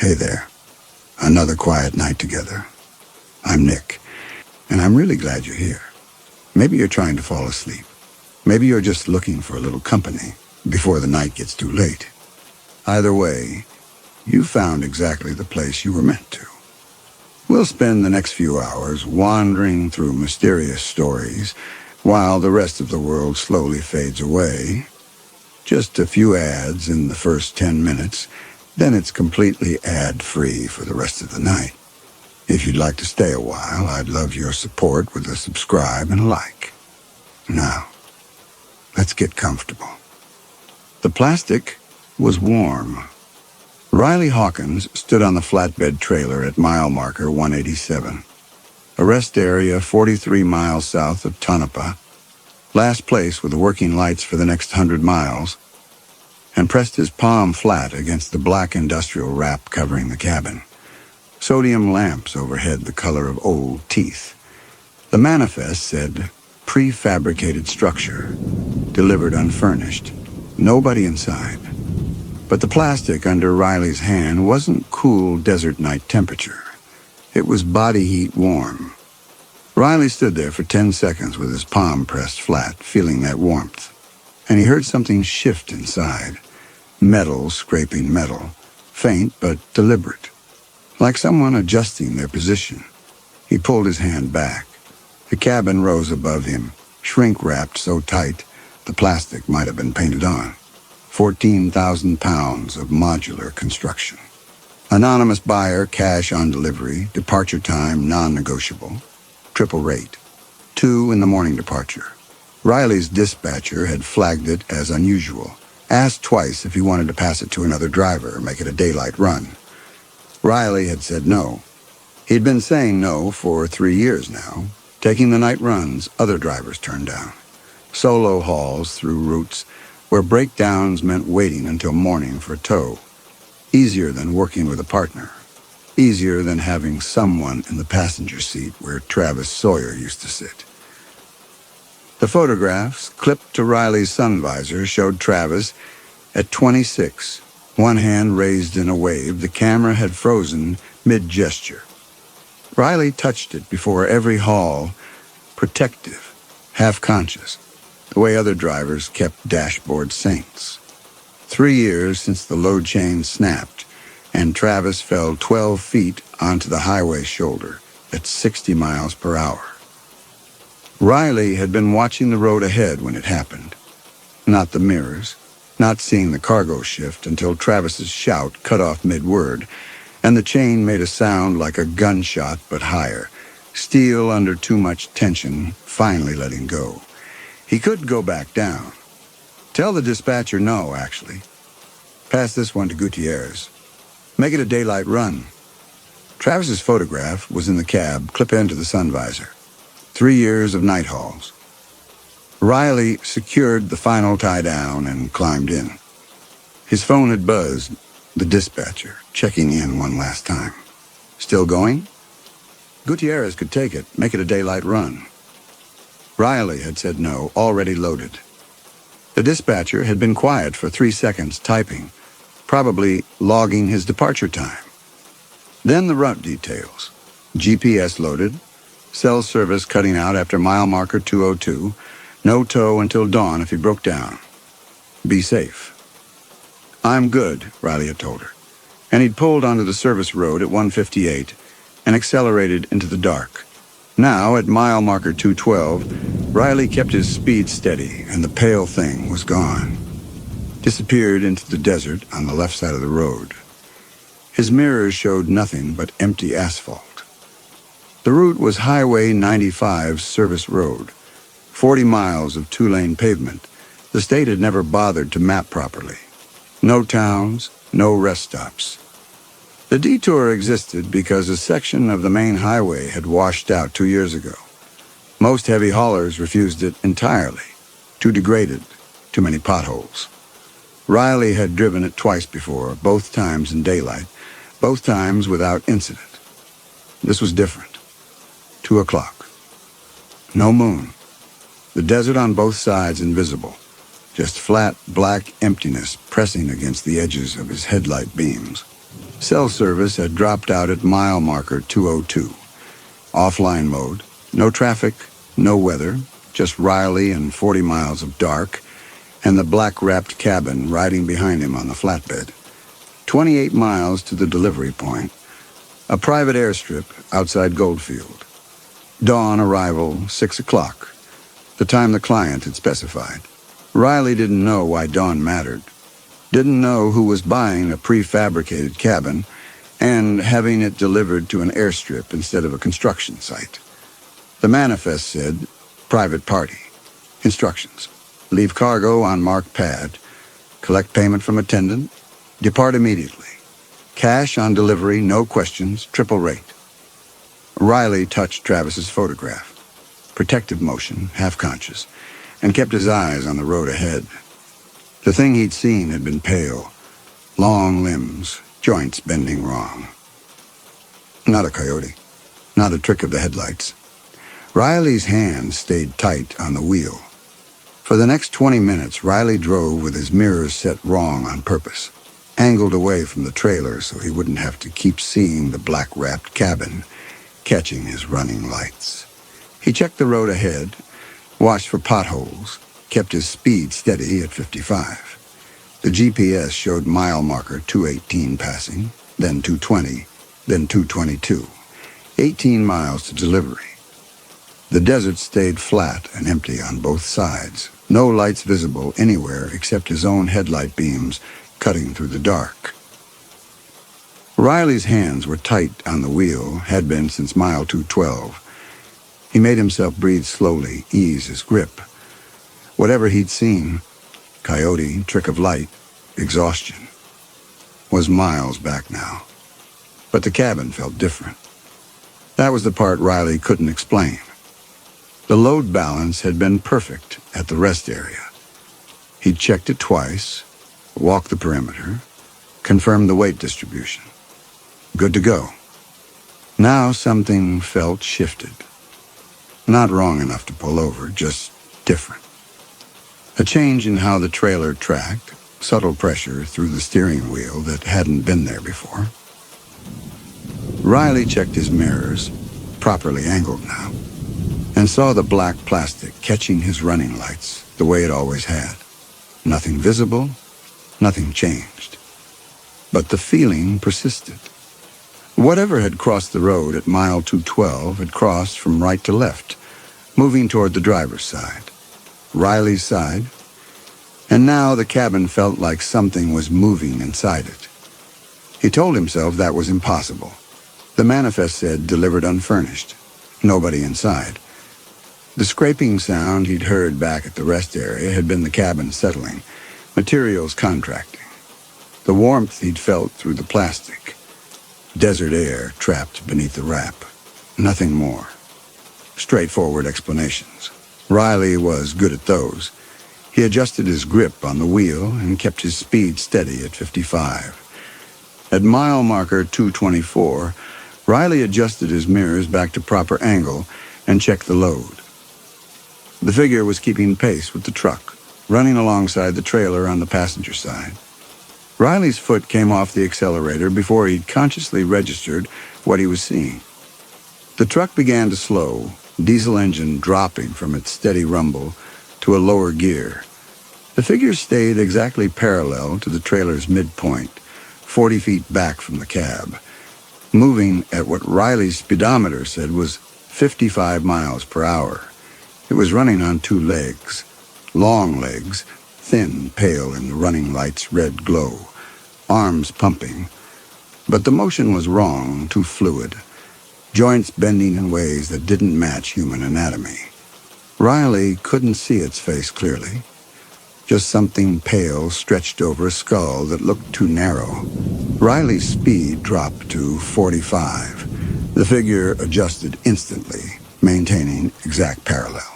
Hey there. Another quiet night together. I'm Nick, and I'm really glad you're here. Maybe you're trying to fall asleep. Maybe you're just looking for a little company before the night gets too late. Either way, you found exactly the place you were meant to. We'll spend the next few hours wandering through mysterious stories while the rest of the world slowly fades away. Just a few ads in the first 10 minutes, then it's completely ad-free for the rest of the night. If you'd like to stay a while, I'd love your support with a subscribe and a like. Now, let's get comfortable. The plastic was warm. Riley Hawkins stood on the flatbed trailer at mile marker 187, a rest area 43 miles south of Tonopah, last place with the working lights for the next 100 miles, and pressed his palm flat against the black industrial wrap covering the cabin. Sodium lamps overhead the color of old teeth. The manifest said, prefabricated structure, delivered unfurnished, nobody inside. But the plastic under Riley's hand wasn't cool desert night temperature. It was body heat warm. Riley stood there for 10 seconds with his palm pressed flat, feeling that warmth. And he heard something shift inside. Metal scraping metal, faint but deliberate. Like someone adjusting their position. He pulled his hand back. The cabin rose above him, shrink-wrapped so tight the plastic might have been painted on. 14,000 pounds of modular construction. Anonymous buyer, cash on delivery, departure time non-negotiable, triple rate. 2 in the morning departure. Riley's dispatcher had flagged it as unusual, asked twice if he wanted to pass it to another driver, make it a daylight run. Riley had said no. He'd been saying no for 3 years now, taking the night runs other drivers turned down. Solo hauls through routes where breakdowns meant waiting until morning for a tow. Easier than working with a partner. Easier than having someone in the passenger seat where Travis Sawyer used to sit. The photographs, clipped to Riley's sun visor, showed Travis at 26, one hand raised in a wave. The camera had frozen mid-gesture. Riley touched it before every haul, protective, half-conscious, the way other drivers kept dashboard saints. 3 years since the load chain snapped, and Travis fell 12 feet onto the highway shoulder at 60 miles per hour. Riley had been watching the road ahead when it happened. Not the mirrors, not seeing the cargo shift until Travis's shout cut off mid-word, and the chain made a sound like a gunshot but higher, steel under too much tension, finally letting go. He could go back down. Tell the dispatcher no, actually. Pass this one to Gutierrez. Make it a daylight run. Travis's photograph was in the cab, clip into the sun visor. 3 years of night hauls. Riley secured the final tie-down and climbed in. His phone had buzzed, the dispatcher, checking in one last time. Still going? Gutierrez could take it, make it a daylight run. Riley had said no, already loaded. The dispatcher had been quiet for 3 seconds, typing, probably logging his departure time. Then the route details. GPS loaded, cell service cutting out after mile marker 202, no tow until dawn if he broke down. Be safe. I'm good, Riley had told her, and he'd pulled onto the service road at 158 and accelerated into the dark. Now, at mile marker 212, Riley kept his speed steady, and the pale thing was gone. Disappeared into the desert on the left side of the road. His mirrors showed nothing but empty asphalt. The route was Highway 95's service road, 40 miles of 2-lane pavement. The state had never bothered to map properly. No towns, no rest stops. The detour existed because a section of the main highway had washed out 2 years ago. Most heavy haulers refused it entirely. Too degraded, too many potholes. Riley had driven it twice before, both times in daylight, both times without incident. This was different. 2 o'clock. No moon. The desert on both sides invisible. Just flat, black emptiness pressing against the edges of his headlight beams. Cell service had dropped out at mile marker 202. Offline mode, no traffic, no weather, just Riley and 40 miles of dark, and the black-wrapped cabin riding behind him on the flatbed. 28 miles to the delivery point, a private airstrip outside Goldfield. Dawn arrival, 6 o'clock, the time the client had specified. Riley didn't know why dawn mattered, didn't know who was buying a prefabricated cabin and having it delivered to an airstrip instead of a construction site. The manifest said, private party. Instructions: leave cargo on marked pad, collect payment from attendant, depart immediately. Cash on delivery, no questions, triple rate. Riley touched Travis's photograph. Protective motion, half-conscious, and kept his eyes on the road ahead. The thing he'd seen had been pale, long limbs, joints bending wrong. Not a coyote, not a trick of the headlights. Riley's hands stayed tight on the wheel. For the next 20 minutes, Riley drove with his mirrors set wrong on purpose, angled away from the trailer so he wouldn't have to keep seeing the black-wrapped cabin, catching his running lights. He checked the road ahead, watched for potholes, kept his speed steady at 55. The GPS showed mile marker 218 passing, then 220, then 222. 18 miles to delivery. The desert stayed flat and empty on both sides. No lights visible anywhere except his own headlight beams cutting through the dark. Riley's hands were tight on the wheel, had been since mile 212. He made himself breathe slowly, ease his grip. Whatever he'd seen, coyote, trick of light, exhaustion, was miles back now. But the cabin felt different. That was the part Riley couldn't explain. The load balance had been perfect at the rest area. He'd checked it twice, walked the perimeter, confirmed the weight distribution. Good to go. Now something felt shifted. Not wrong enough to pull over, just different. A change in how the trailer tracked, subtle pressure through the steering wheel that hadn't been there before. Riley checked his mirrors, properly angled now, and saw the black plastic catching his running lights the way it always had. Nothing visible, nothing changed. But the feeling persisted. Whatever had crossed the road at mile 212 had crossed from right to left, moving toward the driver's side, Riley's side, and now the cabin felt like something was moving inside it. He told himself that was impossible. The manifest said delivered unfurnished, nobody inside. The scraping sound he'd heard back at the rest area had been the cabin settling, materials contracting. The warmth he'd felt through the plastic. Desert air trapped beneath the wrap. Nothing more. Straightforward explanations. Riley was good at those. He adjusted his grip on the wheel and kept his speed steady at 55. At mile marker 224, Riley adjusted his mirrors back to proper angle and checked the load. The figure was keeping pace with the truck, running alongside the trailer on the passenger side. Riley's foot came off the accelerator before he'd consciously registered what he was seeing. The truck began to slow, diesel engine dropping from its steady rumble to a lower gear. The figure stayed exactly parallel to the trailer's midpoint, 40 feet back from the cab, moving at what Riley's speedometer said was 55 miles per hour. It was running on two legs, long legs, thin, pale in the running light's red glow, arms pumping. But the motion was wrong, too fluid, joints bending in ways that didn't match human anatomy. Riley couldn't see its face clearly, just something pale stretched over a skull that looked too narrow. Riley's speed dropped to 45. The figure adjusted instantly, maintaining exact parallel.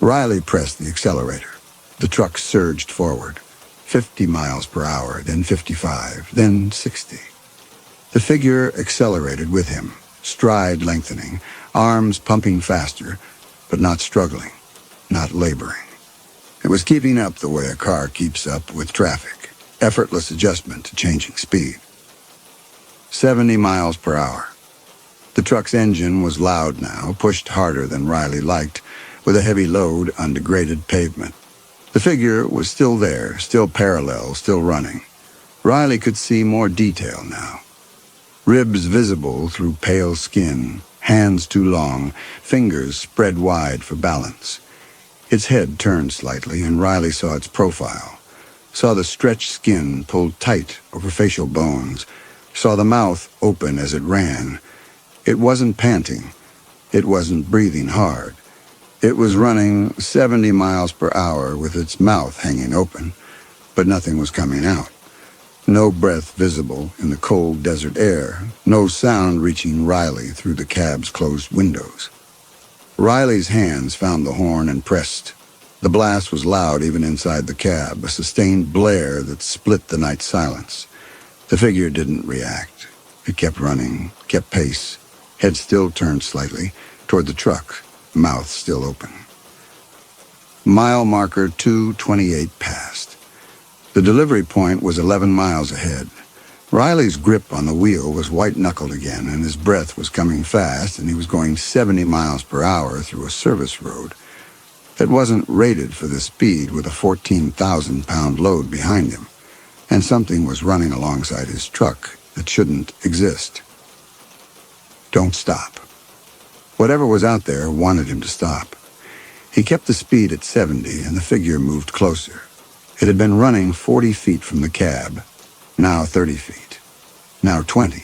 Riley pressed the accelerator. The truck surged forward, 50 miles per hour, then 55, then 60. The figure accelerated with him, stride lengthening, arms pumping faster, but not struggling, not laboring. It was keeping up the way a car keeps up with traffic, effortless adjustment to changing speed. 70 miles per hour. The truck's engine was loud now, pushed harder than Riley liked, with a heavy load on degraded pavement. The figure was still there, still parallel, still running. Riley could see more detail now. Ribs visible through pale skin, hands too long, fingers spread wide for balance. Its head turned slightly, and Riley saw its profile, saw the stretched skin pulled tight over facial bones, saw the mouth open as it ran. It wasn't panting. It wasn't breathing hard. It was running 70 miles per hour with its mouth hanging open, but nothing was coming out. No breath visible in the cold desert air, no sound reaching Riley through the cab's closed windows. Riley's hands found the horn and pressed. The blast was loud even inside the cab, a sustained blare that split the night silence. The figure didn't react. It kept running, kept pace, head still turned slightly toward the truck, mouth still open. Mile marker 228 passed. The delivery point was 11 miles ahead. Riley's grip on the wheel was white-knuckled again, and his breath was coming fast, and he was going 70 miles per hour through a service road that wasn't rated for the speed with a 14,000-pound load behind him, and something was running alongside his truck that shouldn't exist. Don't stop. Whatever was out there wanted him to stop. He kept the speed at 70, and the figure moved closer. It had been running 40 feet from the cab, now 30 feet, now 20.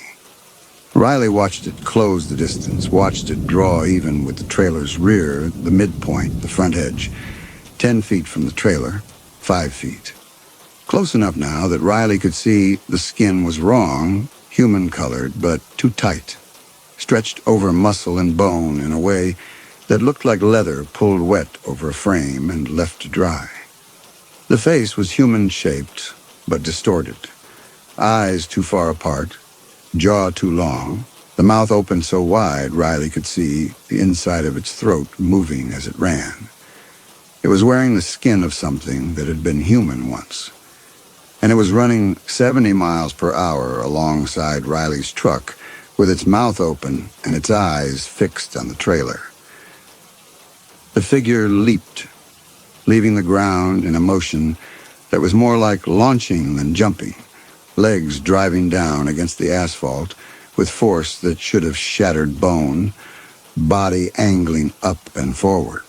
Riley watched it close the distance, watched it draw even with the trailer's rear, the midpoint, the front edge. 10 feet from the trailer, 5 feet. Close enough now that Riley could see the skin was wrong, human-colored, but too tight, stretched over muscle and bone in a way that looked like leather pulled wet over a frame and left to dry. The face was human-shaped, but distorted. Eyes too far apart, jaw too long, the mouth open so wide Riley could see the inside of its throat moving as it ran. It was wearing the skin of something that had been human once, and it was running 70 miles per hour alongside Riley's truck with its mouth open and its eyes fixed on the trailer. The figure leaped, leaving the ground in a motion that was more like launching than jumping, legs driving down against the asphalt with force that should have shattered bone, body angling up and forward.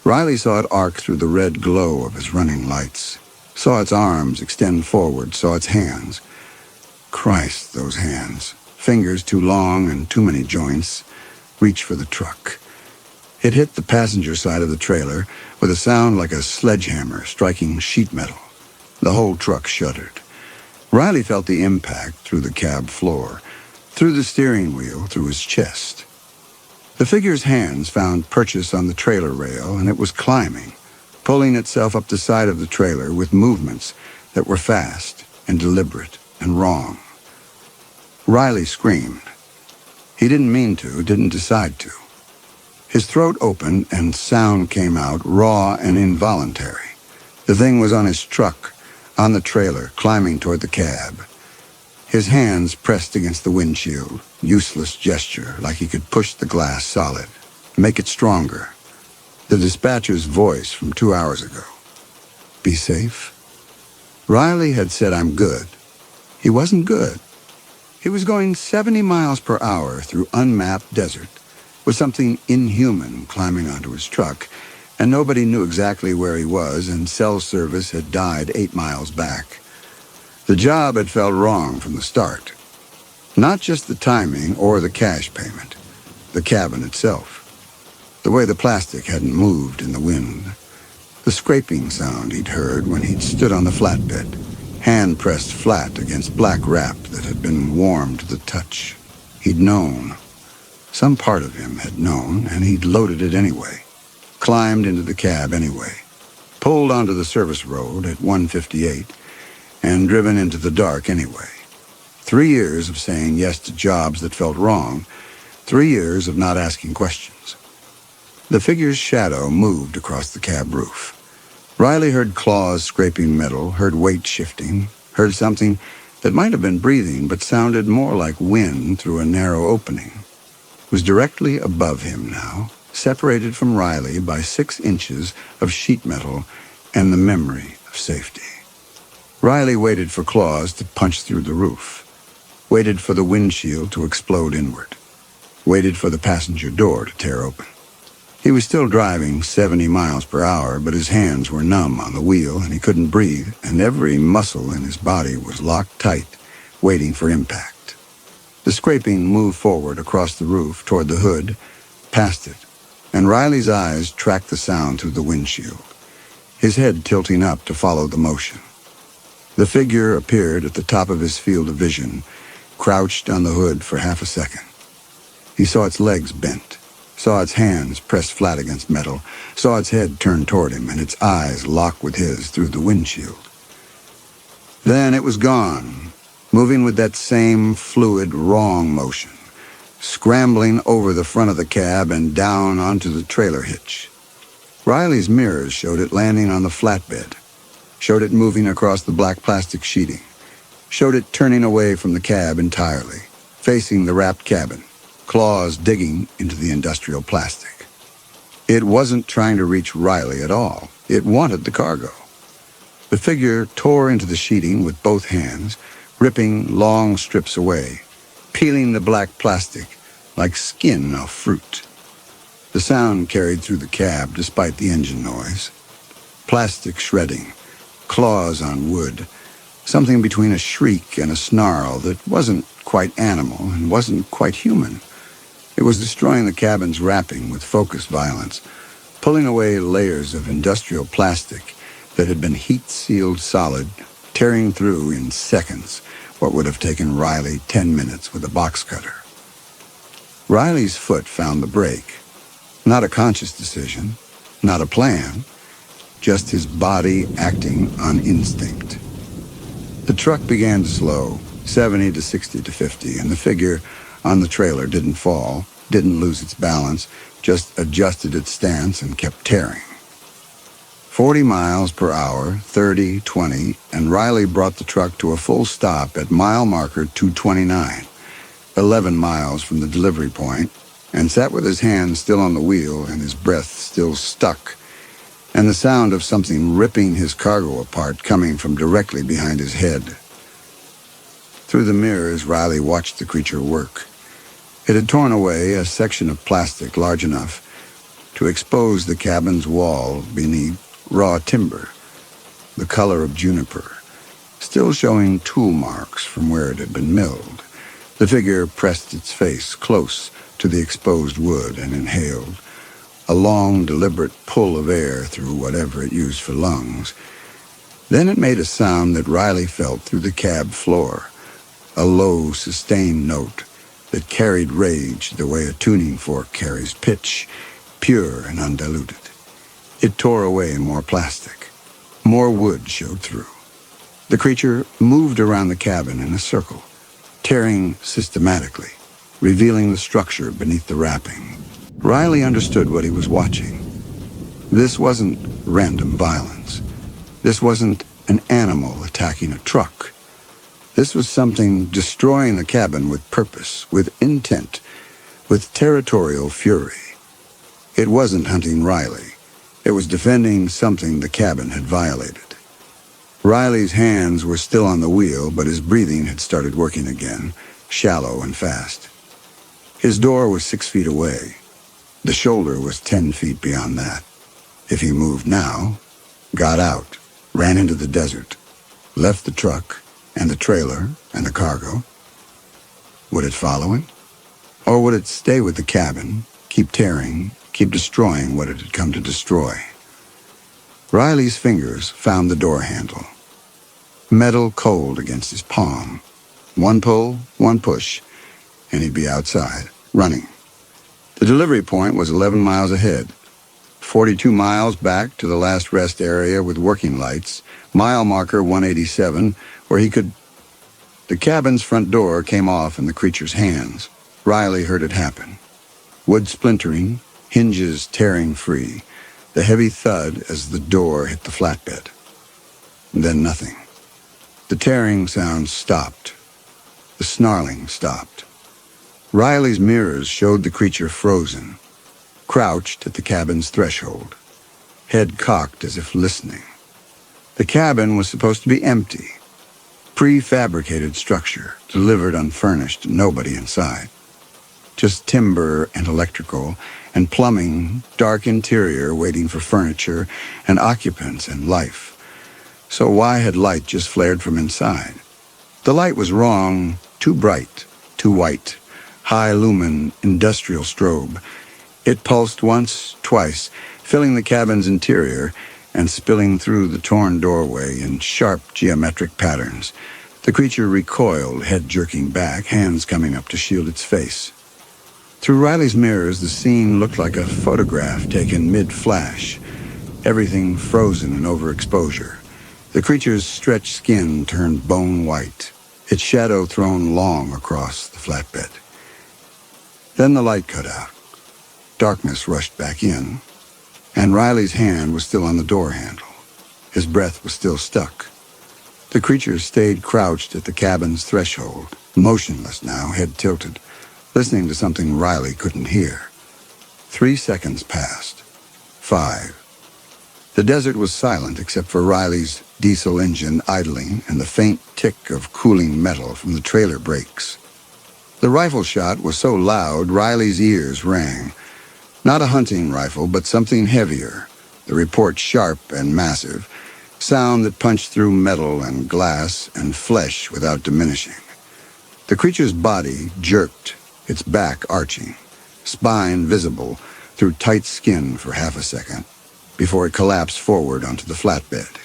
Riley saw it arc through the red glow of his running lights, saw its arms extend forward, saw its hands. Christ, those hands, fingers too long and too many joints, reach for the truck. It hit the passenger side of the trailer with a sound like a sledgehammer striking sheet metal. The whole truck shuddered. Riley felt the impact through the cab floor, through the steering wheel, through his chest. The figure's hands found purchase on the trailer rail, and it was climbing, pulling itself up the side of the trailer with movements that were fast and deliberate and wrong. Riley screamed. He didn't mean to, didn't decide to. His throat opened and sound came out, raw and involuntary. The thing was on his truck, on the trailer, climbing toward the cab. His hands pressed against the windshield, useless gesture, like he could push the glass solid, make it stronger. The dispatcher's voice from 2 hours ago. Be safe? Riley had said, I'm good. He wasn't good. He was going 70 miles per hour through unmapped desert, with something inhuman climbing onto his truck, and nobody knew exactly where he was, and cell service had died 8 miles back. The job had felt wrong from the start. Not just the timing or the cash payment, the cabin itself. The way the plastic hadn't moved in the wind. The scraping sound he'd heard when he'd stood on the flatbed, hand pressed flat against black wrap that had been warm to the touch. He'd known. Some part of him had known, and he'd loaded it anyway, climbed into the cab anyway, pulled onto the service road at 158, and driven into the dark anyway. 3 years of saying yes to jobs that felt wrong, 3 years of not asking questions. The figure's shadow moved across the cab roof. Riley heard claws scraping metal, heard weight shifting, heard something that might have been breathing but sounded more like wind through a narrow opening, was directly above him now, separated from Riley by 6 inches of sheet metal and the memory of safety. Riley waited for claws to punch through the roof, waited for the windshield to explode inward, waited for the passenger door to tear open. He was still driving 70 miles per hour, but his hands were numb on the wheel and he couldn't breathe, and every muscle in his body was locked tight, waiting for impact. The scraping moved forward across the roof toward the hood, past it, and Riley's eyes tracked the sound through the windshield, his head tilting up to follow the motion. The figure appeared at the top of his field of vision, crouched on the hood for half a second. He saw its legs bent, saw its hands pressed flat against metal, saw its head turn toward him and its eyes lock with his through the windshield. Then it was gone, moving with that same fluid, wrong motion, scrambling over the front of the cab and down onto the trailer hitch. Riley's mirrors showed it landing on the flatbed, showed it moving across the black plastic sheeting, showed it turning away from the cab entirely, facing the wrapped cabin, claws digging into the industrial plastic. It wasn't trying to reach Riley at all. It wanted the cargo. The figure tore into the sheeting with both hands, ripping long strips away, peeling the black plastic like skin off fruit. The sound carried through the cab despite the engine noise. Plastic shredding, claws on wood, something between a shriek and a snarl that wasn't quite animal and wasn't quite human. It was destroying the cabin's wrapping with focused violence, pulling away layers of industrial plastic that had been heat-sealed solid, tearing through in seconds what would have taken Riley 10 minutes with a box cutter. Riley's foot found the brake. Not a conscious decision, not a plan, just his body acting on instinct. The truck began to slow, 70 to 60 to 50, and the figure on the trailer didn't fall, didn't lose its balance, just adjusted its stance and kept tearing. 40 miles per hour, 30, 20, and Riley brought the truck to a full stop at mile marker 229, 11 miles from the delivery point, and sat with his hands still on the wheel and his breath still stuck, and the sound of something ripping his cargo apart coming from directly behind his head. Through the mirrors, Riley watched the creature work. It had torn away a section of plastic large enough to expose the cabin's wall beneath raw timber, the color of juniper, still showing tool marks from where it had been milled. The figure pressed its face close to the exposed wood and inhaled, a long, deliberate pull of air through whatever it used for lungs. Then it made a sound that Riley felt through the cab floor, a low, sustained note that carried rage the way a tuning fork carries pitch, pure and undiluted. It tore away more plastic. More wood showed through. The creature moved around the cabin in a circle, tearing systematically, revealing the structure beneath the wrapping. Riley understood what he was watching. This wasn't random violence. This wasn't an animal attacking a truck. This was something destroying the cabin with purpose, with intent, with territorial fury. It wasn't hunting Riley. It was defending something the cabin had violated. Riley's hands were still on the wheel, but his breathing had started working again, shallow and fast. His door was 6 feet away. The shoulder was 10 feet beyond that. If he moved now, got out, ran into the desert, left the truck and the trailer and the cargo, would it follow him? Or would it stay with the cabin, keep tearing, keep destroying what it had come to destroy? Riley's fingers found the door handle. Metal cold against his palm. One pull, one push, and he'd be outside, running. The delivery point was 11 miles ahead. 42 miles back to the last rest area with working lights, mile marker 187, where he could... The cabin's front door came off in the creature's hands. Riley heard it happen. Wood splintering, hinges tearing free, the heavy thud as the door hit the flatbed. Then nothing. The tearing sound stopped. The snarling stopped. Riley's mirrors showed the creature frozen, crouched at the cabin's threshold, head cocked as if listening. The cabin was supposed to be empty, prefabricated structure, delivered unfurnished, nobody inside. Just timber and electrical and plumbing, dark interior waiting for furniture and occupants and life. So why had light just flared from inside? The light was wrong, too bright, too white, high-lumen, industrial strobe. It pulsed once, twice, filling the cabin's interior and spilling through the torn doorway in sharp geometric patterns. The creature recoiled, head jerking back, hands coming up to shield its face. Through Riley's mirrors, the scene looked like a photograph taken mid-flash, everything frozen in overexposure. The creature's stretched skin turned bone white, its shadow thrown long across the flatbed. Then the light cut out. Darkness rushed back in, and Riley's hand was still on the door handle. His breath was still stuck. The creature stayed crouched at the cabin's threshold, motionless now, head tilted, listening to something Riley couldn't hear. 3 seconds passed. 5. The desert was silent except for Riley's diesel engine idling and the faint tick of cooling metal from the trailer brakes. The rifle shot was so loud Riley's ears rang. Not a hunting rifle, but something heavier, the report sharp and massive, sound that punched through metal and glass and flesh without diminishing. The creature's body jerked, its back arching, spine visible through tight skin for half a second, before it collapsed forward onto the flatbed.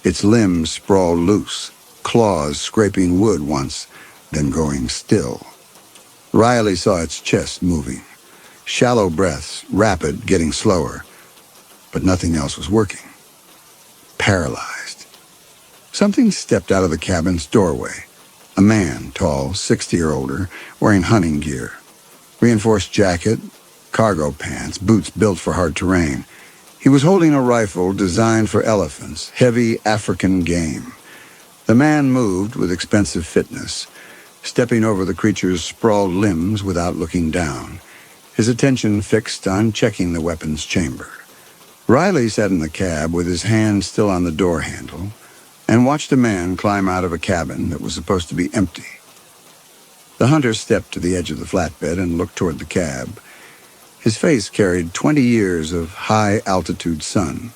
Its limbs sprawled loose, claws scraping wood once, then going still. Riley saw its chest moving. Shallow breaths, rapid, getting slower, but nothing else was working. Paralyzed. Something stepped out of the cabin's doorway. A man, tall, 60 or older, wearing hunting gear. Reinforced jacket, cargo pants, boots built for hard terrain. He was holding a rifle designed for elephants, heavy African game. The man moved with expensive fitness, stepping over the creature's sprawled limbs without looking down, his attention fixed on checking the weapon's chamber. Riley sat in the cab with his hand still on the door handle and watched a man climb out of a cabin that was supposed to be empty. The hunter stepped to the edge of the flatbed and looked toward the cab. His face carried 20 years of high-altitude sun.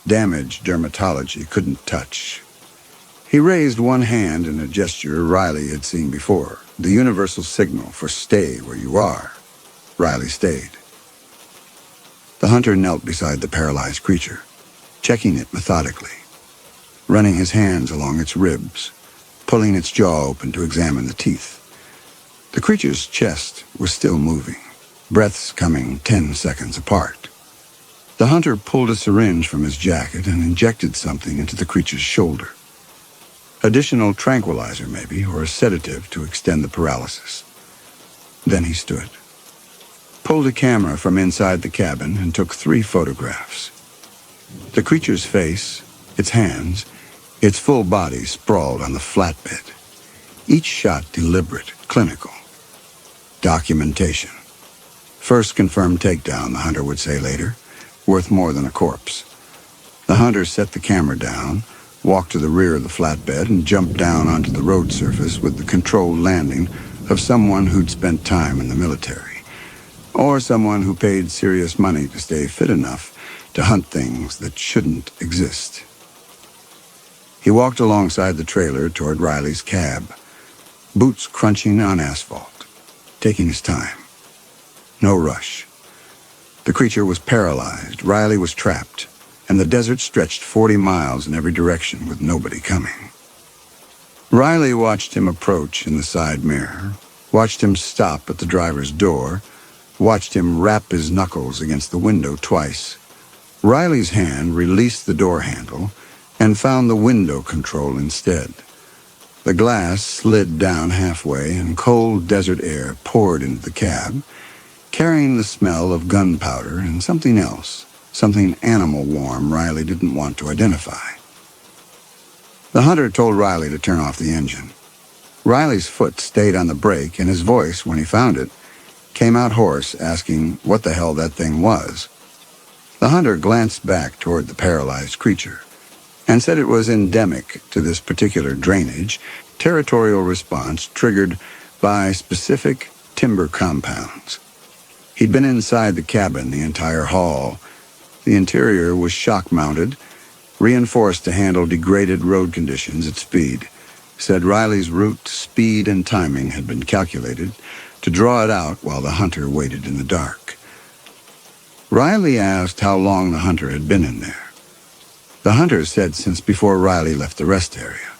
Damaged dermatology couldn't touch. He raised one hand in a gesture Riley had seen before, the universal signal for stay where you are. Riley stayed. The hunter knelt beside the paralyzed creature, checking it methodically, running his hands along its ribs, pulling its jaw open to examine the teeth. The creature's chest was still moving, breaths coming 10 seconds apart. The hunter pulled a syringe from his jacket and injected something into the creature's shoulder. Additional tranquilizer, maybe, or a sedative to extend the paralysis. Then he stood, pulled a camera from inside the cabin, and took 3 photographs. The creature's face, its hands, its full body sprawled on the flatbed. Each shot deliberate, clinical. Documentation. First confirmed takedown, the hunter would say later, worth more than a corpse. The hunter set the camera down, walked to the rear of the flatbed, and jumped down onto the road surface with the controlled landing of someone who'd spent time in the military, or someone who paid serious money to stay fit enough to hunt things that shouldn't exist. He walked alongside the trailer toward Riley's cab, boots crunching on asphalt, taking his time. No rush. The creature was paralyzed, Riley was trapped, and the desert stretched 40 miles in every direction with nobody coming. Riley watched him approach in the side mirror, watched him stop at the driver's door, watched him rap his knuckles against the window twice. Riley's hand released the door handle and found the window control instead. The glass slid down halfway and cold desert air poured into the cab, carrying the smell of gunpowder and something else, something animal warm Riley didn't want to identify. The hunter told Riley to turn off the engine. Riley's foot stayed on the brake, and his voice, when he found it, came out hoarse, asking what the hell that thing was. The hunter glanced back toward the paralyzed creature and said it was endemic to this particular drainage, territorial response triggered by specific timber compounds. He'd been inside the cabin the entire haul. The interior was shock-mounted, reinforced to handle degraded road conditions at speed. Said Riley's route, speed, and timing had been calculated to draw it out while the hunter waited in the dark. Riley asked how long the hunter had been in there. The hunter said since before Riley left the rest area.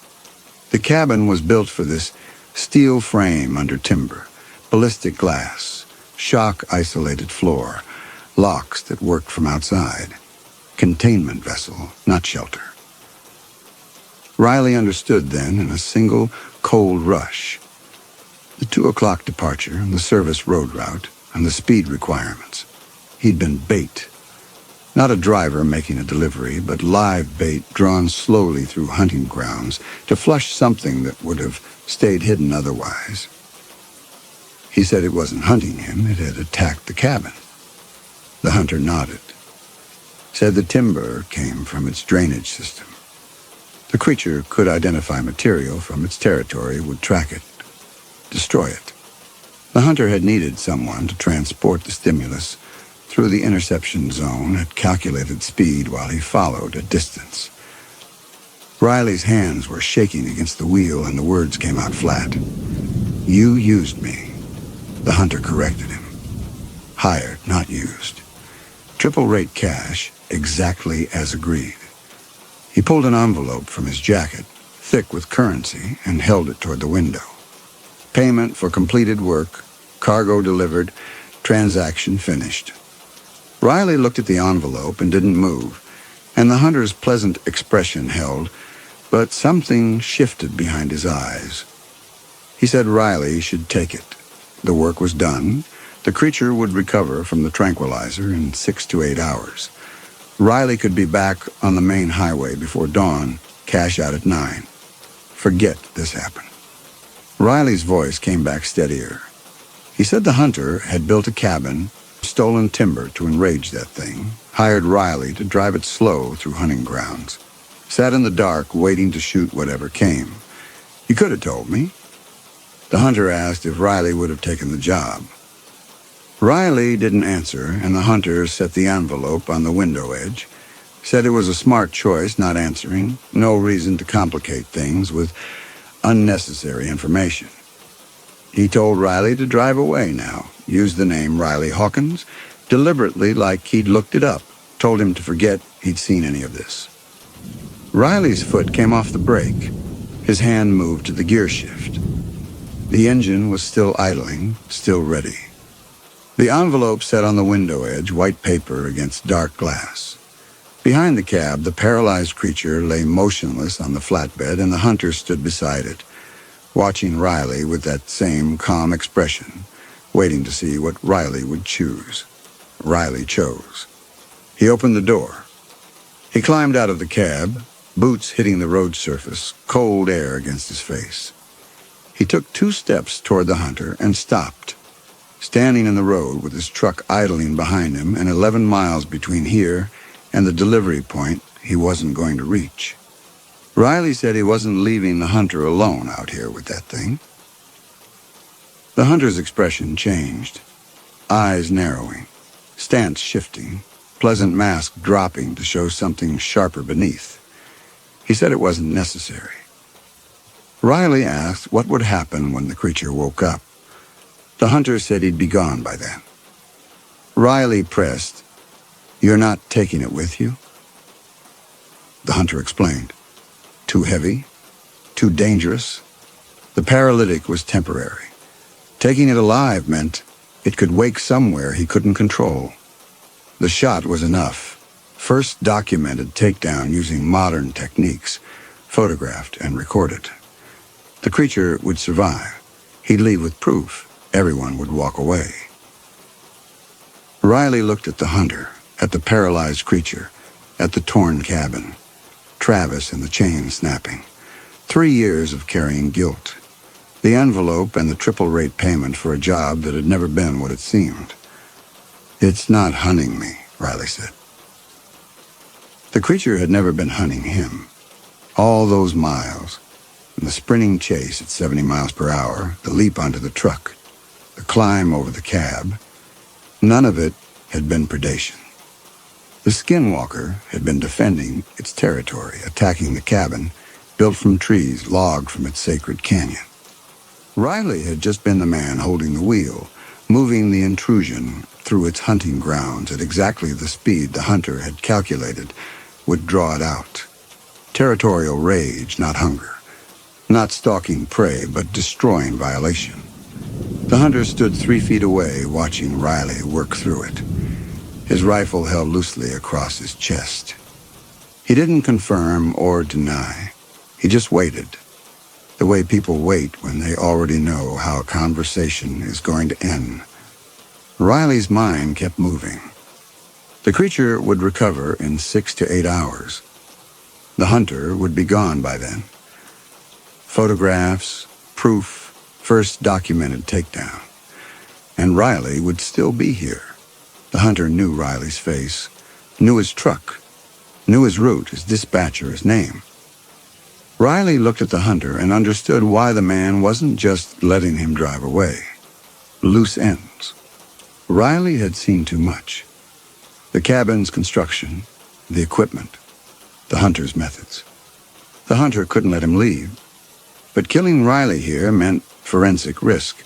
The cabin was built for this steel frame under timber, ballistic glass, shock-isolated floor, locks that worked from outside. Containment vessel, not shelter. Riley understood then in a single cold rush. The 2 o'clock departure, the service road route, and the speed requirements. He'd been bait. Not a driver making a delivery, but live bait drawn slowly through hunting grounds to flush something that would have stayed hidden otherwise. He said it wasn't hunting him, it had attacked the cabin. The hunter nodded. Said the timber came from its drainage system. The creature could identify material from its territory, would track it, destroy it. The hunter had needed someone to transport the stimulus through the interception zone at calculated speed while he followed at distance. Riley's hands were shaking against the wheel and the words came out flat. You used me. The hunter corrected him. Hired, not used. Triple rate cash, exactly as agreed. He pulled an envelope from his jacket, thick with currency, and held it toward the window. Payment for completed work, cargo delivered, transaction finished. Riley looked at the envelope and didn't move, and the hunter's pleasant expression held, but something shifted behind his eyes. He said Riley should take it. The work was done. The creature would recover from the tranquilizer in 6 to 8 hours. Riley could be back on the main highway before dawn, cash out at 9. Forget this happened. Riley's voice came back steadier. He said the hunter had built a cabin, stolen timber to enrage that thing, hired Riley to drive it slow through hunting grounds, sat in the dark waiting to shoot whatever came. You could have told me. The hunter asked if Riley would have taken the job. Riley didn't answer, and the hunter set the envelope on the window edge, said it was a smart choice not answering, no reason to complicate things with unnecessary information. He told Riley to drive away now, used the name Riley Hawkins, deliberately like he'd looked it up, told him to forget he'd seen any of this. Riley's foot came off the brake. His hand moved to the gear shift. The engine was still idling, still ready. The envelope sat on the window edge, white paper against dark glass. Behind the cab, the paralyzed creature lay motionless on the flatbed, and the hunter stood beside it, watching Riley with that same calm expression, waiting to see what Riley would choose. Riley chose. He opened the door. He climbed out of the cab, boots hitting the road surface, cold air against his face. He took 2 steps toward the hunter and stopped, standing in the road with his truck idling behind him and 11 miles between here and the delivery point he wasn't going to reach. Riley said he wasn't leaving the hunter alone out here with that thing. The hunter's expression changed, eyes narrowing, stance shifting, pleasant mask dropping to show something sharper beneath. He said it wasn't necessary. Riley asked what would happen when the creature woke up. The hunter said he'd be gone by then. Riley pressed, "You're not taking it with you?" The hunter explained. Too heavy? Too dangerous? The paralytic was temporary. Taking it alive meant it could wake somewhere he couldn't control. The shot was enough. First documented takedown using modern techniques, photographed and recorded. The creature would survive. He'd leave with proof. Everyone would walk away. Riley looked at the hunter, at the paralyzed creature, at the torn cabin, Travis and the chain snapping. 3 years of carrying guilt. The envelope and the triple rate payment for a job that had never been what it seemed. "It's not hunting me," Riley said. The creature had never been hunting him. All those miles, and the sprinting chase at 70 miles per hour, the leap onto the truck, the climb over the cab, none of it had been predation. The skinwalker had been defending its territory, attacking the cabin, built from trees logged from its sacred canyon. Riley had just been the man holding the wheel, moving the intrusion through its hunting grounds at exactly the speed the hunter had calculated would draw it out. Territorial rage, not hunger. Not stalking prey, but destroying violation. The hunter stood 3 feet away, watching Riley work through it, his rifle held loosely across his chest. He didn't confirm or deny. He just waited, the way people wait when they already know how a conversation is going to end. Riley's mind kept moving. The creature would recover in 6 to 8 hours. The hunter would be gone by then. Photographs, proof, first documented takedown. And Riley would still be here. The hunter knew Riley's face, knew his truck, knew his route, his dispatcher, his name. Riley looked at the hunter and understood why the man wasn't just letting him drive away. Loose ends. Riley had seen too much. The cabin's construction, the equipment, the hunter's methods. The hunter couldn't let him leave. But killing Riley here meant forensic risk.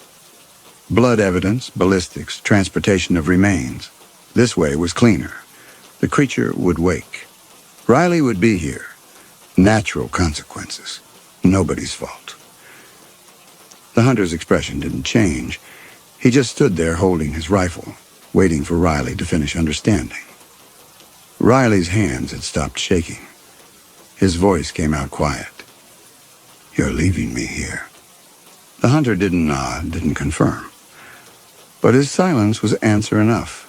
Blood evidence, ballistics, transportation of remains. This way was cleaner. The creature would wake. Riley would be here. Natural consequences. Nobody's fault. The hunter's expression didn't change. He just stood there holding his rifle, waiting for Riley to finish understanding. Riley's hands had stopped shaking. His voice came out quiet. "You're leaving me here." The hunter didn't nod, didn't confirm. But his silence was answer enough.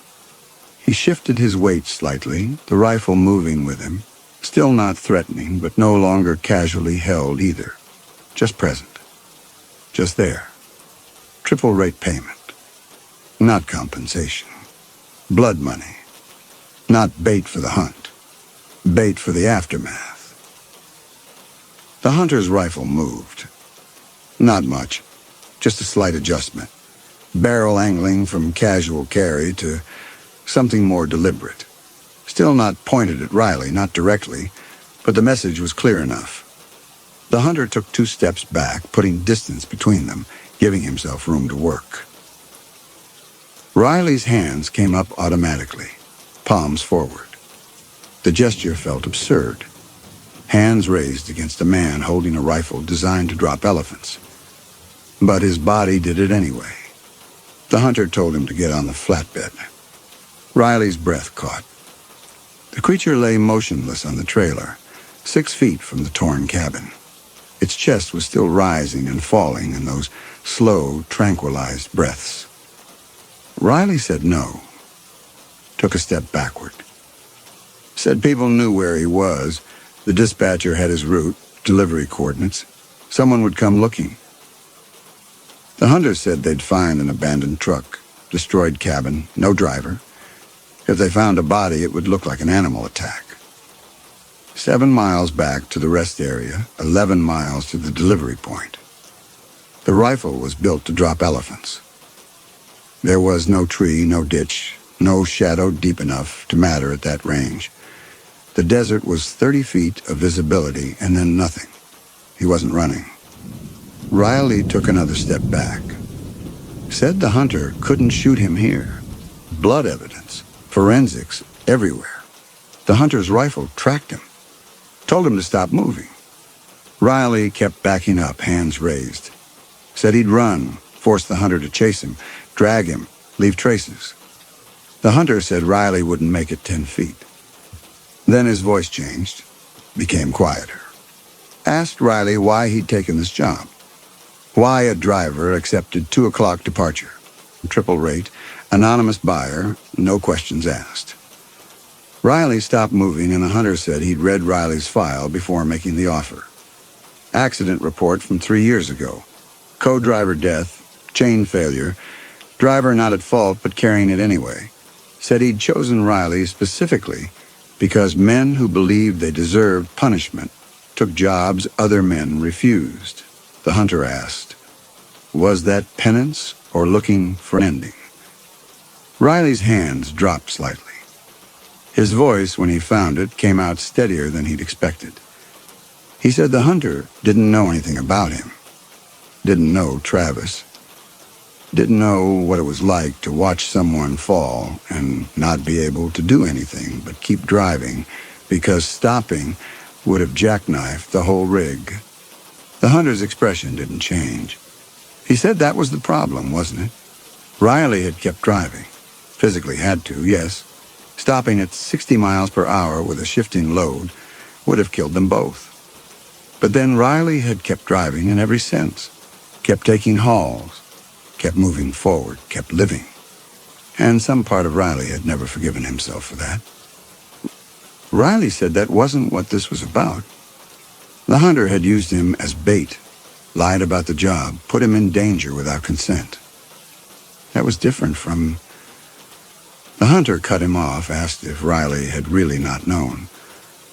He shifted his weight slightly, the rifle moving with him, still not threatening, but no longer casually held either. Just present. Just there. Triple rate payment. Not compensation. Blood money. Not bait for the hunt. Bait for the aftermath. The hunter's rifle moved. Not much. Just a slight adjustment. Barrel angling from casual carry to something more deliberate. Still not pointed at Riley, not directly, but the message was clear enough. The hunter took 2 steps back, putting distance between them, giving himself room to work. Riley's hands came up automatically, palms forward. The gesture felt absurd. Hands raised against a man holding a rifle designed to drop elephants. But his body did it anyway. The hunter told him to get on the flatbed. Riley's breath caught. The creature lay motionless on the trailer, 6 feet from the torn cabin. Its chest was still rising and falling in those slow, tranquilized breaths. Riley said no. Took a step backward. Said people knew where he was. The dispatcher had his route, delivery coordinates. Someone would come looking. The hunter said they'd find an abandoned truck, destroyed cabin, no driver. If they found a body, it would look like an animal attack. 7 miles back to the rest area, 11 miles to the delivery point. The rifle was built to drop elephants. There was no tree, no ditch, no shadow deep enough to matter at that range. The desert was 30 feet of visibility and then nothing. He wasn't running. Riley took another step back. Said the hunter couldn't shoot him here. Blood evidence, forensics, everywhere. The hunter's rifle tracked him. Told him to stop moving. Riley kept backing up, hands raised. Said he'd run, force the hunter to chase him, drag him, leave traces. The hunter said Riley wouldn't make it 10 feet. Then his voice changed, became quieter. Asked Riley why he'd taken this job. Why a driver accepted 2 o'clock departure. Triple rate, anonymous buyer, no questions asked. Riley stopped moving and the hunter said he'd read Riley's file before making the offer. Accident report from 3 years ago. Co-driver death, chain failure, driver not at fault but carrying it anyway. Said he'd chosen Riley specifically because men who believed they deserved punishment took jobs other men refused. The hunter asked, was that penance or looking for an ending? Riley's hands dropped slightly. His voice, when he found it, came out steadier than he'd expected. He said the hunter didn't know anything about him. Didn't know Travis. Didn't know what it was like to watch someone fall and not be able to do anything but keep driving because stopping would have jackknifed the whole rig. The hunter's expression didn't change. He said that was the problem, wasn't it? Riley had kept driving. Physically had to, yes. Stopping at 60 miles per hour with a shifting load would have killed them both. But then Riley had kept driving in every sense. Kept taking hauls. Kept moving forward, kept living. And some part of Riley had never forgiven himself for that. Riley said that wasn't what this was about. The hunter had used him as bait, lied about the job, put him in danger without consent. That was different from... The hunter cut him off, asked if Riley had really not known.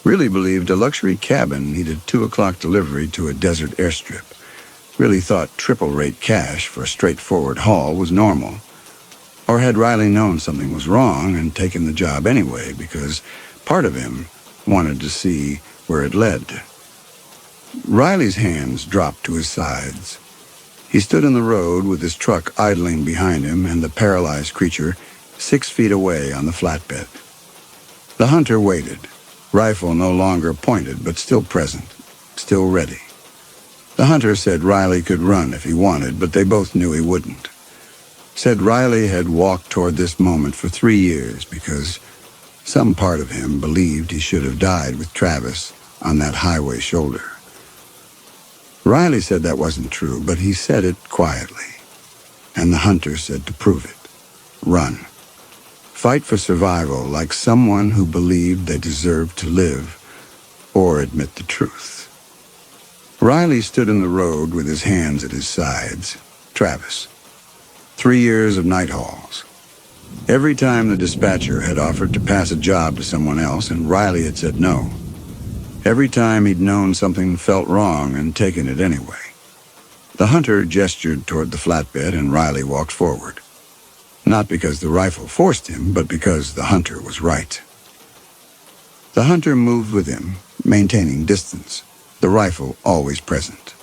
Really believed a luxury cabin needed 2 o'clock delivery to a desert airstrip. Really thought triple-rate cash for a straightforward haul was normal. Or had Riley known something was wrong and taken the job anyway because part of him wanted to see where it led? Riley's hands dropped to his sides. He stood in the road with his truck idling behind him and the paralyzed creature 6 feet away on the flatbed. The hunter waited, rifle no longer pointed but still present, still ready. The hunter said Riley could run if he wanted, but they both knew he wouldn't. Said Riley had walked toward this moment for 3 years because some part of him believed he should have died with Travis on that highway shoulder. Riley said that wasn't true, but he said it quietly. And the hunter said to prove it. Run. Fight for survival like someone who believed they deserved to live, or admit the truth. Riley stood in the road with his hands at his sides. Travis. 3 years of night hauls. Every time the dispatcher had offered to pass a job to someone else and Riley had said no. Every time he'd known something felt wrong and taken it anyway. The hunter gestured toward the flatbed and Riley walked forward. Not because the rifle forced him, but because the hunter was right. The hunter moved with him, maintaining distance, the rifle always present.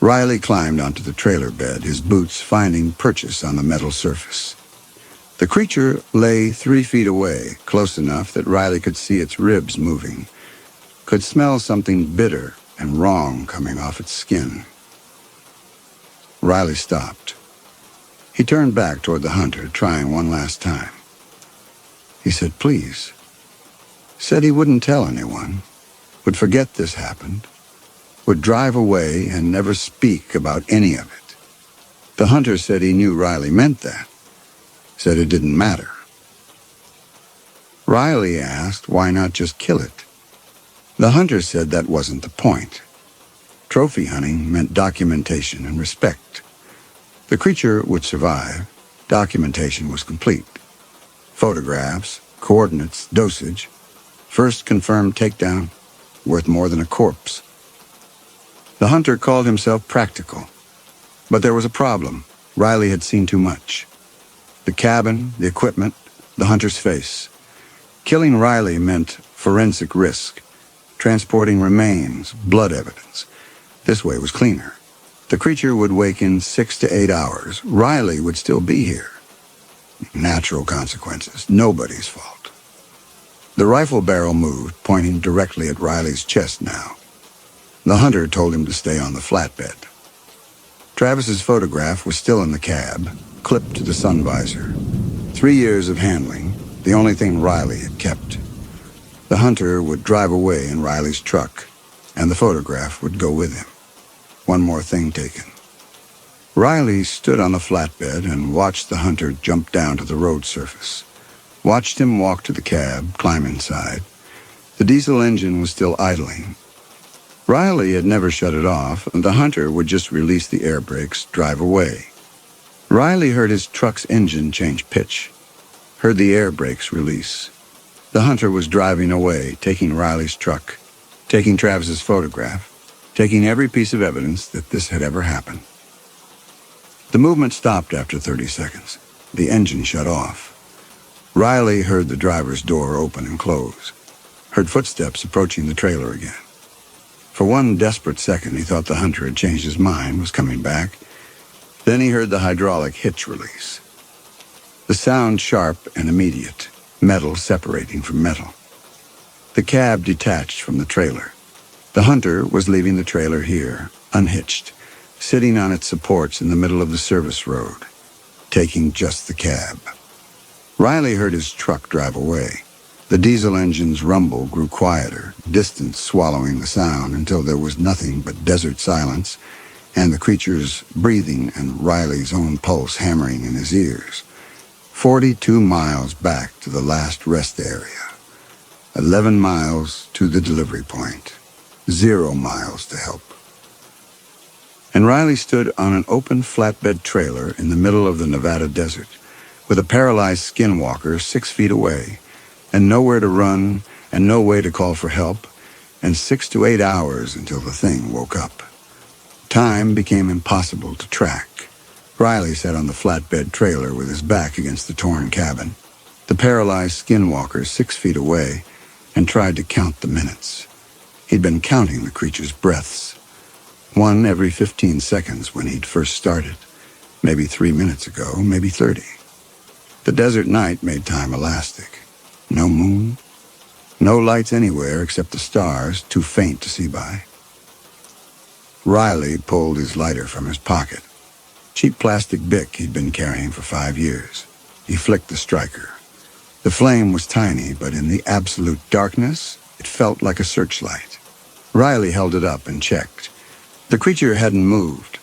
Riley climbed onto the trailer bed, his boots finding purchase on the metal surface. The creature lay 3 feet away, close enough that Riley could see its ribs moving, could smell something bitter and wrong coming off its skin. Riley stopped. He turned back toward the hunter, trying one last time. He said, please. Said he wouldn't tell anyone, would forget this happened, would drive away and never speak about any of it. The hunter said he knew Riley meant that, said it didn't matter. Riley asked why not just kill it. The hunter said that wasn't the point. Trophy hunting meant documentation and respect. The creature would survive. Documentation was complete. Photographs, coordinates, dosage. First confirmed takedown, worth more than a corpse. The hunter called himself practical. But there was a problem. Riley had seen too much. The cabin, the equipment, the hunter's face. Killing Riley meant forensic risk. Transporting remains, blood evidence. This way was cleaner. The creature would wake in 6 to 8 hours. Riley would still be here. Natural consequences. Nobody's fault. The rifle barrel moved, pointing directly at Riley's chest now. The hunter told him to stay on the flatbed. Travis's photograph was still in the cab, clipped to the sun visor. 3 years of handling, the only thing Riley had kept. The hunter would drive away in Riley's truck, and the photograph would go with him. One more thing taken. Riley stood on the flatbed and watched the hunter jump down to the road surface. Watched him walk to the cab, climb inside. The diesel engine was still idling. Riley had never shut it off, and the hunter would just release the air brakes, drive away. Riley heard his truck's engine change pitch, heard the air brakes release. The hunter was driving away, taking Riley's truck, taking Travis's photograph, taking every piece of evidence that this had ever happened. The movement stopped after 30 seconds. The engine shut off. Riley heard the driver's door open and close, heard footsteps approaching the trailer again. For one desperate second, he thought the hunter had changed his mind, was coming back. Then he heard the hydraulic hitch release. The sound sharp and immediate, metal separating from metal. The cab detached from the trailer. The hunter was leaving the trailer here, unhitched, sitting on its supports in the middle of the service road, taking just the cab. Riley heard his truck drive away. The diesel engine's rumble grew quieter, distance swallowing the sound until there was nothing but desert silence and the creature's breathing and Riley's own pulse hammering in his ears. 42 miles back to the last rest area. 11 miles to the delivery point. 0 miles to help. And Riley stood on an open flatbed trailer in the middle of the Nevada desert, with a paralyzed skinwalker 6 feet away, and nowhere to run, and no way to call for help, and 6 to 8 hours until the thing woke up. Time became impossible to track. Riley sat on the flatbed trailer with his back against the torn cabin, the paralyzed skinwalker 6 feet away, and tried to count the minutes. He'd been counting the creature's breaths, one every 15 seconds when he'd first started, maybe 3 minutes ago, maybe 30. The desert night made time elastic. No moon, no lights anywhere except the stars, too faint to see by. Riley pulled his lighter from his pocket. Cheap plastic Bic he'd been carrying for 5 years. He flicked the striker. The flame was tiny, but in the absolute darkness, it felt like a searchlight. Riley held it up and checked. The creature hadn't moved,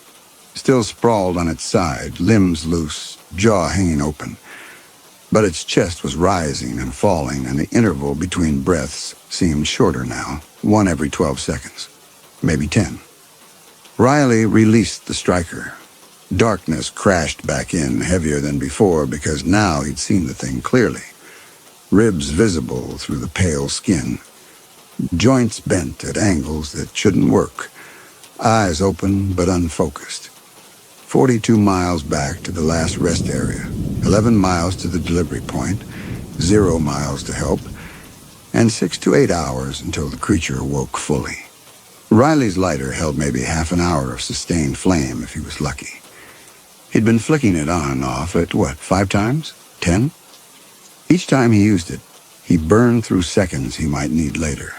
still sprawled on its side, limbs loose, jaw hanging open. But its chest was rising and falling, and the interval between breaths seemed shorter now, one every 12 seconds, maybe 10. Riley released the striker. Darkness crashed back in, heavier than before, because now he'd seen the thing clearly. Ribs visible through the pale skin. Joints bent at angles that shouldn't work. Eyes open but unfocused. 42 miles back to the last rest area. 11 miles to the delivery point. 0 miles to help. And 6 to 8 hours until the creature woke fully. Riley's lighter held maybe half an hour of sustained flame if he was lucky. He'd been flicking it on and off at, 5 times? 10? Each time he used it, he burned through seconds he might need later.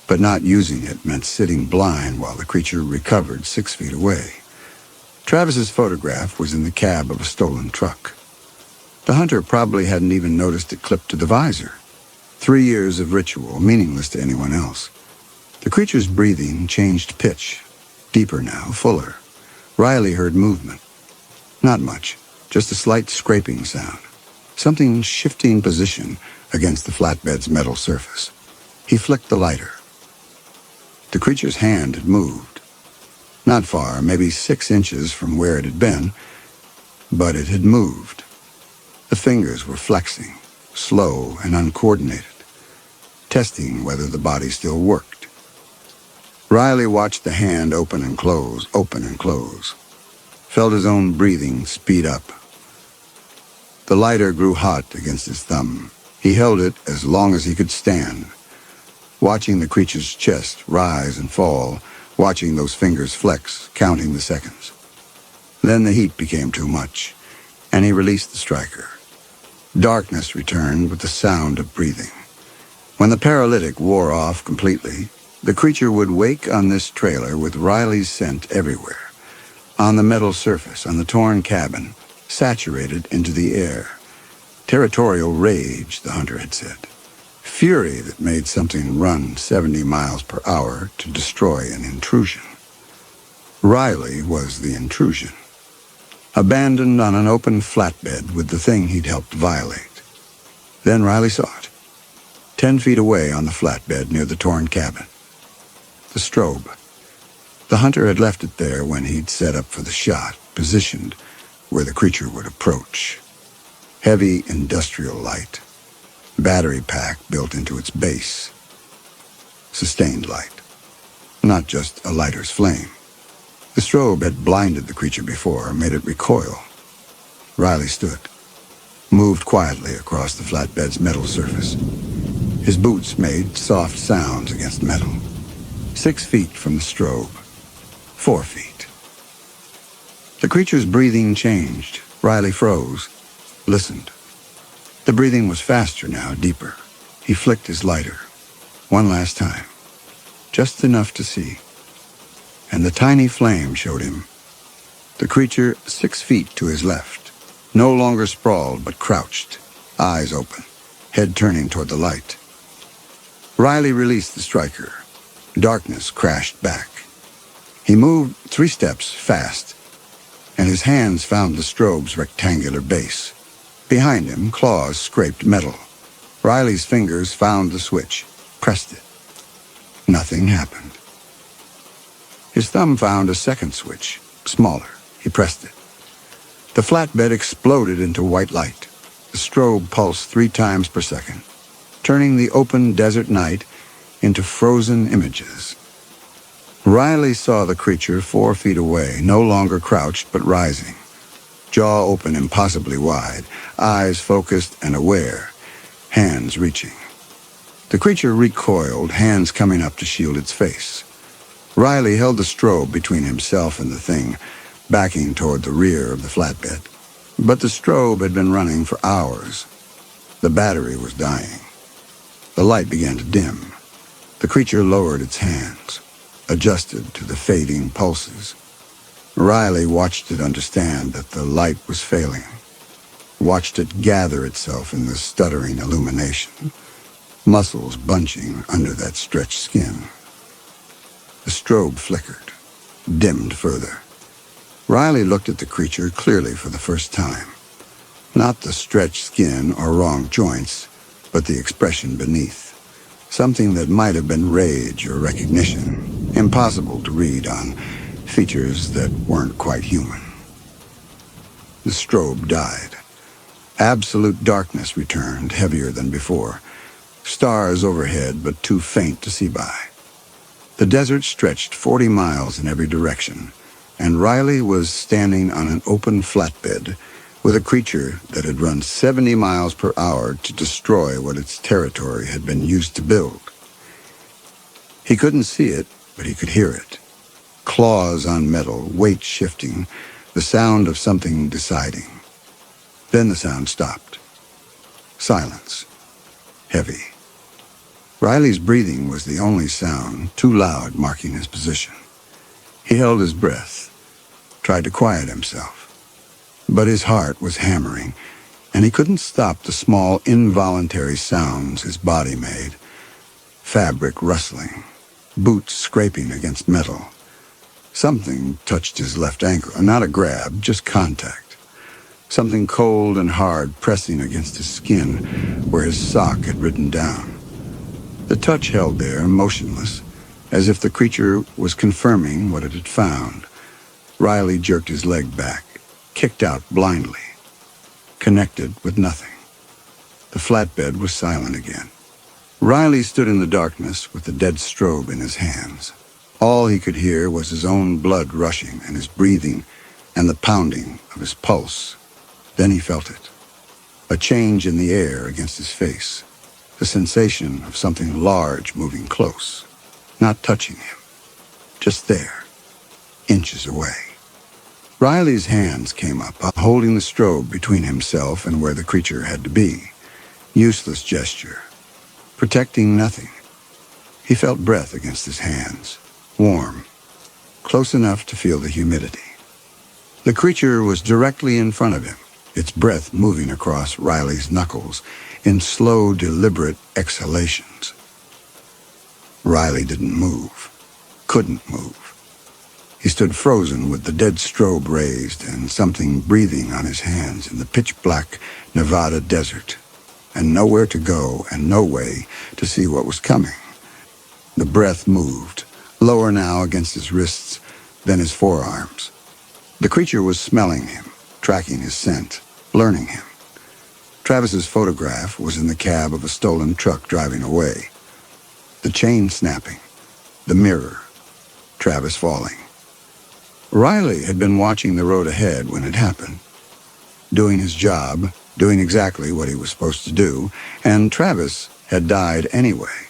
But not using it meant sitting blind while the creature recovered 6 feet away. Travis's photograph was in the cab of a stolen truck. The hunter probably hadn't even noticed it clipped to the visor. 3 years of ritual, meaningless to anyone else. The creature's breathing changed pitch. Deeper now, fuller. Riley heard movement. Not much, just a slight scraping sound. Something shifting position against the flatbed's metal surface. He flicked the lighter. The creature's hand had moved. Not far, maybe 6 inches from where it had been, but it had moved. The fingers were flexing, slow and uncoordinated, testing whether the body still worked. Riley watched the hand open and close, felt his own breathing speed up. The lighter grew hot against his thumb. He held it as long as he could stand, watching the creature's chest rise and fall, watching those fingers flex, counting the seconds. Then the heat became too much, and he released the striker. Darkness returned with the sound of breathing. When the paralytic wore off completely, the creature would wake on this trailer with Riley's scent everywhere, on the metal surface, on the torn cabin, saturated into the air. Territorial rage, the hunter had said. Fury that made something run 70 miles per hour to destroy an intrusion. Riley was the intrusion. Abandoned on an open flatbed with the thing he'd helped violate. Then Riley saw it. 10 feet away on the flatbed near the torn cabin. The strobe. The hunter had left it there when he'd set up for the shot, positioned where the creature would approach. Heavy industrial light. Battery pack built into its base. Sustained light. Not just a lighter's flame. The strobe had blinded the creature before, made it recoil. Riley stood, moved quietly across the flatbed's metal surface. His boots made soft sounds against metal. 6 feet from the strobe. 4 feet. The creature's breathing changed. Riley froze, listened. The breathing was faster now, deeper. He flicked his lighter. One last time. Just enough to see. And the tiny flame showed him. The creature 6 feet to his left. No longer sprawled, but crouched. Eyes open. Head turning toward the light. Riley released the striker. Darkness crashed back. He moved 3 steps fast, and his hands found the strobe's rectangular base. Behind him, claws scraped metal. Riley's fingers found the switch, pressed it. Nothing happened. His thumb found a second switch, smaller. He pressed it. The flatbed exploded into white light. The strobe pulsed 3 times per second, turning the open desert night into frozen images. Riley saw the creature 4 feet away, no longer crouched but rising. Jaw open impossibly wide, eyes focused and aware, hands reaching. The creature recoiled, hands coming up to shield its face. Riley held the strobe between himself and the thing, backing toward the rear of the flatbed. But the strobe had been running for hours. The battery was dying. The light began to dim. The creature lowered its hands, adjusted to the fading pulses. Riley watched it understand that the light was failing, watched it gather itself in the stuttering illumination, muscles bunching under that stretched skin. The strobe flickered, dimmed further. Riley looked at the creature clearly for the first time. Not the stretched skin or wrong joints, but the expression beneath. Something that might have been rage or recognition, impossible to read on features that weren't quite human. The strobe died. Absolute darkness returned, heavier than before. Stars overhead, but too faint to see by. The desert stretched 40 miles in every direction, and Riley was standing on an open flatbed with a creature that had run 70 miles per hour to destroy what its territory had been used to build. He couldn't see it, but he could hear it. Claws on metal, weight shifting, the sound of something deciding. Then the sound stopped. Silence. Heavy. Riley's breathing was the only sound, too loud, marking his position. He held his breath, tried to quiet himself. But his heart was hammering, and he couldn't stop the small, involuntary sounds his body made. Fabric rustling, boots scraping against metal. Something touched his left ankle, not a grab, just contact. Something cold and hard pressing against his skin where his sock had ridden down. The touch held there, motionless, as if the creature was confirming what it had found. Riley jerked his leg back, kicked out blindly, connected with nothing. The flatbed was silent again. Riley stood in the darkness with the dead strobe in his hands. All he could hear was his own blood rushing and his breathing and the pounding of his pulse. Then he felt it. A change in the air against his face. The sensation of something large moving close. Not touching him. Just there. Inches away. Riley's hands came up, holding the strobe between himself and where the creature had to be. Useless gesture. Protecting nothing. He felt breath against his hands. Warm. Close enough to feel the humidity. The creature was directly in front of him, its breath moving across Riley's knuckles in slow, deliberate exhalations. Riley didn't move. Couldn't move. He stood frozen with the dead strobe raised and something breathing on his hands in the pitch-black Nevada desert, and nowhere to go and no way to see what was coming. The breath moved, lower now against his wrists, then his forearms. The creature was smelling him, tracking his scent, learning him. Travis's photograph was in the cab of a stolen truck driving away. The chain snapping, the mirror, Travis falling. Riley had been watching the road ahead when it happened, doing his job, doing exactly what he was supposed to do, and Travis had died anyway.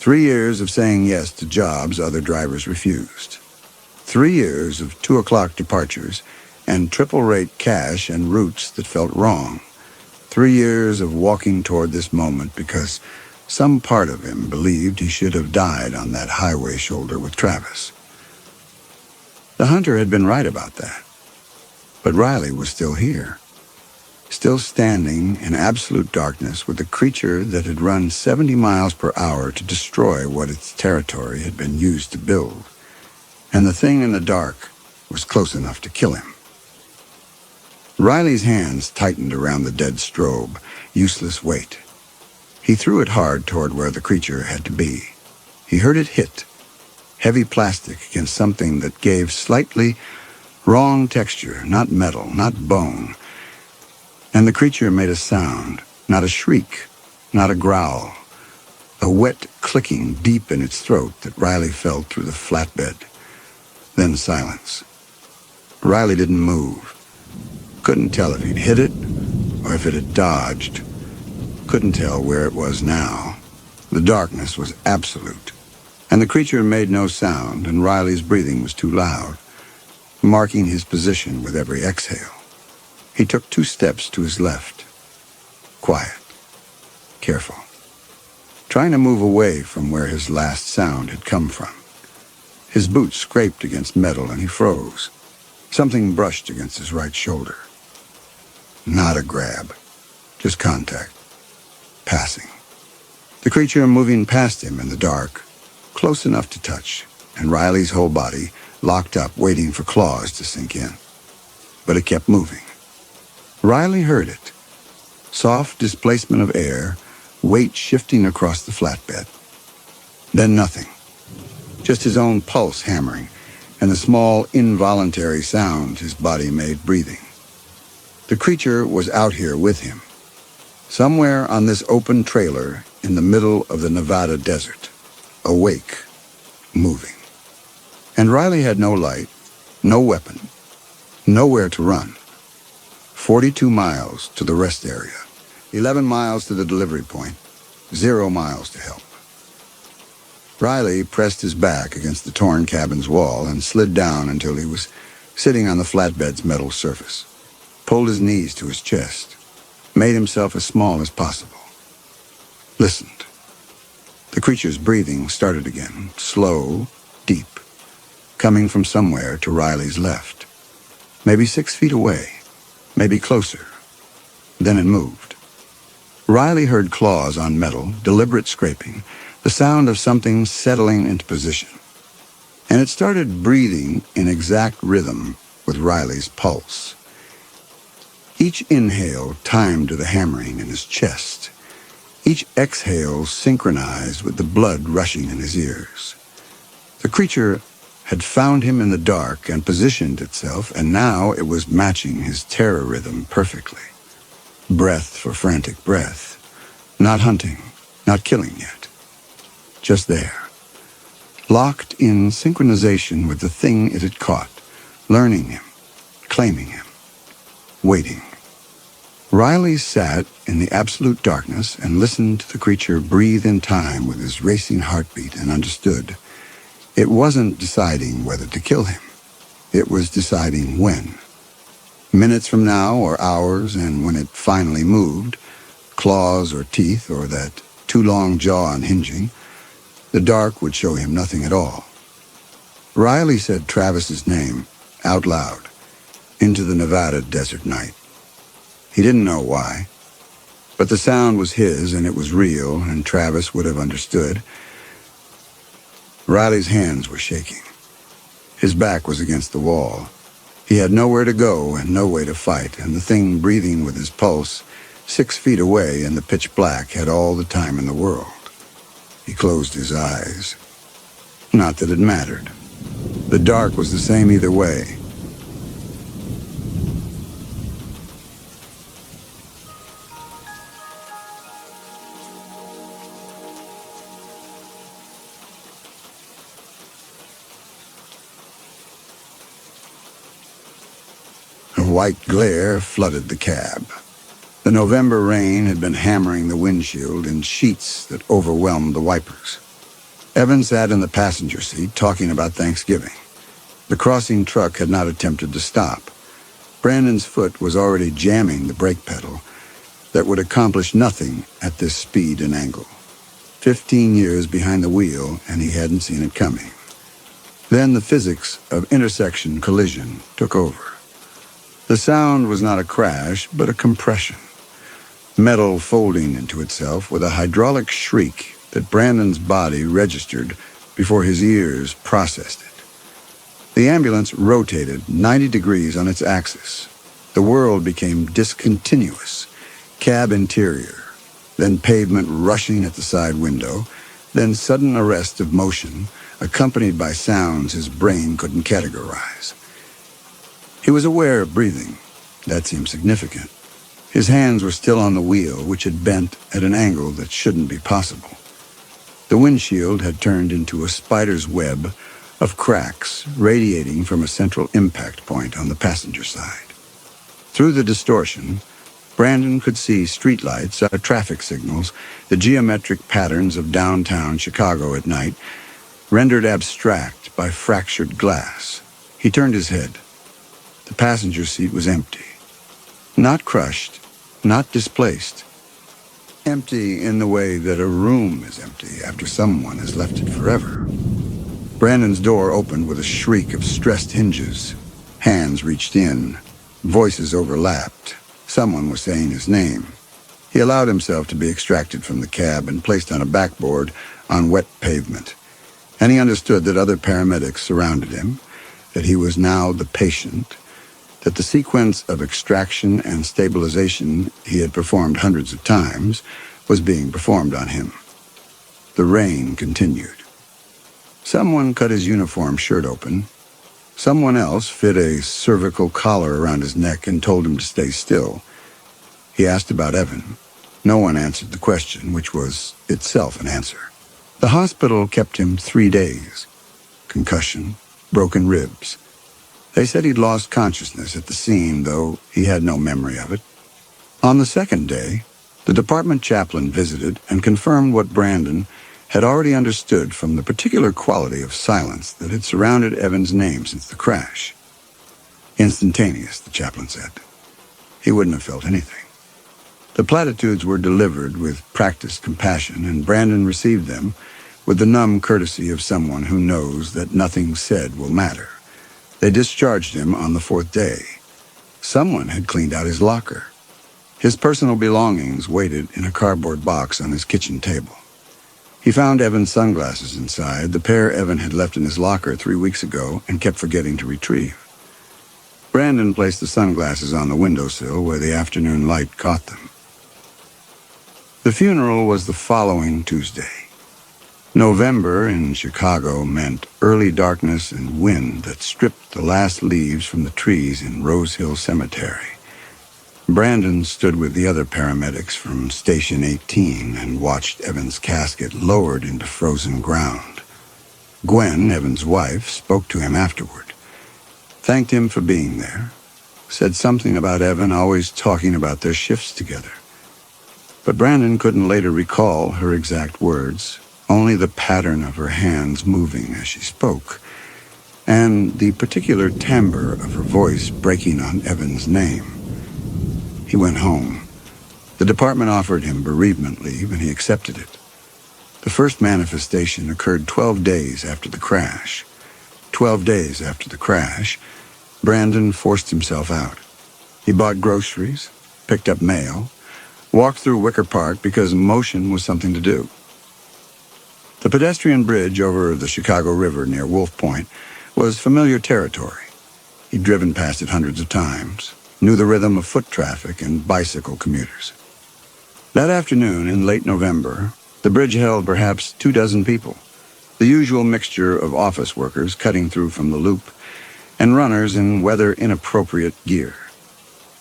3 years of saying yes to jobs other drivers refused. 3 years of 2 o'clock departures and triple-rate cash and routes that felt wrong. 3 years of walking toward this moment because some part of him believed he should have died on that highway shoulder with Travis. The hunter had been right about that. But Riley was still here, still standing in absolute darkness with the creature that had run 70 miles per hour to destroy what its territory had been used to build. And the thing in the dark was close enough to kill him. Riley's hands tightened around the dead strobe, useless weight. He threw it hard toward where the creature had to be. He heard it hit, heavy plastic against something that gave slightly wrong texture, not metal, not bone. And the creature made a sound, not a shriek, not a growl, a wet clicking deep in its throat that Riley felt through the flatbed. Then silence. Riley didn't move. Couldn't tell if he'd hit it or if it had dodged. Couldn't tell where it was now. The darkness was absolute. And the creature made no sound, and Riley's breathing was too loud, marking his position with every exhale. He took 2 steps to his left. Quiet. Careful. Trying to move away from where his last sound had come from. His boots scraped against metal and he froze. Something brushed against his right shoulder. Not a grab. Just contact. Passing. The creature moving past him in the dark, close enough to touch, and Riley's whole body locked up waiting for claws to sink in. But it kept moving. Riley heard it. Soft displacement of air, weight shifting across the flatbed. Then nothing. Just his own pulse hammering, and the small, involuntary sound his body made breathing. The creature was out here with him, somewhere on this open trailer in the middle of the Nevada desert, awake, moving. And Riley had no light, no weapon, nowhere to run. 42 miles to the rest area, 11 miles to the delivery point, 0 miles to help. Riley pressed his back against the torn cabin's wall and slid down until he was sitting on the flatbed's metal surface, pulled his knees to his chest, made himself as small as possible. Listened. The creature's breathing started again, slow, deep, coming from somewhere to Riley's left. Maybe 6 feet away, maybe closer. Then it moved. Riley heard claws on metal, deliberate scraping, the sound of something settling into position. And it started breathing in exact rhythm with Riley's pulse. Each inhale timed to the hammering in his chest. Each exhale synchronized with the blood rushing in his ears. The creature had found him in the dark and positioned itself, and now it was matching his terror rhythm perfectly. Breath for frantic breath. Not hunting, not killing yet. Just there. Locked in synchronization with the thing it had caught, learning him, claiming him, waiting. Riley sat in the absolute darkness and listened to the creature breathe in time with his racing heartbeat and understood. It wasn't deciding whether to kill him. It was deciding when. Minutes from now or hours, and when it finally moved, claws or teeth or that too long jaw unhinging, the dark would show him nothing at all. Riley said Travis's name out loud into the Nevada desert night. He didn't know why, but the sound was his and it was real, and Travis would have understood. Riley's hands were shaking. His back was against the wall. He had nowhere to go and no way to fight, and the thing breathing with his pulse 6 feet away in the pitch black had all the time in the world. He closed his eyes. Not that it mattered. The dark was the same either way. A white glare flooded the cab. The November rain had been hammering the windshield in sheets that overwhelmed the wipers. Evan sat in the passenger seat talking about Thanksgiving. The crossing truck had not attempted to stop. Brandon's foot was already jamming the brake pedal that would accomplish nothing at this speed and angle. 15 years behind the wheel, and he hadn't seen it coming. Then the physics of intersection collision took over. The sound was not a crash, but a compression. Metal folding into itself with a hydraulic shriek that Brandon's body registered before his ears processed it. The ambulance rotated 90 degrees on its axis. The world became discontinuous. Cab interior, then pavement rushing at the side window, then sudden arrest of motion, accompanied by sounds his brain couldn't categorize. He was aware of breathing. That seemed significant. His hands were still on the wheel, which had bent at an angle that shouldn't be possible. The windshield had turned into a spider's web of cracks radiating from a central impact point on the passenger side. Through the distortion, Brandon could see streetlights, traffic signals, the geometric patterns of downtown Chicago at night, rendered abstract by fractured glass. He turned his head. The passenger seat was empty. Not crushed, not displaced. Empty in the way that a room is empty after someone has left it forever. Brandon's door opened with a shriek of stressed hinges. Hands reached in. Voices overlapped. Someone was saying his name. He allowed himself to be extracted from the cab and placed on a backboard on wet pavement. And he understood that other paramedics surrounded him, that he was now the patient, that the sequence of extraction and stabilization he had performed hundreds of times was being performed on him. The rain continued. Someone cut his uniform shirt open. Someone else fit a cervical collar around his neck and told him to stay still. He asked about Evan. No one answered the question, which was itself an answer. The hospital kept him 3 days. Concussion, broken ribs. They said he'd lost consciousness at the scene, though he had no memory of it. On the second day, the department chaplain visited and confirmed what Brandon had already understood from the particular quality of silence that had surrounded Evan's name since the crash. Instantaneous, the chaplain said. He wouldn't have felt anything. The platitudes were delivered with practiced compassion, and Brandon received them with the numb courtesy of someone who knows that nothing said will matter. They discharged him on the 4th day. Someone had cleaned out his locker. His personal belongings waited in a cardboard box on his kitchen table. He found Evan's sunglasses inside, the pair Evan had left in his locker 3 weeks ago and kept forgetting to retrieve. Brandon placed the sunglasses on the windowsill where the afternoon light caught them. The funeral was the following Tuesday. November in Chicago meant early darkness and wind that stripped the last leaves from the trees in Rose Hill Cemetery. Brandon stood with the other paramedics from Station 18 and watched Evan's casket lowered into frozen ground. Gwen, Evan's wife, spoke to him afterward, thanked him for being there, said something about Evan always talking about their shifts together. But Brandon couldn't later recall her exact words, only the pattern of her hands moving as she spoke, and the particular timbre of her voice breaking on Evan's name. He went home. The department offered him bereavement leave, and he accepted it. The first manifestation occurred 12 days after the crash. 12 days after the crash, Brandon forced himself out. He bought groceries, picked up mail, walked through Wicker Park because motion was something to do. The pedestrian bridge over the Chicago River near Wolf Point was familiar territory. He'd driven past it hundreds of times, knew the rhythm of foot traffic and bicycle commuters. That afternoon in late November, the bridge held perhaps 24 people. The usual mixture of office workers cutting through from the loop and runners in weather-inappropriate gear.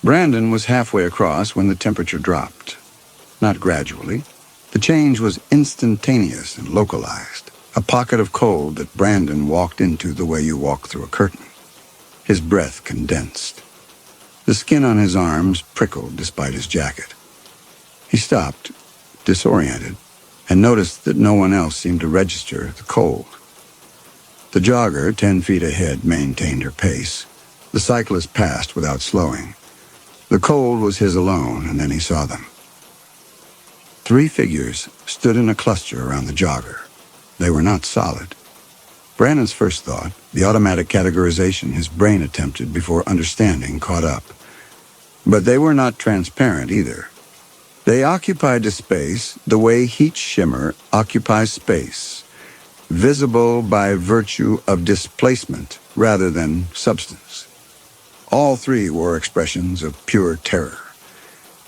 Brandon was halfway across when the temperature dropped. Not gradually. The change was instantaneous and localized, a pocket of cold that Brandon walked into the way you walk through a curtain. His breath condensed. The skin on his arms prickled despite his jacket. He stopped, disoriented, and noticed that no one else seemed to register the cold. The jogger, 10 feet ahead, maintained her pace. The cyclist passed without slowing. The cold was his alone, and then he saw them. 3 figures stood in a cluster around the jogger. They were not solid. Brandon's first thought, the automatic categorization his brain attempted before understanding caught up. But they were not transparent either. They occupied a space the way heat shimmer occupies space, visible by virtue of displacement rather than substance. All 3 wore expressions of pure terror.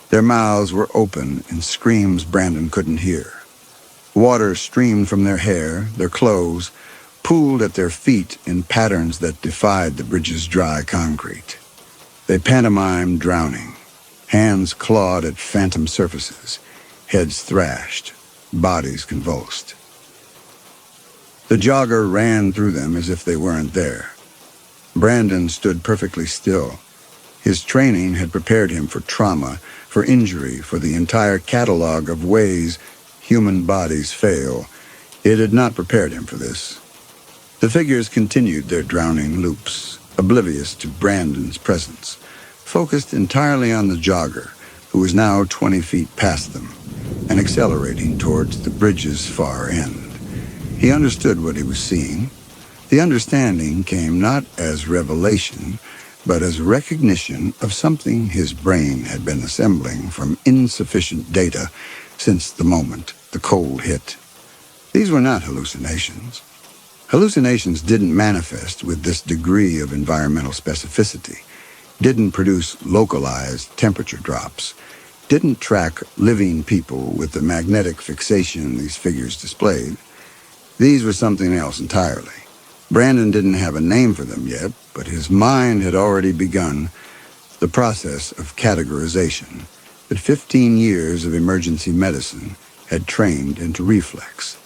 Their mouths were open in screams Brandon couldn't hear. Water streamed from their hair, their clothes, pooled at their feet in patterns that defied the bridge's dry concrete. They pantomimed drowning. Hands clawed at phantom surfaces, heads thrashed, bodies convulsed. The jogger ran through them as if they weren't there. Brandon stood perfectly still. His training had prepared him for trauma, for injury, for the entire catalog of ways human bodies fail. It had not prepared him for this. The figures continued their drowning loops, oblivious to Brandon's presence, focused entirely on the jogger, who was now 20 feet past them, and accelerating towards the bridge's far end. He understood what he was seeing. The understanding came not as revelation, but as recognition of something his brain had been assembling from insufficient data since the moment the cold hit. These were not hallucinations. Hallucinations didn't manifest with this degree of environmental specificity, didn't produce localized temperature drops, didn't track living people with the magnetic fixation these figures displayed. These were something else entirely. Brandon didn't have a name for them yet, but his mind had already begun the process of categorization that 15 years of emergency medicine had trained into reflex.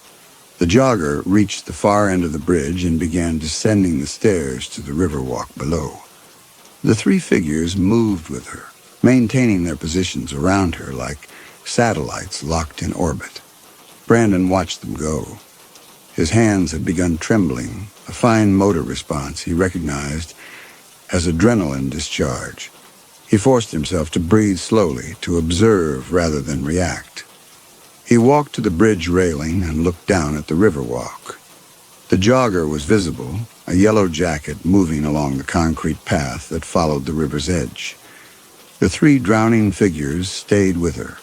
The jogger reached the far end of the bridge and began descending the stairs to the river walk below. The 3 figures moved with her, maintaining their positions around her like satellites locked in orbit. Brandon watched them go. His hands had begun trembling, a fine motor response he recognized as adrenaline discharge. He forced himself to breathe slowly, to observe rather than react. He walked to the bridge railing and looked down at the river walk. The jogger was visible, a yellow jacket moving along the concrete path that followed the river's edge. The 3 drowning figures stayed with her.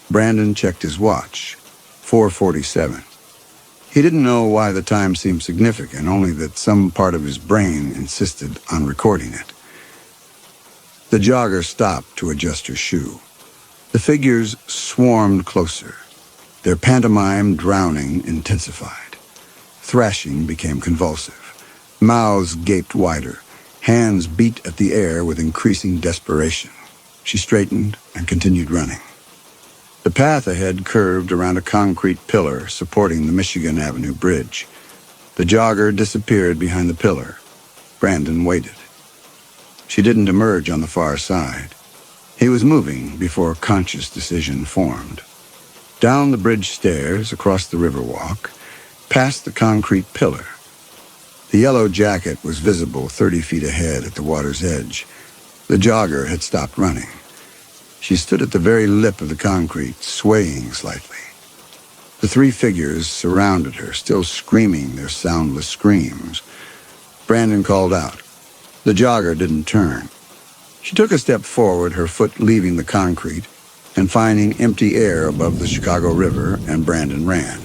Brandon checked his watch, 4:47. He didn't know why the time seemed significant, only that some part of his brain insisted on recording it. The jogger stopped to adjust her shoe. The figures swarmed closer. Their pantomime drowning intensified. Thrashing became convulsive. Mouths gaped wider. Hands beat at the air with increasing desperation. She straightened and continued running. The path ahead curved around a concrete pillar supporting the Michigan Avenue Bridge. The jogger disappeared behind the pillar. Brandon waited. She didn't emerge on the far side. He was moving before conscious decision formed. Down the bridge stairs, across the river walk, past the concrete pillar. The yellow jacket was visible 30 feet ahead at the water's edge. The jogger had stopped running. She stood at the very lip of the concrete, swaying slightly. The 3 figures surrounded her, still screaming their soundless screams. Brandon called out. The jogger didn't turn. She took a step forward, her foot leaving the concrete and finding empty air above the Chicago River, and Brandon ran.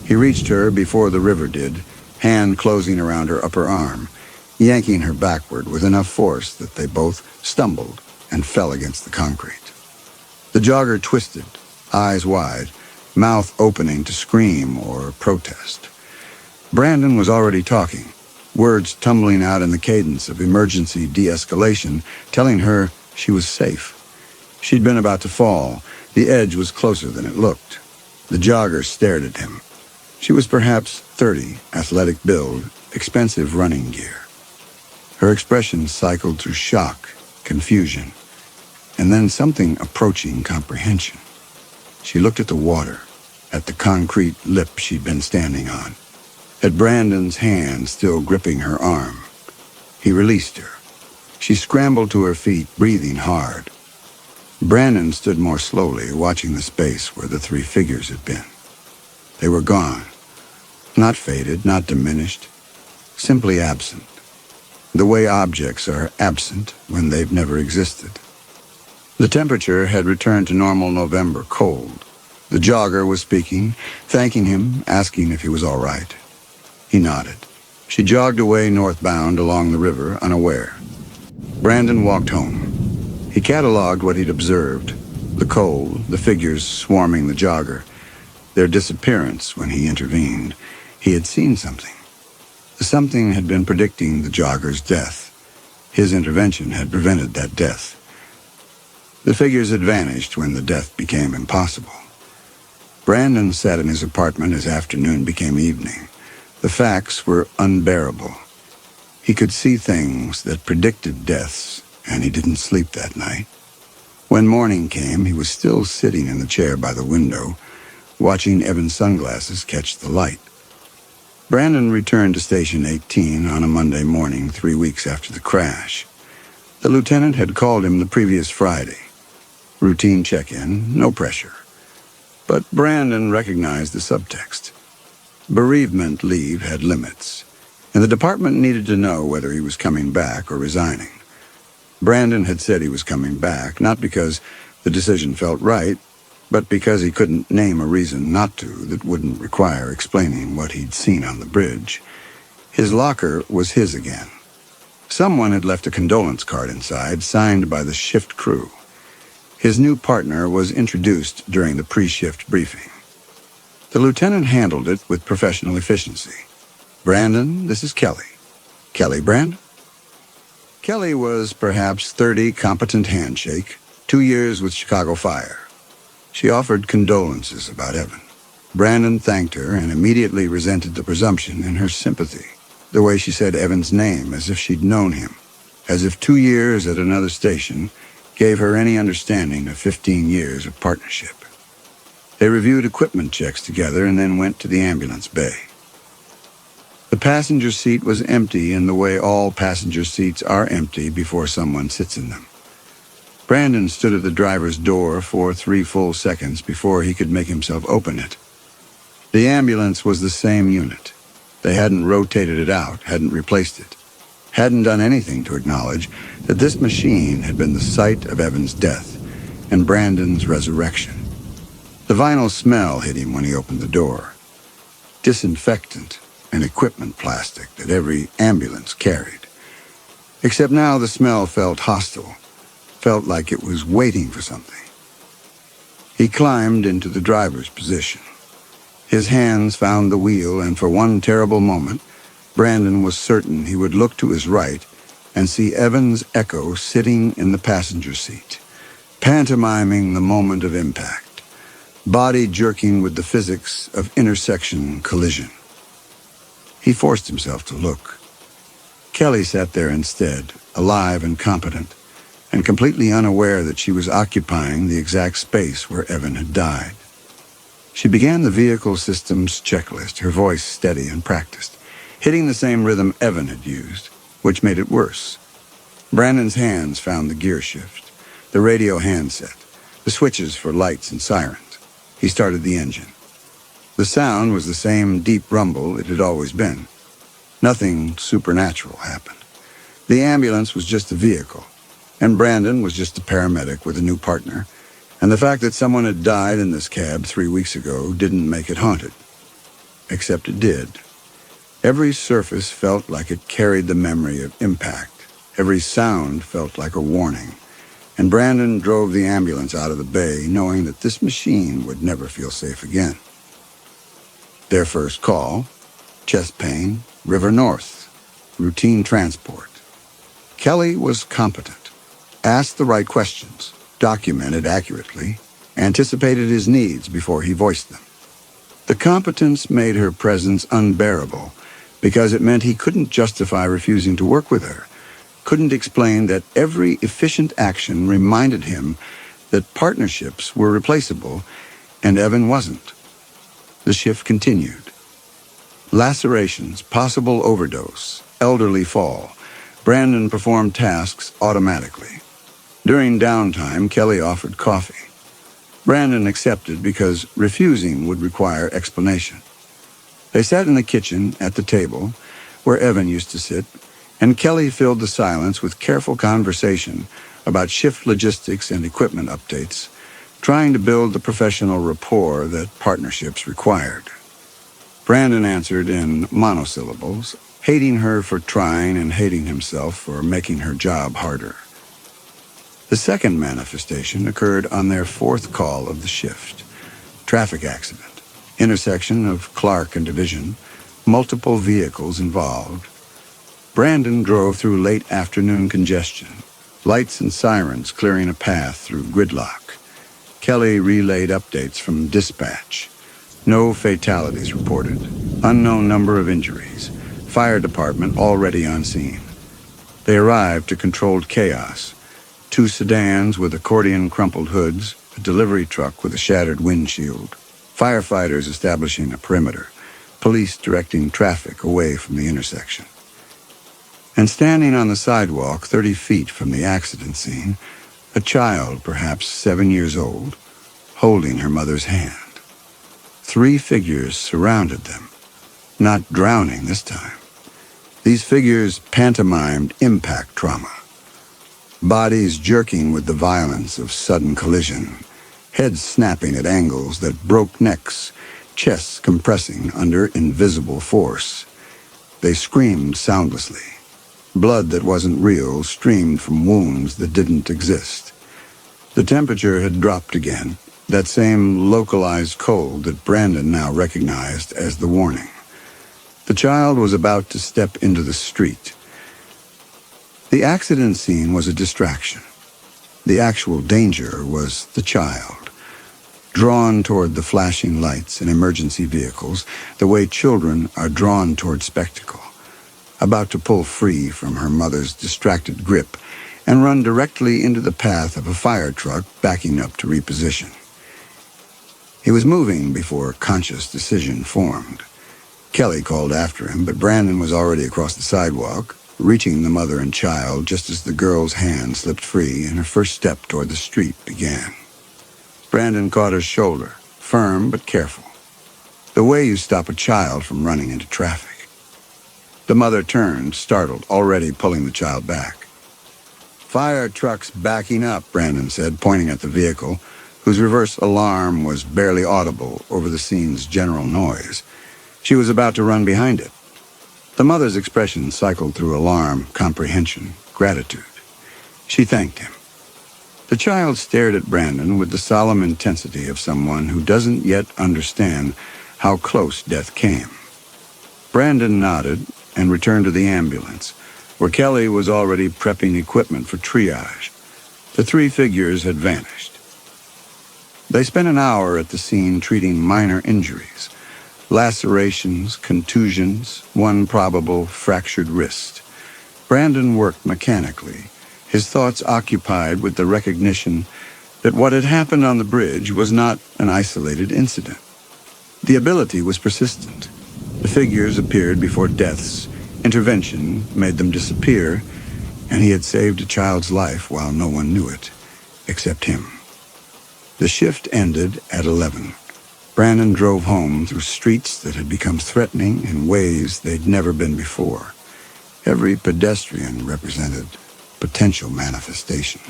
He reached her before the river did, hand closing around her upper arm, yanking her backward with enough force that they both stumbled and fell against the concrete. The jogger twisted, eyes wide, mouth opening to scream or protest. Brandon was already talking, words tumbling out in the cadence of emergency de-escalation, telling her she was safe. She'd been about to fall. The edge was closer than it looked. The jogger stared at him. She was perhaps 30, athletic build, expensive running gear. Her expression cycled through shock, confusion, and then something approaching comprehension. She looked at the water, at the concrete lip she'd been standing on, at Brandon's hand still gripping her arm. He released her. She scrambled to her feet, breathing hard. Brandon stood more slowly, watching the space where the three figures had been. They were gone. Not faded, not diminished, simply absent. The way objects are absent when they've never existed. The temperature had returned to normal November cold. The jogger was speaking, thanking him, asking if he was all right. He nodded. She jogged away northbound along the river, unaware. Brandon walked home. He cataloged what he'd observed, the cold, the figures swarming the jogger, their disappearance when he intervened. He had seen something. Something had been predicting the jogger's death. His intervention had prevented that death. The figures had vanished when the death became impossible. Brandon sat in his apartment as afternoon became evening. The facts were unbearable. He could see things that predicted deaths, and he didn't sleep that night. When morning came, he was still sitting in the chair by the window, watching Evan's sunglasses catch the light. Brandon returned to Station 18 on a Monday morning 3 weeks after the crash. The lieutenant had called him the previous Friday. Routine check-in, no pressure. But Brandon recognized the subtext. Bereavement leave had limits, and the department needed to know whether he was coming back or resigning. Brandon had said he was coming back, not because the decision felt right, but because he couldn't name a reason not to that wouldn't require explaining what he'd seen on the bridge. His locker was his again. Someone had left a condolence card inside, signed by the shift crew. His new partner was introduced during the pre-shift briefing. The lieutenant handled it with professional efficiency. "Brandon, this is Kelly. Kelly, Brandon?" Kelly was perhaps 30, competent handshake, 2 years with Chicago Fire. She offered condolences about Evan. Brandon thanked her and immediately resented the presumption in her sympathy, the way she said Evan's name as if she'd known him, as if 2 years at another station gave her any understanding of 15 years of partnership. They reviewed equipment checks together and then went to the ambulance bay. The passenger seat was empty in the way all passenger seats are empty before someone sits in them. Brandon stood at the driver's door for 3 full seconds before he could make himself open it. The ambulance was the same unit. They hadn't rotated it out, hadn't replaced it, hadn't done anything to acknowledge that this machine had been the site of Evan's death and Brandon's resurrection. The vinyl smell hit him when he opened the door. Disinfectant and equipment plastic that every ambulance carried. Except now the smell felt hostile, felt like it was waiting for something. He climbed into the driver's position. His hands found the wheel, and for one terrible moment, Brandon was certain he would look to his right and see Evan's echo sitting in the passenger seat, pantomiming the moment of impact, body jerking with the physics of intersection collision. He forced himself to look. Kelly sat there instead, alive and competent, and completely unaware that she was occupying the exact space where Evan had died. She began the vehicle systems checklist, her voice steady and practiced, hitting the same rhythm Evan had used, which made it worse. Brandon's hands found the gear shift, the radio handset, the switches for lights and sirens. He started the engine. The sound was the same deep rumble it had always been. Nothing supernatural happened. The ambulance was just a vehicle, and Brandon was just a paramedic with a new partner, and the fact that someone had died in this cab 3 weeks ago didn't make it haunted. Except it did. Every surface felt like it carried the memory of impact. Every sound felt like a warning, and Brandon drove the ambulance out of the bay, knowing that this machine would never feel safe again. Their first call, Chest pain, River North, routine transport. Kelly was competent, asked the right questions, documented accurately, anticipated his needs before he voiced them. The competence made her presence unbearable because it meant he couldn't justify refusing to work with her, couldn't explain that every efficient action reminded him that partnerships were replaceable and Evan wasn't. The shift continued. Lacerations, possible overdose, elderly fall. Brandon performed tasks automatically. During downtime, Kelly offered coffee. Brandon accepted because refusing would require explanation. They sat in the kitchen at the table, where Evan used to sit, and Kelly filled the silence with careful conversation about shift logistics and equipment updates, trying to build the professional rapport that partnerships required. Brandon answered in monosyllables, hating her for trying and hating himself for making her job harder. The second manifestation occurred on their fourth call of the shift. Traffic accident, intersection of Clark and Division, multiple vehicles involved. Brandon drove through late afternoon congestion, lights and sirens clearing a path through gridlock. Kelly relayed updates from dispatch. No fatalities reported. Unknown number of injuries. Fire department already on scene. They arrived to controlled chaos. 2 sedans with accordion crumpled hoods, a delivery truck with a shattered windshield. Firefighters establishing a perimeter. Police directing traffic away from the intersection. And standing on the sidewalk 30 feet from the accident scene, a child, perhaps 7 years old, holding her mother's hand. 3 figures surrounded them, not drowning this time. These figures pantomimed impact trauma. Bodies jerking with the violence of sudden collision, heads snapping at angles that broke necks, chests compressing under invisible force. They screamed soundlessly. Blood that wasn't real streamed from wounds that didn't exist. The temperature had dropped again, that same localized cold that Brandon now recognized as the warning. The child was about to step into the street. The accident scene was a distraction. The actual danger was the child, drawn toward the flashing lights and emergency vehicles the way children are drawn toward spectacle, about to pull free from her mother's distracted grip and run directly into the path of a fire truck backing up to reposition. He was moving before conscious decision formed. Kelly called after him, but Brandon was already across the sidewalk, reaching the mother and child just as the girl's hand slipped free and her first step toward the street began. Brandon caught her shoulder, firm but careful. The way you stop a child from running into traffic. The mother turned, startled, already pulling the child back. "Fire truck's backing up," Brandon said, pointing at the vehicle, whose reverse alarm was barely audible over the scene's general noise. She was about to run behind it. The mother's expression cycled through alarm, comprehension, gratitude. She thanked him. The child stared at Brandon with the solemn intensity of someone who doesn't yet understand how close death came. Brandon nodded and returned to the ambulance, where Kelly was already prepping equipment for triage. The 3 figures had vanished. They spent an hour at the scene treating minor injuries, lacerations, contusions, 1 probable fractured wrist. Brandon worked mechanically, his thoughts occupied with the recognition that what had happened on the bridge was not an isolated incident. The ability was persistent. The figures appeared before deaths. Intervention made them disappear, and he had saved a child's life while no one knew it, except him. The shift ended at 11. Brandon drove home through streets that had become threatening in ways they'd never been before. Every pedestrian represented potential manifestation.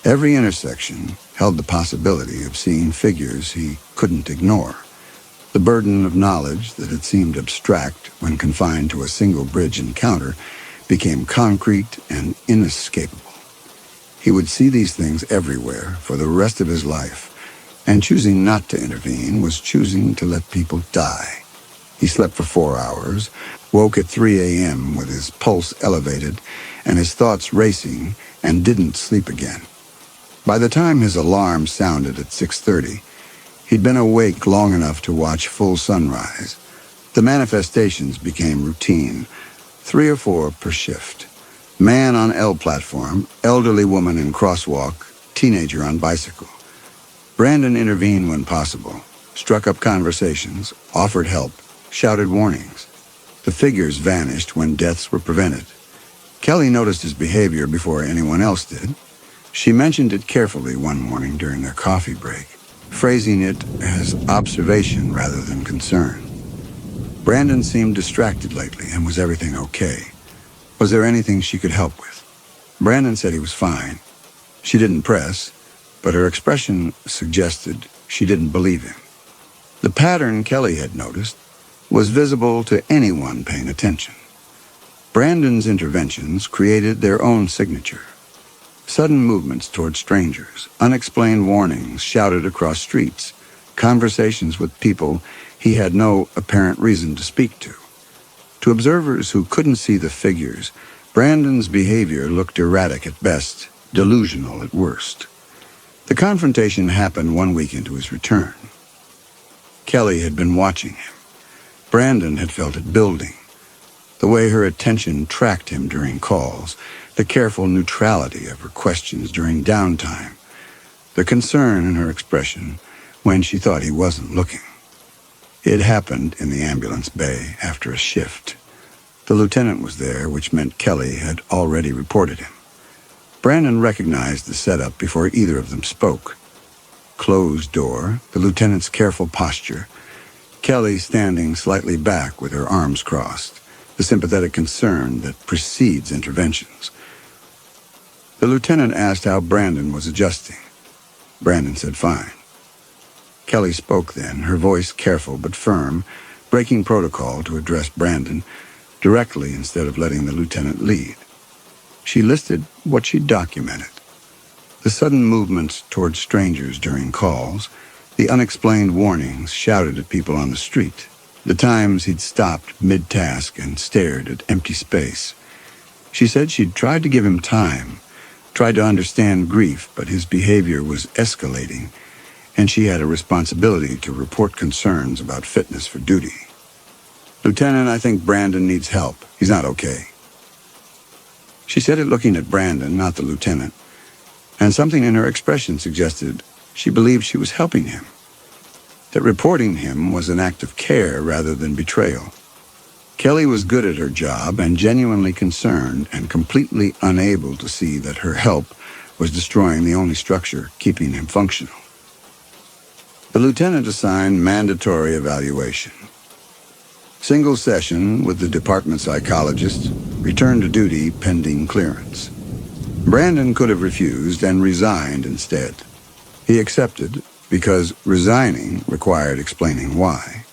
Every intersection held the possibility of seeing figures he couldn't ignore. The burden of knowledge that had seemed abstract when confined to a single bridge encounter became concrete and inescapable. He would see these things everywhere for the rest of his life, and choosing not to intervene was choosing to let people die. He slept for 4 hours, woke at 3 a.m. with his pulse elevated and his thoughts racing, and didn't sleep again. By the time his alarm sounded at 6:30, he'd been awake long enough to watch full sunrise. The manifestations became routine, 3 or 4 per shift. Man on L platform, elderly woman in crosswalk, teenager on bicycle. Brandon intervened when possible, struck up conversations, offered help, shouted warnings. The figures vanished when deaths were prevented. Kelly noticed his behavior before anyone else did. She mentioned it carefully one morning during their coffee break, phrasing it as observation rather than concern. Brandon seemed distracted lately, and was everything okay? Was there anything she could help with? Brandon said he was fine. She didn't press, but her expression suggested she didn't believe him. The pattern Kelly had noticed was visible to anyone paying attention. Brandon's interventions created their own signature. Sudden movements toward strangers, unexplained warnings shouted across streets, conversations with people he had no apparent reason to speak to. To observers who couldn't see the figures, Brandon's behavior looked erratic at best, delusional at worst. The confrontation happened 1 week into his return. Kelly had been watching him. Brandon had felt it building. The way her attention tracked him during calls, the careful neutrality of her questions during downtime, the concern in her expression when she thought he wasn't looking. It happened in the ambulance bay after a shift. The lieutenant was there, which meant Kelly had already reported him. Brandon recognized the setup before either of them spoke. Closed door, the lieutenant's careful posture, Kelly standing slightly back with her arms crossed, the sympathetic concern that precedes interventions. The lieutenant asked how Brandon was adjusting. Brandon said fine. Kelly spoke then, her voice careful but firm, breaking protocol to address Brandon directly instead of letting the lieutenant lead. She listed what she'd documented. The sudden movements toward strangers during calls, the unexplained warnings shouted at people on the street, the times he'd stopped mid-task and stared at empty space. She said she'd tried to give him time, tried to understand grief, but his behavior was escalating, and she had a responsibility to report concerns about fitness for duty. Lieutenant, I think Brandon needs help. He's not okay. She said it looking at Brandon, not the lieutenant, and something in her expression suggested she believed she was helping him, that reporting him was an act of care rather than betrayal. Kelly was good at her job and genuinely concerned and completely unable to see that her help was destroying the only structure keeping him functional. The lieutenant assigned mandatory evaluation. Single session with the department psychologist, return to duty pending clearance. Brandon could have refused and resigned instead. He accepted because resigning required explaining why,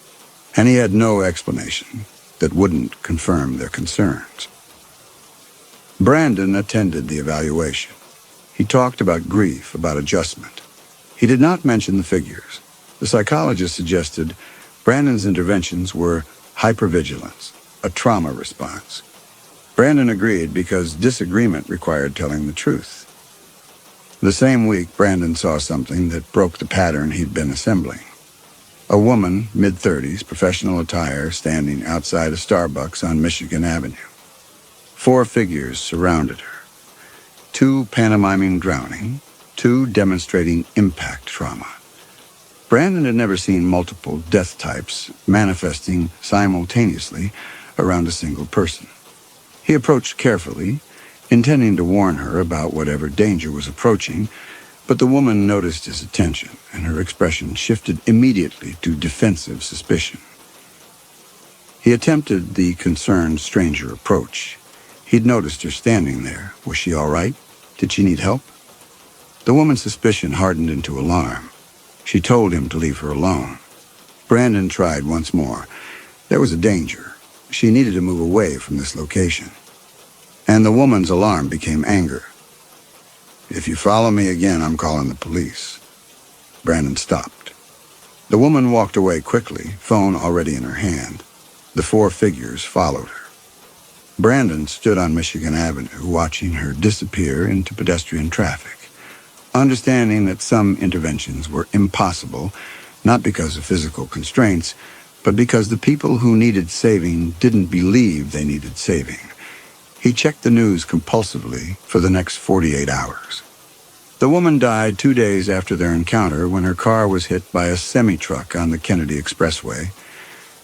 and he had no explanation that wouldn't confirm their concerns. Brandon attended the evaluation. He talked about grief, about adjustment. He did not mention the figures. The psychologist suggested Brandon's interventions were hypervigilance, a trauma response. Brandon agreed because disagreement required telling the truth. The same week, Brandon saw something that broke the pattern he'd been assembling. A woman, mid-30s, professional attire, standing outside a Starbucks on Michigan Avenue. 4 figures surrounded her. 2 pantomiming drowning, 2 demonstrating impact trauma. Brandon had never seen multiple death types manifesting simultaneously around a single person. He approached carefully, intending to warn her about whatever danger was approaching, but the woman noticed his attention, and her expression shifted immediately to defensive suspicion. He attempted the concerned stranger approach. He'd noticed her standing there. Was she all right? Did she need help? The woman's suspicion hardened into alarm. She told him to leave her alone. Brandon tried once more. There was a danger. She needed to move away from this location. And the woman's alarm became anger. If you follow me again, I'm calling the police. Brandon stopped. The woman walked away quickly, phone already in her hand. The four figures followed her. Brandon stood on Michigan Avenue, watching her disappear into pedestrian traffic, understanding that some interventions were impossible, not because of physical constraints, but because the people who needed saving didn't believe they needed saving. He checked the news compulsively for the next 48 hours. The woman died 2 days after their encounter when her car was hit by a semi-truck on the Kennedy Expressway,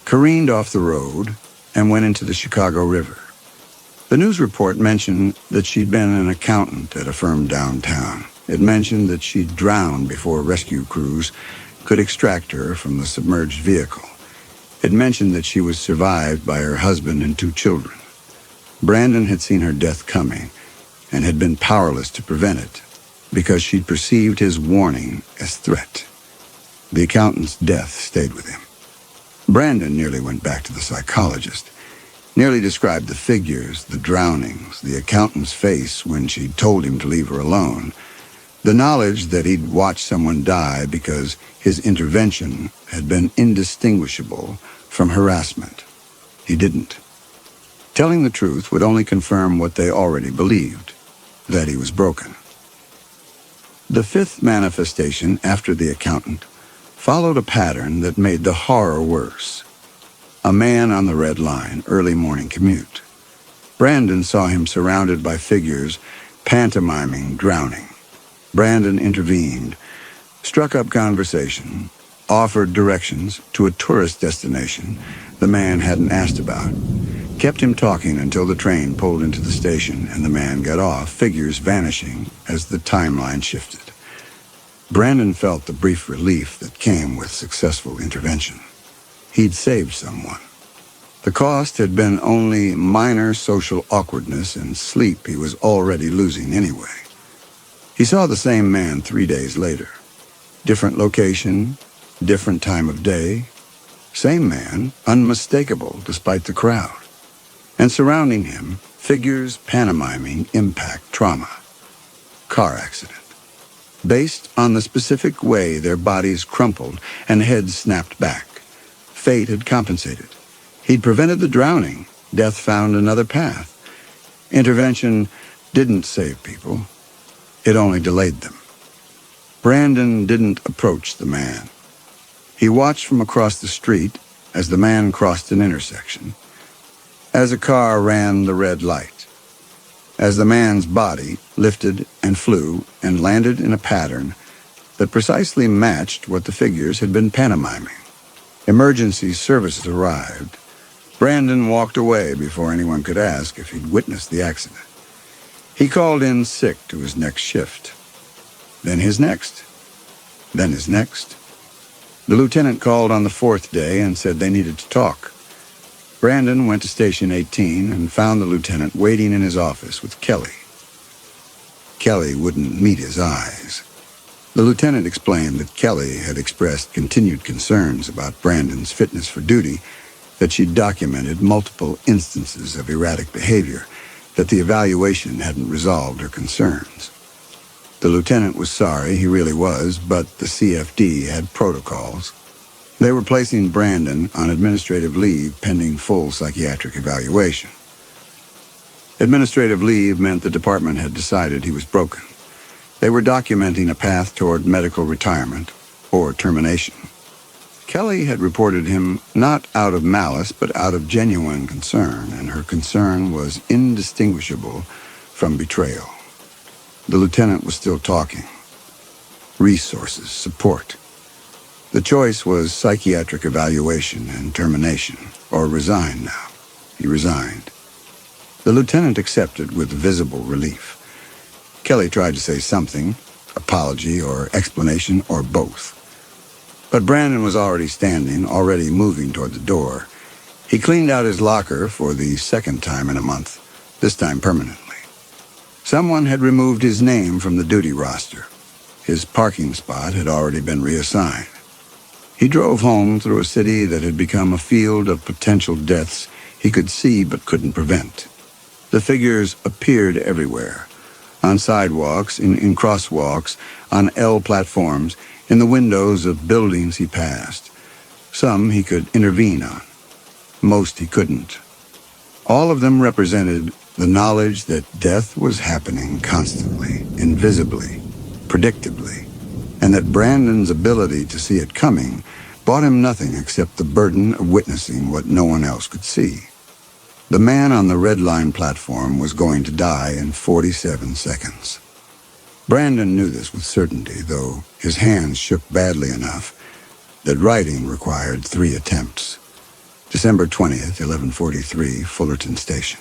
careened off the road, and went into the Chicago River. The news report mentioned that she'd been an accountant at a firm downtown. It mentioned that she'd drowned before rescue crews could extract her from the submerged vehicle. It mentioned that she was survived by her husband and 2 children. Brandon had seen her death coming and had been powerless to prevent it because she'd perceived his warning as threat. The accountant's death stayed with him. Brandon nearly went back to the psychologist, nearly described the figures, the drownings, the accountant's face when she'd told him to leave her alone, the knowledge that he'd watched someone die because his intervention had been indistinguishable from harassment. He didn't. Telling the truth would only confirm what they already believed, that he was broken. The fifth manifestation after the accountant followed a pattern that made the horror worse. A man on the Red Line, early morning commute. Brandon saw him surrounded by figures pantomiming drowning. Brandon intervened, struck up conversation, offered directions to a tourist destination the man hadn't asked about, kept him talking until the train pulled into the station and the man got off, figures vanishing as the timeline shifted. Brandon felt the brief relief that came with successful intervention. He'd saved someone. The cost had been only minor social awkwardness and sleep he was already losing anyway. He saw the same man 3 days later. Different location, different time of day. Same man, unmistakable despite the crowd. And surrounding him, figures pantomiming impact trauma. Car accident. Based on the specific way their bodies crumpled and heads snapped back. Fate had compensated. He'd prevented the drowning. Death found another path. Intervention didn't save people. It only delayed them. Brandon didn't approach the man. He watched from across the street as the man crossed an intersection, as a car ran the red light, as the man's body lifted and flew and landed in a pattern that precisely matched what the figures had been pantomiming. Emergency services arrived. Brandon walked away before anyone could ask if he'd witnessed the accident. He called in sick to his next shift. Then his next. Then his next. The lieutenant called on the 4th day and said they needed to talk. Brandon went to Station 18 and found the lieutenant waiting in his office with Kelly. Kelly wouldn't meet his eyes. The lieutenant explained that Kelly had expressed continued concerns about Brandon's fitness for duty, that she'd documented multiple instances of erratic behavior, that the evaluation hadn't resolved her concerns. The lieutenant was sorry, he really was, but the CFD had protocols. They were placing Brandon on administrative leave pending full psychiatric evaluation. Administrative leave meant the department had decided he was broken. They were documenting a path toward medical retirement or termination. Kelly had reported him not out of malice, but out of genuine concern, and her concern was indistinguishable from betrayal. The lieutenant was still talking. Resources, support. The choice was psychiatric evaluation and termination, or resign now. He resigned. The lieutenant accepted with visible relief. Kelly tried to say something, apology or explanation or both. But Brandon was already standing, already moving toward the door. He cleaned out his locker for the 2nd time in a month, this time permanently. Someone had removed his name from the duty roster. His parking spot had already been reassigned. He drove home through a city that had become a field of potential deaths he could see but couldn't prevent. The figures appeared everywhere. On sidewalks, in crosswalks, on L platforms, in the windows of buildings he passed. Some he could intervene on. Most he couldn't. All of them represented the knowledge that death was happening constantly, invisibly, predictably, and that Brandon's ability to see it coming brought him nothing except the burden of witnessing what no one else could see. The man on the Red Line platform was going to die in 47 seconds. Brandon knew this with certainty, though his hands shook badly enough that writing required 3 attempts. December 20th, 11:43, Fullerton Station.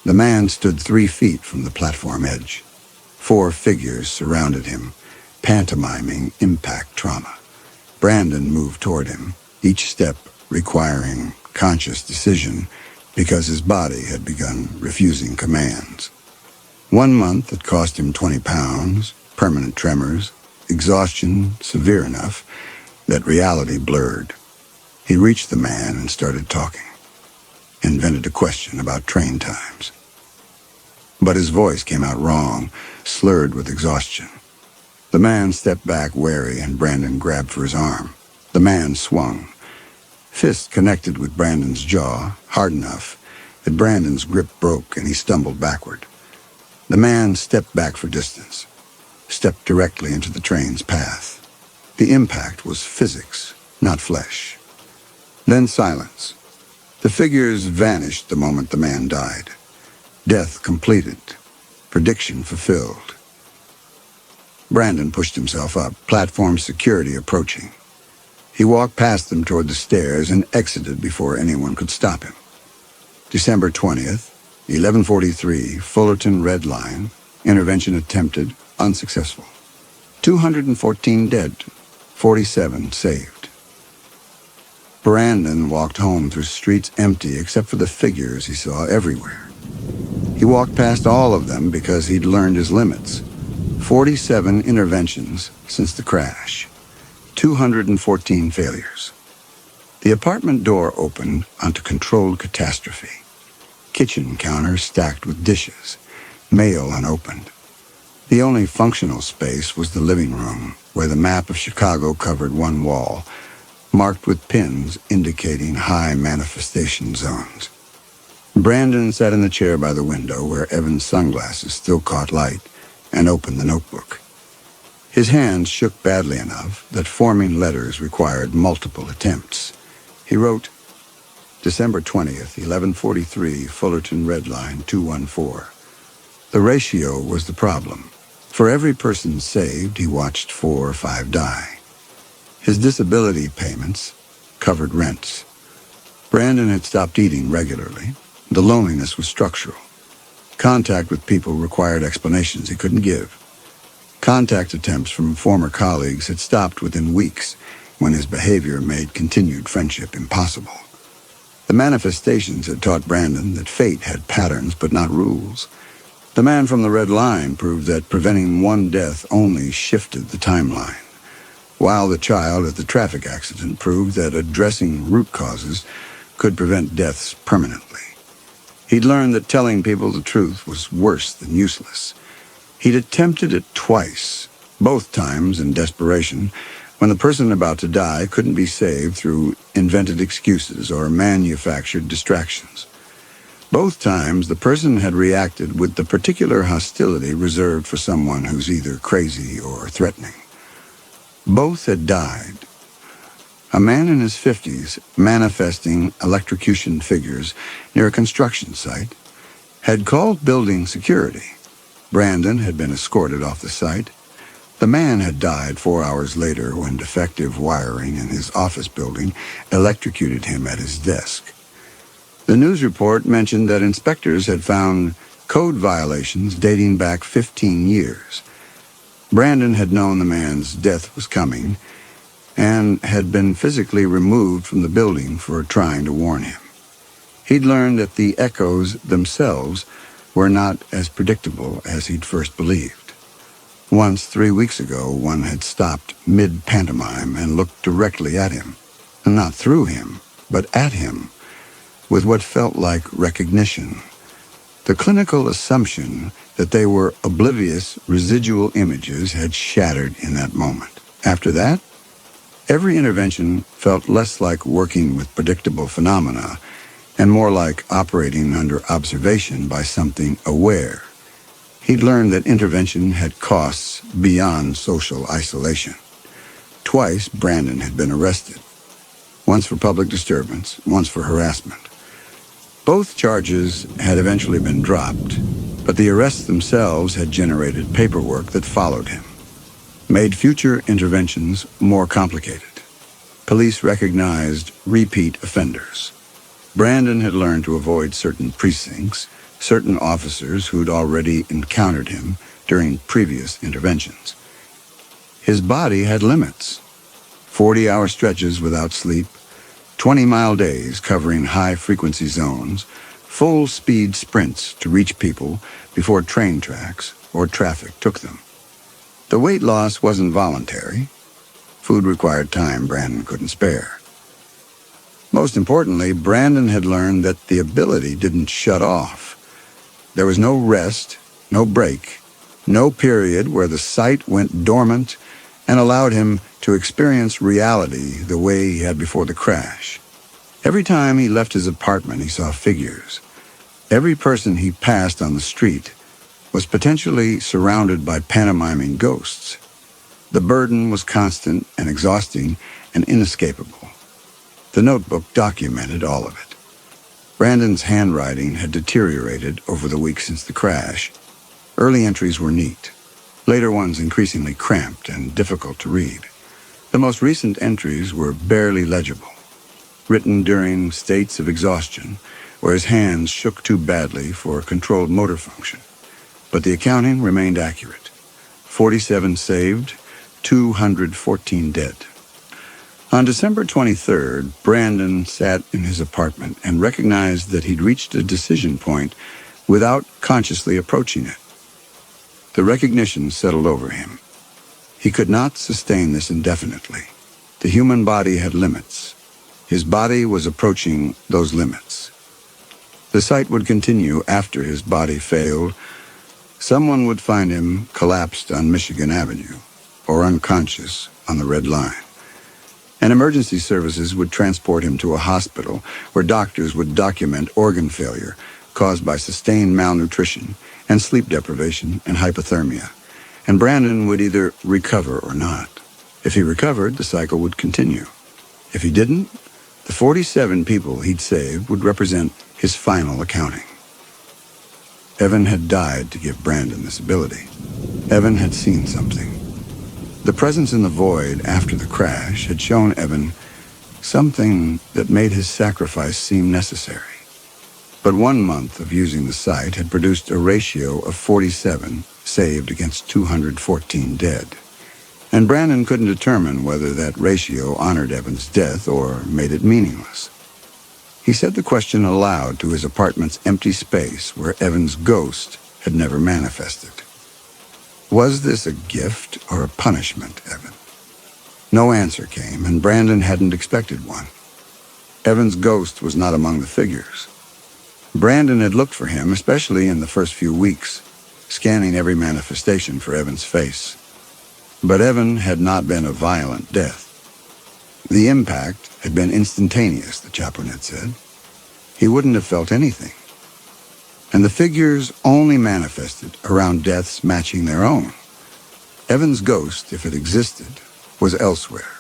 The man stood 3 feet from the platform edge. 4 figures surrounded him, pantomiming impact trauma. Brandon moved toward him, each step requiring conscious decision because his body had begun refusing commands. 1 month had cost him 20 pounds, permanent tremors, exhaustion severe enough that reality blurred. He reached the man and started talking, invented a question about train times. But his voice came out wrong, slurred with exhaustion. The man stepped back wary and Brandon grabbed for his arm. The man swung. Fist connected with Brandon's jaw, hard enough that Brandon's grip broke and he stumbled backward. The man stepped back for distance, stepped directly into the train's path. The impact was physics, not flesh. Then silence. The figures vanished the moment the man died. Death completed. Prediction fulfilled. Brandon pushed himself up, platform security approaching. He walked past them toward the stairs and exited before anyone could stop him. December 20th, 11:43, Fullerton Red Line. Intervention attempted, unsuccessful. 214 dead, 47 saved. Brandon walked home through streets empty except for the figures he saw everywhere. He walked past all of them because he'd learned his limits. 47 interventions since the crash. 214 failures. The apartment door opened onto controlled catastrophe. Kitchen counters stacked with dishes, mail unopened. The only functional space was the living room, where the map of Chicago covered one wall, marked with pins indicating high manifestation zones. Brandon sat in the chair by the window where Evan's sunglasses still caught light and opened the notebook. His hands shook badly enough that forming letters required multiple attempts. He wrote, December 20th, 11:43, Fullerton Red Line 214. The ratio was the problem. For every person saved, he watched 4 or 5 die. His disability payments covered rents. Brandon had stopped eating regularly. The loneliness was structural. Contact with people required explanations he couldn't give. Contact attempts from former colleagues had stopped within weeks when his behavior made continued friendship impossible. The manifestations had taught Brandon that fate had patterns but not rules. The man from the Red Line proved that preventing one death only shifted the timeline, while the child at the traffic accident proved that addressing root causes could prevent deaths permanently. He'd learned that telling people the truth was worse than useless. He'd attempted it twice, both times in desperation, when the person about to die couldn't be saved through invented excuses or manufactured distractions. Both times, the person had reacted with the particular hostility reserved for someone who's either crazy or threatening. Both had died. A man in his 50s, manifesting electrocution figures near a construction site, had called building security. Brandon had been escorted off the site. The man had died 4 hours later when defective wiring in his office building electrocuted him at his desk. The news report mentioned that inspectors had found code violations dating back 15 years. Brandon had known the man's death was coming and had been physically removed from the building for trying to warn him. He'd learned that the echoes themselves were not as predictable as he'd first believed. Once, 3 weeks ago, one had stopped mid-pantomime and looked directly at him. Not through him, but at him, with what felt like recognition. The clinical assumption that they were oblivious residual images had shattered in that moment. After that, every intervention felt less like working with predictable phenomena and more like operating under observation by something aware. He'd learned that intervention had costs beyond social isolation. Twice, Brandon had been arrested. Once for public disturbance, once for harassment. Both charges had eventually been dropped, but the arrests themselves had generated paperwork that followed him, made future interventions more complicated. Police recognized repeat offenders. Brandon had learned to avoid certain precincts, certain officers who'd already encountered him during previous interventions. His body had limits. 40-hour stretches without sleep, 20-mile days covering high-frequency zones, full-speed sprints to reach people before train tracks or traffic took them. The weight loss wasn't voluntary. Food required time Brandon couldn't spare. Most importantly, Brandon had learned that the ability didn't shut off. There was no rest, no break, no period where the sight went dormant and allowed him to experience reality the way he had before the crash. Every time he left his apartment, he saw figures. Every person he passed on the street was potentially surrounded by pantomiming ghosts. The burden was constant and exhausting and inescapable. The notebook documented all of it. Brandon's handwriting had deteriorated over the week since the crash. Early entries were neat. Later ones increasingly cramped and difficult to read. The most recent entries were barely legible, written during states of exhaustion, where his hands shook too badly for controlled motor function. But the accounting remained accurate. 47 saved, 214 dead. On December 23rd, Brandon sat in his apartment and recognized that he'd reached a decision point without consciously approaching it. The recognition settled over him. He could not sustain this indefinitely. The human body had limits. His body was approaching those limits. The sight would continue after his body failed. Someone would find him collapsed on Michigan Avenue or unconscious on the Red Line. And emergency services would transport him to a hospital where doctors would document organ failure caused by sustained malnutrition and sleep deprivation and hypothermia. And Brandon would either recover or not. If he recovered, the cycle would continue. If he didn't, the 47 people he'd saved would represent his final accounting. Evan had died to give Brandon this ability. Evan had seen something. The presence in the void after the crash had shown Evan something that made his sacrifice seem necessary. But 1 month of using the site had produced a ratio of 47 saved against 214 dead. And Brandon couldn't determine whether that ratio honored Evan's death or made it meaningless. He said the question aloud to his apartment's empty space where Evan's ghost had never manifested. Was this a gift or a punishment, Evan? No answer came, and Brandon hadn't expected one. Evan's ghost was not among the figures. Brandon had looked for him, especially in the first few weeks, scanning every manifestation for Evan's face. But Evan had not been a violent death. The impact had been instantaneous, the chaplain had said. He wouldn't have felt anything. And the figures only manifested around deaths matching their own. Evan's ghost, if it existed, was elsewhere.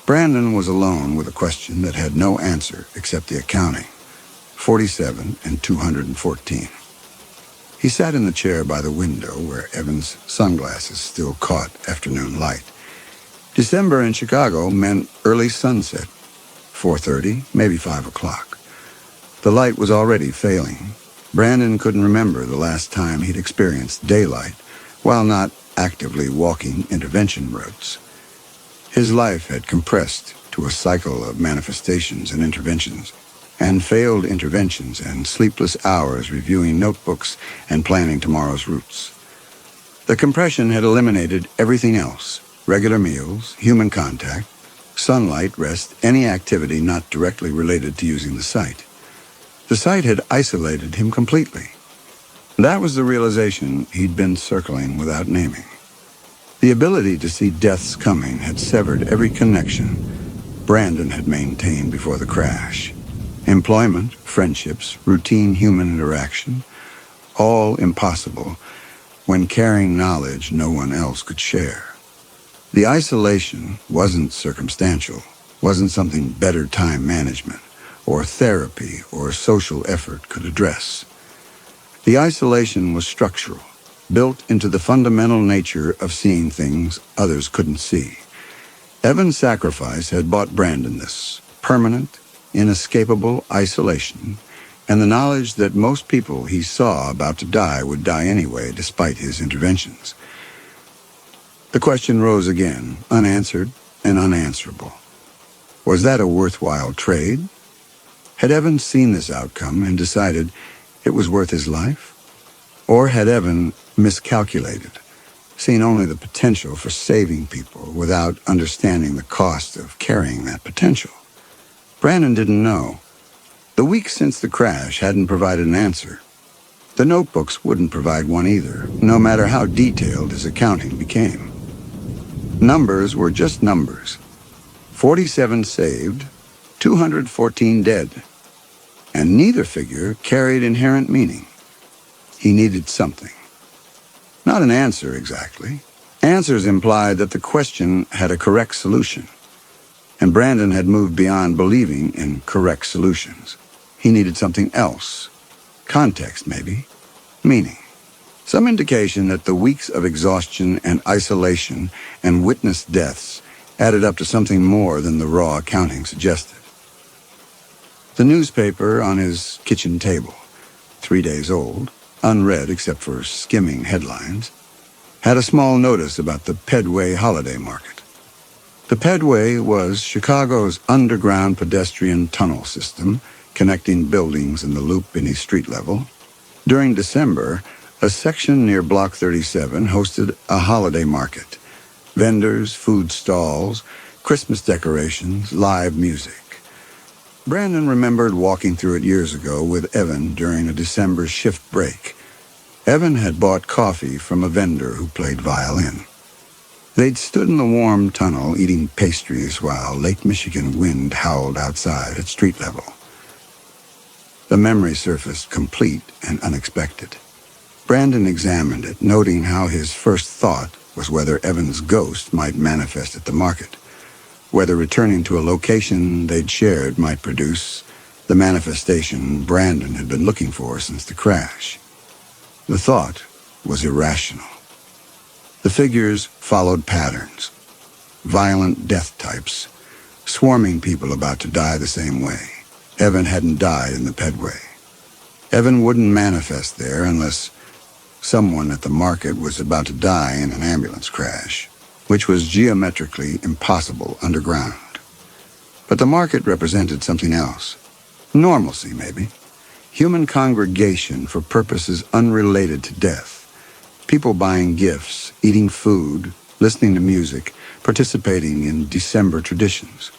Brandon was alone with a question that had no answer except the accounting. 47 and 214. He sat in the chair by the window where Evan's sunglasses still caught afternoon light. December in Chicago meant early sunset, 4:30, maybe 5 o'clock. The light was already failing. Brandon couldn't remember the last time he'd experienced daylight while not actively walking intervention routes. His life had compressed to a cycle of manifestations and interventions, and failed interventions and sleepless hours reviewing notebooks and planning tomorrow's routes. The compression had eliminated everything else: regular meals, human contact, sunlight, rest, any activity not directly related to using the site. The site had isolated him completely. That was the realization he'd been circling without naming. The ability to see deaths coming had severed every connection Brandon had maintained before the crash. Employment, friendships, routine human interaction, all impossible when carrying knowledge no one else could share. The isolation wasn't circumstantial, wasn't something better time management or therapy or social effort could address. The isolation was structural, built into the fundamental nature of seeing things others couldn't see. Evan's sacrifice had bought Brandon this permanent, inescapable isolation, and the knowledge that most people he saw about to die would die anyway despite his interventions. The question rose again, unanswered and unanswerable. Was that a worthwhile trade? Had Evan seen this outcome and decided it was worth his life? Or had Evan miscalculated, seen only the potential for saving people without understanding the cost of carrying that potential? Brandon didn't know. The weeks since the crash hadn't provided an answer. The notebooks wouldn't provide one either, no matter how detailed his accounting became. Numbers were just numbers. 47 saved, 214 dead. And neither figure carried inherent meaning. He needed something. Not an answer, exactly. Answers implied that the question had a correct solution. And Brandon had moved beyond believing in correct solutions. He needed something else. Context, maybe. Meaning. Some indication that the weeks of exhaustion and isolation and witnessed deaths added up to something more than the raw accounting suggested. The newspaper on his kitchen table, 3 days old, unread except for skimming headlines, had a small notice about the Pedway holiday market. The Pedway was Chicago's underground pedestrian tunnel system connecting buildings in the loop beneath street level. During December, a section near Block 37 hosted a holiday market. Vendors, food stalls, Christmas decorations, live music. Brandon remembered walking through it years ago with Evan during a December shift break. Evan had bought coffee from a vendor who played violin. They'd stood in the warm tunnel eating pastries while Lake Michigan wind howled outside at street level. The memory surfaced complete and unexpected. Brandon examined it, noting how his first thought was whether Evan's ghost might manifest at the market, whether returning to a location they'd shared might produce the manifestation Brandon had been looking for since the crash. The thought was irrational. The figures followed patterns, violent death types, swarming people about to die the same way. Evan hadn't died in the Pedway. Evan wouldn't manifest there unless someone at the market was about to die in an ambulance crash, which was geometrically impossible underground. But the market represented something else. Normalcy, maybe. Human congregation for purposes unrelated to death. People buying gifts, eating food, listening to music, participating in December traditions.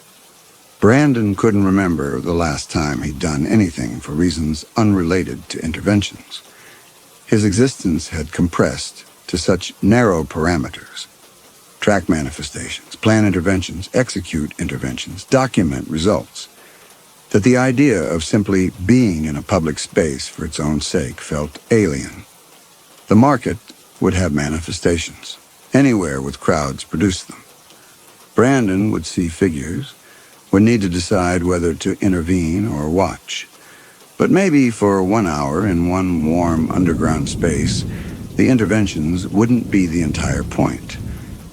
Brandon couldn't remember the last time he'd done anything for reasons unrelated to interventions. His existence had compressed to such narrow parameters. Track manifestations, plan interventions, execute interventions, document results, that the idea of simply being in a public space for its own sake felt alien. The market would have manifestations. Anywhere with crowds produced them. Brandon would see figures, would need to decide whether to intervene or watch. But maybe for 1 hour in one warm underground space, the interventions wouldn't be the entire point.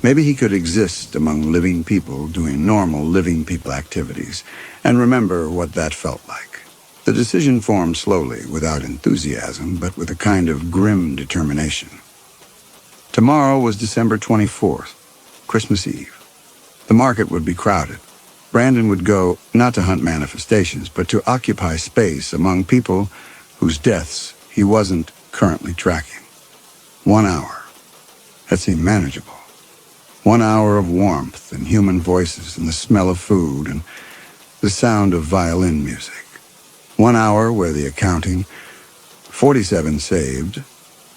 Maybe he could exist among living people doing normal living people activities and remember what that felt like. The decision formed slowly, without enthusiasm, but with a kind of grim determination. Tomorrow was December 24th, Christmas Eve. The market would be crowded. Brandon would go not to hunt manifestations, but to occupy space among people whose deaths he wasn't currently tracking. 1 hour. That seemed manageable. 1 hour of warmth and human voices and the smell of food and the sound of violin music. 1 hour where the accounting, 47 saved,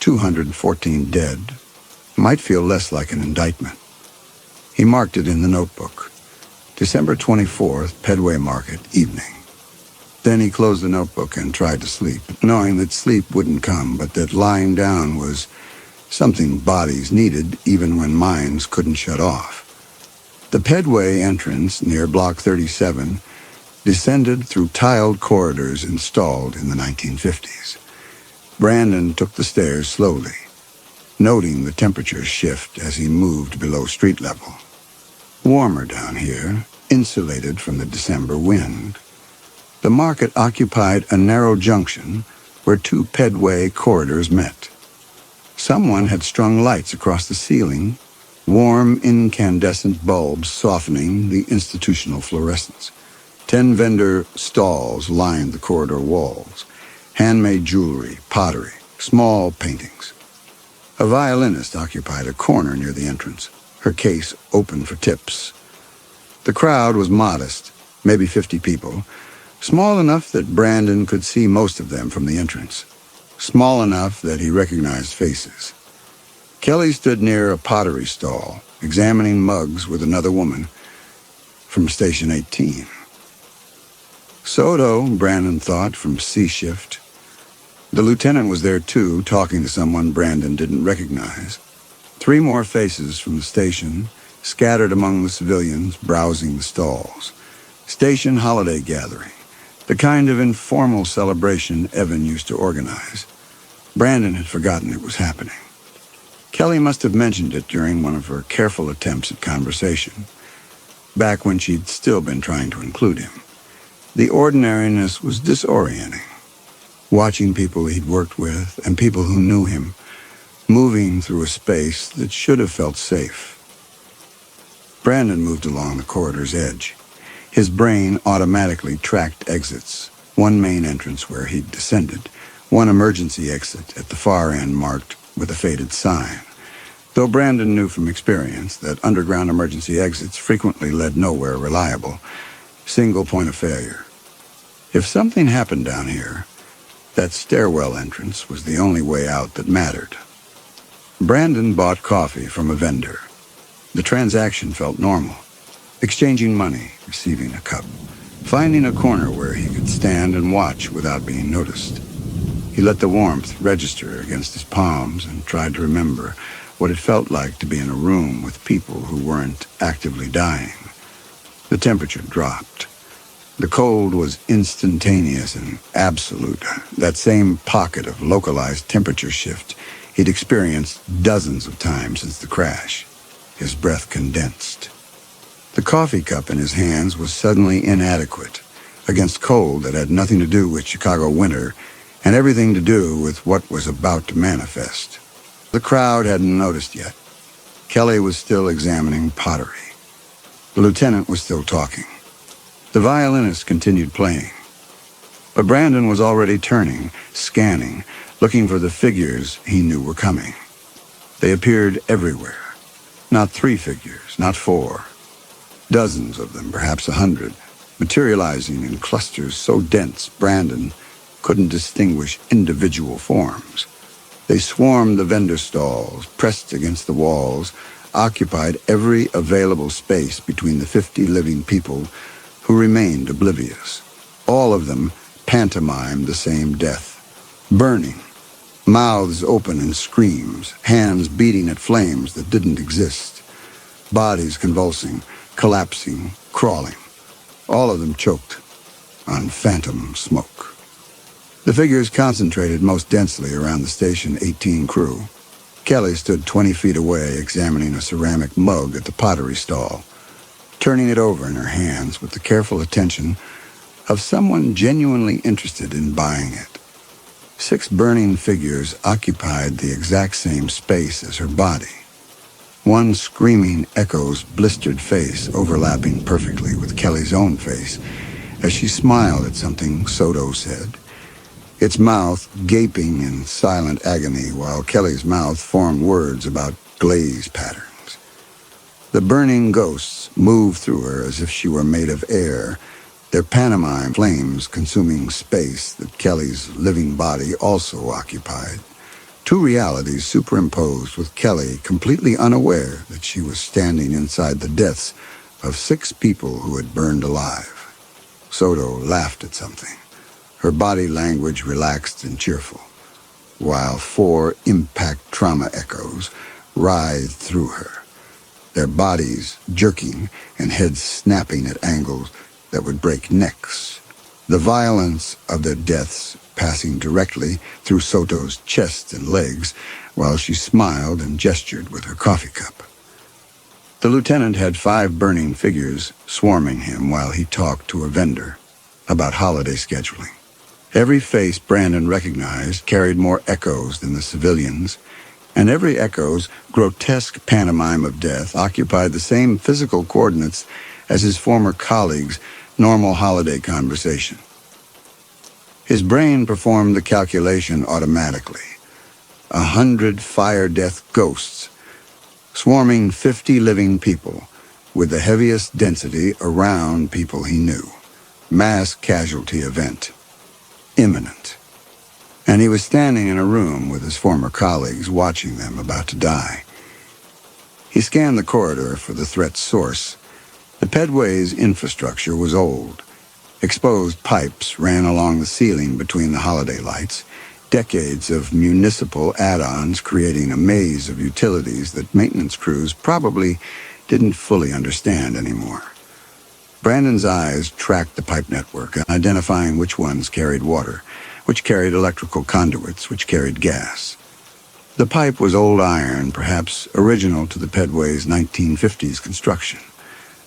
214 dead, might feel less like an indictment. He marked it in the notebook. December 24th, Pedway Market, evening. Then he closed the notebook and tried to sleep, knowing that sleep wouldn't come, but that lying down was something bodies needed even when minds couldn't shut off. The pedway entrance near Block 37 descended through tiled corridors installed in the 1950s. Brandon took the stairs slowly, noting the temperature shift as he moved below street level. Warmer down here, insulated from the December wind. The market occupied a narrow junction where two pedway corridors met. Someone had strung lights across the ceiling, warm incandescent bulbs softening the institutional fluorescence. 10 vendor stalls lined the corridor walls. Handmade jewelry, pottery, small paintings. A violinist occupied a corner near the entrance, her case open for tips. The crowd was modest, maybe 50 people, small enough that Brandon could see most of them from the entrance, small enough that he recognized faces. Kelly stood near a pottery stall, examining mugs with another woman from Station 18. Soto, Brandon thought, from C-Shift. The lieutenant was there too, talking to someone Brandon didn't recognize. 3 more faces from the station, scattered among the civilians browsing the stalls. Station holiday gathering, the kind of informal celebration Evan used to organize. Brandon had forgotten it was happening. Kelly must have mentioned it during one of her careful attempts at conversation, back when she'd still been trying to include him. The ordinariness was disorienting. Watching people he'd worked with and people who knew him, moving through a space that should have felt safe. Brandon moved along the corridor's edge. His brain automatically tracked exits, one main entrance where he'd descended, one emergency exit at the far end marked with a faded sign. Though Brandon knew from experience that underground emergency exits frequently led nowhere reliable, single point of failure. If something happened down here, that stairwell entrance was the only way out that mattered. Brandon bought coffee from a vendor. The transaction felt normal. Exchanging money, receiving a cup, finding a corner where he could stand and watch without being noticed. He let the warmth register against his palms and tried to remember what it felt like to be in a room with people who weren't actively dying. The temperature dropped. The cold was instantaneous and absolute, that same pocket of localized temperature shift he'd experienced dozens of times since the crash. His breath condensed. The coffee cup in his hands was suddenly inadequate against cold that had nothing to do with Chicago winter and everything to do with what was about to manifest. The crowd hadn't noticed yet. Kelly was still examining pottery. The lieutenant was still talking. The violinist continued playing. But Brandon was already turning, scanning, looking for the figures he knew were coming. They appeared everywhere. Not 3 figures, not 4. Dozens of them, perhaps 100, materializing in clusters so dense Brandon couldn't distinguish individual forms. They swarmed the vendor stalls, pressed against the walls, occupied every available space between the 50 living people who remained oblivious. All of them pantomimed the same death. Burning, mouths open in screams, hands beating at flames that didn't exist. Bodies convulsing, collapsing, crawling. All of them choked on phantom smoke. The figures concentrated most densely around the Station 18 crew. Kelly stood 20 feet away examining a ceramic mug at the pottery stall, turning it over in her hands with the careful attention of someone genuinely interested in buying it. 6 burning figures occupied the exact same space as her body. One screaming echo's blistered face overlapping perfectly with Kelly's own face as she smiled at something Soto said, its mouth gaping in silent agony while Kelly's mouth formed words about glaze patterns. The burning ghosts moved through her as if she were made of air, their pantomime flames consuming space that Kelly's living body also occupied. 2 realities superimposed with Kelly completely unaware that she was standing inside the deaths of 6 people who had burned alive. Soto laughed at something, her body language relaxed and cheerful, while 4 impact trauma echoes writhed through her, their bodies jerking and heads snapping at angles that would break necks. The violence of their deaths passing directly through Soto's chest and legs while she smiled and gestured with her coffee cup. The lieutenant had 5 burning figures swarming him while he talked to a vendor about holiday scheduling. Every face Brandon recognized carried more echoes than the civilians, and every echo's grotesque pantomime of death occupied the same physical coordinates as his former colleagues' normal holiday conversation. His brain performed the calculation automatically. 100 fire-death ghosts, swarming 50 living people, with the heaviest density around people he knew. Mass casualty event. Imminent. And he was standing in a room with his former colleagues watching them about to die. He scanned the corridor for the threat's source. The Pedway's infrastructure was old. Exposed pipes ran along the ceiling between the holiday lights, decades of municipal add-ons creating a maze of utilities that maintenance crews probably didn't fully understand anymore. Brandon's eyes tracked the pipe network, identifying which ones carried water, which carried electrical conduits, which carried gas. The pipe was old iron, perhaps original to the Pedway's 1950s construction,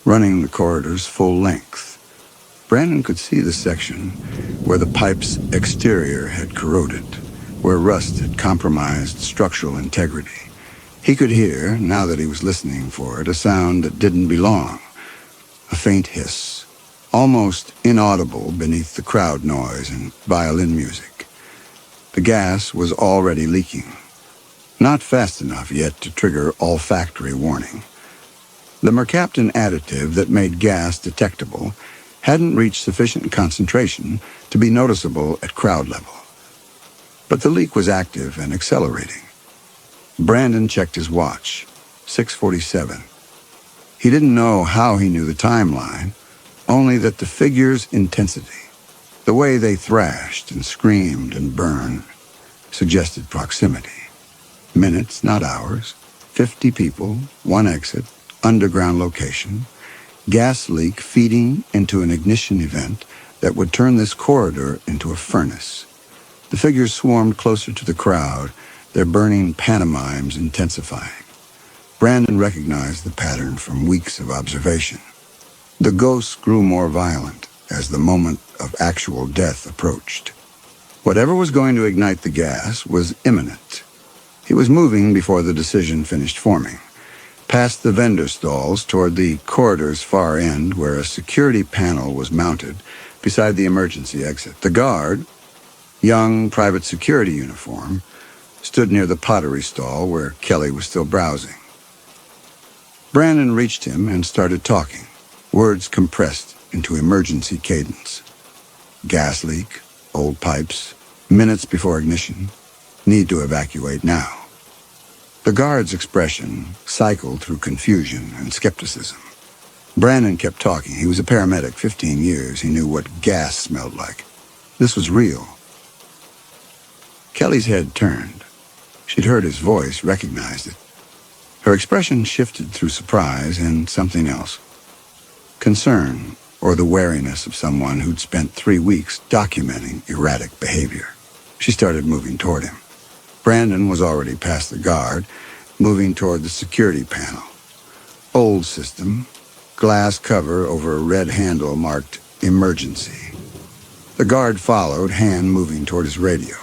running the corridor's full length. Brandon could see the section where the pipe's exterior had corroded, where rust had compromised structural integrity. He could hear, now that he was listening for it, a sound that didn't belong. A faint hiss, almost inaudible beneath the crowd noise and violin music. The gas was already leaking. Not fast enough yet to trigger olfactory warning. The mercaptan additive that made gas detectable hadn't reached sufficient concentration to be noticeable at crowd level. But the leak was active and accelerating. Brandon checked his watch. 6:47. He didn't know how he knew the timeline, only that the figure's intensity, the way they thrashed and screamed and burned, suggested proximity. Minutes, not hours. 50 people, 1 exit, underground location, gas leak feeding into an ignition event that would turn this corridor into a furnace. The figures swarmed closer to the crowd, their burning pantomimes intensifying. Brandon recognized the pattern from weeks of observation. The ghosts grew more violent as the moment of actual death approached. Whatever was going to ignite the gas was imminent. He was moving before the decision finished forming, past the vendor stalls toward the corridor's far end where a security panel was mounted beside the emergency exit. The guard, young private security uniform, stood near the pottery stall where Kelly was still browsing. Brandon reached him and started talking, words compressed into emergency cadence. Gas leak, old pipes, minutes before ignition, need to evacuate now. The guard's expression cycled through confusion and skepticism. Brandon kept talking. He was a paramedic, 15 years. He knew what gas smelled like. This was real. Kelly's head turned. She'd heard his voice, recognized it. Her expression shifted through surprise and something else. Concern, or the wariness of someone who'd spent 3 weeks documenting erratic behavior. She started moving toward him. Brandon was already past the guard, moving toward the security panel. Old system, glass cover over a red handle marked emergency. The guard followed, hand moving toward his radio.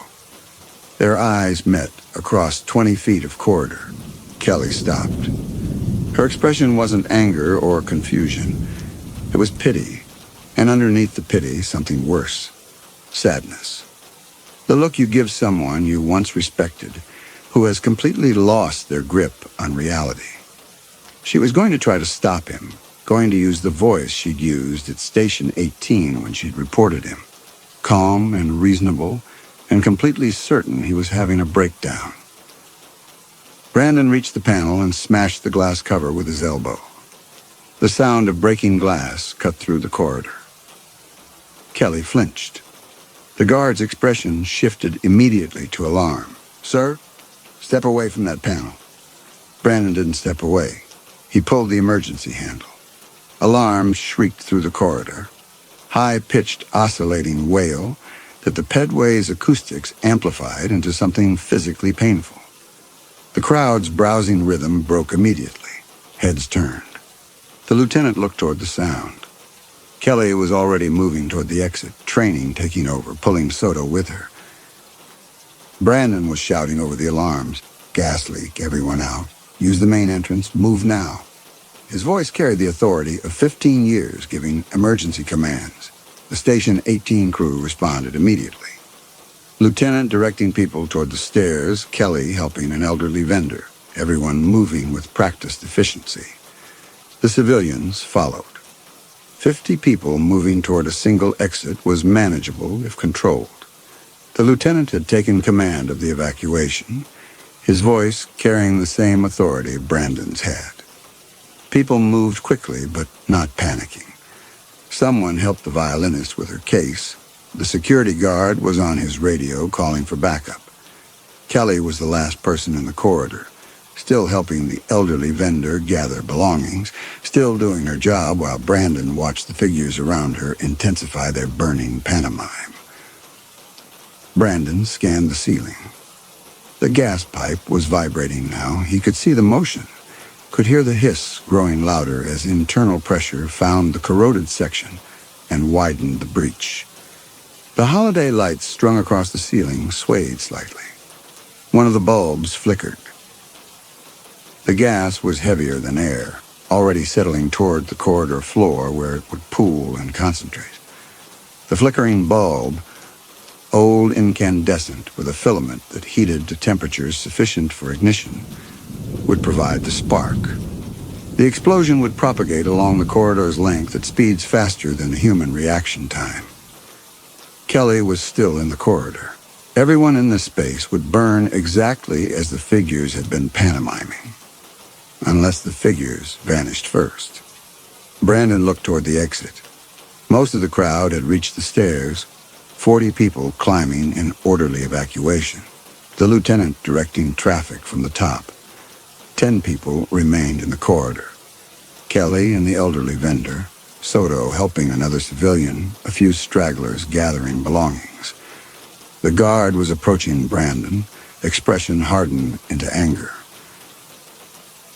Their eyes met across 20 feet of corridor. Kelly stopped. Her expression wasn't anger or confusion. It was pity, and underneath the pity, something worse. Sadness. The look you give someone you once respected, who has completely lost their grip on reality. She was going to try to stop him, going to use the voice she'd used at Station 18 when she'd reported him. Calm and reasonable, and completely certain he was having a breakdown. Brandon reached the panel and smashed the glass cover with his elbow. The sound of breaking glass cut through the corridor. Kelly flinched. The guard's expression shifted immediately to alarm. "Sir, step away from that panel." Brandon didn't step away. He pulled the emergency handle. Alarm shrieked through the corridor. High-pitched, oscillating wail that the pedway's acoustics amplified into something physically painful. The crowd's browsing rhythm broke immediately. Heads turned. The lieutenant looked toward the sound. Kelly was already moving toward the exit, training taking over, pulling Soto with her. Brandon was shouting over the alarms. "Gas leak, everyone out. Use the main entrance, move now." His voice carried the authority of 15 years giving emergency commands. The Station 18 crew responded immediately. Lieutenant directing people toward the stairs, Kelly helping an elderly vendor, everyone moving with practiced efficiency. The civilians followed. 50 people moving toward a single exit was manageable if controlled. The lieutenant had taken command of the evacuation, his voice carrying the same authority Brandon's had. People moved quickly, but not panicking. Someone helped the violinist with her case. The security guard was on his radio calling for backup. Kelly was the last person in the corridor, still helping the elderly vendor gather belongings, still doing her job while Brandon watched the figures around her intensify their burning pantomime. Brandon scanned the ceiling. The gas pipe was vibrating now. He could see the motion, could hear the hiss growing louder as internal pressure found the corroded section and widened the breach. The holiday lights strung across the ceiling swayed slightly. One of the bulbs flickered. The gas was heavier than air, already settling toward the corridor floor where it would pool and concentrate. The flickering bulb, old incandescent with a filament that heated to temperatures sufficient for ignition, would provide the spark. The explosion would propagate along the corridor's length at speeds faster than the human reaction time. Kelly was still in the corridor. Everyone in this space would burn exactly as the figures had been pantomiming, unless the figures vanished first. Brandon looked toward the exit. Most of the crowd had reached the stairs, 40 people climbing in orderly evacuation, the lieutenant directing traffic from the top. 10 people remained in the corridor. Kelly and the elderly vendor, Soto helping another civilian, a few stragglers gathering belongings. The guard was approaching Brandon, expression hardened into anger.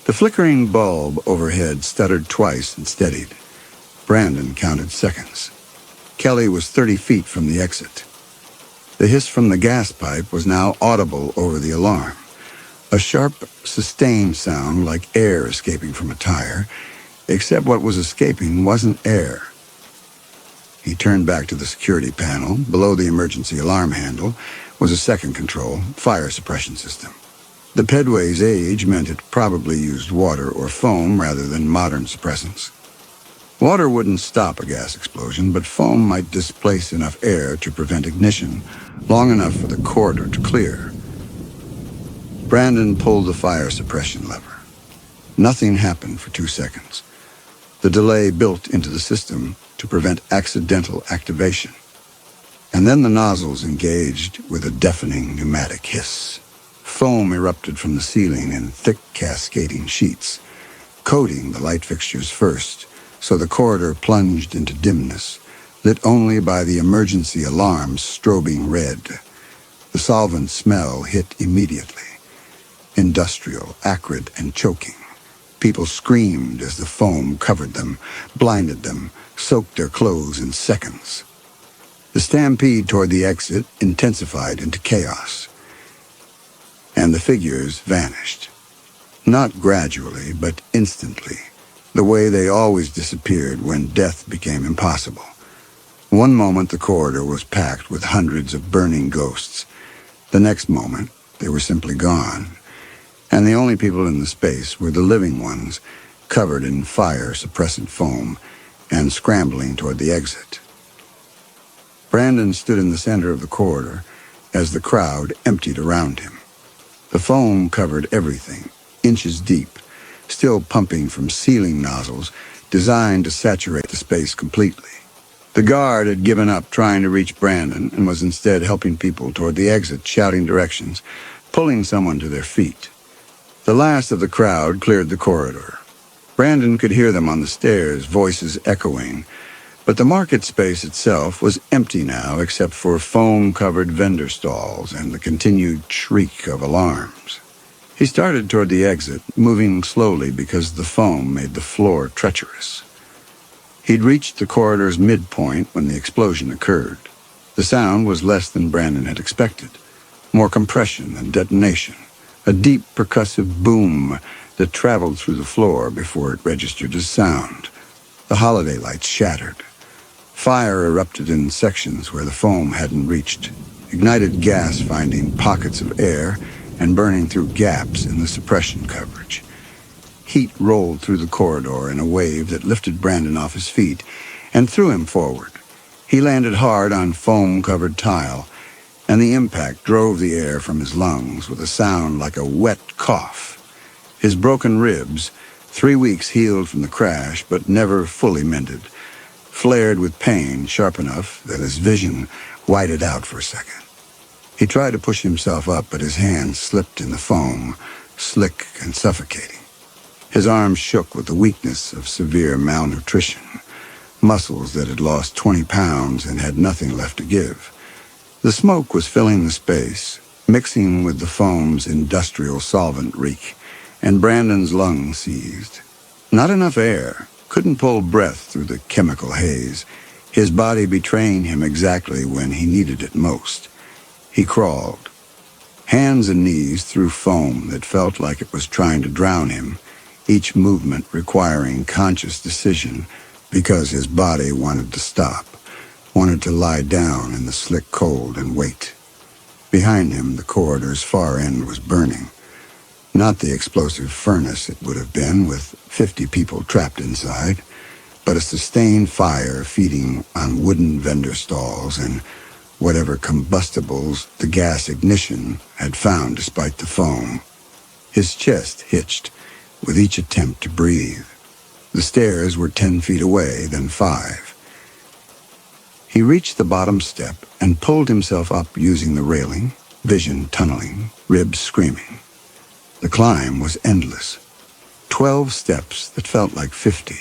The flickering bulb overhead stuttered twice and steadied. Brandon counted seconds. Kelly was 30 feet from the exit. The hiss from the gas pipe was now audible over the alarm. A sharp, sustained sound like air escaping from a tire, except what was escaping wasn't air. He turned back to the security panel. Below the emergency alarm handle was a second control, fire suppression system. The pedway's age meant it probably used water or foam rather than modern suppressants. Water wouldn't stop a gas explosion, but foam might displace enough air to prevent ignition long enough for the corridor to clear. Brandon pulled the fire suppression lever. Nothing happened for 2 seconds. The delay built into the system to prevent accidental activation. And then the nozzles engaged with a deafening pneumatic hiss. Foam erupted from the ceiling in thick cascading sheets, coating the light fixtures first, so the corridor plunged into dimness, lit only by the emergency alarms strobing red. The solvent smell hit immediately. Industrial, acrid, and choking. People screamed as the foam covered them, blinded them, soaked their clothes in seconds. The stampede toward the exit intensified into chaos, and the figures vanished. Not gradually, but instantly, the way they always disappeared when death became impossible. One moment the corridor was packed with hundreds of burning ghosts. The next moment, they were simply gone, and the only people in the space were the living ones, covered in fire-suppressant foam and scrambling toward the exit. Brandon stood in the center of the corridor as the crowd emptied around him. The foam covered everything, inches deep, still pumping from ceiling nozzles designed to saturate the space completely. The guard had given up trying to reach Brandon and was instead helping people toward the exit, shouting directions, pulling someone to their feet. The last of the crowd cleared the corridor. Brandon could hear them on the stairs, voices echoing, but the market space itself was empty now except for foam-covered vendor stalls and the continued shriek of alarms. He started toward the exit, moving slowly because the foam made the floor treacherous. He'd reached the corridor's midpoint when the explosion occurred. The sound was less than Brandon had expected. More compression than detonation. A deep percussive boom that traveled through the floor before it registered as sound. The holiday lights shattered. Fire erupted in sections where the foam hadn't reached. Ignited gas finding pockets of air and burning through gaps in the suppression coverage. Heat rolled through the corridor in a wave that lifted Brandon off his feet and threw him forward. He landed hard on foam-covered tile, and the impact drove the air from his lungs with a sound like a wet cough. His broken ribs, 3 weeks healed from the crash but never fully mended, flared with pain sharp enough that his vision whited out for a second. He tried to push himself up, but his hands slipped in the foam, slick and suffocating. His arms shook with the weakness of severe malnutrition, muscles that had lost 20 pounds and had nothing left to give. The smoke was filling the space, mixing with the foam's industrial solvent reek, and Brandon's lungs seized. Not enough air, couldn't pull breath through the chemical haze, his body betraying him exactly when he needed it most. He crawled, hands and knees through foam that felt like it was trying to drown him, each movement requiring conscious decision because his body wanted to stop, wanted to lie down in the slick cold and wait. Behind him, the corridor's far end was burning. Not the explosive furnace it would have been with 50 people trapped inside, but a sustained fire feeding on wooden vendor stalls and whatever combustibles the gas ignition had found despite the foam. His chest hitched with each attempt to breathe. The stairs were 10 feet away, then 5. He reached the bottom step and pulled himself up using the railing, vision tunneling, ribs screaming. The climb was endless. 12 steps that felt like 50,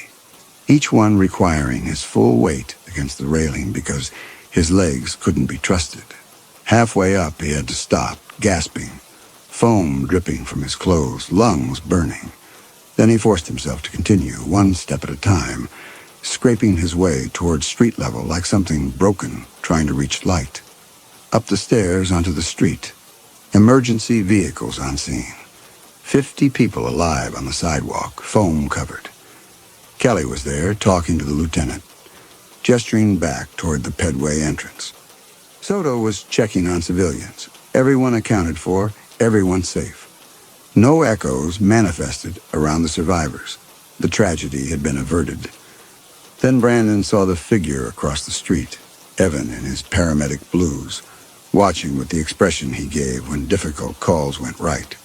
each one requiring his full weight against the railing because his legs couldn't be trusted. Halfway up, he had to stop, gasping, foam dripping from his clothes, lungs burning. Then he forced himself to continue, one step at a time, scraping his way toward street level like something broken trying to reach light. Up the stairs onto the street. Emergency vehicles on scene. 50 people alive on the sidewalk, foam covered. Kelly was there, talking to the lieutenant, gesturing back toward the pedway entrance. Soto was checking on civilians. Everyone accounted for, everyone safe. No echoes manifested around the survivors. The tragedy had been averted. Then Brandon saw the figure across the street, Evan in his paramedic blues, watching with the expression he gave when difficult calls went right.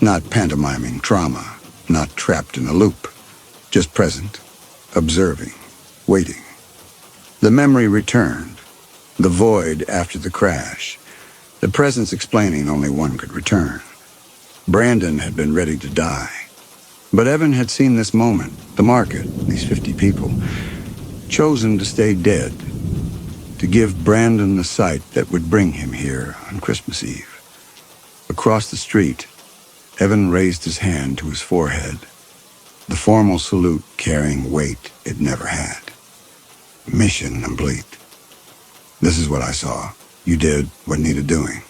Not pantomiming trauma, not trapped in a loop, just present, observing, waiting. The memory returned, the void after the crash, the presence explaining only one could return. Brandon had been ready to die. But Evan had seen this moment, the market, these 50 people, chosen to stay dead, to give Brandon the sight that would bring him here on Christmas Eve. Across the street, Evan raised his hand to his forehead, the formal salute carrying weight it never had. Mission complete. This is what I saw. You did what needed doing.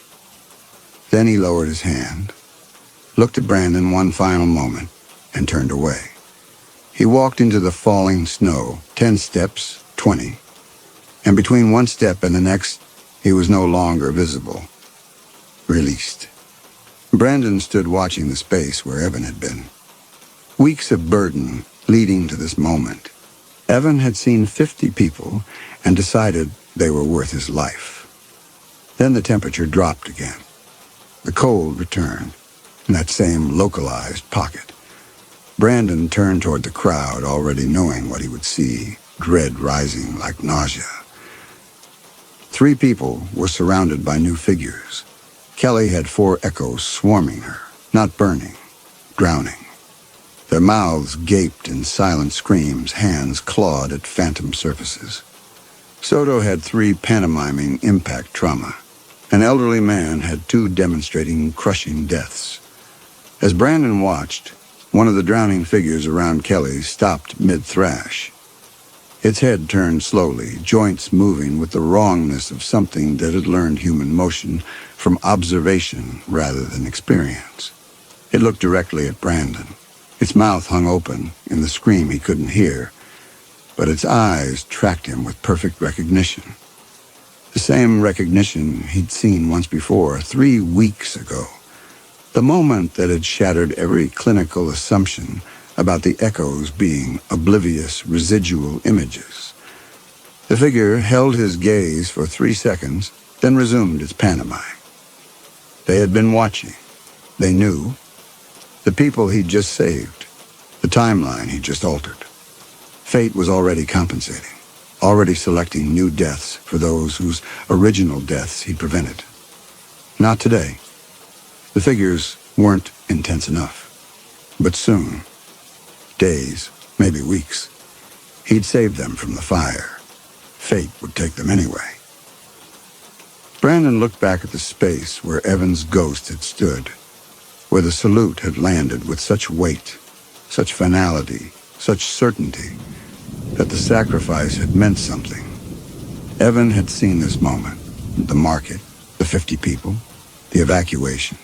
Then he lowered his hand, looked at Brandon one final moment, and turned away. He walked into the falling snow, 10 steps, 20, and between one step and the next, he was no longer visible. Released. Brandon stood watching the space where Evan had been. Weeks of burden leading to this moment. Evan had seen 50 people and decided they were worth his life. Then the temperature dropped again. The cold returned in that same localized pocket. Brandon turned toward the crowd, already knowing what he would see, dread rising like nausea. 3 people were surrounded by new figures. Kelly had 4 echoes swarming her, not burning, drowning. Their mouths gaped in silent screams, hands clawed at phantom surfaces. Soto had 3 pantomiming impact trauma. An elderly man had 2 demonstrating crushing deaths. As Brandon watched, one of the drowning figures around Kelly stopped mid-thrash. Its head turned slowly, joints moving with the wrongness of something that had learned human motion from observation rather than experience. It looked directly at Brandon. Its mouth hung open in the scream he couldn't hear, but its eyes tracked him with perfect recognition. The same recognition he'd seen once before, 3 weeks ago. The moment that had shattered every clinical assumption about the echoes being oblivious residual images. The figure held his gaze for 3 seconds, then resumed its pantomime. They had been watching. They knew. The people he'd just saved. The timeline he'd just altered. Fate was already compensating, already selecting new deaths for those whose original deaths he'd prevented. Not today. The figures weren't intense enough. But soon, days, maybe weeks, he'd saved them from the fire. Fate would take them anyway. Brandon looked back at the space where Evan's ghost had stood, where the salute had landed with such weight, such finality, such certainty, that the sacrifice had meant something. Evan had seen this moment, the market, the 50 people, the evacuation,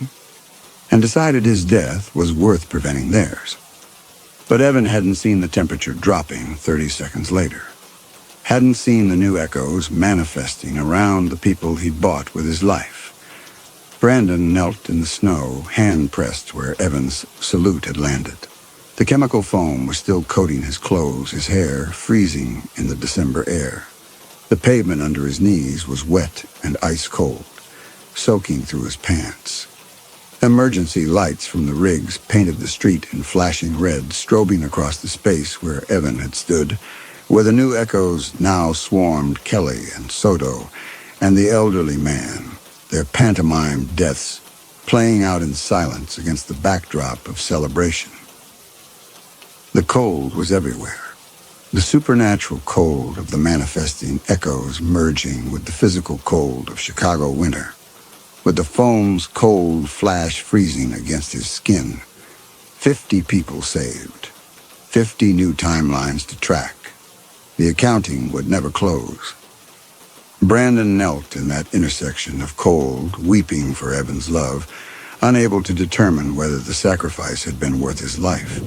and decided his death was worth preventing theirs. But Evan hadn't seen the temperature dropping 30 seconds later, hadn't seen the new echoes manifesting around the people he'd bought with his life. Brandon knelt in the snow, hand pressed where Evan's salute had landed. The chemical foam was still coating his clothes, his hair freezing in the December air. The pavement under his knees was wet and ice cold, soaking through his pants. Emergency lights from the rigs painted the street in flashing red, strobing across the space where Evan had stood, where the new echoes now swarmed Kelly and Soto and the elderly man, their pantomime deaths playing out in silence against the backdrop of celebration. The cold was everywhere. The supernatural cold of the manifesting echoes merging with the physical cold of Chicago winter, with the foam's cold flash freezing against his skin. 50 people saved. 50 new timelines to track. The accounting would never close. Brandon knelt in that intersection of cold, weeping for Evan's love, unable to determine whether the sacrifice had been worth his life.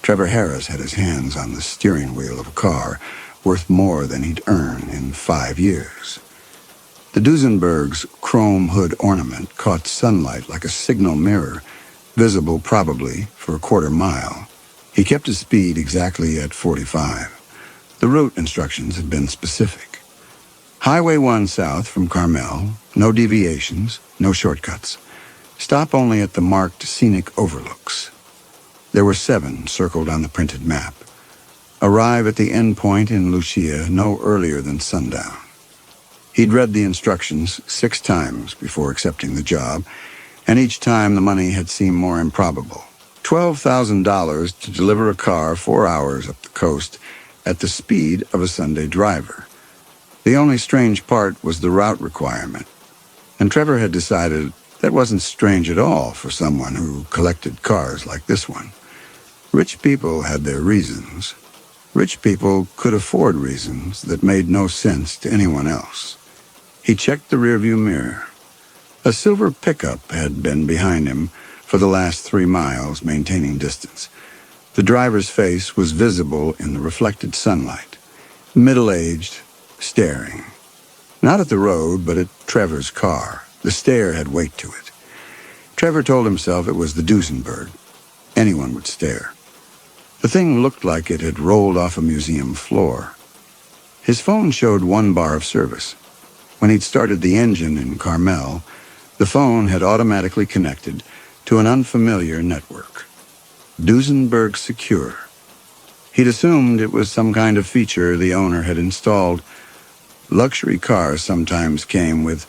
Trevor Harris had his hands on the steering wheel of a car worth more than he'd earned in 5 years. The Duesenberg's chrome hood ornament caught sunlight like a signal mirror, visible probably for a quarter mile. He kept his speed exactly at 45. The route instructions had been specific. Highway 1 south from Carmel, no deviations, no shortcuts. Stop only at the marked scenic overlooks. There were 7 circled on the printed map. Arrive at the end point in Lucia no earlier than sundown. He'd read the instructions 6 times before accepting the job, and each time the money had seemed more improbable. $12,000 to deliver a car 4 hours up the coast at the speed of a Sunday driver. The only strange part was the route requirement, and Trevor had decided that wasn't strange at all for someone who collected cars like this one. Rich people had their reasons. Rich people could afford reasons that made no sense to anyone else. He checked the rearview mirror. A silver pickup had been behind him for the last 3 miles, maintaining distance. The driver's face was visible in the reflected sunlight, middle-aged, staring. Not at the road, but at Trevor's car. The stare had weight to it. Trevor told himself it was the Duesenberg. Anyone would stare. The thing looked like it had rolled off a museum floor. His phone showed 1 bar of service. When he'd started the engine in Carmel, the phone had automatically connected to an unfamiliar network. Duesenberg Secure. He'd assumed it was some kind of feature the owner had installed. Luxury cars sometimes came with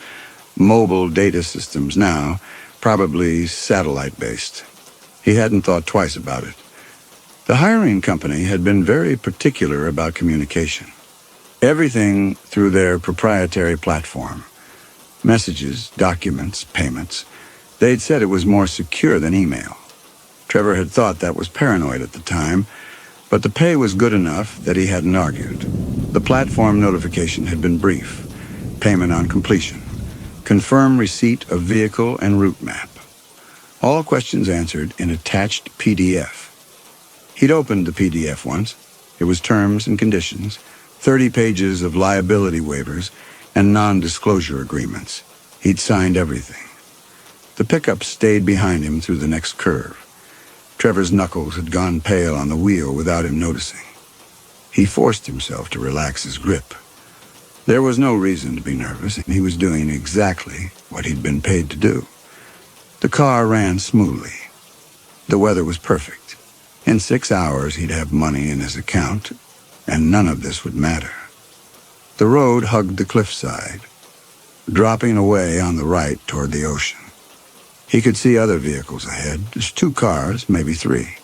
mobile data systems now, probably satellite-based. He hadn't thought twice about it. The hiring company had been very particular about communication. Everything through their proprietary platform. Messages, documents, payments. They'd said it was more secure than email. Trevor had thought that was paranoid at the time, but the pay was good enough that he hadn't argued. The platform notification had been brief. Payment on completion. Confirm receipt of vehicle and route map. All questions answered in attached PDF. He'd opened the PDF once. It was terms and conditions, 30 pages of liability waivers, and non-disclosure agreements. He'd signed everything. The pickup stayed behind him through the next curve. Trevor's knuckles had gone pale on the wheel without him noticing. He forced himself to relax his grip. There was no reason to be nervous. He was doing exactly what he'd been paid to do. The car ran smoothly. The weather was perfect. In 6 hours, he'd have money in his account, and none of this would matter. The road hugged the cliffside, dropping away on the right toward the ocean. He could see other vehicles ahead, just 2 cars, maybe 3,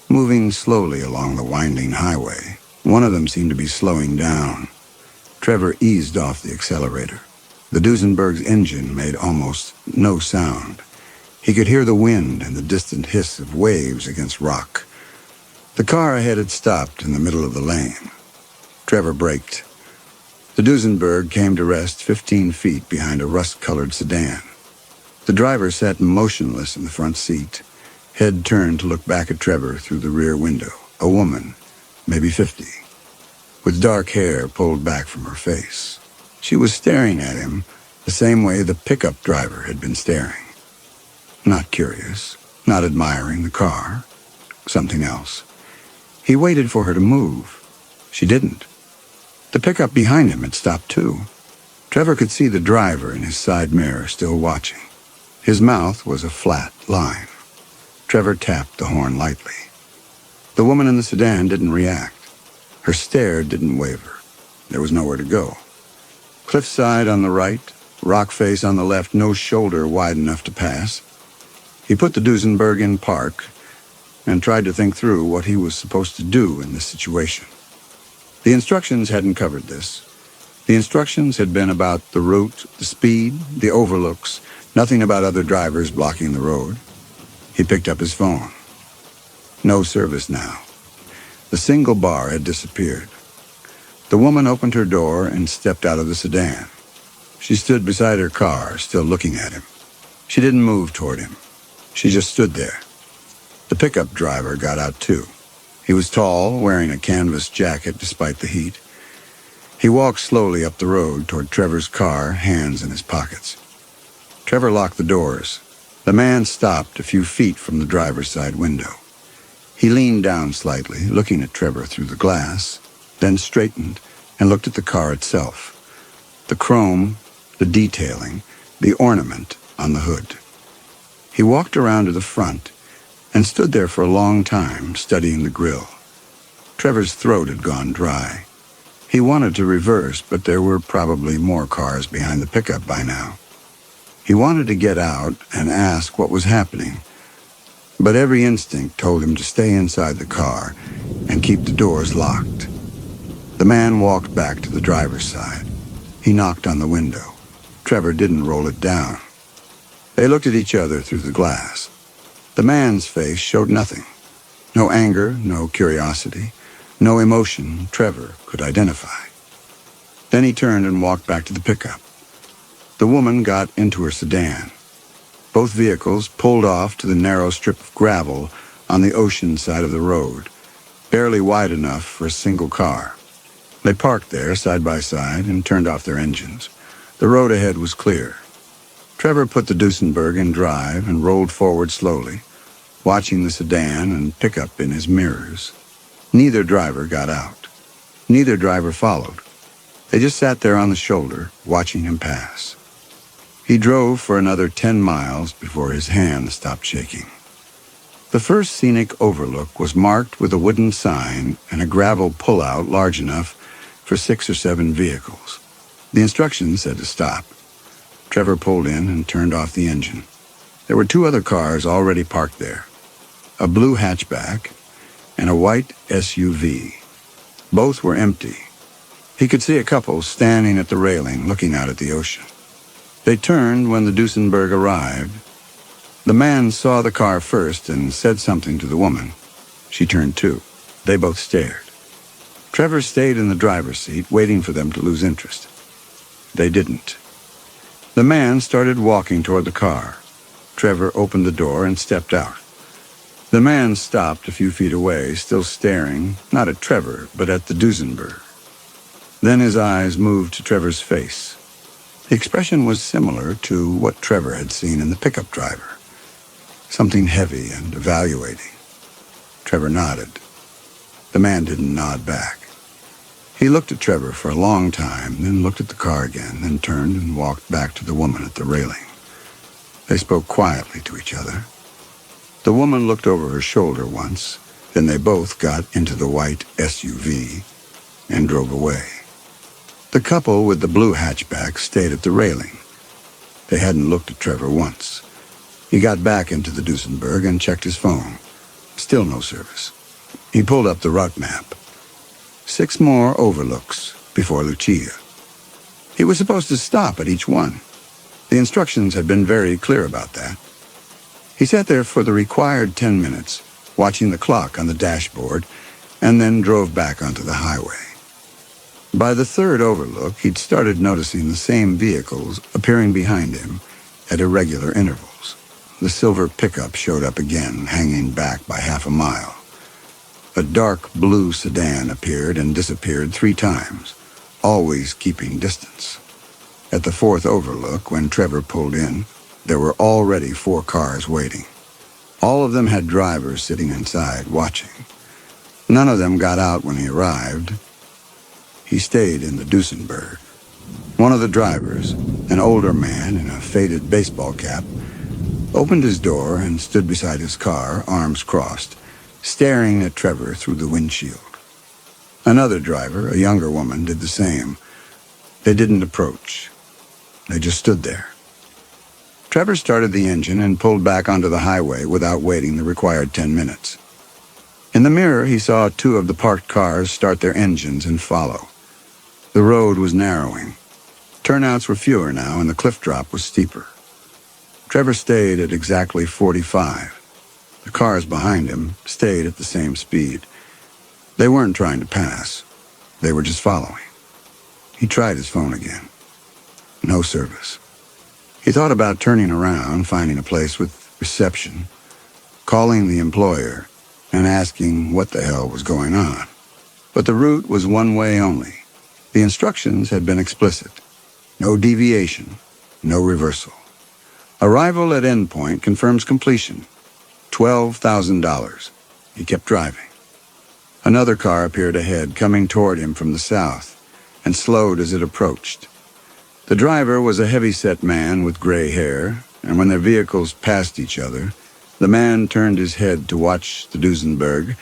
moving slowly along the winding highway. One of them seemed to be slowing down. Trevor eased off the accelerator. The Duesenberg's engine made almost no sound. He could hear the wind and the distant hiss of waves against rock. The car ahead had stopped in the middle of the lane. Trevor braked. The Duesenberg came to rest 15 feet behind a rust-colored sedan. The driver sat motionless in the front seat, head turned to look back at Trevor through the rear window. A woman, maybe 50, with dark hair pulled back from her face. She was staring at him the same way the pickup driver had been staring. Not curious, not admiring the car, something else. He waited for her to move. She didn't. The pickup behind him had stopped too. Trevor could see the driver in his side mirror still watching. His mouth was a flat line. Trevor tapped the horn lightly. The woman in the sedan didn't react. Her stare didn't waver. There was nowhere to go. Cliffside on the right, rock face on the left, no shoulder wide enough to pass. He put the Duesenberg in park and tried to think through what he was supposed to do in this situation. The instructions hadn't covered this. The instructions had been about the route, the speed, the overlooks, nothing about other drivers blocking the road. He picked up his phone. No service now. The single bar had disappeared. The woman opened her door and stepped out of the sedan. She stood beside her car, still looking at him. She didn't move toward him. She just stood there. The pickup driver got out too. He was tall, wearing a canvas jacket despite the heat. He walked slowly up the road toward Trevor's car, hands in his pockets. Trevor locked the doors. The man stopped a few feet from the driver's side window. He leaned down slightly, looking at Trevor through the glass, then straightened and looked at the car itself. The chrome, the detailing, the ornament on the hood. He walked around to the front and stood there for a long time, studying the grille. Trevor's throat had gone dry. He wanted to reverse, but there were probably more cars behind the pickup by now. He wanted to get out and ask what was happening, but every instinct told him to stay inside the car and keep the doors locked. The man walked back to the driver's side. He knocked on the window. Trevor didn't roll it down. They looked at each other through the glass. The man's face showed nothing. No anger, no curiosity, no emotion Trevor could identify. Then he turned and walked back to the pickup. The woman got into her sedan. Both vehicles pulled off to the narrow strip of gravel on the ocean side of the road, barely wide enough for a single car. They parked there side by side and turned off their engines. The road ahead was clear. Trevor put the Duesenberg in drive and rolled forward slowly, watching the sedan and pickup in his mirrors. Neither driver got out. Neither driver followed. They just sat there on the shoulder, watching him pass. He drove for another 10 miles before his hand stopped shaking. The first scenic overlook was marked with a wooden sign and a gravel pullout large enough for 6 or 7 vehicles. The instructions said to stop. Trevor pulled in and turned off the engine. There were 2 other cars already parked there, a blue hatchback and a white SUV. Both were empty. He could see a couple standing at the railing looking out at the ocean. They turned when the Duesenberg arrived. The man saw the car first and said something to the woman. She turned too. They both stared. Trevor stayed in the driver's seat, waiting for them to lose interest. They didn't. The man started walking toward the car. Trevor opened the door and stepped out. The man stopped a few feet away, still staring, not at Trevor, but at the Duesenberg. Then his eyes moved to Trevor's face. The expression was similar to what Trevor had seen in the pickup driver. Something heavy and evaluating. Trevor nodded. The man didn't nod back. He looked at Trevor for a long time, then looked at the car again, then turned and walked back to the woman at the railing. They spoke quietly to each other. The woman looked over her shoulder once, then they both got into the white SUV and drove away. The couple with the blue hatchback stayed at the railing. They hadn't looked at Trevor once. He got back into the Duesenberg and checked his phone. Still no service. He pulled up the route map. 6 more overlooks before Lucia. He was supposed to stop at each one. The instructions had been very clear about that. He sat there for the required 10 minutes, watching the clock on the dashboard, and then drove back onto the highway. By the 3rd overlook, he'd started noticing the same vehicles appearing behind him at irregular intervals. The silver pickup showed up again, hanging back by half a mile. A dark blue sedan appeared and disappeared 3 times, always keeping distance. At the 4th overlook, when Trevor pulled in, there were already 4 cars waiting. All of them had drivers sitting inside, watching. None of them got out when he arrived. He stayed in the Duesenberg. One of the drivers, an older man in a faded baseball cap, opened his door and stood beside his car, arms crossed, staring at Trevor through the windshield. Another driver, a younger woman, did the same. They didn't approach. They just stood there. Trevor started the engine and pulled back onto the highway without waiting the required 10 minutes. In the mirror, he saw 2 of the parked cars start their engines and follow. The road was narrowing. Turnouts were fewer now, and the cliff drop was steeper. Trevor stayed at exactly 45. The cars behind him stayed at the same speed. They weren't trying to pass. They were just following. He tried his phone again. No service. He thought about turning around, finding a place with reception, calling the employer, and asking what the hell was going on. But the route was one way only. The instructions had been explicit. No deviation, no reversal. Arrival at endpoint confirms completion. $12,000. He kept driving. Another car appeared ahead, coming toward him from the south, and slowed as it approached. The driver was a heavy-set man with gray hair, and when their vehicles passed each other, the man turned his head to watch the Duesenberg,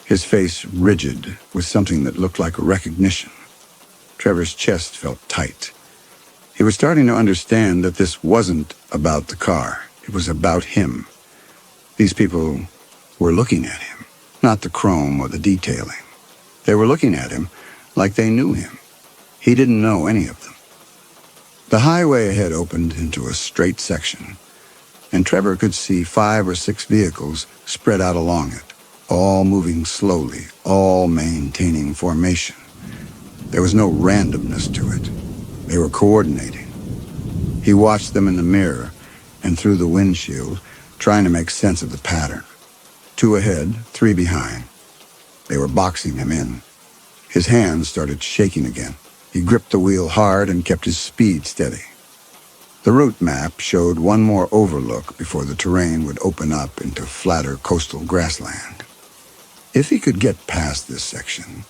his face rigid with something that looked like a recognition. Trevor's chest felt tight. He was starting to understand that this wasn't about the car. It was about him. These people were looking at him, not the chrome or the detailing. They were looking at him like they knew him. He didn't know any of them. The highway ahead opened into a straight section, and Trevor could see 5 or 6 vehicles spread out along it, all moving slowly, all maintaining formation. There was no randomness to it. They were coordinating. He watched them in the mirror and through the windshield, trying to make sense of the pattern. 2 ahead, 3 behind. They were boxing him in. His hands started shaking again. He gripped the wheel hard and kept his speed steady. The route map showed one more overlook before the terrain would open up into flatter coastal grassland. If he could get past this section,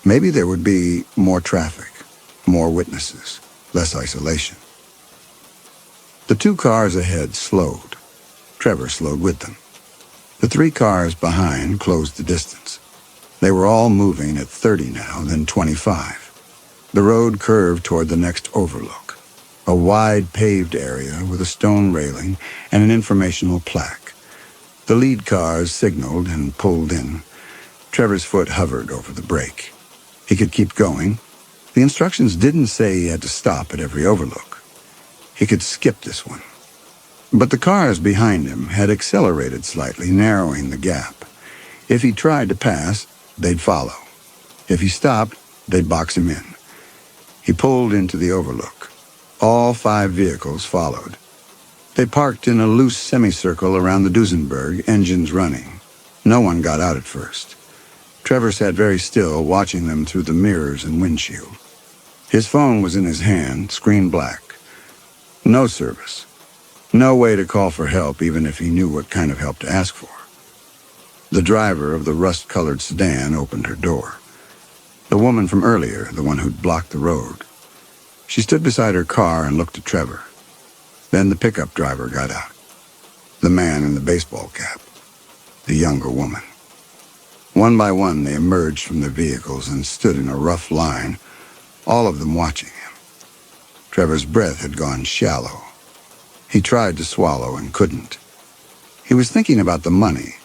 maybe there would be more traffic, more witnesses, less isolation. The two cars ahead slowed. Trevor slowed with them. The three cars behind closed the distance. They were all moving at 30 now, then 25. The road curved toward the next overlook, a wide paved area with a stone railing and an informational plaque. The lead cars signaled and pulled in. Trevor's foot hovered over the brake. He could keep going. The instructions didn't say he had to stop at every overlook. He could skip this one. But the cars behind him had accelerated slightly, narrowing the gap. If he tried to pass, they'd follow. If he stopped, they'd box him in. He pulled into the overlook. All 5 vehicles followed. They parked in a loose semicircle around the Duesenberg, engines running. No one got out at first. Trevor sat very still, watching them through the mirrors and windshield. His phone was in his hand, screen black. No service. No way to call for help, even if he knew what kind of help to ask for. The driver of the rust-colored sedan opened her door. The woman from earlier, the one who'd blocked the road. She stood beside her car and looked at Trevor. Then the pickup driver got out. The man in the baseball cap. The younger woman. One by one, they emerged from their vehicles and stood in a rough line, all of them watching him. Trevor's breath had gone shallow. He tried to swallow and couldn't. He was thinking about the money.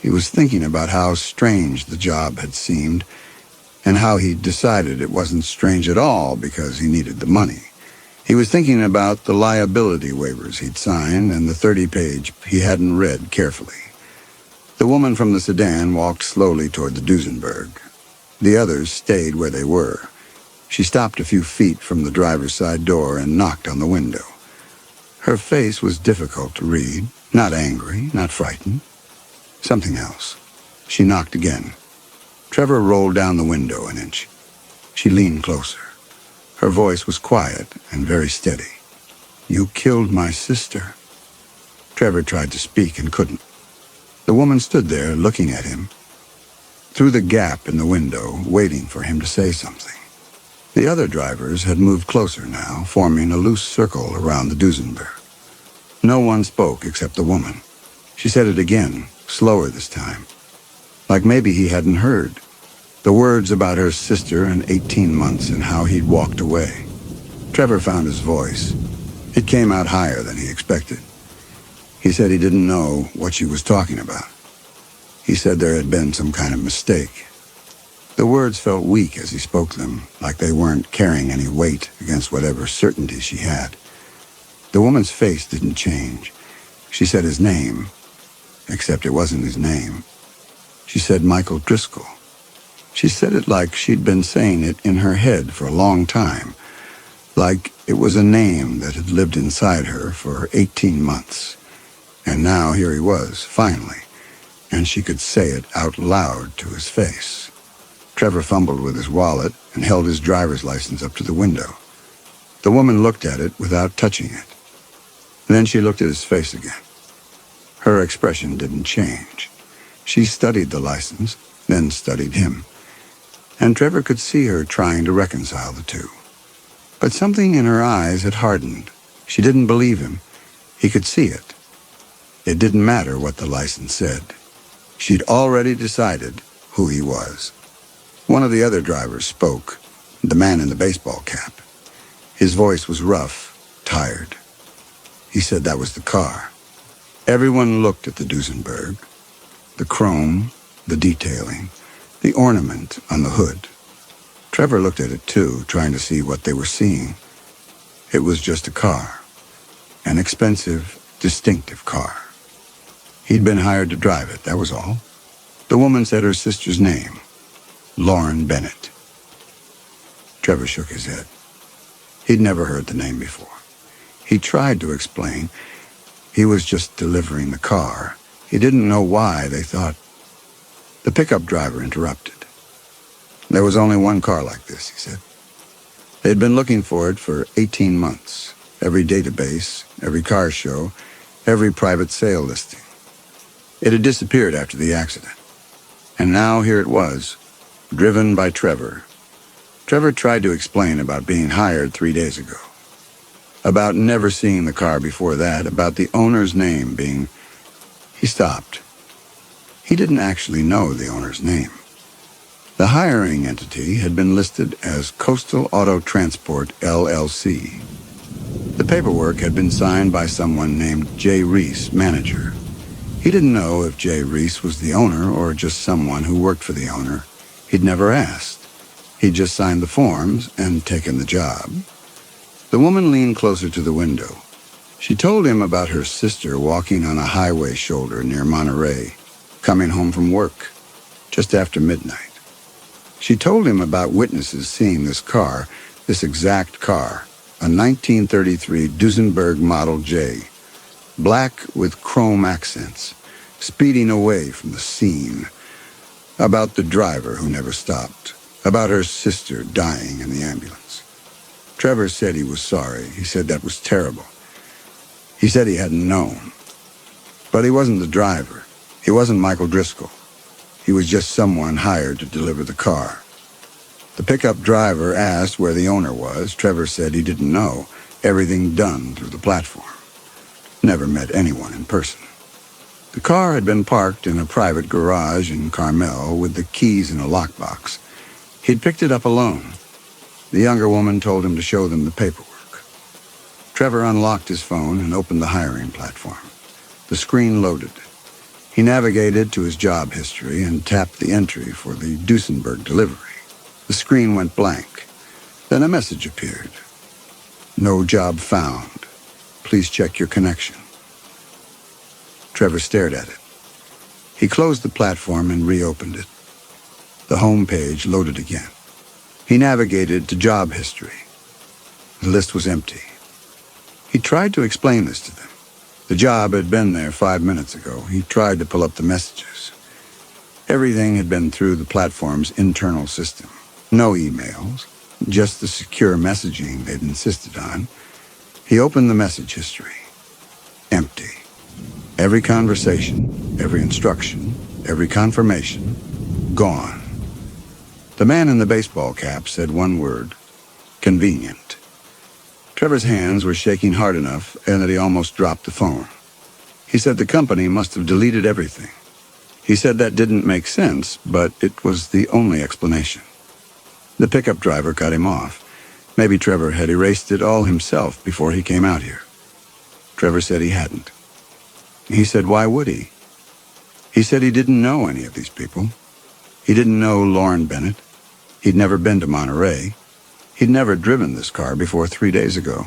He was thinking about how strange the job had seemed, and how he'd decided it wasn't strange at all because he needed the money. He was thinking about the liability waivers he'd signed and the 30-page he hadn't read carefully. The woman from the sedan walked slowly toward the Duesenberg. The others stayed where they were. She stopped a few feet from the driver's side door and knocked on the window. Her face was difficult to read, not angry, not frightened. Something else. She knocked again. Trevor rolled down the window an inch. She leaned closer. Her voice was quiet and very steady. "You killed my sister." Trevor tried to speak and couldn't. The woman stood there looking at him, through the gap in the window, waiting for him to say something. The other drivers had moved closer now, forming a loose circle around the Duesenberg. No one spoke except the woman. She said it again, slower this time, like maybe he hadn't heard. The words about her sister and 18 months and how he'd walked away. Trevor found his voice. It came out higher than he expected. He said he didn't know what she was talking about. He said there had been some kind of mistake. The words felt weak as he spoke them, like they weren't carrying any weight against whatever certainty she had. The woman's face didn't change. She said his name, except it wasn't his name. She said Michael Driscoll. She said it like she'd been saying it in her head for a long time, like it was a name that had lived inside her for 18 months. And now here he was, finally, and she could say it out loud to his face. Trevor fumbled with his wallet and held his driver's license up to the window. The woman looked at it without touching it. Then she looked at his face again. Her expression didn't change. She studied the license, then studied him. And Trevor could see her trying to reconcile the two. But something in her eyes had hardened. She didn't believe him. He could see it. It didn't matter what the license said. She'd already decided who he was. One of the other drivers spoke, the man in the baseball cap. His voice was rough, tired. He said that was the car. Everyone looked at the Duesenberg. The chrome, the detailing, the ornament on the hood. Trevor looked at it too, trying to see what they were seeing. It was just a car. An expensive, distinctive car. He'd been hired to drive it, that was all. The woman said her sister's name. Lauren Bennett. Trevor shook his head. He'd never heard the name before. He tried to explain. He was just delivering the car. He didn't know why they thought. The pickup driver interrupted. There was only one car like this, he said. They'd been looking for it for 18 months. every database, every car show, every private sale listing. It had disappeared after the accident. And now here it was, driven by Trevor. Trevor tried to explain about being hired 3 days ago, about never seeing the car before that, about the owner's name being... He stopped. He didn't actually know the owner's name. The hiring entity had been listed as Coastal Auto Transport, LLC. The paperwork had been signed by someone named Jay Reese, manager. He didn't know if Jay Reese was the owner or just someone who worked for the owner. He'd never asked. He'd just signed the forms and taken the job. The woman leaned closer to the window. She told him about her sister walking on a highway shoulder near Monterey, coming home from work, just after midnight. She told him about witnesses seeing this car, this exact car, a 1933 Duesenberg Model J, black with chrome accents, speeding away from the scene. About the driver who never stopped. About her sister dying in the ambulance. Trevor said he was sorry. He said that was terrible. He said he hadn't known. But he wasn't the driver. He wasn't Michael Driscoll. He was just someone hired to deliver the car. The pickup driver asked where the owner was. Trevor said he didn't know. Everything done through the platform. Never met anyone in person. The car had been parked in a private garage in Carmel with the keys in a lockbox. He'd picked it up alone. The younger woman told him to show them the paperwork. Trevor unlocked his phone and opened the hiring platform. The screen loaded. He navigated to his job history and tapped the entry for the Duesenberg delivery. The screen went blank. Then a message appeared. No job found. Please check your connection. Trevor stared at it. He closed the platform and reopened it. The home page loaded again. He navigated to job history. The list was empty. He tried to explain this to them. The job had been there 5 minutes ago. He tried to pull up the messages. Everything had been through the platform's internal system. No emails, just the secure messaging they'd insisted on. He opened the message history. Empty. Every conversation, every instruction, every confirmation, gone. The man in the baseball cap said one word, convenient. Trevor's hands were shaking hard enough and that he almost dropped the phone. He said the company must have deleted everything. He said that didn't make sense, but it was the only explanation. The pickup driver cut him off. Maybe Trevor had erased it all himself before he came out here. Trevor said he hadn't. He said, why would he? He said he didn't know any of these people. He didn't know Lauren Bennett. He'd never been to Monterey. He'd never driven this car before 3 days ago.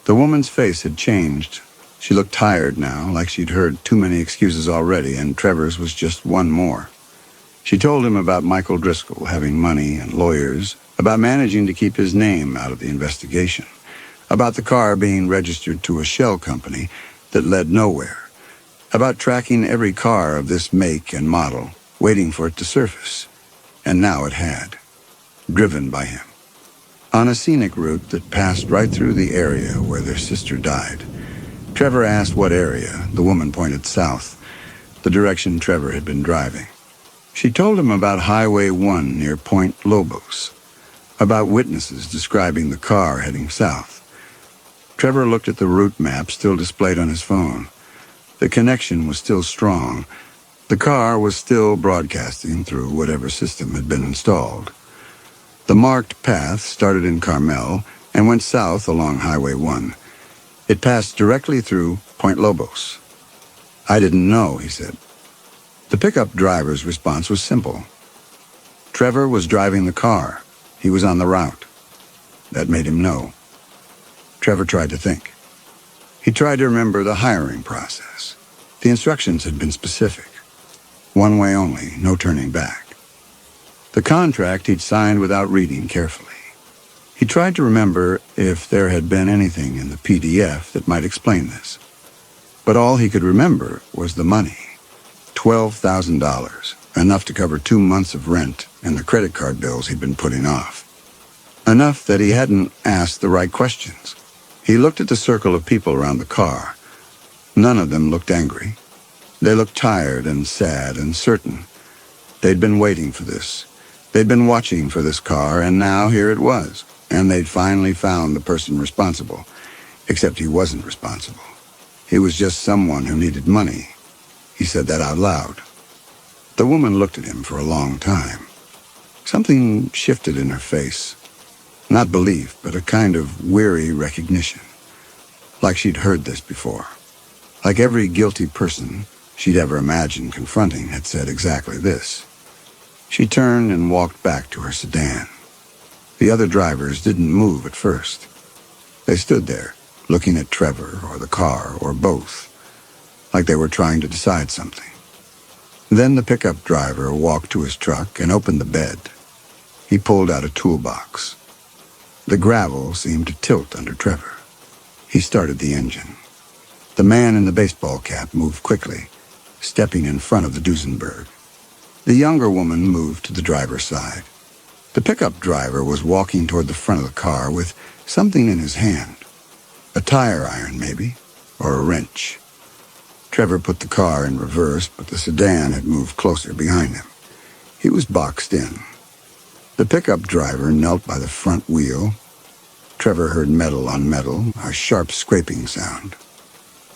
The woman's face had changed. She looked tired now, like she'd heard too many excuses already, and Trevor's was just one more. She told him about Michael Driscoll having money and lawyers, about managing to keep his name out of the investigation, about the car being registered to a shell company that led nowhere, about tracking every car of this make and model, waiting for it to surface. And now it had, driven by him. On a scenic route that passed right through the area where their sister died. Trevor asked what area. The woman pointed south, the direction Trevor had been driving. She told him about Highway 1 near Point Lobos, about witnesses describing the car heading south. Trevor looked at the route map still displayed on his phone. The connection was still strong. The car was still broadcasting through whatever system had been installed. The marked path started in Carmel and went south along Highway 1. It passed directly through Point Lobos. I didn't know, he said. The pickup driver's response was simple. Trevor was driving the car. He was on the route. That made him know. Trevor tried to think. He tried to remember the hiring process. The instructions had been specific. One way only, no turning back. The contract he'd signed without reading carefully. He tried to remember if there had been anything in the PDF that might explain this. But all he could remember was the money. $12,000, enough to cover 2 months of rent and the credit card bills he'd been putting off. Enough that he hadn't asked the right questions. He looked at the circle of people around the car. None of them looked angry. They looked tired and sad and certain. They'd been waiting for this. They'd been watching for this car, and now here it was. And they'd finally found the person responsible. Except he wasn't responsible. He was just someone who needed money. He said that out loud. The woman looked at him for a long time. Something shifted in her face. Not belief, but a kind of weary recognition. Like she'd heard this before. Like every guilty person she'd ever imagined confronting had said exactly this. She turned and walked back to her sedan. The other drivers didn't move at first. They stood there, looking at Trevor or the car or both, like they were trying to decide something. Then the pickup driver walked to his truck and opened the bed. He pulled out a toolbox. The gravel seemed to tilt under Trevor. He started the engine. The man in the baseball cap moved quickly, stepping in front of the Duesenberg. The younger woman moved to the driver's side. The pickup driver was walking toward the front of the car with something in his hand. A tire iron, maybe, or a wrench. Trevor put the car in reverse, but the sedan had moved closer behind him. He was boxed in. The pickup driver knelt by the front wheel. Trevor heard metal on metal, a sharp scraping sound.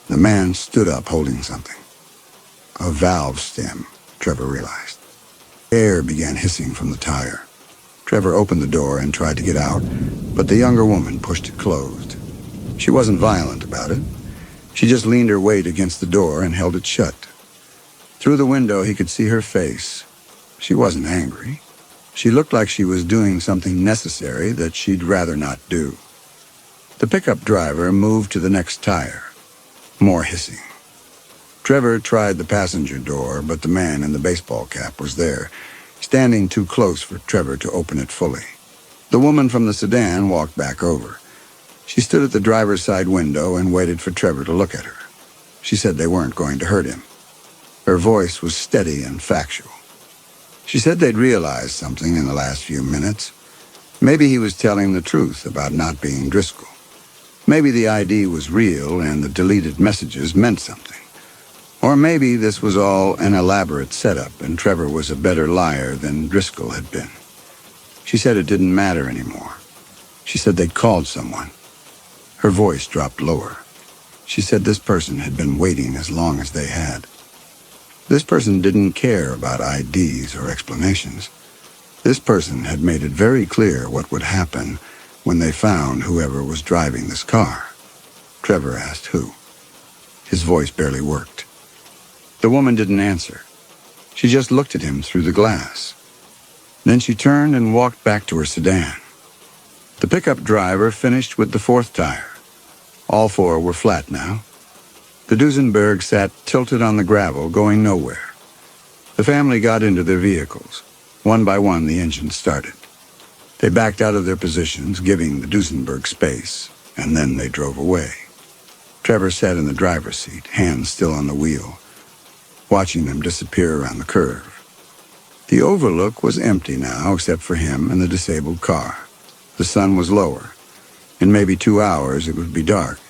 The man stood up holding something. A valve stem, Trevor realized. Air began hissing from the tire. Trevor opened the door and tried to get out, but the younger woman pushed it closed. She wasn't violent about it. She just leaned her weight against the door and held it shut. Through the window, he could see her face. She wasn't angry. She looked like she was doing something necessary that she'd rather not do. The pickup driver moved to the next tire. More hissing. Trevor tried the passenger door, but the man in the baseball cap was there, standing too close for Trevor to open it fully. The woman from the sedan walked back over. She stood at the driver's side window and waited for Trevor to look at her. She said they weren't going to hurt him. Her voice was steady and factual. She said they'd realized something in the last few minutes. Maybe he was telling the truth about not being Driscoll. Maybe the ID was real and the deleted messages meant something. Or maybe this was all an elaborate setup and Trevor was a better liar than Driscoll had been. She said it didn't matter anymore. She said they'd called someone. Her voice dropped lower. She said this person had been waiting as long as they had. This person didn't care about IDs or explanations. This person had made it very clear what would happen when they found whoever was driving this car. Trevor asked who. His voice barely worked. The woman didn't answer. She just looked at him through the glass. Then she turned and walked back to her sedan. The pickup driver finished with the fourth tire. All four were flat now. The Duesenberg sat tilted on the gravel, going nowhere. The family got into their vehicles. One by one, the engines started. They backed out of their positions, giving the Duesenberg space, and then they drove away. Trevor sat in the driver's seat, hands still on the wheel, watching them disappear around the curve. The overlook was empty now, except for him and the disabled car. The sun was lower. In maybe 2 hours, it would be dark.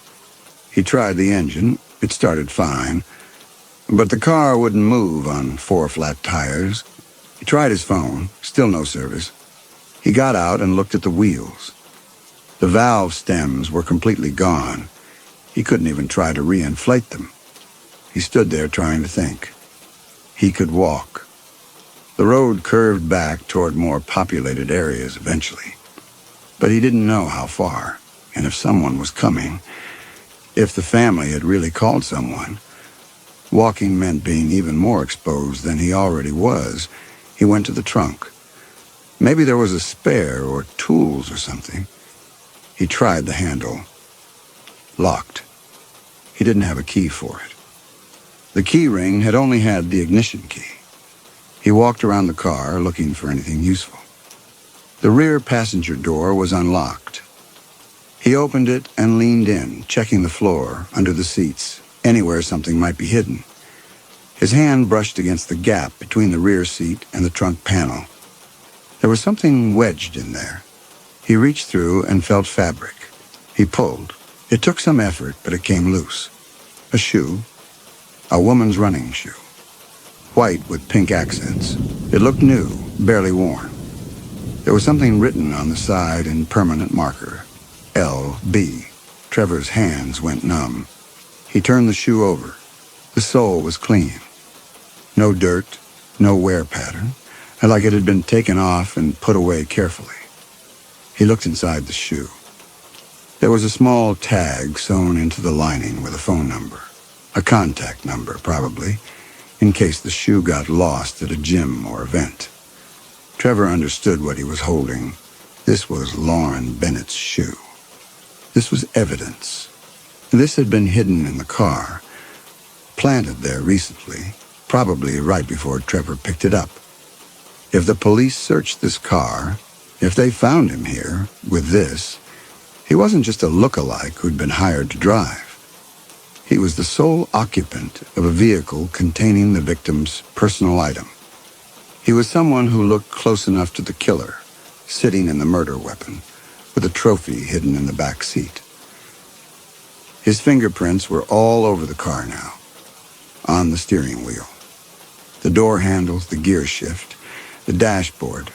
He tried the engine. It started fine, but the car wouldn't move on 4 flat tires. He tried his phone, still no service. He got out and looked at the wheels. The valve stems were completely gone. He couldn't even try to reinflate them. He stood there trying to think. He could walk. The road curved back toward more populated areas eventually, but he didn't know how far, and if someone was coming. If the family had really called someone, walking meant being even more exposed than he already was. He went to the trunk. Maybe there was a spare or tools or something. He tried the handle. Locked. He didn't have a key for it. The key ring had only had the ignition key. He walked around the car looking for anything useful. The rear passenger door was unlocked. He opened it and leaned in, checking the floor, under the seats, anywhere something might be hidden. His hand brushed against the gap between the rear seat and the trunk panel. There was something wedged in there. He reached through and felt fabric. He pulled. It took some effort, but it came loose. A shoe. A woman's running shoe. White with pink accents. It looked new, barely worn. There was something written on the side in permanent marker. LB. Trevor's hands went numb. He turned the shoe over. The sole was clean. No dirt, no wear pattern, like it had been taken off and put away carefully. He looked inside the shoe. There was a small tag sewn into the lining with a phone number. A contact number, probably, in case the shoe got lost at a gym or event. Trevor understood what he was holding. This was Lauren Bennett's shoe. This was evidence. This had been hidden in the car, planted there recently, probably right before Trevor picked it up. If the police searched this car, if they found him here with this, he wasn't just a look-alike who'd been hired to drive. He was the sole occupant of a vehicle containing the victim's personal item. He was someone who looked close enough to the killer, sitting in the murder weapon, with a trophy hidden in the back seat. His fingerprints were all over the car now, on the steering wheel, the door handles, the gear shift, the dashboard.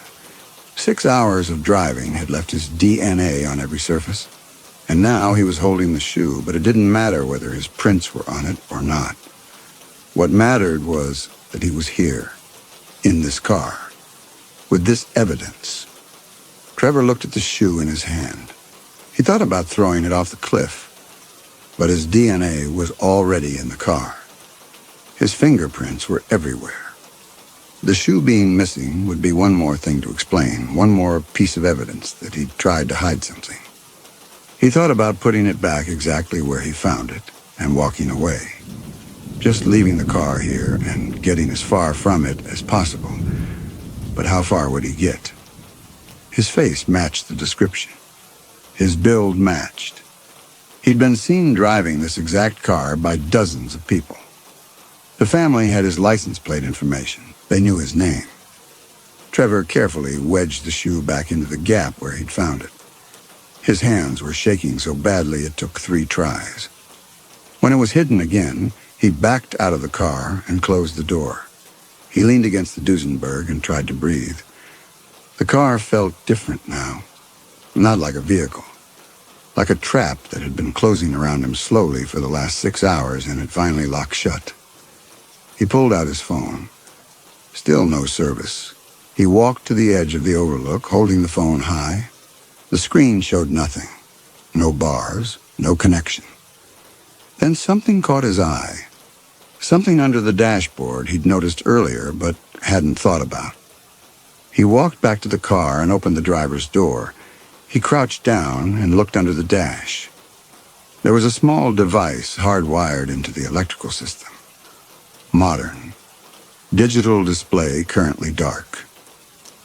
6 hours of driving had left his DNA on every surface, and now he was holding the shoe, but it didn't matter whether his prints were on it or not. What mattered was that he was here, in this car, with this evidence. Trevor looked at the shoe in his hand. He thought about throwing it off the cliff, but his DNA was already in the car. His fingerprints were everywhere. The shoe being missing would be one more thing to explain, one more piece of evidence that he'd tried to hide something. He thought about putting it back exactly where he found it and walking away. Just leaving the car here and getting as far from it as possible. But how far would he get? His face matched the description. His build matched. He'd been seen driving this exact car by dozens of people. The family had his license plate information. They knew his name. Trevor carefully wedged the shoe back into the gap where he'd found it. His hands were shaking so badly it took 3 tries. When it was hidden again, he backed out of the car and closed the door. He leaned against the Duesenberg and tried to breathe. The car felt different now. Not like a vehicle. Like a trap that had been closing around him slowly for the last 6 hours and had finally locked shut. He pulled out his phone. Still no service. He walked to the edge of the overlook, holding the phone high. The screen showed nothing. No bars, no connection. Then something caught his eye. Something under the dashboard he'd noticed earlier but hadn't thought about. He walked back to the car and opened the driver's door. He crouched down and looked under the dash. There was a small device hardwired into the electrical system. Modern. Digital display currently dark.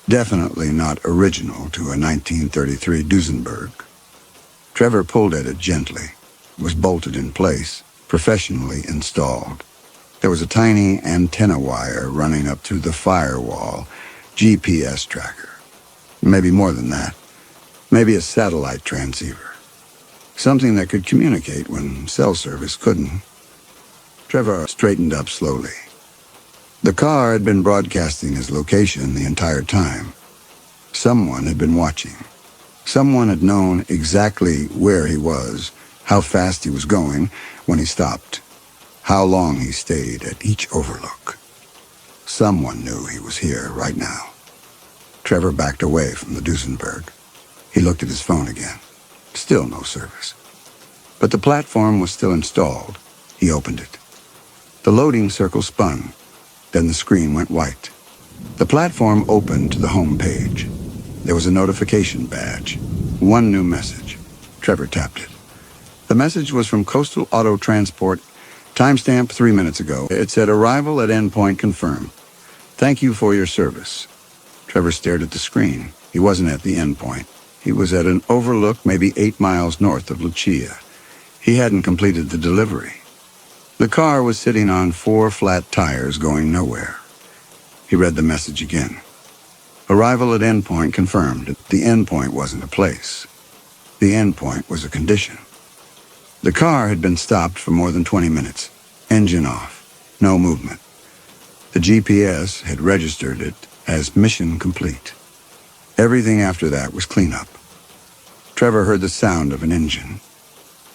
Definitely not original to a 1933 Duesenberg. Trevor pulled at it gently. It was bolted in place, professionally installed. There was a tiny antenna wire running up through the firewall, GPS tracker. Maybe more than that. Maybe a satellite transceiver. Something that could communicate when cell service couldn't. Trevor straightened up slowly. The car had been broadcasting his location the entire time. Someone had been watching. Someone had known exactly where he was, how fast he was going when he stopped, how long he stayed at each overlook. Someone knew he was here right now. Trevor backed away from the Duesenberg. He looked at his phone again. Still no service. But the platform was still installed. He opened it. The loading circle spun. Then the screen went white. The platform opened to the home page. There was a notification badge. One new message. Trevor tapped it. The message was from Coastal Auto Transport, timestamp 3 minutes ago. It said, "Arrival at endpoint confirmed. Thank you for your service." Trevor stared at the screen. He wasn't at the endpoint. He was at an overlook maybe 8 miles north of Lucia. He hadn't completed the delivery. The car was sitting on 4 flat tires going nowhere. He read the message again. Arrival at endpoint confirmed. The endpoint wasn't a place. The endpoint was a condition. The car had been stopped for more than 20 minutes. Engine off. No movement. The GPS had registered it as mission complete. Everything after that was cleanup. Trevor heard the sound of an engine.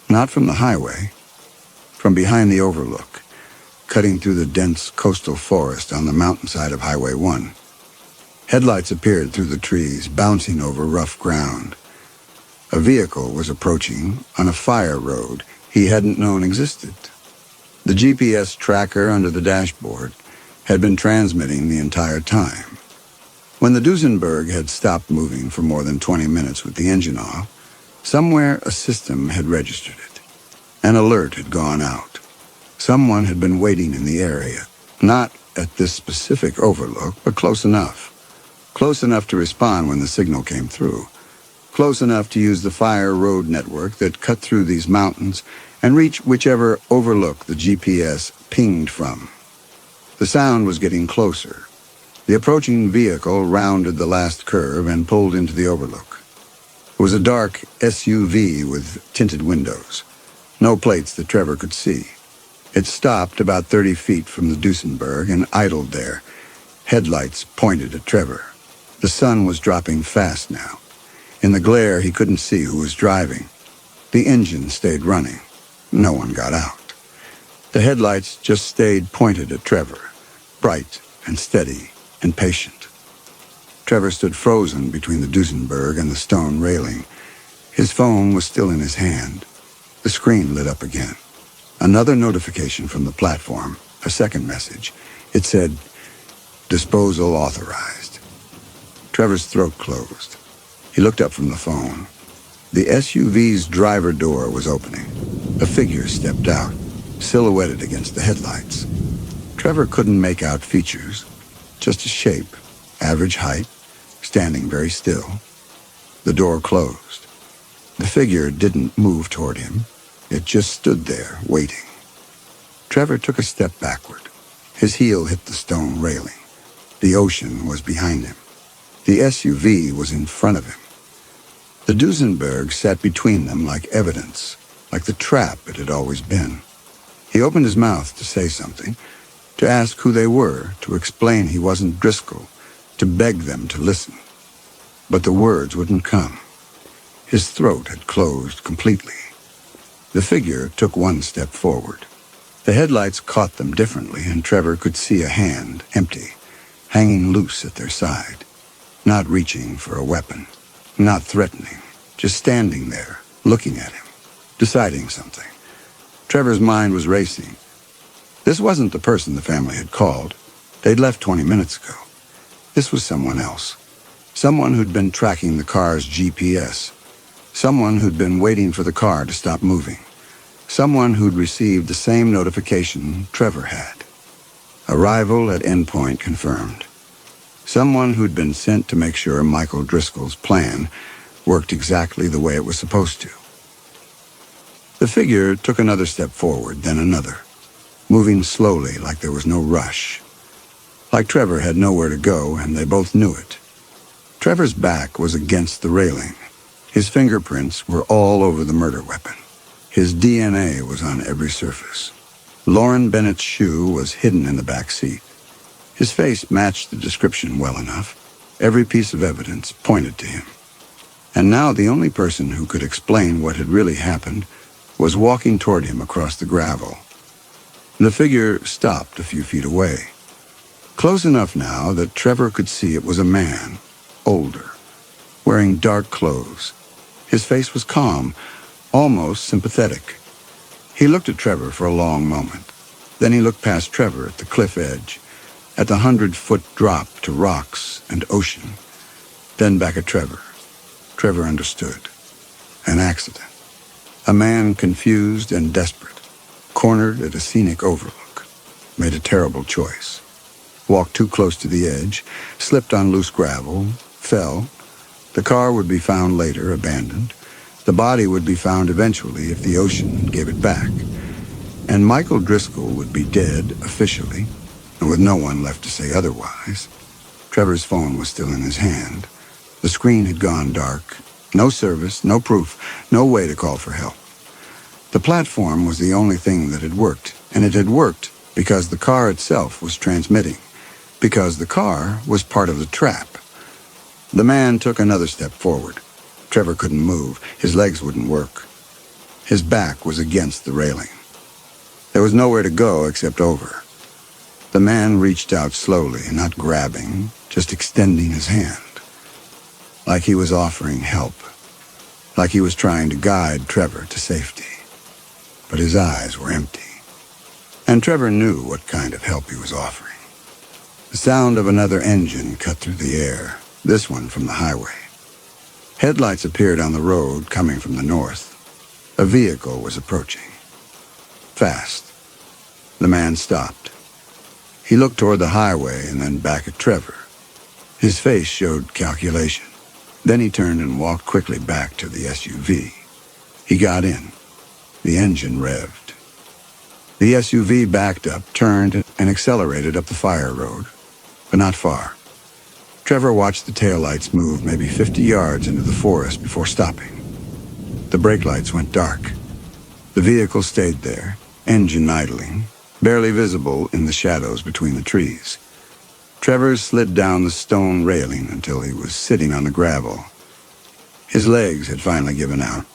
Not from the highway. From behind the overlook, cutting through the dense coastal forest on the mountainside of Highway 1. Headlights appeared through the trees, bouncing over rough ground. A vehicle was approaching on a fire road he hadn't known existed. The GPS tracker under the dashboard had been transmitting the entire time. When the Duesenberg had stopped moving for more than 20 minutes with the engine off, somewhere a system had registered it. An alert had gone out. Someone had been waiting in the area, not at this specific overlook, but close enough. Close enough to respond when the signal came through. Close enough to use the fire road network that cut through these mountains and reach whichever overlook the GPS pinged from. The sound was getting closer. The approaching vehicle rounded the last curve and pulled into the overlook. It was a dark SUV with tinted windows. No plates that Trevor could see. It stopped about 30 feet from the Duesenberg and idled there. Headlights pointed at Trevor. The sun was dropping fast now. In the glare, he couldn't see who was driving. The engine stayed running. No one got out. The headlights just stayed pointed at Trevor, bright and steady and patient. Trevor stood frozen between the Duesenberg and the stone railing. His phone was still in his hand. The screen lit up again. Another notification from the platform, a second message. It said, "Disposal authorized." Trevor's throat closed. He looked up from the phone. The SUV's driver door was opening. A figure stepped out, silhouetted against the headlights. Trevor couldn't make out features, just a shape, average height, standing very still. The door closed. The figure didn't move toward him. It just stood there, waiting. Trevor took a step backward. His heel hit the stone railing. The ocean was behind him. The SUV was in front of him. The Duesenberg sat between them like evidence, like the trap it had always been. He opened his mouth to say something, to ask who they were, to explain he wasn't Driscoll, to beg them to listen. But the words wouldn't come. His throat had closed completely. The figure took one step forward. The headlights caught them differently, and Trevor could see a hand, empty, hanging loose at their side, not reaching for a weapon, not threatening, just standing there, looking at him, deciding something. Trevor's mind was racing. This wasn't the person the family had called. They'd left 20 minutes ago. This was someone else. Someone who'd been tracking the car's GPS. Someone who'd been waiting for the car to stop moving. Someone who'd received the same notification Trevor had. Arrival at endpoint confirmed. Someone who'd been sent to make sure Michael Driscoll's plan worked exactly the way it was supposed to. The figure took another step forward, then another, moving slowly like there was no rush. Like Trevor had nowhere to go, and they both knew it. Trevor's back was against the railing. His fingerprints were all over the murder weapon. His DNA was on every surface. Lauren Bennett's shoe was hidden in the back seat. His face matched the description well enough. Every piece of evidence pointed to him. And now the only person who could explain what had really happened was walking toward him across the gravel. The figure stopped a few feet away. Close enough now that Trevor could see it was a man, older, wearing dark clothes. His face was calm, almost sympathetic. He looked at Trevor for a long moment. Then he looked past Trevor at the cliff edge, at the 100-foot drop to rocks and ocean. Then back at Trevor. Trevor understood. An accident. A man confused and desperate, cornered at a scenic overlook, made a terrible choice. Walked too close to the edge, slipped on loose gravel, fell. The car would be found later, abandoned. The body would be found eventually if the ocean gave it back. And Michael Driscoll would be dead, officially, and with no one left to say otherwise. Trevor's phone was still in his hand. The screen had gone dark. No service, no proof, no way to call for help. The platform was the only thing that had worked, and it had worked because the car itself was transmitting, because the car was part of the trap. The man took another step forward. Trevor couldn't move. His legs wouldn't work. His back was against the railing. There was nowhere to go except over. The man reached out slowly, not grabbing, just extending his hand, like he was offering help, like he was trying to guide Trevor to safety. But his eyes were empty, and Trevor knew what kind of help he was offering. The sound of another engine cut through the air, this one from the highway. Headlights appeared on the road coming from the north. A vehicle was approaching. Fast. The man stopped. He looked toward the highway and then back at Trevor. His face showed calculation. Then he turned and walked quickly back to the SUV. He got in. The engine revved. The SUV backed up, turned, and accelerated up the fire road, but not far. Trevor watched the taillights move maybe 50 yards into the forest before stopping. The brake lights went dark. The vehicle stayed there, engine idling, barely visible in the shadows between the trees. Trevor slid down the stone railing until he was sitting on the gravel. His legs had finally given out.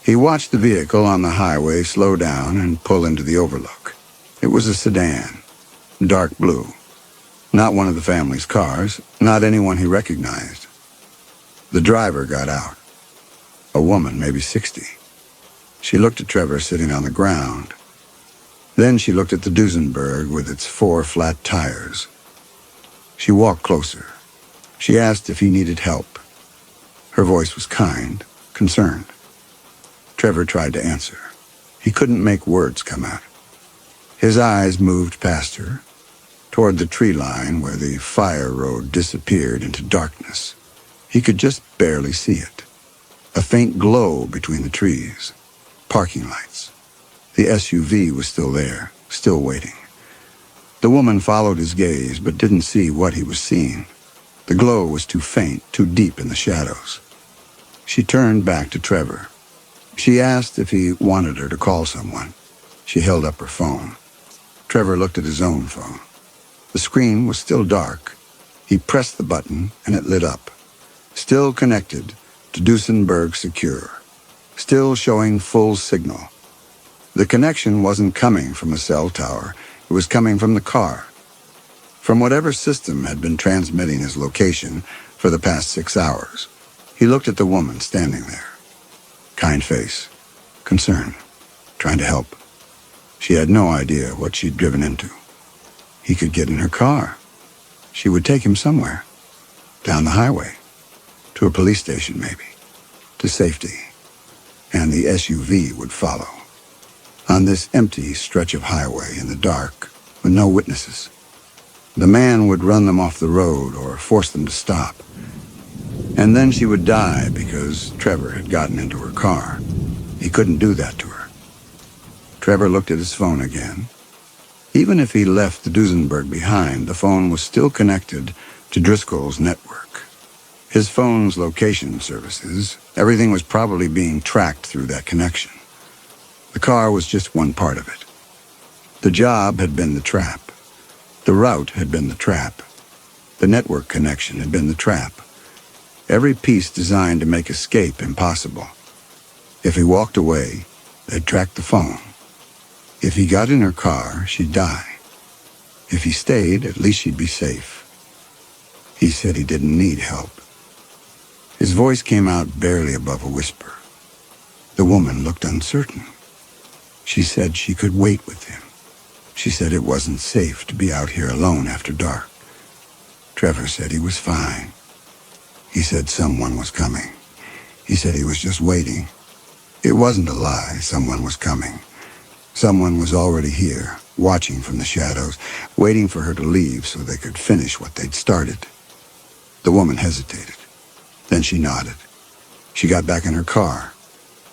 He watched the vehicle on the highway slow down and pull into the overlook. It was a sedan, dark blue. Not one of the family's cars, not anyone he recognized. The driver got out. A woman, maybe 60. She looked at Trevor sitting on the ground. Then she looked at the Duesenberg with its 4 flat tires. She walked closer. She asked if he needed help. Her voice was kind, concerned. Trevor tried to answer. He couldn't make words come out. His eyes moved past her, toward the tree line where the fire road disappeared into darkness. He could just barely see it. A faint glow between the trees. Parking lights. The SUV was still there, still waiting. The woman followed his gaze but didn't see what he was seeing. The glow was too faint, too deep in the shadows. She turned back to Trevor. She asked if he wanted her to call someone. She held up her phone. Trevor looked at his own phone. The screen was still dark. He pressed the button and it lit up. Still connected to Duesenberg Secure. Still showing full signal. The connection wasn't coming from a cell tower. It was coming from the car. From whatever system had been transmitting his location for the past 6 hours. He looked at the woman standing there. Kind face. Concern. Trying to help. She had no idea what she'd driven into. He could get in her car. She would take him somewhere. Down the highway. To a police station, maybe. To safety. And the SUV would follow. On this empty stretch of highway in the dark, with no witnesses. The man would run them off the road or force them to stop. And then she would die because Trevor had gotten into her car. He couldn't do that to her. Trevor looked at his phone again. Even if he left the Duesenberg behind, the phone was still connected to Driscoll's network. His phone's location services, everything was probably being tracked through that connection. The car was just one part of it. The job had been the trap. The route had been the trap. The network connection had been the trap. Every piece designed to make escape impossible. If he walked away, they'd track the phone. If he got in her car, she'd die. If he stayed, at least she'd be safe. He said he didn't need help. His voice came out barely above a whisper. The woman looked uncertain. She said she could wait with him. She said it wasn't safe to be out here alone after dark. Trevor said he was fine. He said someone was coming. He said he was just waiting. It wasn't a lie, someone was coming. Someone was already here, watching from the shadows, waiting for her to leave so they could finish what they'd started. The woman hesitated. Then she nodded. She got back in her car.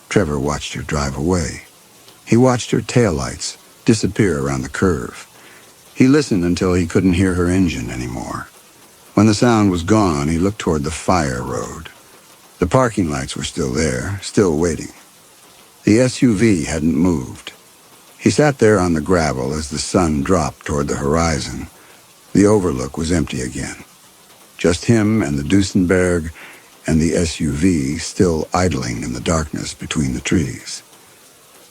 Trevor watched her drive away. He watched her taillights disappear around the curve. He listened until he couldn't hear her engine anymore. When the sound was gone, he looked toward the fire road. The parking lights were still there, still waiting. The SUV hadn't moved. He sat there on the gravel as the sun dropped toward the horizon. The overlook was empty again. Just him and the Duesenberg and the SUV still idling in the darkness between the trees.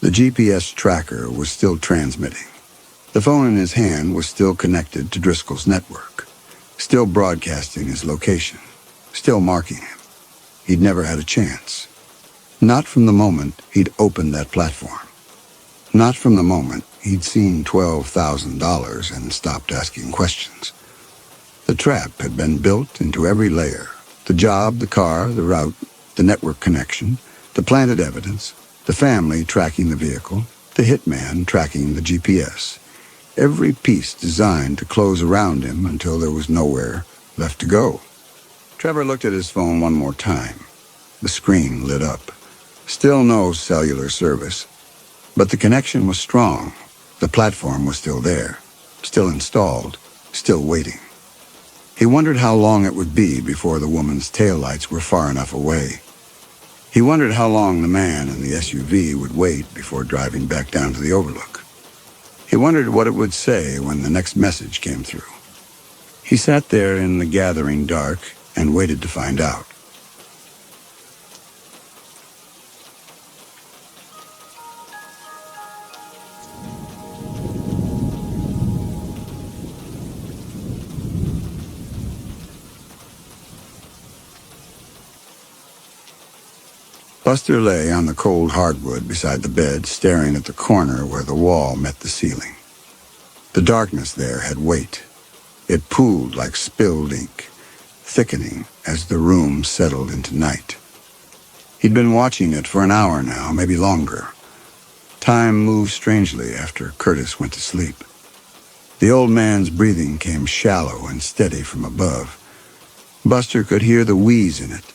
The GPS tracker was still transmitting. The phone in his hand was still connected to Driscoll's network, still broadcasting his location, still marking him. He'd never had a chance. Not from the moment he'd opened that platform. Not from the moment he'd seen $12,000 and stopped asking questions. The trap had been built into every layer. The job, the car, the route, the network connection, the planted evidence, the family tracking the vehicle, the hitman tracking the GPS. Every piece designed to close around him until there was nowhere left to go. Trevor looked at his phone one more time. The screen lit up. Still no cellular service. But the connection was strong. The platform was still there, still installed, still waiting. He wondered how long it would be before the woman's taillights were far enough away. He wondered how long the man in the SUV would wait before driving back down to the overlook. He wondered what it would say when the next message came through. He sat there in the gathering dark and waited to find out. Buster lay on the cold hardwood beside the bed, staring at the corner where the wall met the ceiling. The darkness there had weight. It pooled like spilled ink, thickening as the room settled into night. He'd been watching it for an hour now, maybe longer. Time moved strangely after Curtis went to sleep. The old man's breathing came shallow and steady from above. Buster could hear the wheeze in it,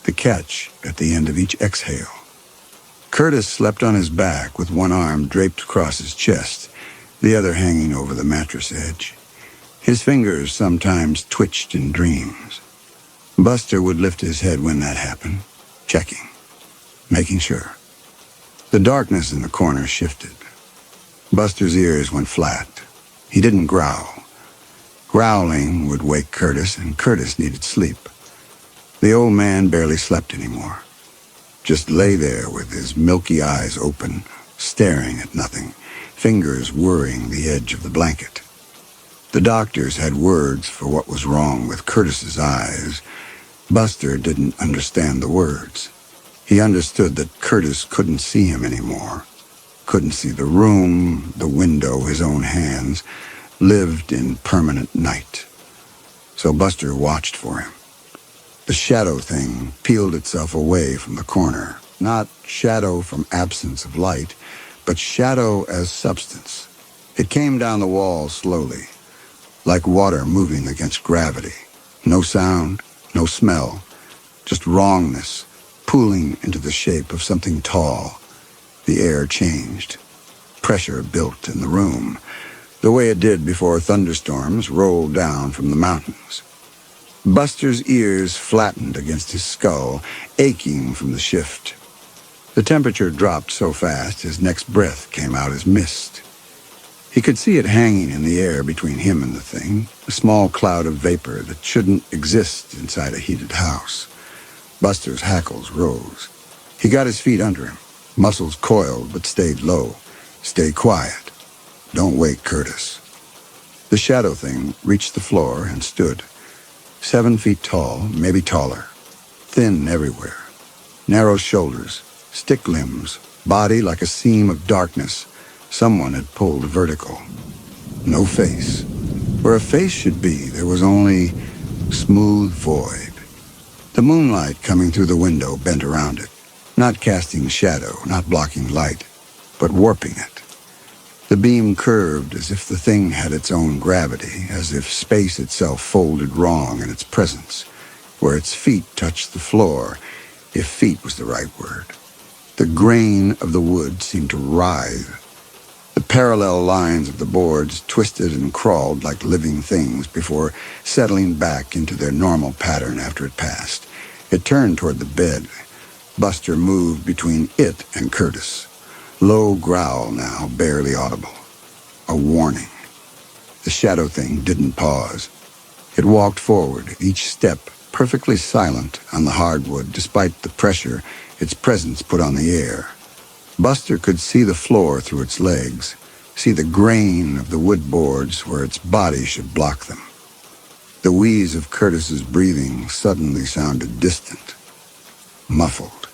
the catch at the end of each exhale. Curtis slept on his back with one arm draped across his chest, the other hanging over the mattress edge. His fingers sometimes twitched in dreams. Buster would lift his head when that happened, checking, making sure. The darkness in the corner shifted. Buster's ears went flat. He didn't growl. Growling would wake Curtis, and Curtis needed sleep. The old man barely slept anymore. Just lay there with his milky eyes open, staring at nothing, fingers worrying the edge of the blanket. The doctors had words for what was wrong with Curtis's eyes. Buster didn't understand the words. He understood that Curtis couldn't see him anymore, couldn't see the room, the window, his own hands, lived in permanent night. So Buster watched for him. The shadow thing peeled itself away from the corner. Not shadow from absence of light, but shadow as substance. It came down the wall slowly, like water moving against gravity. No sound, no smell, just wrongness pooling into the shape of something tall. The air changed. Pressure built in the room, the way it did before thunderstorms rolled down from the mountains. Buster's ears flattened against his skull, aching from the shift. The temperature dropped so fast his next breath came out as mist. He could see it hanging in the air between him and the thing, a small cloud of vapor that shouldn't exist inside a heated house. Buster's hackles rose. He got his feet under him, muscles coiled but stayed low. Stay quiet. Don't wake Curtis. The shadow thing reached the floor and stood. 7 feet tall, maybe taller. Thin everywhere. Narrow shoulders, stick limbs, body like a seam of darkness. Someone had pulled vertical. No face. Where a face should be, there was only smooth void. The moonlight coming through the window bent around it, not casting shadow, not blocking light, but warping it. The beam curved as if the thing had its own gravity, as if space itself folded wrong in its presence, where its feet touched the floor, if feet was the right word. The grain of the wood seemed to writhe. The parallel lines of the boards twisted and crawled like living things before settling back into their normal pattern after it passed. It turned toward the bed, Buster moved between it and Curtis. Low growl now, barely audible. A warning. The shadow thing didn't pause. It walked forward, each step perfectly silent on the hardwood despite the pressure its presence put on the air. Buster could see the floor through its legs, see the grain of the wood boards where its body should block them. The wheeze of Curtis's breathing suddenly sounded distant, muffled,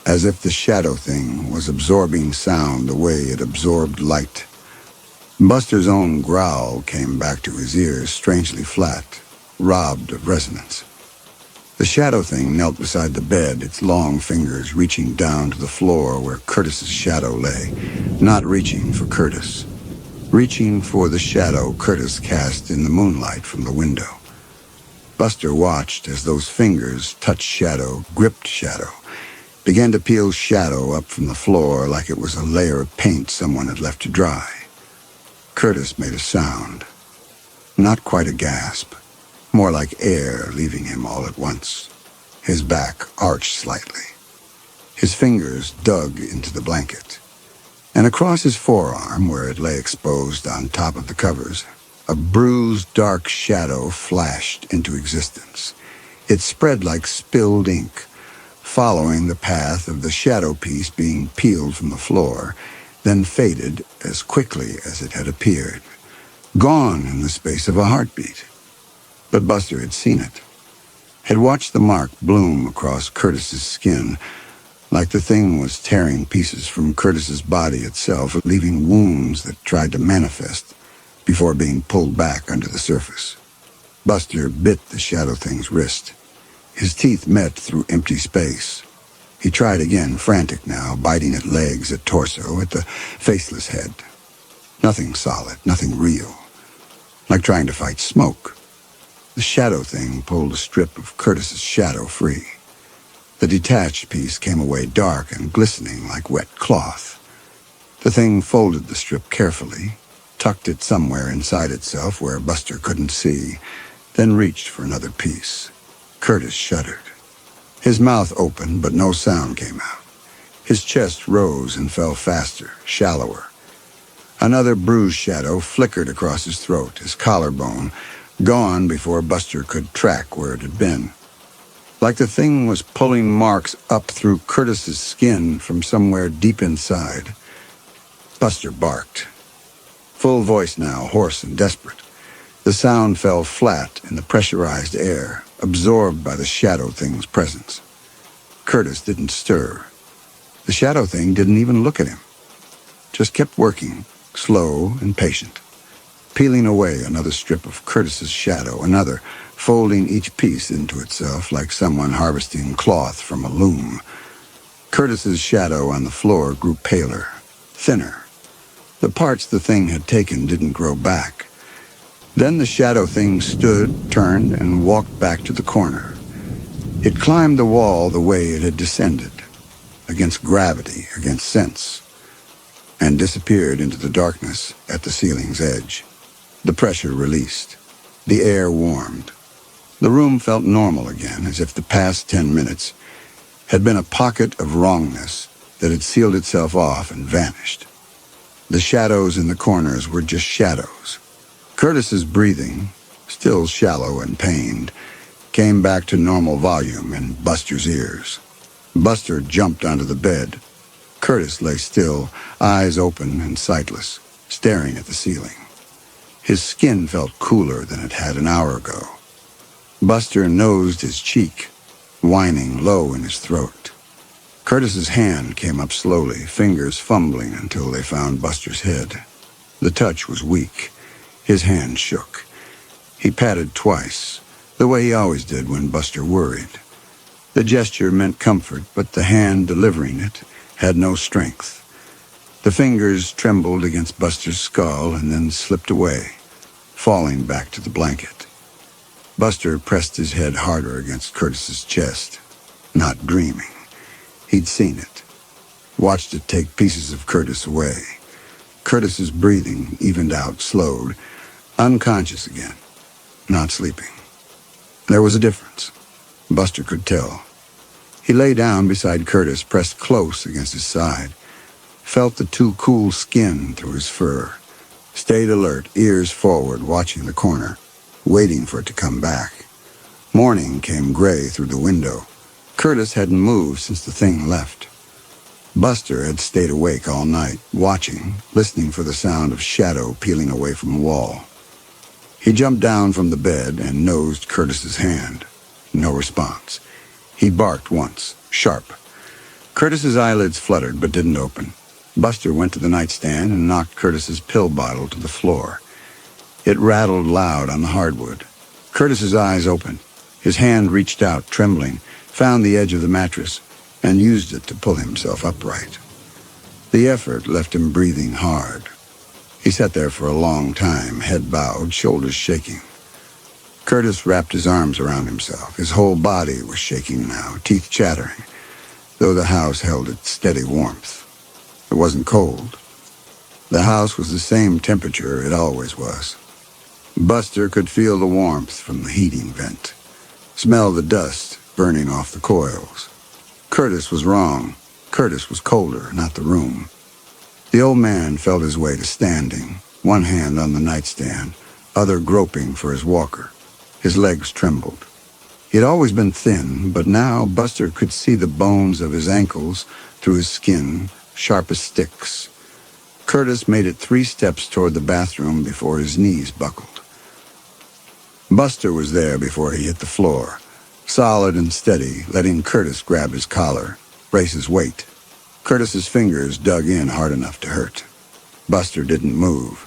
as if the shadow thing was absorbing sound the way it absorbed light. Buster's own growl came back to his ears strangely flat, robbed of resonance. The shadow thing knelt beside the bed, its long fingers reaching down to the floor where Curtis's shadow lay, not reaching for Curtis, reaching for the shadow Curtis cast in the moonlight from the window. Buster watched as those fingers touched shadow, gripped shadow, began to peel shadow up from the floor like it was a layer of paint someone had left to dry. Curtis made a sound. Not quite a gasp. More like air leaving him all at once. His back arched slightly. His fingers dug into the blanket. And across his forearm, where it lay exposed on top of the covers, a bruised dark shadow flashed into existence. It spread like spilled ink, following the path of the shadow piece being peeled from the floor, then faded as quickly as it had appeared, gone in the space of a heartbeat. But Buster had seen it, had watched the mark bloom across Curtis's skin, like the thing was tearing pieces from Curtis's body itself, leaving wounds that tried to manifest before being pulled back under the surface. Buster bit the shadow thing's wrist. His teeth met through empty space. He tried again, frantic now, biting at legs, at torso, at the faceless head. Nothing solid, nothing real. Like trying to fight smoke. The shadow thing pulled a strip of Curtis's shadow free. The detached piece came away dark and glistening like wet cloth. The thing folded the strip carefully, tucked it somewhere inside itself where Buster couldn't see, then reached for another piece. Curtis shuddered. His mouth opened, but no sound came out. His chest rose and fell faster, shallower. Another bruised shadow flickered across his throat, his collarbone, gone before Buster could track where it had been. Like the thing was pulling marks up through Curtis's skin from somewhere deep inside. Buster barked. Full voice now, hoarse and desperate. The sound fell flat in the pressurized air, absorbed by the shadow thing's presence. Curtis didn't stir. The shadow thing didn't even look at him. Just kept working, slow and patient, peeling away another strip of Curtis's shadow, another, folding each piece into itself like someone harvesting cloth from a loom. Curtis's shadow on the floor grew paler, thinner. The parts the thing had taken didn't grow back. Then the shadow thing stood, turned, and walked back to the corner. It climbed the wall the way it had descended, against gravity, against sense, and disappeared into the darkness at the ceiling's edge. The pressure released. The air warmed. The room felt normal again, as if the past 10 minutes had been a pocket of wrongness that had sealed itself off and vanished. The shadows in the corners were just shadows. Curtis's breathing, still shallow and pained, came back to normal volume in Buster's ears. Buster jumped onto the bed. Curtis lay still, eyes open and sightless, staring at the ceiling. His skin felt cooler than it had an hour ago. Buster nosed his cheek, whining low in his throat. Curtis's hand came up slowly, fingers fumbling until they found Buster's head. The touch was weak. His hand shook. He patted twice, the way he always did when Buster worried. The gesture meant comfort, but the hand delivering it had no strength. The fingers trembled against Buster's skull and then slipped away, falling back to the blanket. Buster pressed his head harder against Curtis's chest, not dreaming. He'd seen it, watched it take pieces of Curtis away. Curtis's breathing evened out, slowed, unconscious again, not sleeping. There was a difference. Buster could tell. He lay down beside Curtis, pressed close against his side, felt the too cool skin through his fur, stayed alert, ears forward, watching the corner, waiting for it to come back. Morning came gray through the window. Curtis hadn't moved since the thing left. Buster had stayed awake all night, watching, listening for the sound of shadow peeling away from a wall. He jumped down from the bed and nosed Curtis's hand. No response. He barked once, sharp. Curtis's eyelids fluttered but didn't open. Buster went to the nightstand and knocked Curtis's pill bottle to the floor. It rattled loud on the hardwood. Curtis's eyes opened. His hand reached out, trembling, found the edge of the mattress, and used it to pull himself upright. The effort left him breathing hard. He sat there for a long time, head bowed, shoulders shaking. Curtis wrapped his arms around himself. His whole body was shaking now, teeth chattering, though the house held its steady warmth. It wasn't cold. The house was the same temperature it always was. Buster could feel the warmth from the heating vent, smell the dust burning off the coils. Curtis was wrong. Curtis was colder, not the room. The old man felt his way to standing, one hand on the nightstand, other groping for his walker. His legs trembled. He had always been thin, but now Buster could see the bones of his ankles through his skin, sharp as sticks. Curtis made it 3 steps toward the bathroom before his knees buckled. Buster was there before he hit the floor, solid and steady, letting Curtis grab his collar, brace his weight. Curtis's fingers dug in hard enough to hurt. Buster didn't move,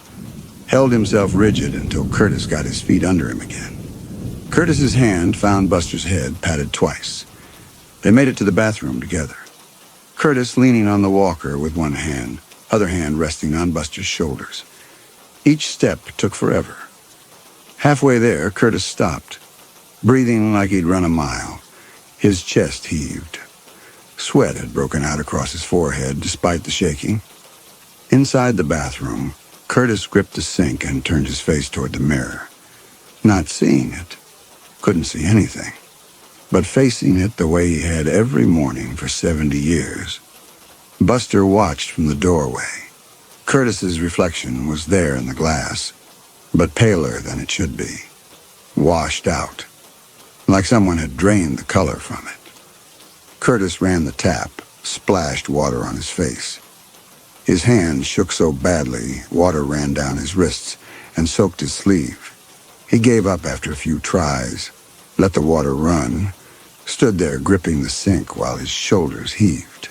held himself rigid until Curtis got his feet under him again. Curtis's hand found Buster's head, patted twice. They made it to the bathroom together. Curtis leaning on the walker with one hand, other hand resting on Buster's shoulders. Each step took forever. Halfway there, Curtis stopped, breathing like he'd run a mile. His chest heaved. Sweat had broken out across his forehead despite the shaking. Inside the bathroom, Curtis gripped the sink and turned his face toward the mirror. Not seeing it. Couldn't see anything. But facing it the way he had every morning for 70 years. Buster watched from the doorway. Curtis's reflection was there in the glass, but paler than it should be. Washed out. Like someone had drained the color from it. Curtis ran the tap, splashed water on his face. His hand shook so badly, water ran down his wrists and soaked his sleeve. He gave up after a few tries, let the water run, stood there gripping the sink while his shoulders heaved.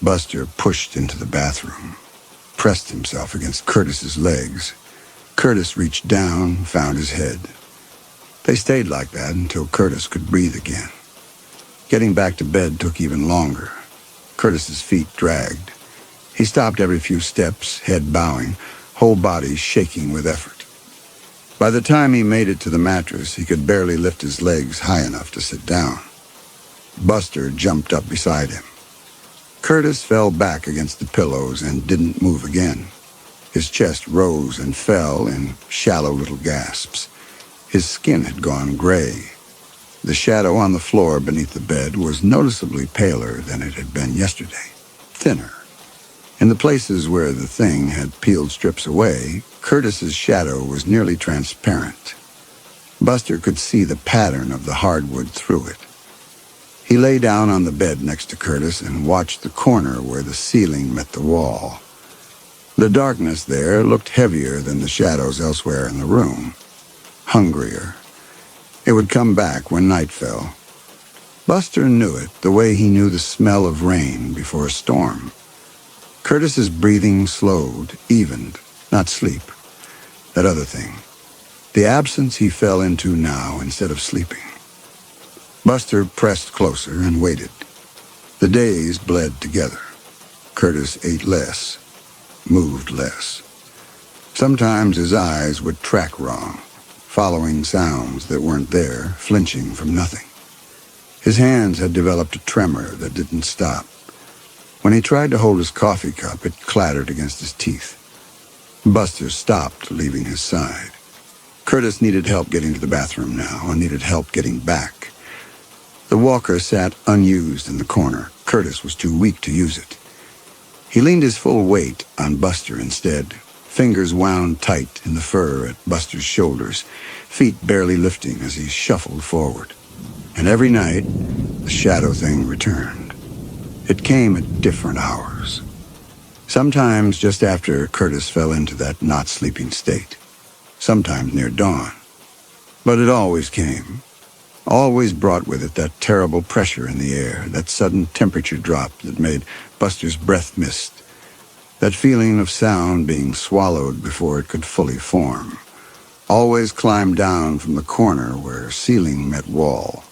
Buster pushed into the bathroom, pressed himself against Curtis's legs. Curtis reached down, found his head. They stayed like that until Curtis could breathe again. Getting back to bed took even longer. Curtis's feet dragged. He stopped every few steps, head bowing, whole body shaking with effort. By the time he made it to the mattress, he could barely lift his legs high enough to sit down. Buster jumped up beside him. Curtis fell back against the pillows and didn't move again. His chest rose and fell in shallow little gasps. His skin had gone gray. The shadow on the floor beneath the bed was noticeably paler than it had been yesterday, thinner. In the places where the thing had peeled strips away, Curtis's shadow was nearly transparent. Buster could see the pattern of the hardwood through it. He lay down on the bed next to Curtis and watched the corner where the ceiling met the wall. The darkness there looked heavier than the shadows elsewhere in the room, hungrier. It would come back when night fell. Buster knew it the way he knew the smell of rain before a storm. Curtis's breathing slowed, evened, not sleep. That other thing. The absence he fell into now instead of sleeping. Buster pressed closer and waited. The days bled together. Curtis ate less, moved less. Sometimes his eyes would track wrong, following sounds that weren't there, flinching from nothing. His hands had developed a tremor that didn't stop. When he tried to hold his coffee cup, it clattered against his teeth. Buster stopped, leaving his side. Curtis needed help getting to the bathroom now, and needed help getting back. The walker sat unused in the corner. Curtis was too weak to use it. He leaned his full weight on Buster instead, fingers wound tight in the fur at Buster's shoulders, feet barely lifting as he shuffled forward. And every night, the shadow thing returned. It came at different hours. Sometimes just after Curtis fell into that not-sleeping state. Sometimes near dawn. But it always came. Always brought with it that terrible pressure in the air, that sudden temperature drop that made Buster's breath mist, that feeling of sound being swallowed before it could fully form. Always climbed down from the corner where ceiling met wall.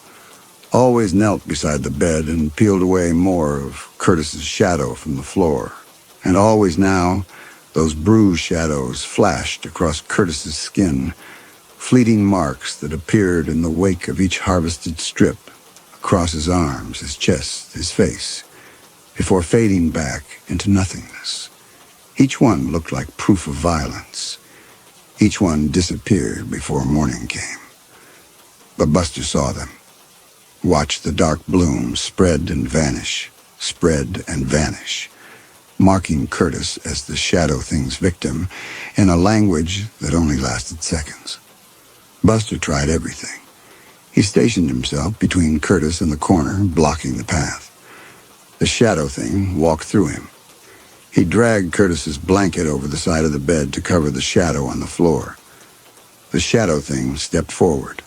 Always knelt beside the bed and peeled away more of Curtis's shadow from the floor. And always now, those bruised shadows flashed across Curtis's skin, fleeting marks that appeared in the wake of each harvested strip, across his arms, his chest, his face, before fading back into nothingness. Each one looked like proof of violence. Each one disappeared before morning came. But Buster saw them, watched the dark bloom spread and vanish, marking Curtis as the shadow thing's victim in a language that only lasted seconds. Buster tried everything. He stationed himself between Curtis and the corner, blocking the path. The shadow thing walked through him. He dragged Curtis's blanket over the side of the bed to cover the shadow on the floor. The shadow thing stepped forward.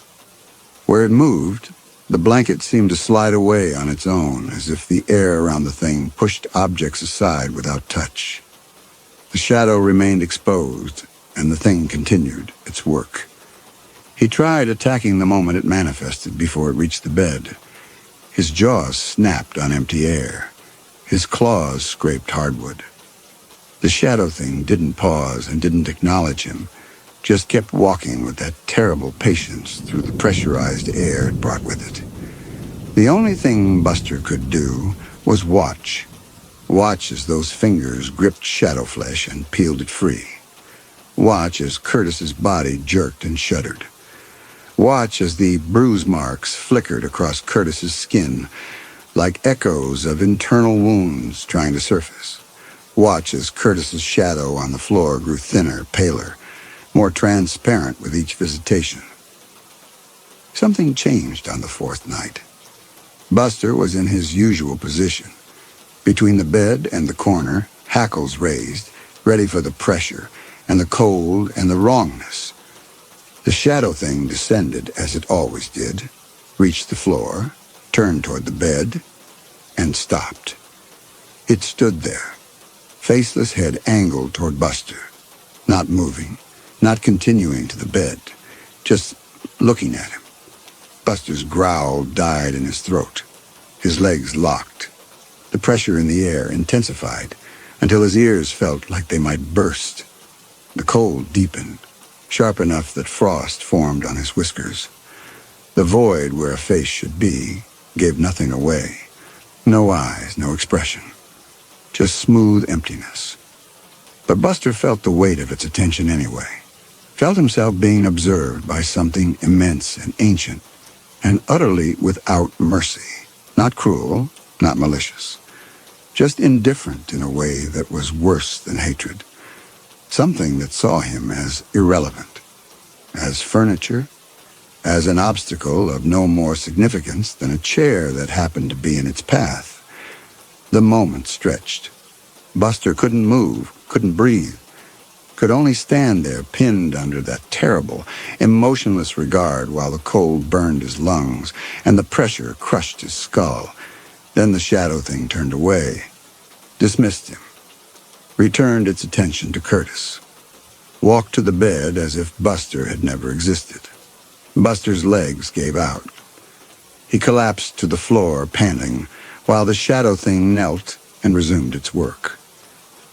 Where it moved, the blanket seemed to slide away on its own, as if the air around the thing pushed objects aside without touch. The shadow remained exposed, and the thing continued its work. He tried attacking the moment it manifested before it reached the bed. His jaws snapped on empty air. His claws scraped hardwood. The shadow thing didn't pause and didn't acknowledge him, just kept walking with that terrible patience through the pressurized air it brought with it. The only thing Buster could do was watch. Watch as those fingers gripped shadow flesh and peeled it free. Watch as Curtis's body jerked and shuddered. Watch as the bruise marks flickered across Curtis's skin like echoes of internal wounds trying to surface. Watch as Curtis's shadow on the floor grew thinner, paler, more transparent with each visitation. Something changed on the fourth night. Buster was in his usual position, between the bed and the corner, hackles raised, ready for the pressure and the cold and the wrongness. The shadow thing descended as it always did, reached the floor, turned toward the bed, and stopped. It stood there, faceless head angled toward Buster, not moving, not continuing to the bed, just looking at him. Buster's growl died in his throat. His legs locked. The pressure in the air intensified until his ears felt like they might burst. The cold deepened, sharp enough that frost formed on his whiskers. The void where a face should be gave nothing away. No eyes, no expression. Just smooth emptiness. But Buster felt the weight of its attention anyway. Felt himself being observed by something immense and ancient, and utterly without mercy. Not cruel, not malicious. Just indifferent in a way that was worse than hatred. Something that saw him as irrelevant, as furniture, as an obstacle of no more significance than a chair that happened to be in its path. The moment stretched. Buster couldn't move, couldn't breathe, could only stand there pinned under that terrible, emotionless regard while the cold burned his lungs and the pressure crushed his skull. Then the shadow thing turned away, dismissed him, returned its attention to Curtis, walked to the bed as if Buster had never existed. Buster's legs gave out. He collapsed to the floor, panting, while the shadow thing knelt and resumed its work.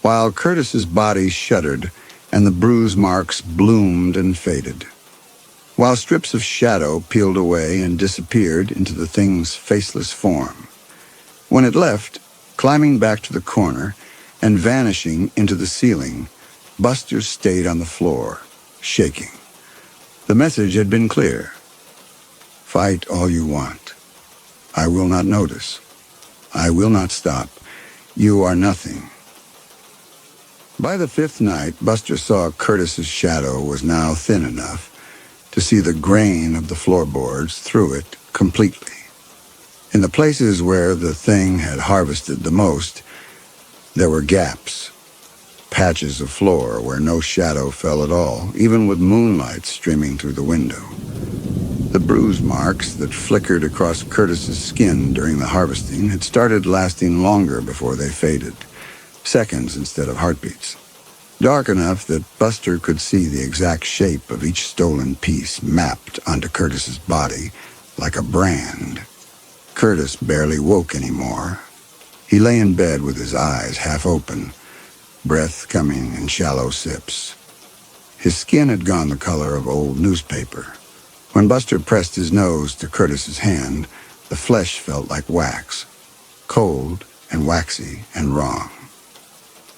While Curtis's body shuddered and the bruise marks bloomed and faded. While strips of shadow peeled away and disappeared into the thing's faceless form. When it left, climbing back to the corner and vanishing into the ceiling, Buster stayed on the floor, shaking. The message had been clear. Fight all you want. I will not notice. I will not stop. You are nothing. By the fifth night, Buster saw Curtis's shadow was now thin enough to see the grain of the floorboards through it completely. In the places where the thing had harvested the most, there were gaps, patches of floor where no shadow fell at all, even with moonlight streaming through the window. The bruise marks that flickered across Curtis's skin during the harvesting had started lasting longer before they faded, seconds instead of heartbeats. Dark enough that Buster could see the exact shape of each stolen piece mapped onto Curtis's body like a brand. Curtis barely woke anymore. He lay in bed with his eyes half open, breath coming in shallow sips. His skin had gone the color of old newspaper. When Buster pressed his nose to Curtis's hand, the flesh felt like wax, cold and waxy and wrong.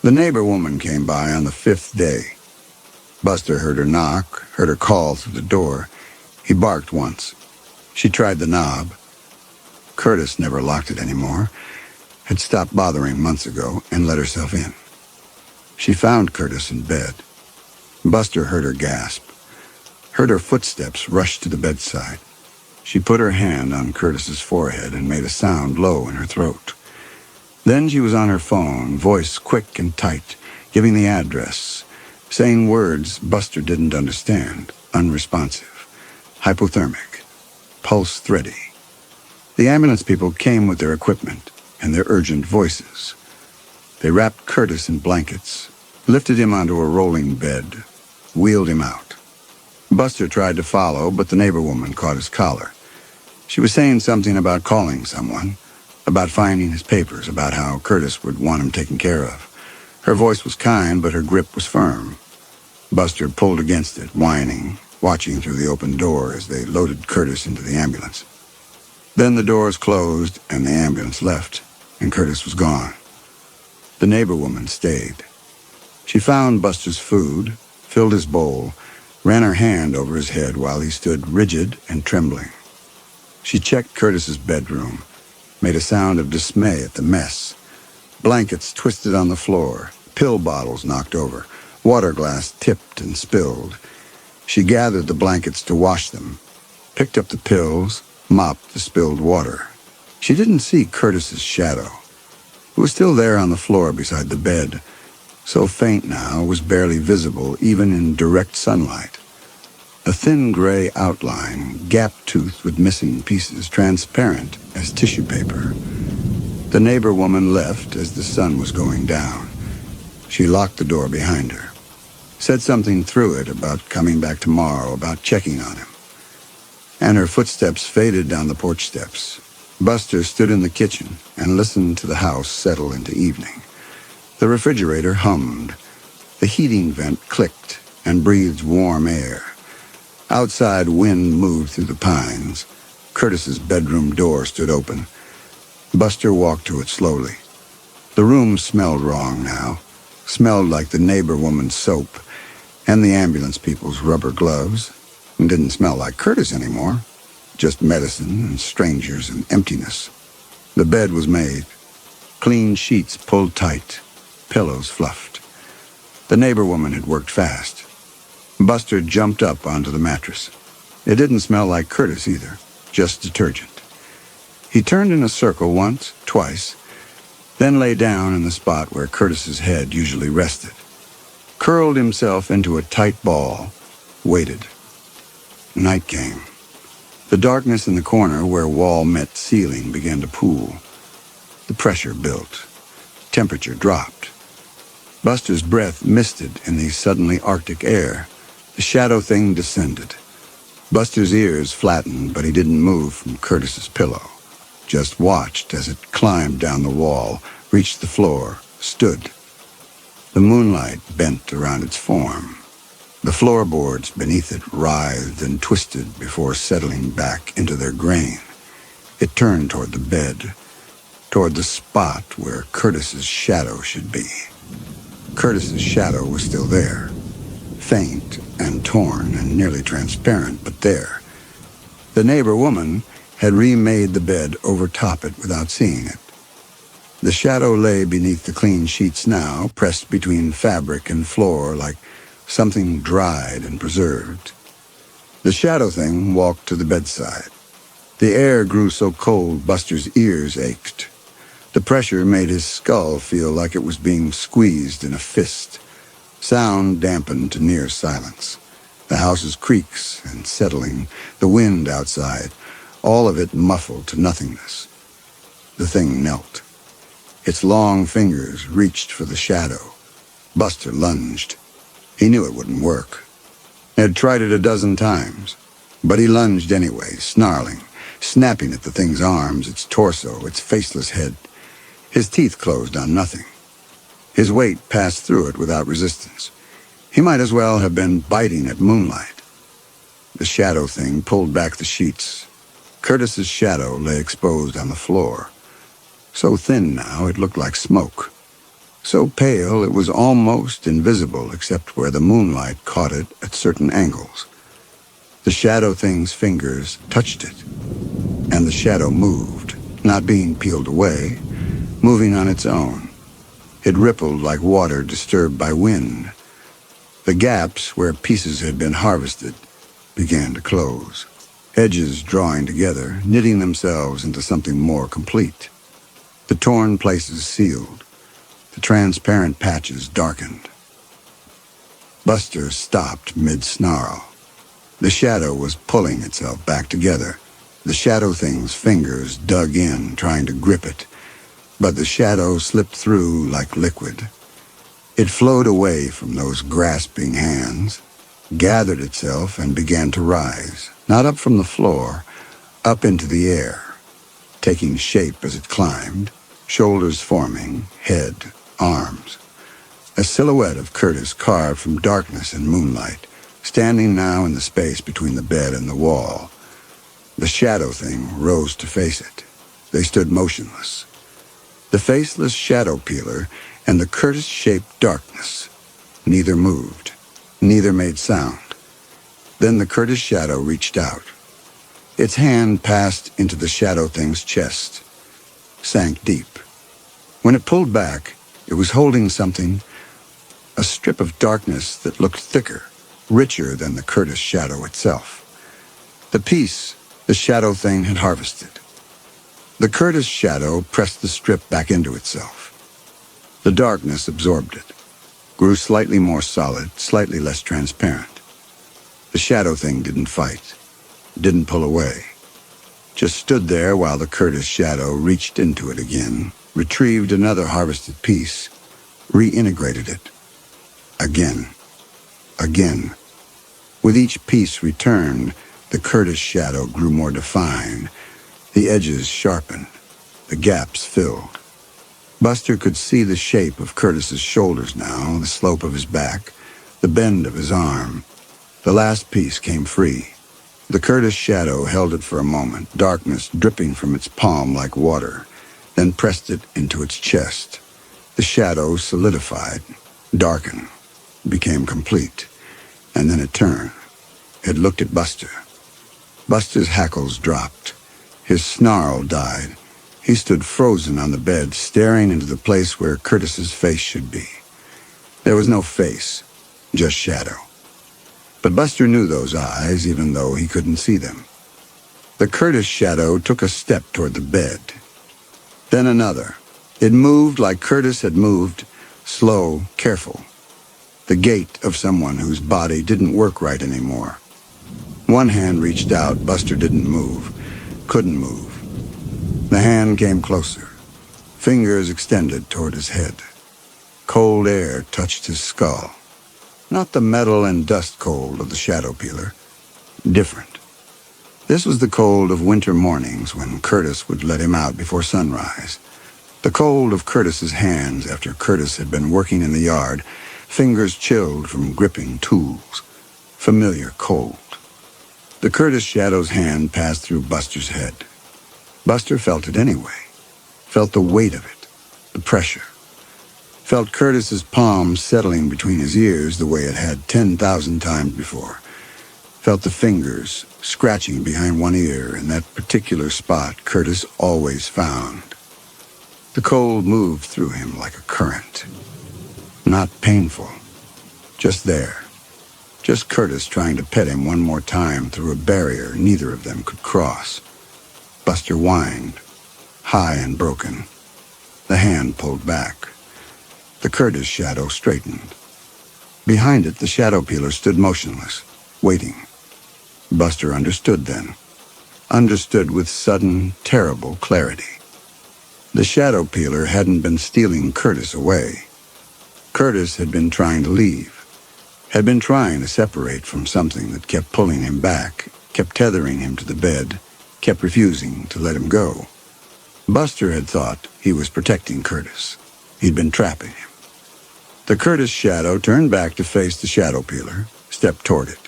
The neighbor woman came by on the fifth day. Buster heard her knock, heard her call through the door. He barked once. She tried the knob. Curtis never locked it anymore, had stopped bothering months ago, and let herself in. She found Curtis in bed. Buster heard her gasp, heard her footsteps rush to the bedside. She put her hand on Curtis's forehead and made a sound low in her throat. Then she was on her phone, voice quick and tight, giving the address, saying words Buster didn't understand, unresponsive, hypothermic, pulse thready. The ambulance people came with their equipment and their urgent voices. They wrapped Curtis in blankets, lifted him onto a rolling bed, wheeled him out. Buster tried to follow, but the neighbor woman caught his collar. She was saying something about calling someone, about finding his papers, about how Curtis would want him taken care of. Her voice was kind, but her grip was firm. Buster pulled against it, whining, watching through the open door as they loaded Curtis into the ambulance. Then the doors closed and the ambulance left, and Curtis was gone. The neighbor woman stayed. She found Buster's food, filled his bowl, ran her hand over his head while he stood rigid and trembling. She checked Curtis's bedroom, made a sound of dismay at the mess. Blankets twisted on the floor, pill bottles knocked over, water glass tipped and spilled. She gathered the blankets to wash them, picked up the pills, mopped the spilled water. She didn't see Curtis's shadow. It was still there on the floor beside the bed, so faint now it was barely visible even in direct sunlight. A thin gray outline, gap-toothed with missing pieces, transparent as tissue paper. The neighbor woman left as the sun was going down. She locked the door behind her, said something through it about coming back tomorrow, about checking on him. And her footsteps faded down the porch steps. Buster stood in the kitchen and listened to the house settle into evening. The refrigerator hummed. The heating vent clicked and breathed warm air. Outside, wind moved through the pines. Curtis's bedroom door stood open. Buster walked to it slowly. The room smelled wrong now, smelled like the neighbor woman's soap and the ambulance people's rubber gloves. It didn't smell like Curtis anymore, just medicine and strangers and emptiness. The bed was made, clean sheets pulled tight, pillows fluffed. The neighbor woman had worked fast. Buster jumped up onto the mattress. It didn't smell like Curtis either, just detergent. He turned in a circle once, twice, then lay down in the spot where Curtis's head usually rested, curled himself into a tight ball, waited. Night came. The darkness in the corner where wall met ceiling began to pool. The pressure built. Temperature dropped. Buster's breath misted in the suddenly arctic air. The shadow thing descended. Buster's ears flattened, but he didn't move from Curtis's pillow. Just watched as it climbed down the wall, reached the floor, stood. The moonlight bent around its form. The floorboards beneath it writhed and twisted before settling back into their grain. It turned toward the bed, toward the spot where Curtis's shadow should be. Curtis's shadow was still there, faint and torn and nearly transparent, but there. The neighbor woman had remade the bed over top it without seeing it. The shadow lay beneath the clean sheets now, pressed between fabric and floor like something dried and preserved. The shadow thing walked to the bedside. The air grew so cold Buster's ears ached. The pressure made his skull feel like it was being squeezed in a fist. Sound dampened to near silence. The house's creaks and settling, the wind outside, all of it muffled to nothingness. The thing knelt. Its long fingers reached for the shadow. Buster lunged. He knew it wouldn't work. He had tried it a dozen times, but he lunged anyway, snarling, snapping at the thing's arms, its torso, its faceless head. His teeth closed on nothing. His weight passed through it without resistance. He might as well have been biting at moonlight. The shadow thing pulled back the sheets. Curtis's shadow lay exposed on the floor. So thin now it looked like smoke. So pale it was almost invisible except where the moonlight caught it at certain angles. The shadow thing's fingers touched it, and the shadow moved, not being peeled away, moving on its own. It rippled like water disturbed by wind. The gaps where pieces had been harvested began to close, edges drawing together, knitting themselves into something more complete. The torn places sealed, the transparent patches darkened. Buster stopped mid-snarl. The shadow was pulling itself back together. The shadow thing's fingers dug in, trying to grip it, but the shadow slipped through like liquid. It flowed away from those grasping hands, gathered itself, and began to rise, not up from the floor, up into the air, taking shape as it climbed, shoulders forming, head, arms. A silhouette of Curtis carved from darkness and moonlight, standing now in the space between the bed and the wall. The shadow thing rose to face it. They stood motionless. The faceless shadow peeler and the Curtis-shaped darkness. Neither moved. Neither made sound. Then the Curtis shadow reached out. Its hand passed into the shadow thing's chest, sank deep. When it pulled back, it was holding something, a strip of darkness that looked thicker, richer than the Curtis shadow itself. The piece the shadow thing had harvested. The Curtis shadow pressed the strip back into itself. The darkness absorbed it, grew slightly more solid, slightly less transparent. The shadow thing didn't fight, didn't pull away, just stood there while the Curtis shadow reached into it again, retrieved another harvested piece, reintegrated it. Again. Again. With each piece returned, the Curtis shadow grew more defined. The edges sharpened. The gaps filled. Buster could see the shape of Curtis's shoulders now, the slope of his back, the bend of his arm. The last piece came free. The Curtis shadow held it for a moment, darkness dripping from its palm like water, then pressed it into its chest. The shadow solidified, darkened, became complete, and then it turned. It looked at Buster. Buster's hackles dropped. His snarl died. He stood frozen on the bed, staring into the place where Curtis's face should be. There was no face, just shadow. But Buster knew those eyes, even though he couldn't see them. The Curtis shadow took a step toward the bed. Then another. It moved like Curtis had moved, slow, careful. The gait of someone whose body didn't work right anymore. One hand reached out. Buster didn't move, couldn't move. The hand came closer, fingers extended toward his head. Cold air touched his skull. Not the metal and dust cold of the shadow peeler. Different. This was the cold of winter mornings when Curtis would let him out before sunrise. The cold of Curtis's hands after Curtis had been working in the yard, fingers chilled from gripping tools. Familiar cold. The Curtis shadow's hand passed through Buster's head. Buster felt it anyway. Felt the weight of it, the pressure. Felt Curtis's palm settling between his ears the way it had 10,000 times before. felt the fingers scratching behind one ear in that particular spot Curtis always found. The cold moved through him like a current. Not painful, just there. Just Curtis trying to pet him one more time through a barrier neither of them could cross. Buster whined, high and broken. The hand pulled back. The Curtis shadow straightened. Behind it, the shadow peeler stood motionless, waiting. Buster understood then. Understood with sudden, terrible clarity. The shadow peeler hadn't been stealing Curtis away. Curtis had been trying to leave, had been trying to separate from something that kept pulling him back, kept tethering him to the bed, kept refusing to let him go. Buster had thought he was protecting Curtis. He'd been trapping him. The Curtis shadow turned back to face the shadow peeler, stepped toward it.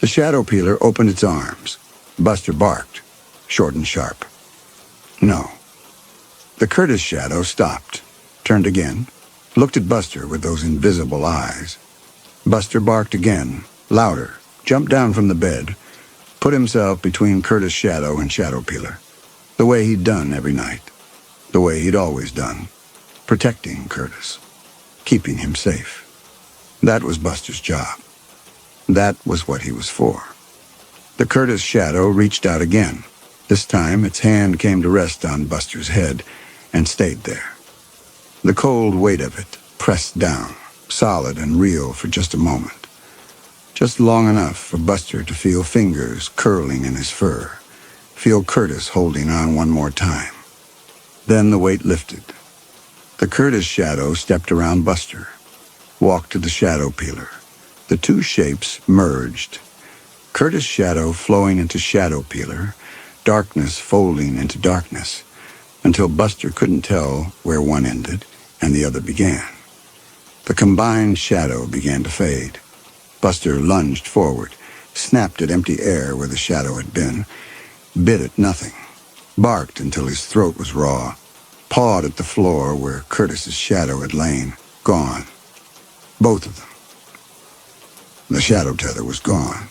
The shadow peeler opened its arms. Buster barked, short and sharp. No. The Curtis shadow stopped, turned again, looked at Buster with those invisible eyes. Buster barked again, louder, jumped down from the bed, put himself between Curtis shadow and shadow peeler, the way he'd done every night, the way he'd always done, protecting Curtis, keeping him safe. That was Buster's job. That was what he was for. The Curtis shadow reached out again. This time its hand came to rest on Buster's head and stayed there. The cold weight of it pressed down, solid and real for just a moment. Just long enough for Buster to feel fingers curling in his fur, feel Curtis holding on one more time. Then the weight lifted. The Curtis shadow stepped around Buster, walked to the shadow peeler. The two shapes merged. Curtis shadow flowing into shadow peeler, darkness folding into darkness, until Buster couldn't tell where one ended and the other began. The combined shadow began to fade. Buster lunged forward, snapped at empty air where the shadow had been, bit at nothing, barked until his throat was raw, pawed at the floor where Curtis's shadow had lain, gone. Both of them. The shadow tether was gone.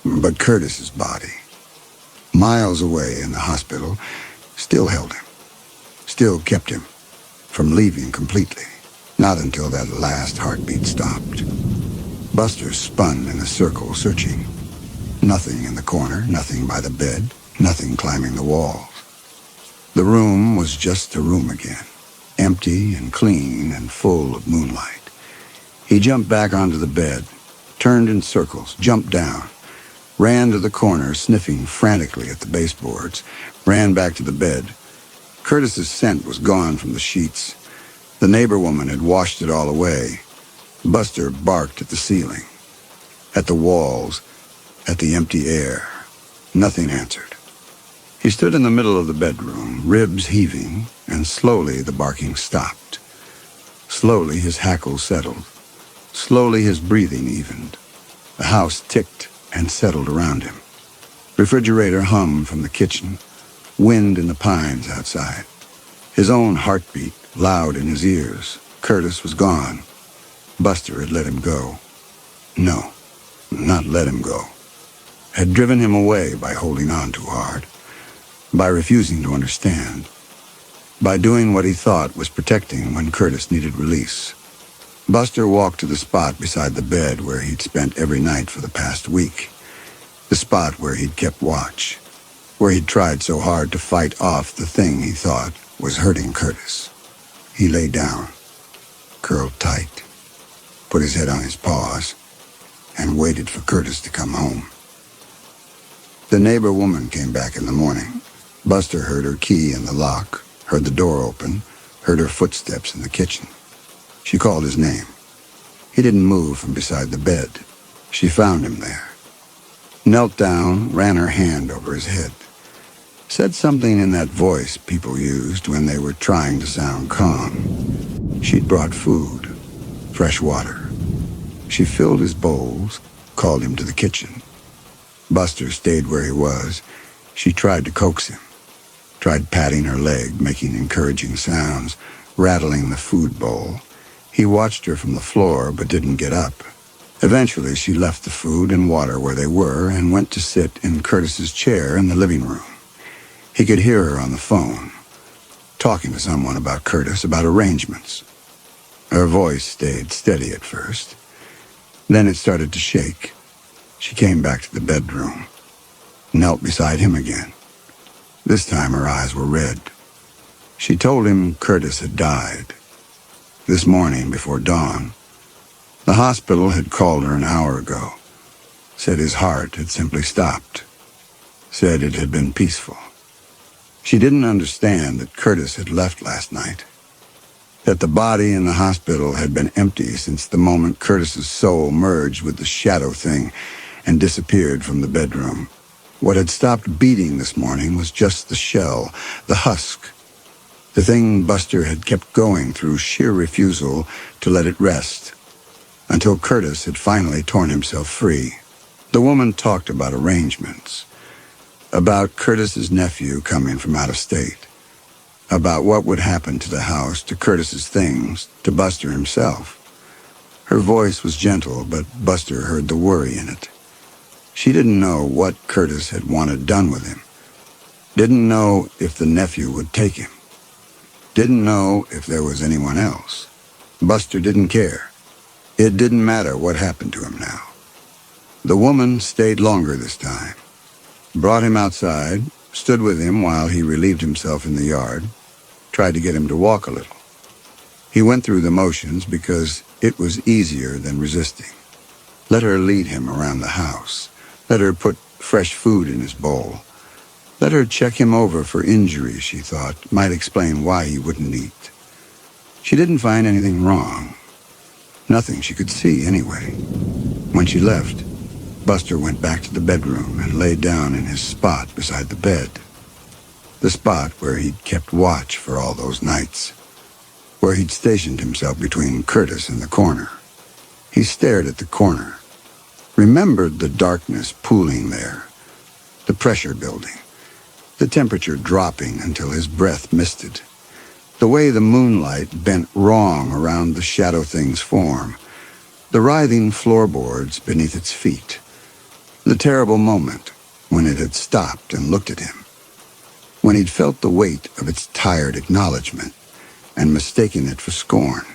But Curtis's body, miles away in the hospital, still held him, still kept him from leaving completely, not until that last heartbeat stopped. Buster spun in a circle, searching. Nothing in the corner, nothing by the bed, nothing climbing the walls. The room was just a room again, empty and clean and full of moonlight. He jumped back onto the bed, turned in circles, jumped down, ran to the corner, sniffing frantically at the baseboards, ran back to the bed. Curtis's scent was gone from the sheets. The neighbor woman had washed it all away. Buster barked at the ceiling, at the walls, at the empty air. Nothing answered. He stood in the middle of the bedroom, ribs heaving, and slowly the barking stopped. Slowly his hackles settled. Slowly his breathing evened. The house ticked and settled around him. Refrigerator hummed from the kitchen. Wind in the pines outside. His own heartbeat loud in his ears. Curtis was gone. Buster had let him go. No, not let him go. Had driven him away by holding on too hard. By refusing to understand. By doing what he thought was protecting when Curtis needed release. Buster walked to the spot beside the bed where he'd spent every night for the past week. The spot where he'd kept watch. Where he'd tried so hard to fight off the thing he thought was hurting Curtis. He lay down, curled tight, put his head on his paws, and waited for Curtis to come home. The neighbor woman came back in the morning. Buster heard her key in the lock, heard the door open, heard her footsteps in the kitchen. She called his name. He didn't move from beside the bed. She found him there. Knelt down, ran her hand over his head. Said something in that voice people used when they were trying to sound calm. She'd brought food, fresh water. She filled his bowls, called him to the kitchen. Buster stayed where he was. She tried to coax him. Tried patting her leg, making encouraging sounds, rattling the food bowl. He watched her from the floor, but didn't get up. Eventually, she left the food and water where they were and went to sit in Curtis's chair in the living room. He could hear her on the phone, talking to someone about Curtis, about arrangements. Her voice stayed steady at first. Then it started to shake. She came back to the bedroom, knelt beside him again. This time her eyes were red. She told him Curtis had died. This morning before dawn. The hospital had called her an hour ago. Said his heart had simply stopped. Said it had been peaceful. She didn't understand that Curtis had left last night. That the body in the hospital had been empty since the moment Curtis's soul merged with the shadow thing and disappeared from the bedroom. What had stopped beating this morning was just the shell, the husk. The thing Buster had kept going through sheer refusal to let it rest, until Curtis had finally torn himself free. The woman talked about arrangements, about Curtis's nephew coming from out of state, about what would happen to the house, to Curtis's things, to Buster himself. Her voice was gentle, but Buster heard the worry in it. She didn't know what Curtis had wanted done with him. Didn't know if the nephew would take him. Didn't know if there was anyone else. Buster didn't care. It didn't matter what happened to him now. The woman stayed longer this time. Brought him outside, stood with him while he relieved himself in the yard, tried to get him to walk a little. He went through the motions because it was easier than resisting. Let her lead him around the house. Let her put fresh food in his bowl. Let her check him over for injuries she thought might explain why he wouldn't eat. She didn't find anything wrong. Nothing she could see, anyway. When she left, Buster went back to the bedroom and lay down in his spot beside the bed. The spot where he'd kept watch for all those nights. Where he'd stationed himself between Curtis and the corner. He stared at the corner. Remembered the darkness pooling there. The pressure building. The temperature dropping until his breath misted. The way the moonlight bent wrong around the shadow thing's form. The writhing floorboards beneath its feet. The terrible moment when it had stopped and looked at him. When he'd felt the weight of its tired acknowledgement and mistaken it for scorn.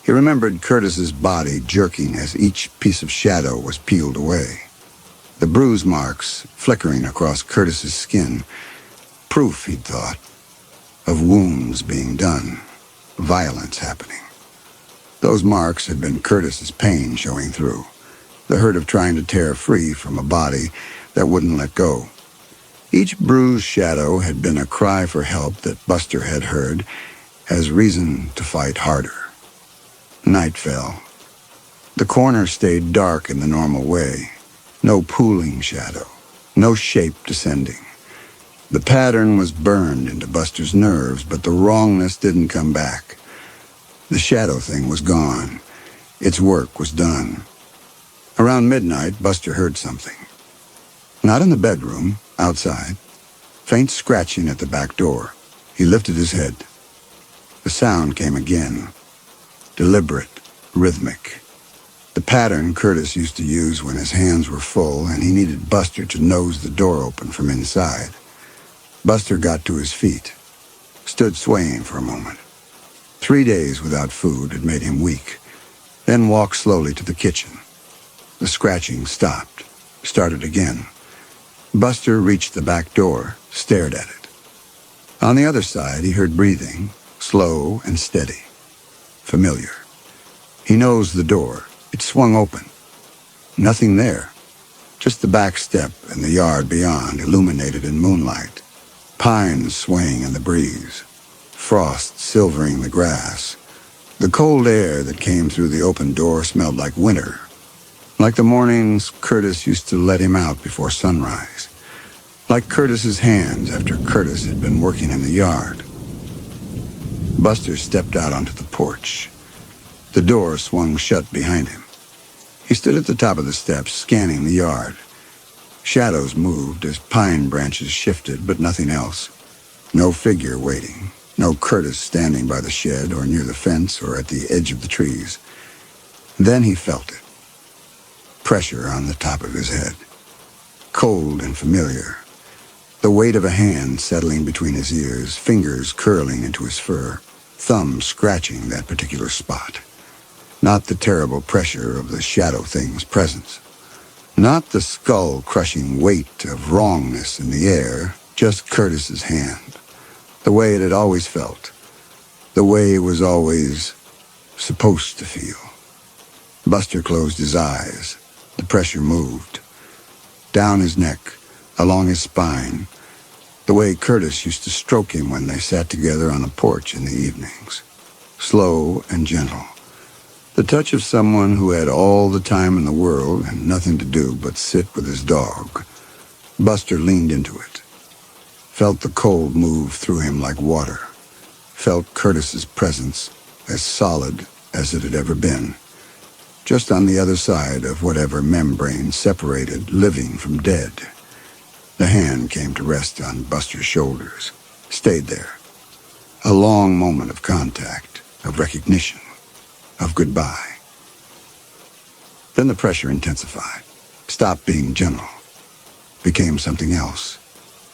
He remembered Curtis's body jerking as each piece of shadow was peeled away. The bruise marks flickering across Curtis's skin. Proof, he'd thought, of wounds being done, violence happening. Those marks had been Curtis's pain showing through, the hurt of trying to tear free from a body that wouldn't let go. Each bruised shadow had been a cry for help that Buster had heard as reason to fight harder. Night fell. The corner stayed dark in the normal way. No pooling shadow, no shape descending. The pattern was burned into Buster's nerves, but the wrongness didn't come back. The shadow thing was gone. Its work was done. Around midnight, Buster heard something. Not in the bedroom, outside. Faint scratching at the back door. He lifted his head. The sound came again. Deliberate, rhythmic. The pattern Curtis used to use when his hands were full and he needed Buster to nose the door open from inside. Buster got to his feet, stood swaying for a moment. 3 days without food had made him weak, then walked slowly to the kitchen. The scratching stopped, started again. Buster reached the back door, stared at it. On the other side, he heard breathing, slow and steady. Familiar. He nosed the door. It swung open. Nothing there. Just the back step and the yard beyond, illuminated in moonlight. Pines swaying in the breeze. Frost silvering the grass. The cold air that came through the open door smelled like winter. Like the mornings Curtis used to let him out before sunrise. Like Curtis's hands after Curtis had been working in the yard. Buster stepped out onto the porch. The door swung shut behind him. He stood at the top of the steps, scanning the yard. Shadows moved as pine branches shifted, but nothing else. No figure waiting. No Curtis standing by the shed or near the fence or at the edge of the trees. Then he felt it. Pressure on the top of his head. Cold and familiar. The weight of a hand settling between his ears, fingers curling into his fur, thumb scratching that particular spot. Not the terrible pressure of the shadow thing's presence. Not the skull-crushing weight of wrongness in the air, just Curtis's hand. The way it had always felt. The way it was always supposed to feel. Buster closed his eyes. The pressure moved. Down his neck, along his spine, the way Curtis used to stroke him when they sat together on a porch in the evenings. Slow and gentle. The touch of someone who had all the time in the world and nothing to do but sit with his dog. Buster leaned into it. Felt the cold move through him like water. Felt Curtis's presence as solid as it had ever been. Just on the other side of whatever membrane separated living from dead. The hand came to rest on Buster's shoulders. Stayed there. A long moment of contact, of recognition, of goodbye. Then the pressure intensified. Stopped being gentle. Became something else.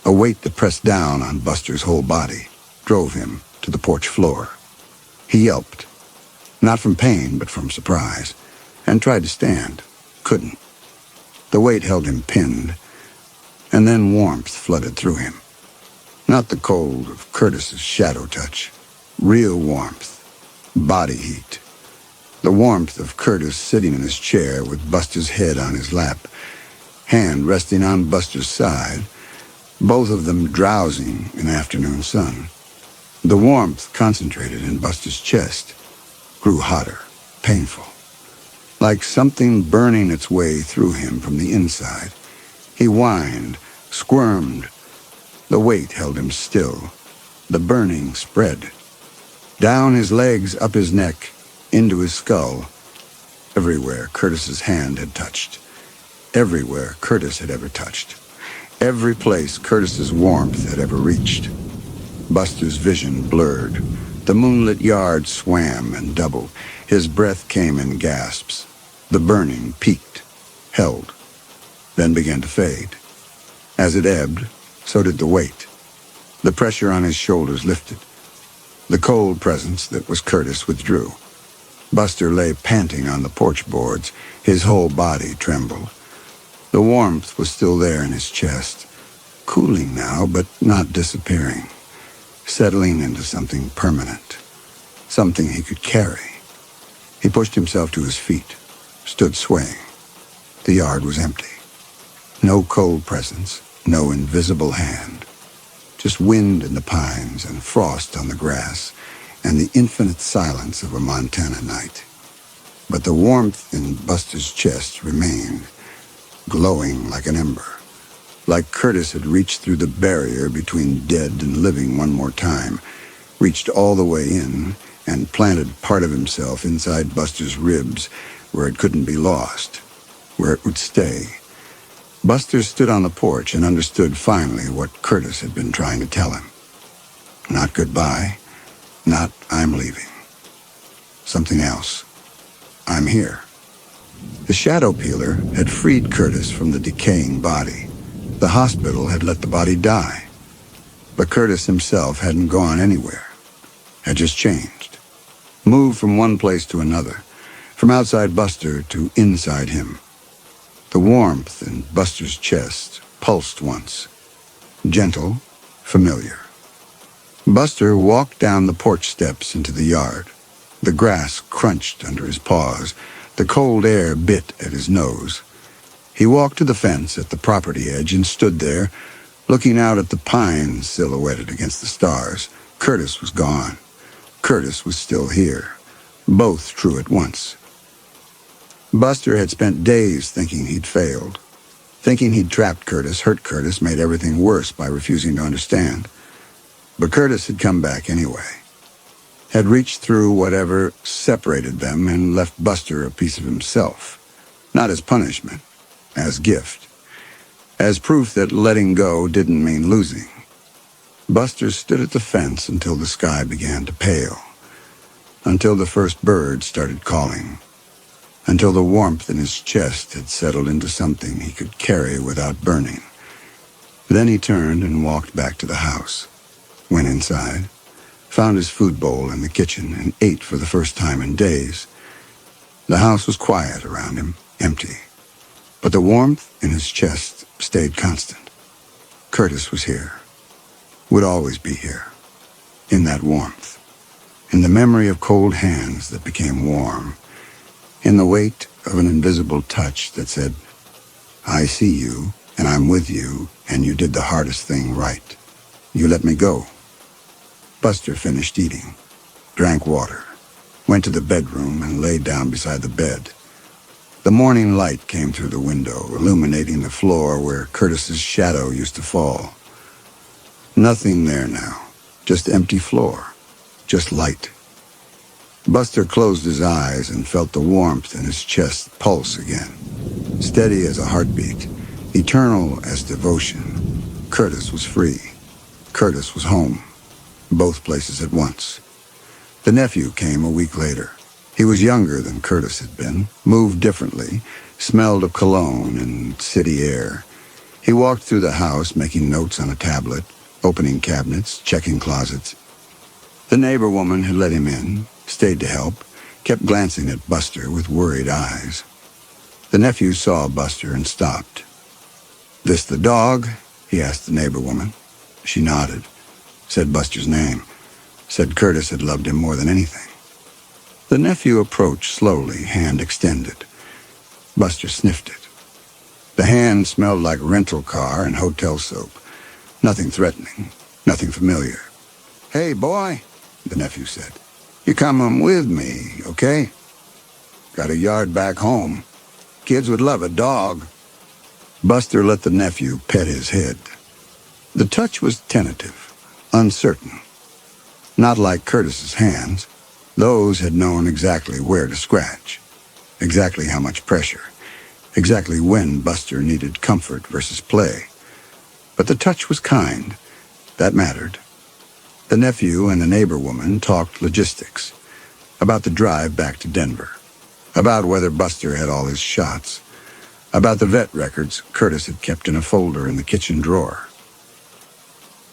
A weight that pressed down on Buster's whole body. Drove him to the porch floor. He yelped. Not from pain, but from surprise. And tried to stand. Couldn't. The weight held him pinned. And then warmth flooded through him. Not the cold of Curtis's shadow touch. Real warmth. Body heat. The warmth of Curtis sitting in his chair with Buster's head on his lap, hand resting on Buster's side, both of them drowsing in afternoon sun. The warmth concentrated in Buster's chest, grew hotter, painful, like something burning its way through him from the inside. He whined, squirmed. The weight held him still. The burning spread. Down his legs, up his neck, into his skull. Everywhere Curtis's hand had touched. Everywhere Curtis had ever touched. Every place Curtis's warmth had ever reached. Buster's vision blurred. The moonlit yard swam and doubled. His breath came in gasps. The burning peaked, held, then began to fade. As it ebbed, so did the weight. The pressure on his shoulders lifted. The cold presence that was Curtis withdrew. Buster lay panting on the porch boards. His whole body trembled. The warmth was still there in his chest, cooling now, but not disappearing, settling into something permanent, something he could carry. He pushed himself to his feet, stood swaying. The yard was empty. No cold presence, no invisible hand. Just wind in the pines and frost on the grass and the infinite silence of a Montana night. But the warmth in Buster's chest remained, glowing like an ember, like Curtis had reached through the barrier between dead and living one more time, reached all the way in and planted part of himself inside Buster's ribs where it couldn't be lost, where it would stay. Buster stood on the porch and understood finally what Curtis had been trying to tell him. Not goodbye, not I'm leaving. Something else. I'm here. The shadow peeler had freed Curtis from the decaying body. The hospital had let the body die. But Curtis himself hadn't gone anywhere. Had just changed. Moved from one place to another. From outside Buster to inside him. The warmth in Buster's chest pulsed once. Gentle, familiar. Buster walked down the porch steps into the yard. The grass crunched under his paws. The cold air bit at his nose. He walked to the fence at the property edge and stood there, looking out at the pines silhouetted against the stars. Curtis was gone. Curtis was still here. Both true at once. Buster had spent days thinking he'd failed. Thinking he'd trapped Curtis, hurt Curtis, made everything worse by refusing to understand. But Curtis had come back anyway. Had reached through whatever separated them and left Buster a piece of himself. Not as punishment, as gift. As proof that letting go didn't mean losing. Buster stood at the fence until the sky began to pale. Until the first bird started calling. until the warmth in his chest had settled into something he could carry without burning. Then he turned and walked back to the house, went inside, found his food bowl in the kitchen, and ate for the first time in days. The house was quiet around him, empty, but the warmth in his chest stayed constant. Curtis was here, would always be here, in that warmth, in the memory of cold hands that became warm, in the weight of an invisible touch that said, "I see you, and I'm with you, and you did the hardest thing right. You let me go." Buster finished eating, drank water, went to the bedroom and lay down beside the bed. The morning light came through the window, illuminating the floor where Curtis's shadow used to fall. Nothing there now, just empty floor, just light. Buster closed his eyes and felt the warmth in his chest pulse again, steady as a heartbeat, eternal as devotion. Curtis was free. Curtis was home. Both places at once. The nephew came a week later. He was younger than Curtis had been, moved differently, smelled of cologne and city air. He walked through the house, making notes on a tablet, opening cabinets, checking closets. The neighbor woman had let him in, stayed to help, kept glancing at Buster with worried eyes. The nephew saw Buster and stopped. "This the dog?" he asked the neighbor woman. She nodded, said Buster's name, said Curtis had loved him more than anything. The nephew approached slowly, hand extended. Buster sniffed it. The hand smelled like rental car and hotel soap. Nothing threatening, nothing familiar. "Hey, boy," the nephew said. "You come with me, okay? Got a yard back home. Kids would love a dog." Buster let the nephew pet his head. The touch was tentative, uncertain. Not like Curtis's hands. Those had known exactly where to scratch, exactly how much pressure, exactly when Buster needed comfort versus play. But the touch was kind. That mattered. The nephew and the neighbor woman talked logistics, about the drive back to Denver, about whether Buster had all his shots, about the vet records Curtis had kept in a folder in the kitchen drawer.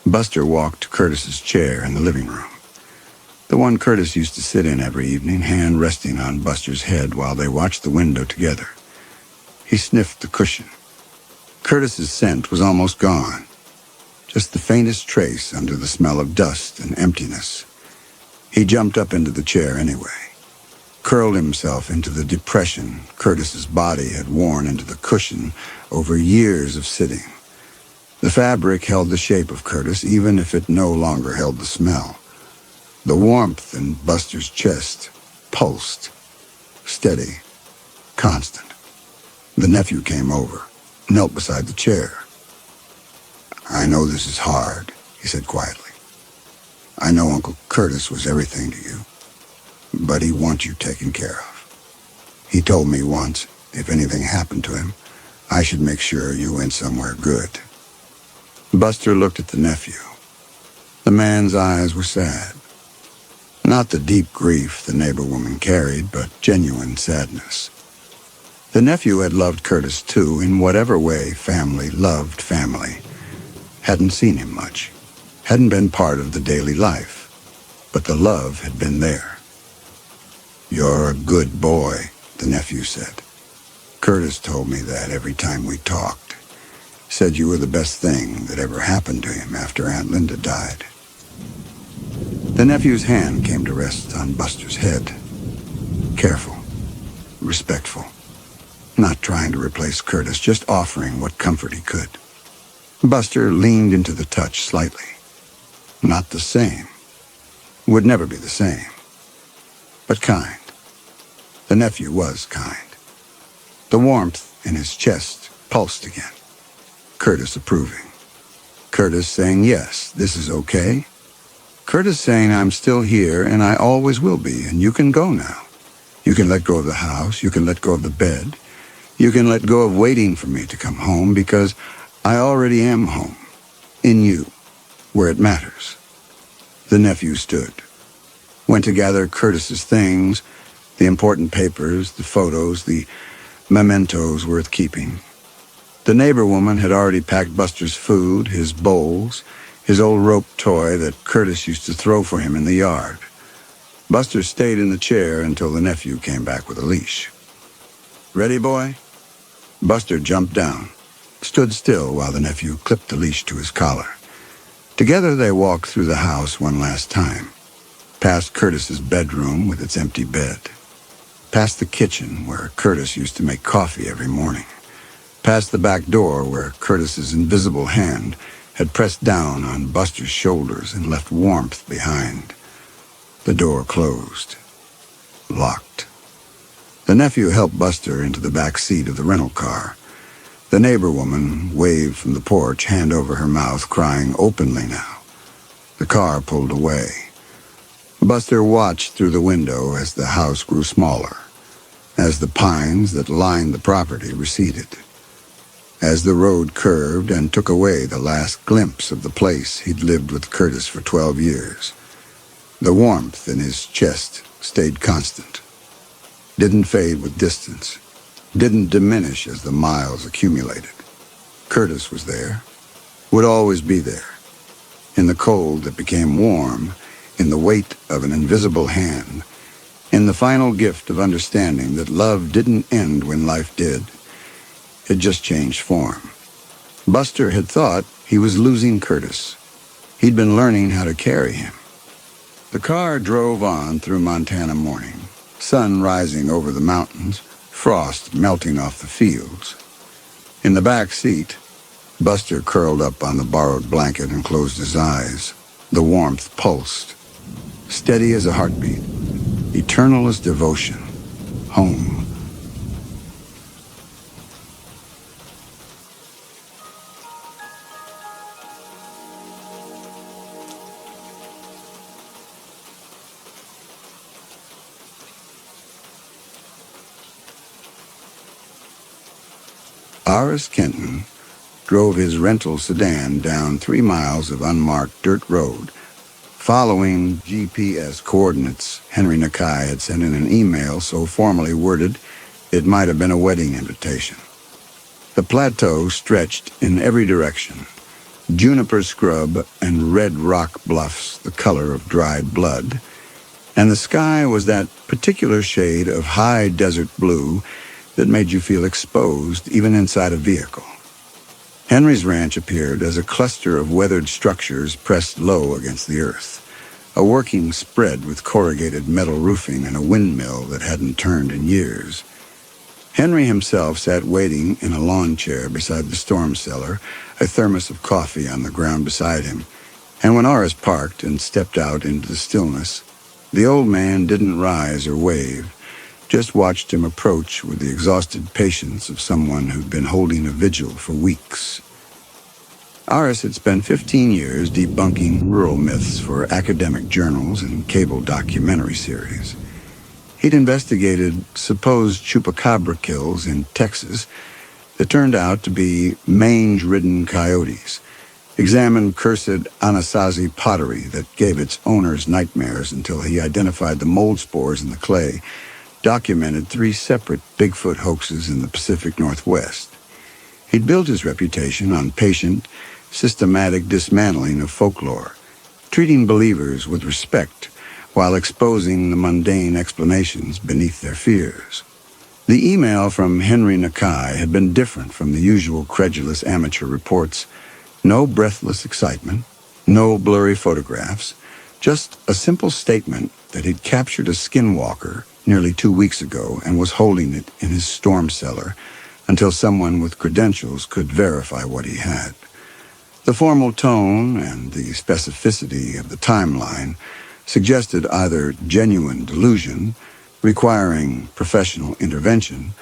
Buster walked to Curtis's chair in the living room, the one Curtis used to sit in every evening, hand resting on Buster's head while they watched the window together. He sniffed the cushion. Curtis's scent was almost gone, just the faintest trace under the smell of dust and emptiness. He jumped up into the chair anyway, curled himself into the depression Curtis's body had worn into the cushion over years of sitting. The fabric held the shape of Curtis, even if it no longer held the smell. The warmth in Buster's chest pulsed, steady, constant. The nephew came over, knelt beside the chair. "I know this is hard," he said quietly. "I know Uncle Curtis was everything to you, but he wants you taken care of. He told me once, if anything happened to him, I should make sure you went somewhere good." Buster looked at the nephew. The man's eyes were sad. Not the deep grief the neighbor woman carried, but genuine sadness. The nephew had loved Curtis, too, in whatever way family loved family. Hadn't seen him much. Hadn't been part of the daily life. But the love had been there. "You're a good boy," the nephew said. "Curtis told me that every time we talked. Said you were the best thing that ever happened to him after Aunt Linda died." The nephew's hand came to rest on Buster's head. Careful, respectful, not trying to replace Curtis, just offering what comfort he could. Buster leaned into the touch slightly. Not the same. Would never be the same. But kind. The nephew was kind. The warmth in his chest pulsed again. Curtis approving. Curtis saying, yes, this is okay. Curtis saying, I'm still here and I always will be, and you can go now. You can let go of the house. You can let go of the bed. You can let go of waiting for me to come home, because I already am home. In you, where it matters. The nephew stood. Went to gather Curtis's things, The important papers, the photos, the mementos worth keeping. The neighbor woman had already packed Buster's food, his bowls, his old rope toy that Curtis used to throw for him in the yard. Buster stayed in the chair until the nephew came back with a leash. "Ready, boy?" Buster jumped down, stood still while the nephew clipped the leash to his collar. Together they walked through the house one last time, past Curtis's bedroom with its empty bed, past the kitchen where Curtis used to make coffee every morning, past the back door where Curtis's invisible hand had pressed down on Buster's shoulders and left warmth behind. The door closed, locked. The nephew helped Buster into the back seat of the rental car. The neighbor woman waved from the porch, hand over her mouth, crying openly now. The car pulled away. Buster watched through the window as the house grew smaller, as the pines that lined the property receded, as the road curved and took away the last glimpse of the place he'd lived with Curtis for 12 years. The warmth in his chest stayed constant, didn't fade with distance, didn't diminish as the miles accumulated. Curtis was there, would always be there, in the cold that became warm, in the weight of an invisible hand, in the final gift of understanding that love didn't end when life did. It just changed form. Buster had thought he was losing Curtis. He'd been learning how to carry him. The car drove on through Montana morning, sun rising over the mountains, frost melting off the fields. In the back seat, Buster curled up on the borrowed blanket and closed his eyes. The warmth pulsed, steady as a heartbeat, eternal as devotion. Home. Horace Kenton drove his rental sedan down 3 miles of unmarked dirt road, following GPS coordinates Henry Nakai had sent in an email so formally worded it might have been a wedding invitation. The plateau stretched in every direction, juniper scrub and red rock bluffs the color of dried blood, and the sky was that particular shade of high desert blue that made you feel exposed even inside a vehicle. Henry's ranch appeared as a cluster of weathered structures pressed low against the earth, a working spread with corrugated metal roofing and a windmill that hadn't turned in years. Henry himself sat waiting in a lawn chair beside the storm cellar, a thermos of coffee on the ground beside him, and when Horace parked and stepped out into the stillness, the old man didn't rise or wave, just watched him approach with the exhausted patience of someone who'd been holding a vigil for weeks. Horace had spent 15 years debunking rural myths for academic journals and cable documentary series. He'd investigated supposed chupacabra kills in Texas that turned out to be mange-ridden coyotes, examined cursed Anasazi pottery that gave its owners nightmares until he identified the mold spores in the clay, documented 3 separate Bigfoot hoaxes in the Pacific Northwest. He'd built his reputation on patient, systematic dismantling of folklore, treating believers with respect while exposing the mundane explanations beneath their fears. The email from Henry Nakai had been different from the usual credulous amateur reports. No breathless excitement, no blurry photographs, just a simple statement that he'd captured a skinwalker nearly 2 weeks ago and was holding it in his storm cellar until someone with credentials could verify what he had. The formal tone and the specificity of the timeline suggested either genuine delusion, requiring professional intervention,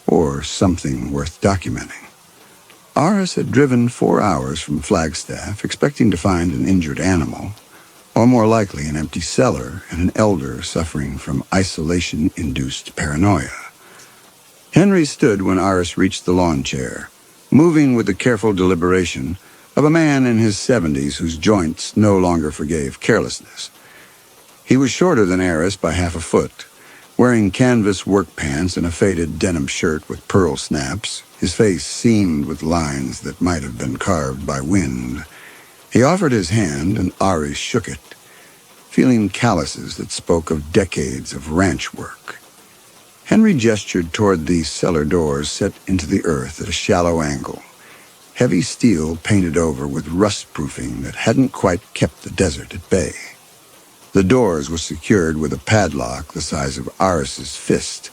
or something worth documenting. Horace had driven 4 hours from Flagstaff, expecting to find an injured animal, or more likely an empty cellar and an elder suffering from isolation-induced paranoia. Henry stood when Horace reached the lawn chair, moving with the careful deliberation of a man in his 70s whose joints no longer forgave carelessness. He was shorter than Horace by half a foot, Wearing canvas work pants and a faded denim shirt with pearl snaps, his face seamed with lines that might have been carved by wind, he offered his hand and Ari shook it, feeling calluses that spoke of decades of ranch work. Henry gestured toward the cellar doors set into the earth at a shallow angle, heavy steel painted over with rust-proofing that hadn't quite kept the desert at bay. The doors were secured with a padlock the size of Aris's fist,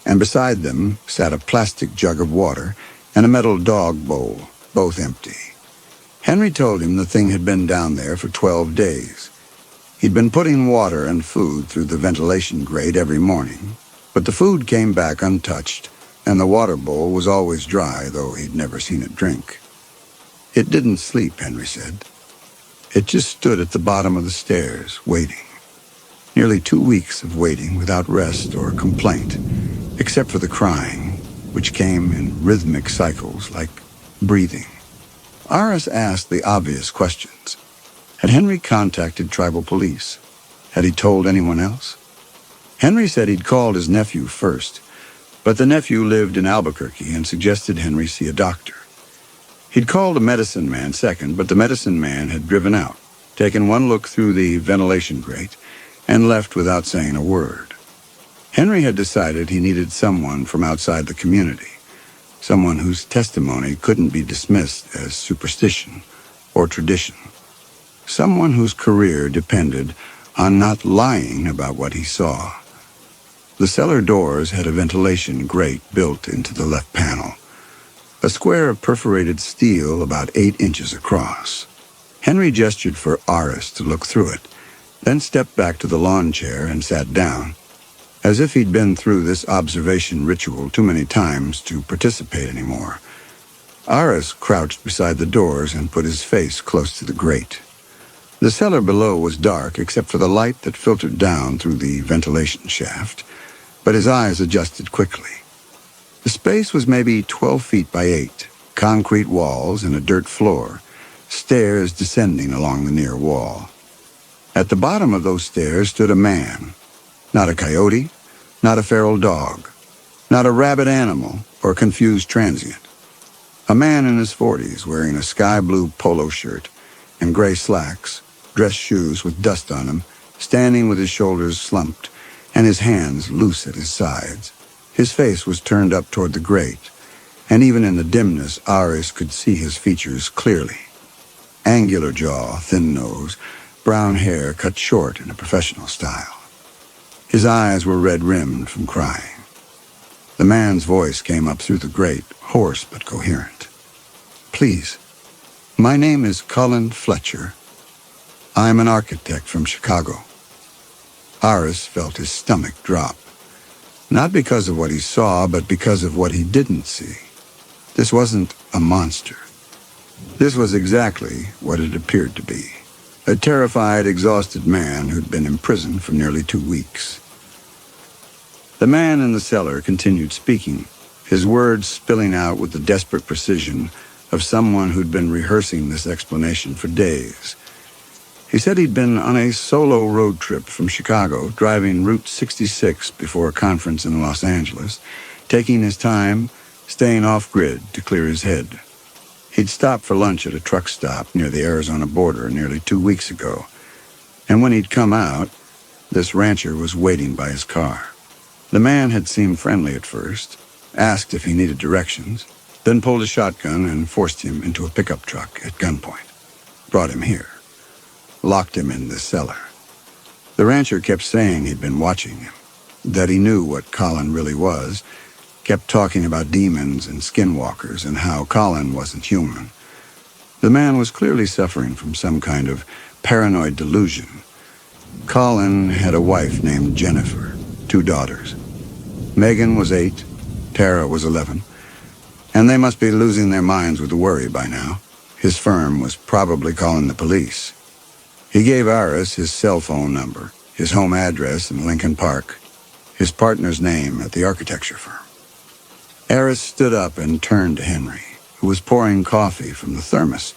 and beside them sat a plastic jug of water and a metal dog bowl, both empty. Henry told him the thing had been down there for 12 days. He'd been putting water and food through the ventilation grate every morning, but the food came back untouched, and the water bowl was always dry, though he'd never seen it drink. It didn't sleep, Henry said. It just stood at the bottom of the stairs, waiting. Nearly 2 weeks of waiting without rest or complaint, except for the crying, which came in rhythmic cycles like breathing. Aris asked the obvious questions. Had Henry contacted tribal police? Had he told anyone else? Henry said he'd called his nephew first, but the nephew lived in Albuquerque and suggested Henry see a doctor. He'd called a medicine man second, but the medicine man had driven out, taken one look through the ventilation grate, and left without saying a word. Henry had decided he needed someone from outside the community, someone whose testimony couldn't be dismissed as superstition or tradition, someone whose career depended on not lying about what he saw. The cellar doors had a ventilation grate built into the left panel, a square of perforated steel about 8 inches across. Henry gestured for Aris to look through it, then stepped back to the lawn chair and sat down, as if he'd been through this observation ritual too many times to participate anymore. Aris crouched beside the doors and put his face close to the grate. The cellar below was dark except for the light that filtered down through the ventilation shaft, but his eyes adjusted quickly. The space was maybe 12 feet by 8, concrete walls and a dirt floor, stairs descending along the near wall. At the bottom of those stairs stood a man, not a coyote, not a feral dog, not a rabid animal or confused transient. A man in his 40s wearing a sky blue polo shirt and gray slacks, dress shoes with dust on them, standing with his shoulders slumped and his hands loose at his sides. His face was turned up toward the grate, and even in the dimness, Aris could see his features clearly. Angular jaw, thin nose, brown hair cut short in a professional style. His eyes were red-rimmed from crying. The man's voice came up through the grate, hoarse but coherent. "Please, my name is Colin Fletcher. I'm an architect from Chicago." Aris felt his stomach drop, not because of what he saw, but because of what he didn't see. This wasn't a monster. This was exactly what it appeared to be. A terrified, exhausted man who'd been imprisoned for nearly 2 weeks. The man in the cellar continued speaking, his words spilling out with the desperate precision of someone who'd been rehearsing this explanation for days. He said he'd been on a solo road trip from Chicago, driving Route 66 before a conference in Los Angeles, taking his time, staying off-grid to clear his head. He'd stopped for lunch at a truck stop near the Arizona border nearly 2 weeks ago, and when he'd come out, this rancher was waiting by his car. The man had seemed friendly at first, asked if he needed directions, then pulled a shotgun and forced him into a pickup truck at gunpoint. Brought him here. Locked him in the cellar. The rancher kept saying he'd been watching him, that he knew what Colin really was, kept talking about demons and skinwalkers and how Colin wasn't human. The man was clearly suffering from some kind of paranoid delusion. Colin had a wife named Jennifer, 2 daughters. Megan was 8, Tara was 11, and they must be losing their minds with the worry by now. His firm was probably calling the police. He gave Aris his cell phone number, his home address in Lincoln Park, his partner's name at the architecture firm. Aris stood up and turned to Henry, who was pouring coffee from the thermos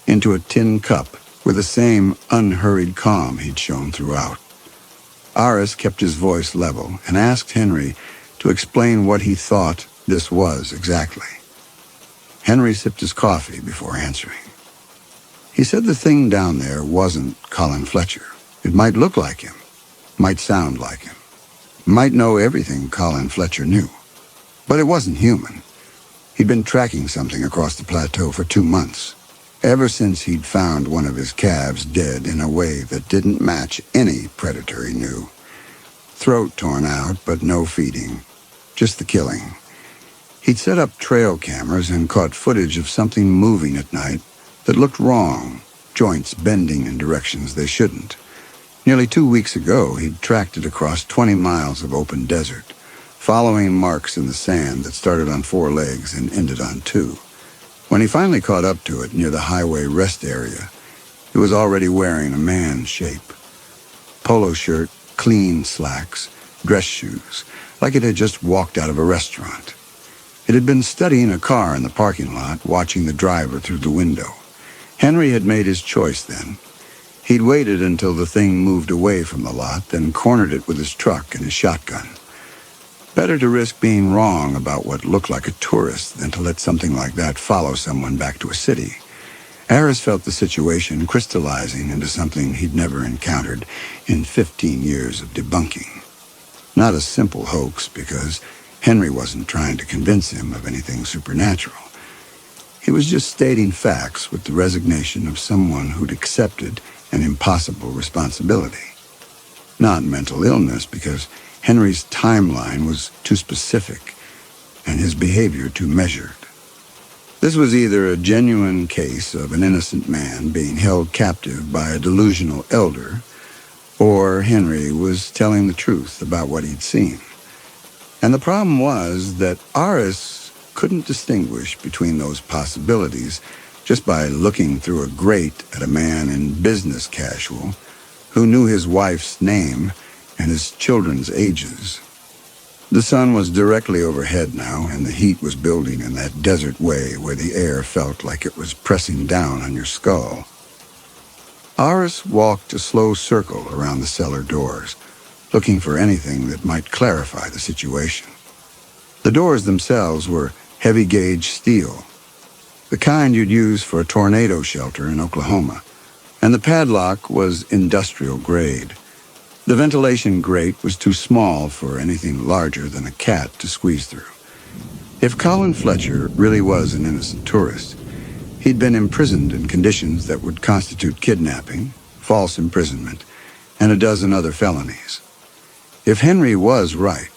into a tin cup with the same unhurried calm he'd shown throughout. Aris kept his voice level and asked Henry to explain what he thought this was exactly. Henry sipped his coffee before answering. He said the thing down there wasn't Colin Fletcher. It might look like him, might sound like him, might know everything Colin Fletcher knew. But it wasn't human. He'd been tracking something across the plateau for 2 months, ever since he'd found one of his calves dead in a way that didn't match any predator he knew. Throat torn out, but no feeding, just the killing. He'd set up trail cameras and caught footage of something moving at night that looked wrong, joints bending in directions they shouldn't. Nearly 2 weeks ago, he'd tracked it across 20 miles of open desert, following marks in the sand that started on 4 legs and ended on 2. When he finally caught up to it near the highway rest area, it was already wearing a man's shape. Polo shirt, clean slacks, dress shoes, like it had just walked out of a restaurant. It had been studying a car in the parking lot, watching the driver through the window. Henry had made his choice then. He'd waited until the thing moved away from the lot, then cornered it with his truck and his shotgun. Better to risk being wrong about what looked like a tourist than to let something like that follow someone back to a city. Aris felt the situation crystallizing into something he'd never encountered in 15 years of debunking. Not a simple hoax, because Henry wasn't trying to convince him of anything supernatural. He was just stating facts with the resignation of someone who'd accepted an impossible responsibility. Not mental illness, because Henry's timeline was too specific and his behavior too measured. This was either a genuine case of an innocent man being held captive by a delusional elder, or Henry was telling the truth about what he'd seen. And the problem was that Aris couldn't distinguish between those possibilities just by looking through a grate at a man in business casual who knew his wife's name and his children's ages. The sun was directly overhead now, and the heat was building in that desert way where the air felt like it was pressing down on your skull. Aris walked a slow circle around the cellar doors, looking for anything that might clarify the situation. The doors themselves were heavy-gauge steel, the kind you'd use for a tornado shelter in Oklahoma, and the padlock was industrial grade. The ventilation grate was too small for anything larger than a cat to squeeze through. If Colin Fletcher really was an innocent tourist, he'd been imprisoned in conditions that would constitute kidnapping, false imprisonment, and a dozen other felonies. If Henry was right,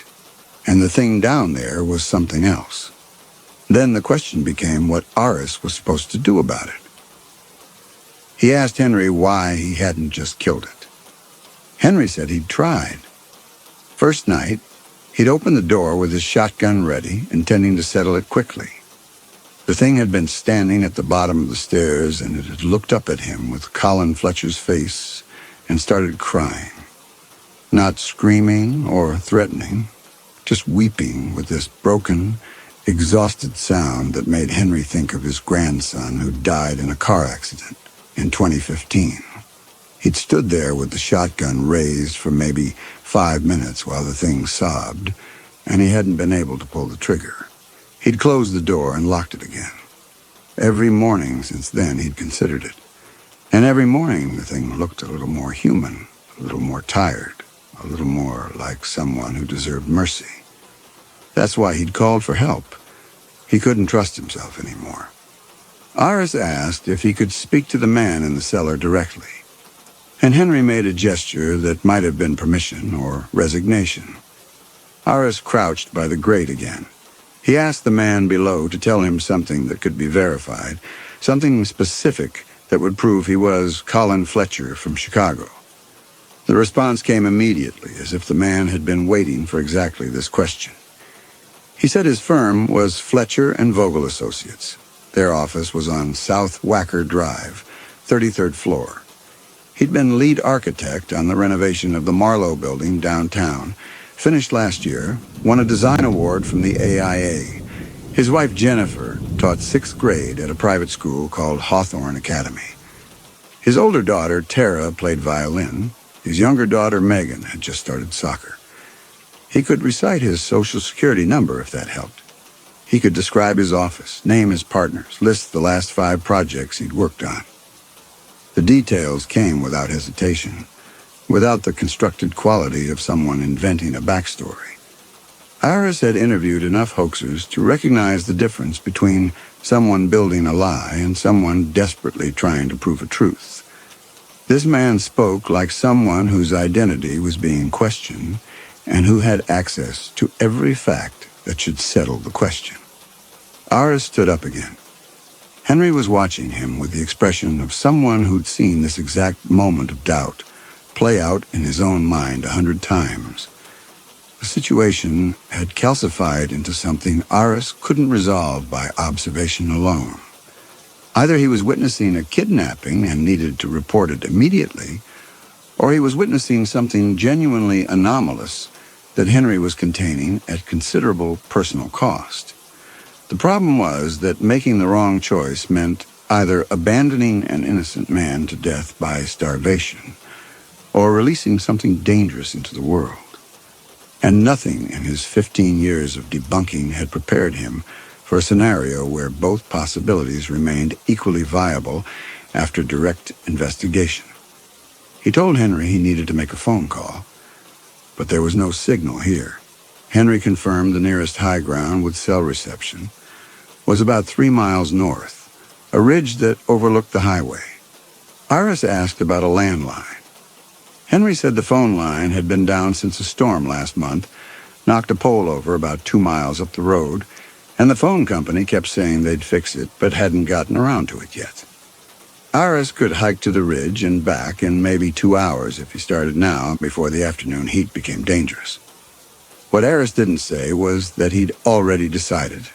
and the thing down there was something else, then the question became what Aris was supposed to do about it. He asked Henry why he hadn't just killed it. Henry said he'd tried. First night, he'd opened the door with his shotgun ready, intending to settle it quickly. The thing had been standing at the bottom of the stairs, and it had looked up at him with Colin Fletcher's face and started crying. Not screaming or threatening, just weeping with this broken, exhausted sound that made Henry think of his grandson who died in a car accident in 2015. He'd stood there with the shotgun raised for maybe 5 minutes while the thing sobbed, and he hadn't been able to pull the trigger. He'd closed the door and locked it again. Every morning since then he'd considered it, and every morning the thing looked a little more human, a little more tired, a little more like someone who deserved mercy. That's why he'd called for help. He couldn't trust himself anymore. Aris asked if he could speak to the man in the cellar directly, and Henry made a gesture that might have been permission or resignation. Aris crouched by the grate again. He asked the man below to tell him something that could be verified, something specific that would prove he was Colin Fletcher from Chicago. The response came immediately, as if the man had been waiting for exactly this question. He said his firm was Fletcher and Vogel Associates. Their office was on South Wacker Drive, 33rd floor. He'd been lead architect on the renovation of the Marlowe building downtown, finished last year, won a design award from the AIA. His wife Jennifer taught 6th grade at a private school called Hawthorne Academy. His older daughter Tara played violin. His younger daughter, Megan, had just started soccer. He could recite his Social Security number if that helped. He could describe his office, name his partners, list the last 5 projects he'd worked on. The details came without hesitation, without the constructed quality of someone inventing a backstory. Iris had interviewed enough hoaxers to recognize the difference between someone building a lie and someone desperately trying to prove a truth. This man spoke like someone whose identity was being questioned and who had access to every fact that should settle the question. Iris stood up again. Henry was watching him with the expression of someone who'd seen this exact moment of doubt play out in his own mind 100 times. The situation had calcified into something Iris couldn't resolve by observation alone. Either he was witnessing a kidnapping and needed to report it immediately, or he was witnessing something genuinely anomalous that Henry was containing at considerable personal cost. The problem was that making the wrong choice meant either abandoning an innocent man to death by starvation or releasing something dangerous into the world. And nothing in his 15 years of debunking had prepared him for a scenario where both possibilities remained equally viable after direct investigation. He told Henry he needed to make a phone call, but there was no signal here. Henry confirmed the nearest high ground with cell reception was about 3 miles north, a ridge that overlooked the highway. Iris asked about a landline. Henry said the phone line had been down since a storm last month, knocked a pole over about 2 miles up the road, and the phone company kept saying they'd fix it, but hadn't gotten around to it yet. Iris could hike to the ridge and back in maybe 2 hours if he started now, before the afternoon heat became dangerous. What Iris didn't say was that he'd already decided.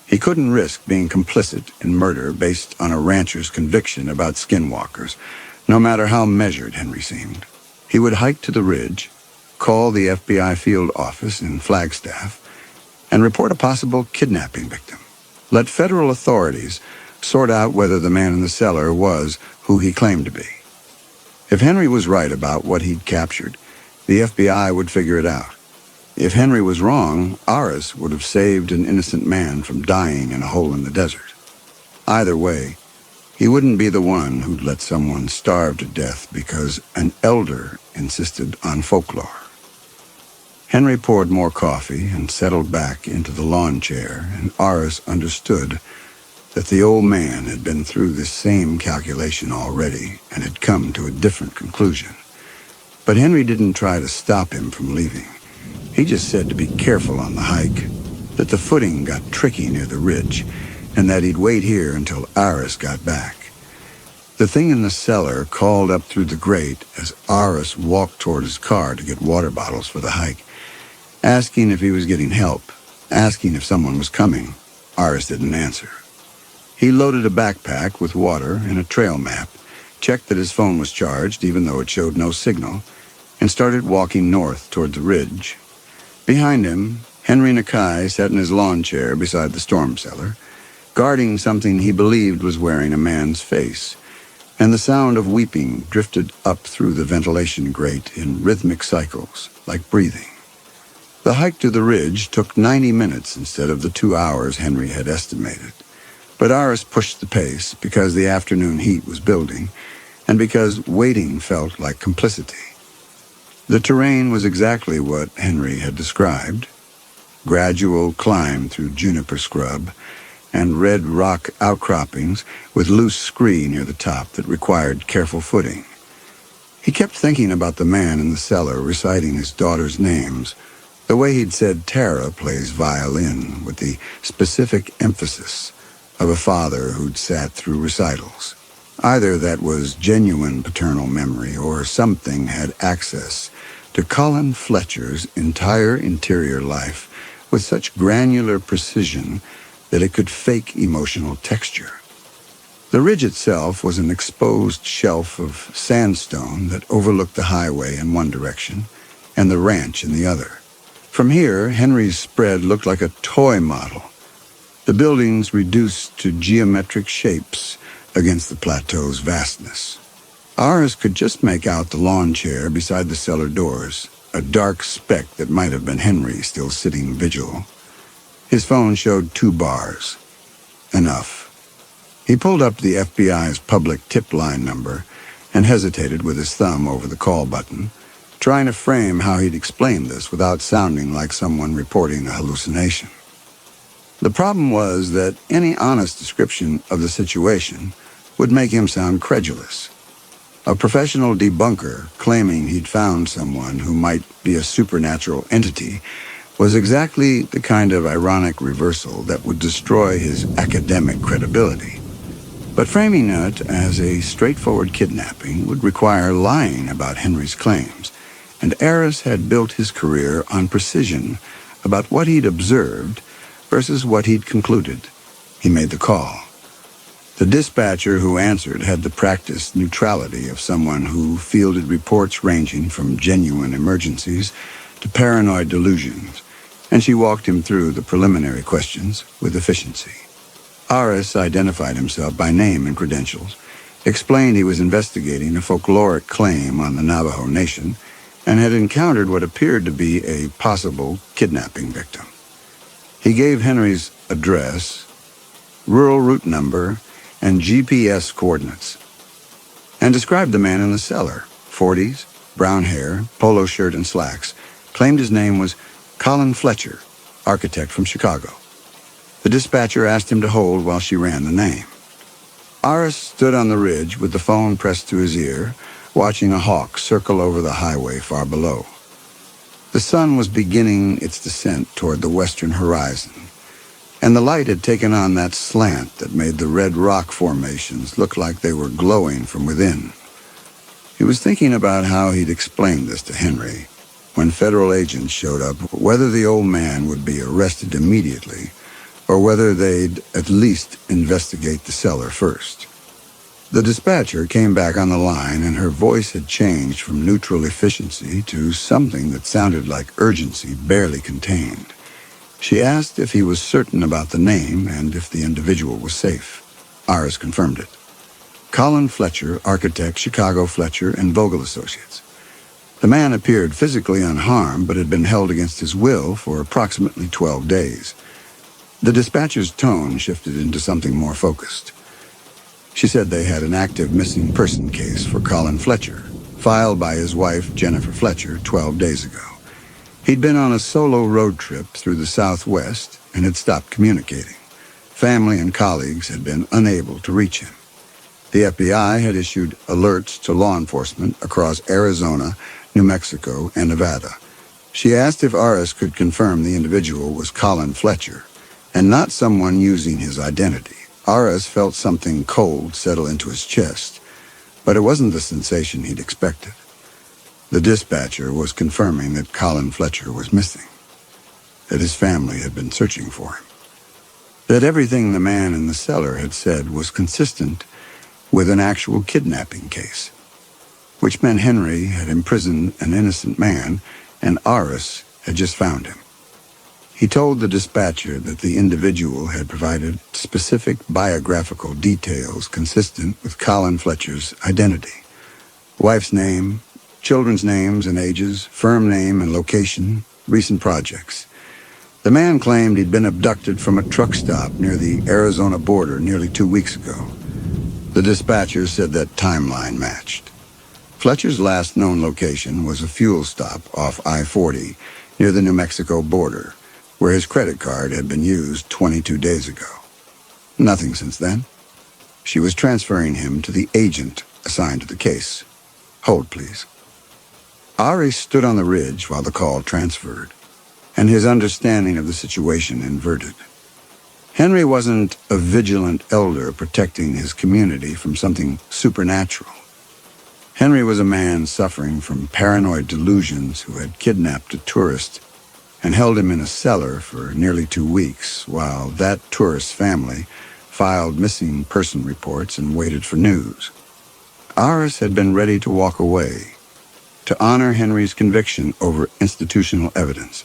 He couldn't risk being complicit in murder based on a rancher's conviction about skinwalkers, no matter how measured Henry seemed. He would hike to the ridge, call the FBI field office in Flagstaff, and report a possible kidnapping victim. Let federal authorities sort out whether the man in the cellar was who he claimed to be. If Henry was right about what he'd captured, the FBI would figure it out. If Henry was wrong, Iris would have saved an innocent man from dying in a hole in the desert. Either way, he wouldn't be the one who'd let someone starve to death because an elder insisted on folklore. Henry poured more coffee and settled back into the lawn chair, and Iris understood that the old man had been through this same calculation already and had come to a different conclusion. But Henry didn't try to stop him from leaving. He just said to be careful on the hike, that the footing got tricky near the ridge, and that he'd wait here until Iris got back. The thing in the cellar called up through the grate as Iris walked toward his car to get water bottles for the hike, asking if he was getting help, asking if someone was coming. Iris didn't answer. He loaded a backpack with water and a trail map, checked that his phone was charged even though it showed no signal, and started walking north toward the ridge. Behind him, Henry Nakai sat in his lawn chair beside the storm cellar, guarding something he believed was wearing a man's face, and the sound of weeping drifted up through the ventilation grate in rhythmic cycles, like breathing. The hike to the ridge took 90 minutes instead of the 2 hours Henry had estimated, but Iris pushed the pace because the afternoon heat was building, and because waiting felt like complicity. The terrain was exactly what Henry had described. Gradual climb through juniper scrub and red rock outcroppings with loose scree near the top that required careful footing. He kept thinking about the man in the cellar reciting his daughter's names, the way he'd said Tara plays violin with the specific emphasis of a father who'd sat through recitals. Either that was genuine paternal memory or something had access to Colin Fletcher's entire interior life with such granular precision that it could fake emotional texture. The ridge itself was an exposed shelf of sandstone that overlooked the highway in one direction and the ranch in the other. From here, Henry's spread looked like a toy model, the buildings reduced to geometric shapes against the plateau's vastness. Ours could just make out the lawn chair beside the cellar doors, a dark speck that might have been Henry still sitting vigil. His phone showed 2 bars. Enough. He pulled up the FBI's public tip line number and hesitated with his thumb over the call button, trying to frame how he'd explain this without sounding like someone reporting a hallucination. The problem was that any honest description of the situation would make him sound credulous. A professional debunker claiming he'd found someone who might be a supernatural entity was exactly the kind of ironic reversal that would destroy his academic credibility. But framing it as a straightforward kidnapping would require lying about Henry's claims, and Aris had built his career on precision about what he'd observed versus what he'd concluded. He made the call. The dispatcher who answered had the practiced neutrality of someone who fielded reports ranging from genuine emergencies to paranoid delusions, and she walked him through the preliminary questions with efficiency. Aris identified himself by name and credentials, explained he was investigating a folkloric claim on the Navajo Nation, and had encountered what appeared to be a possible kidnapping victim. He gave Henry's address, rural route number, and GPS coordinates, and described the man in the cellar, 40s, brown hair, polo shirt and slacks, claimed his name was Colin Fletcher, architect from Chicago. The dispatcher asked him to hold while she ran the name. Aris stood on the ridge with the phone pressed to his ear, watching a hawk circle over the highway far below. The sun was beginning its descent toward the western horizon, and the light had taken on that slant that made the red rock formations look like they were glowing from within. He was thinking about how he'd explained this to Henry when federal agents showed up, whether the old man would be arrested immediately or whether they'd at least investigate the cellar first. The dispatcher came back on the line, and her voice had changed from neutral efficiency to something that sounded like urgency barely contained. She asked if he was certain about the name and if the individual was safe. Aris confirmed it. Colin Fletcher, architect, Chicago Fletcher and Vogel Associates. The man appeared physically unharmed, but had been held against his will for approximately 12 days. The dispatcher's tone shifted into something more focused. She said they had an active missing person case for Colin Fletcher, filed by his wife, Jennifer Fletcher, 12 days ago. He'd been on a solo road trip through the Southwest and had stopped communicating. Family and colleagues had been unable to reach him. The FBI had issued alerts to law enforcement across Arizona, New Mexico, and Nevada. She asked if Aris could confirm the individual was Colin Fletcher, and not someone using his identity. Aris felt something cold settle into his chest, but it wasn't the sensation he'd expected. The dispatcher was confirming that Colin Fletcher was missing, that his family had been searching for him, that everything the man in the cellar had said was consistent with an actual kidnapping case, which meant Henry had imprisoned an innocent man and Aris had just found him. He told the dispatcher that the individual had provided specific biographical details consistent with Colin Fletcher's identity. Wife's name, children's names and ages, firm name and location, recent projects. The man claimed he'd been abducted from a truck stop near the Arizona border nearly 2 weeks ago. The dispatcher said that timeline matched. Fletcher's last known location was a fuel stop off I-40 near the New Mexico border, where his credit card had been used 22 days ago. Nothing since then. She was transferring him to the agent assigned to the case. Hold, please. Ari stood on the ridge while the call transferred, and his understanding of the situation inverted. Henry wasn't a vigilant elder protecting his community from something supernatural. Henry was a man suffering from paranoid delusions who had kidnapped a tourist and held him in a cellar for nearly 2 weeks, while that tourist's family filed missing person reports and waited for news. Aris had been ready to walk away, to honor Henry's conviction over institutional evidence,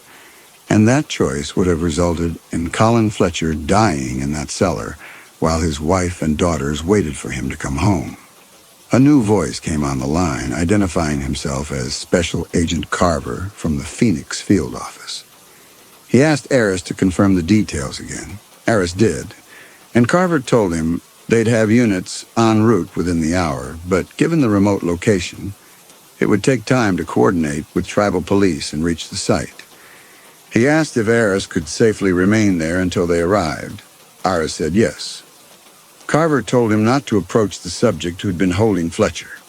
and that choice would have resulted in Colin Fletcher dying in that cellar while his wife and daughters waited for him to come home. A new voice came on the line, identifying himself as Special Agent Carver from the Phoenix field office. He asked Aris to confirm the details again. Aris did, and Carver told him they'd have units en route within the hour, but given the remote location, it would take time to coordinate with tribal police and reach the site. He asked if Aris could safely remain there until they arrived. Aris said yes. Carver told him not to approach the subject who'd been holding Fletcher.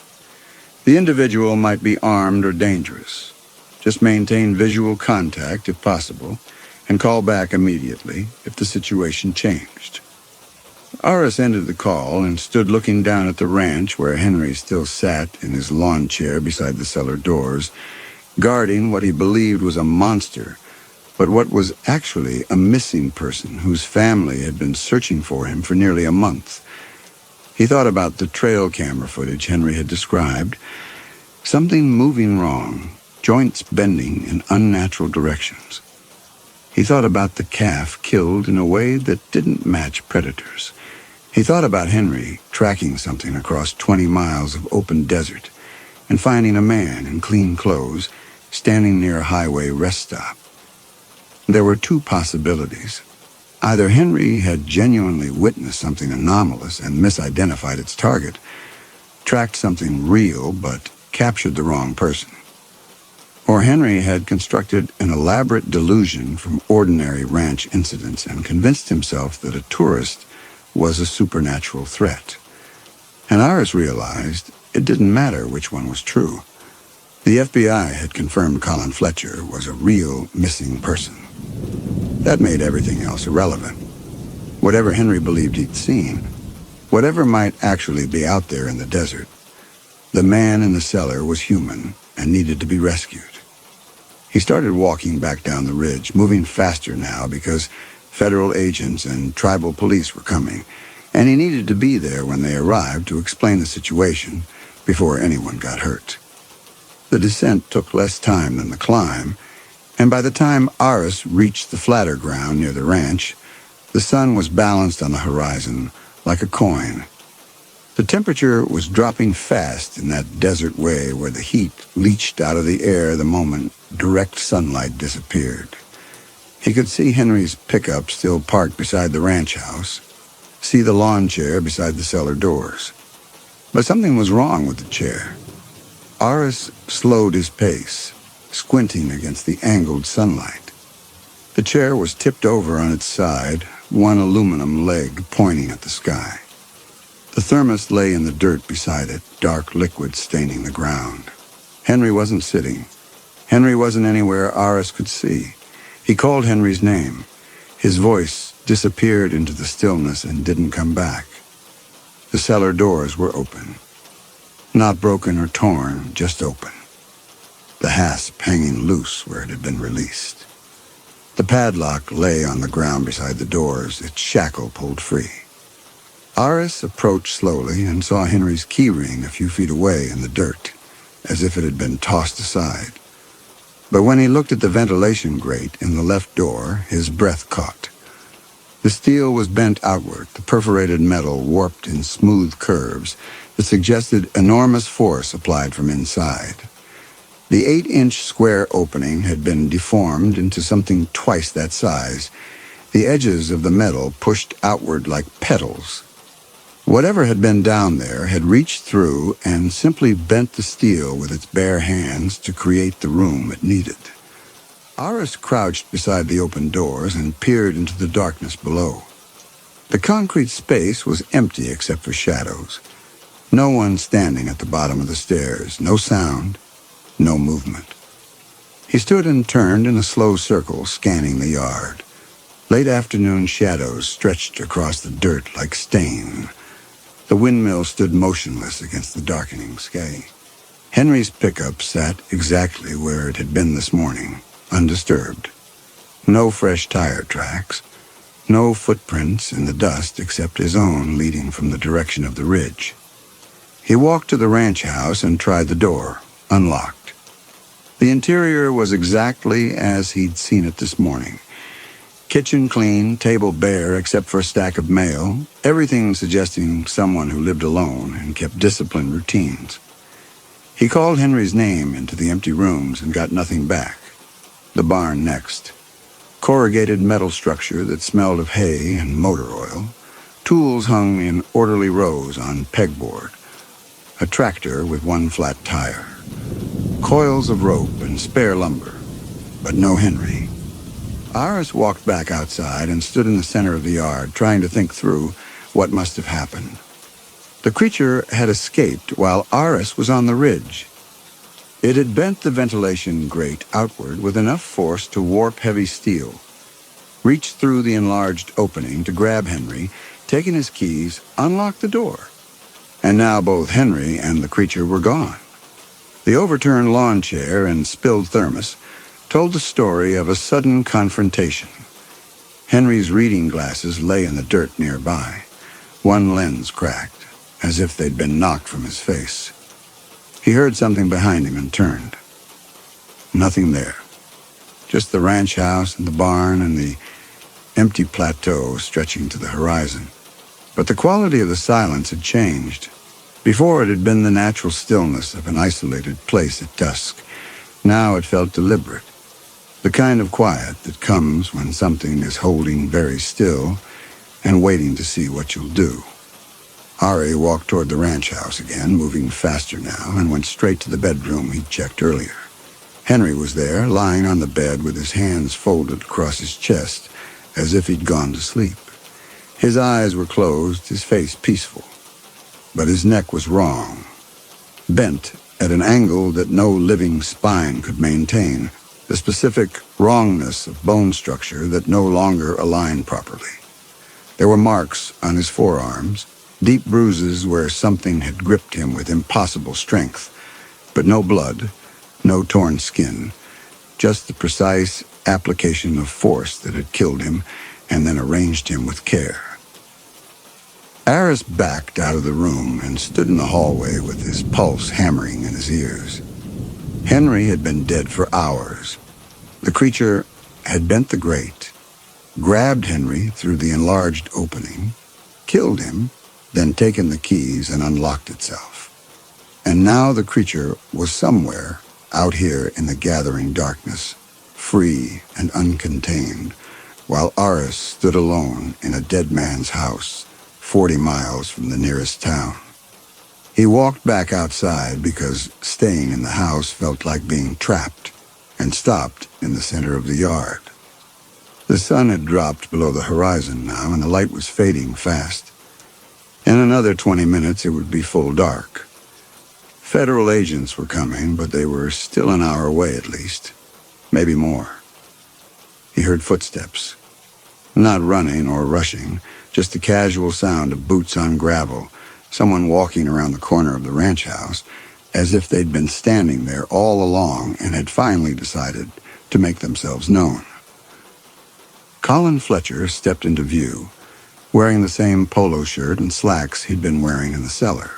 The individual might be armed or dangerous. Just maintain visual contact if possible, and call back immediately if the situation changed. Aris ended the call and stood looking down at the ranch where Henry still sat in his lawn chair beside the cellar doors, guarding what he believed was a monster, but what was actually a missing person whose family had been searching for him for nearly a month. He thought about the trail camera footage Henry had described. Something moving wrong, joints bending in unnatural directions. He thought about the calf killed in a way that didn't match predators. He thought about Henry tracking something across 20 miles of open desert and finding a man in clean clothes standing near a highway rest stop. There were two possibilities. Either Henry had genuinely witnessed something anomalous and misidentified its target, tracked something real but captured the wrong person. Or Henry had constructed an elaborate delusion from ordinary ranch incidents and convinced himself that a tourist was a supernatural threat. And Aris realized it didn't matter which one was true. The FBI had confirmed Colin Fletcher was a real missing person. That made everything else irrelevant. Whatever Henry believed he'd seen, whatever might actually be out there in the desert, the man in the cellar was human and needed to be rescued. He started walking back down the ridge, moving faster now because federal agents and tribal police were coming, and he needed to be there when they arrived to explain the situation before anyone got hurt. The descent took less time than the climb, and by the time Aris reached the flatter ground near the ranch, the sun was balanced on the horizon like a coin. The temperature was dropping fast in that desert way where the heat leached out of the air the moment direct sunlight disappeared. He could see Henry's pickup still parked beside the ranch house, see the lawn chair beside the cellar doors. But something was wrong with the chair. Aris slowed his pace, squinting against the angled sunlight. The chair was tipped over on its side, one aluminum leg pointing at the sky. The thermos lay in the dirt beside it, dark liquid staining the ground. Henry wasn't sitting. Henry wasn't anywhere Aris could see. He called Henry's name. His voice disappeared into the stillness and didn't come back. The cellar doors were open. Not broken or torn, just open. The hasp hanging loose where it had been released. The padlock lay on the ground beside the doors, its shackle pulled free. Aris approached slowly and saw Henry's key ring a few feet away in the dirt, as if it had been tossed aside. But when he looked at the ventilation grate in the left door, his breath caught. The steel was bent outward, the perforated metal warped in smooth curves that suggested enormous force applied from inside. The 8-inch square opening had been deformed into something twice that size, the edges of the metal pushed outward like petals. Whatever had been down there had reached through and simply bent the steel with its bare hands to create the room it needed. Aris crouched beside the open doors and peered into the darkness below. The concrete space was empty except for shadows. No one standing at the bottom of the stairs, no sound, no movement. He stood and turned in a slow circle, scanning the yard. Late afternoon shadows stretched across the dirt like stain. The windmill stood motionless against the darkening sky. Henry's pickup sat exactly where it had been this morning, undisturbed. No fresh tire tracks, no footprints in the dust except his own leading from the direction of the ridge. He walked to the ranch house and tried the door, unlocked. The interior was exactly as he'd seen it this morning. Kitchen clean, table bare except for a stack of mail, everything suggesting someone who lived alone and kept disciplined routines. He called Henry's name into the empty rooms and got nothing back. The barn next. Corrugated metal structure that smelled of hay and motor oil. Tools hung in orderly rows on pegboard. A tractor with one flat tire. Coils of rope and spare lumber. But no Henry. Iris walked back outside and stood in the center of the yard, trying to think through what must have happened. The creature had escaped while Iris was on the ridge. It had bent the ventilation grate outward with enough force to warp heavy steel, reached through the enlarged opening to grab Henry, taken his keys, unlocked the door. And now both Henry and the creature were gone. The overturned lawn chair and spilled thermos told the story of a sudden confrontation. Henry's reading glasses lay in the dirt nearby, one lens cracked, as if they'd been knocked from his face. He heard something behind him and turned. Nothing there. Just the ranch house and the barn and the empty plateau stretching to the horizon. But the quality of the silence had changed. Before it had been the natural stillness of an isolated place at dusk. Now it felt deliberate. The kind of quiet that comes when something is holding very still and waiting to see what you'll do. Ari walked toward the ranch house again, moving faster now, and went straight to the bedroom he'd checked earlier. Henry was there, lying on the bed with his hands folded across his chest, as if he'd gone to sleep. His eyes were closed, his face peaceful. But his neck was wrong, bent at an angle that no living spine could maintain, the specific wrongness of bone structure that no longer aligned properly. There were marks on his forearms, deep bruises where something had gripped him with impossible strength, but no blood, no torn skin, just the precise application of force that had killed him and then arranged him with care. Aris backed out of the room and stood in the hallway with his pulse hammering in his ears. Henry had been dead for hours. The creature had bent the grate, grabbed Henry through the enlarged opening, killed him, then taken the keys and unlocked itself. And now the creature was somewhere out here in the gathering darkness, free and uncontained, while Aris stood alone in a dead man's house, 40 miles from the nearest town. He walked back outside because staying in the house felt like being trapped, and stopped in the center of the yard. The sun had dropped below the horizon now, and the light was fading fast. In another 20 minutes, it would be full dark. Federal agents were coming, but they were still an hour away at least, maybe more. He heard footsteps, not running or rushing, just the casual sound of boots on gravel, someone walking around the corner of the ranch house, as if they'd been standing there all along and had finally decided to make themselves known. Colin Fletcher stepped into view, wearing the same polo shirt and slacks he'd been wearing in the cellar.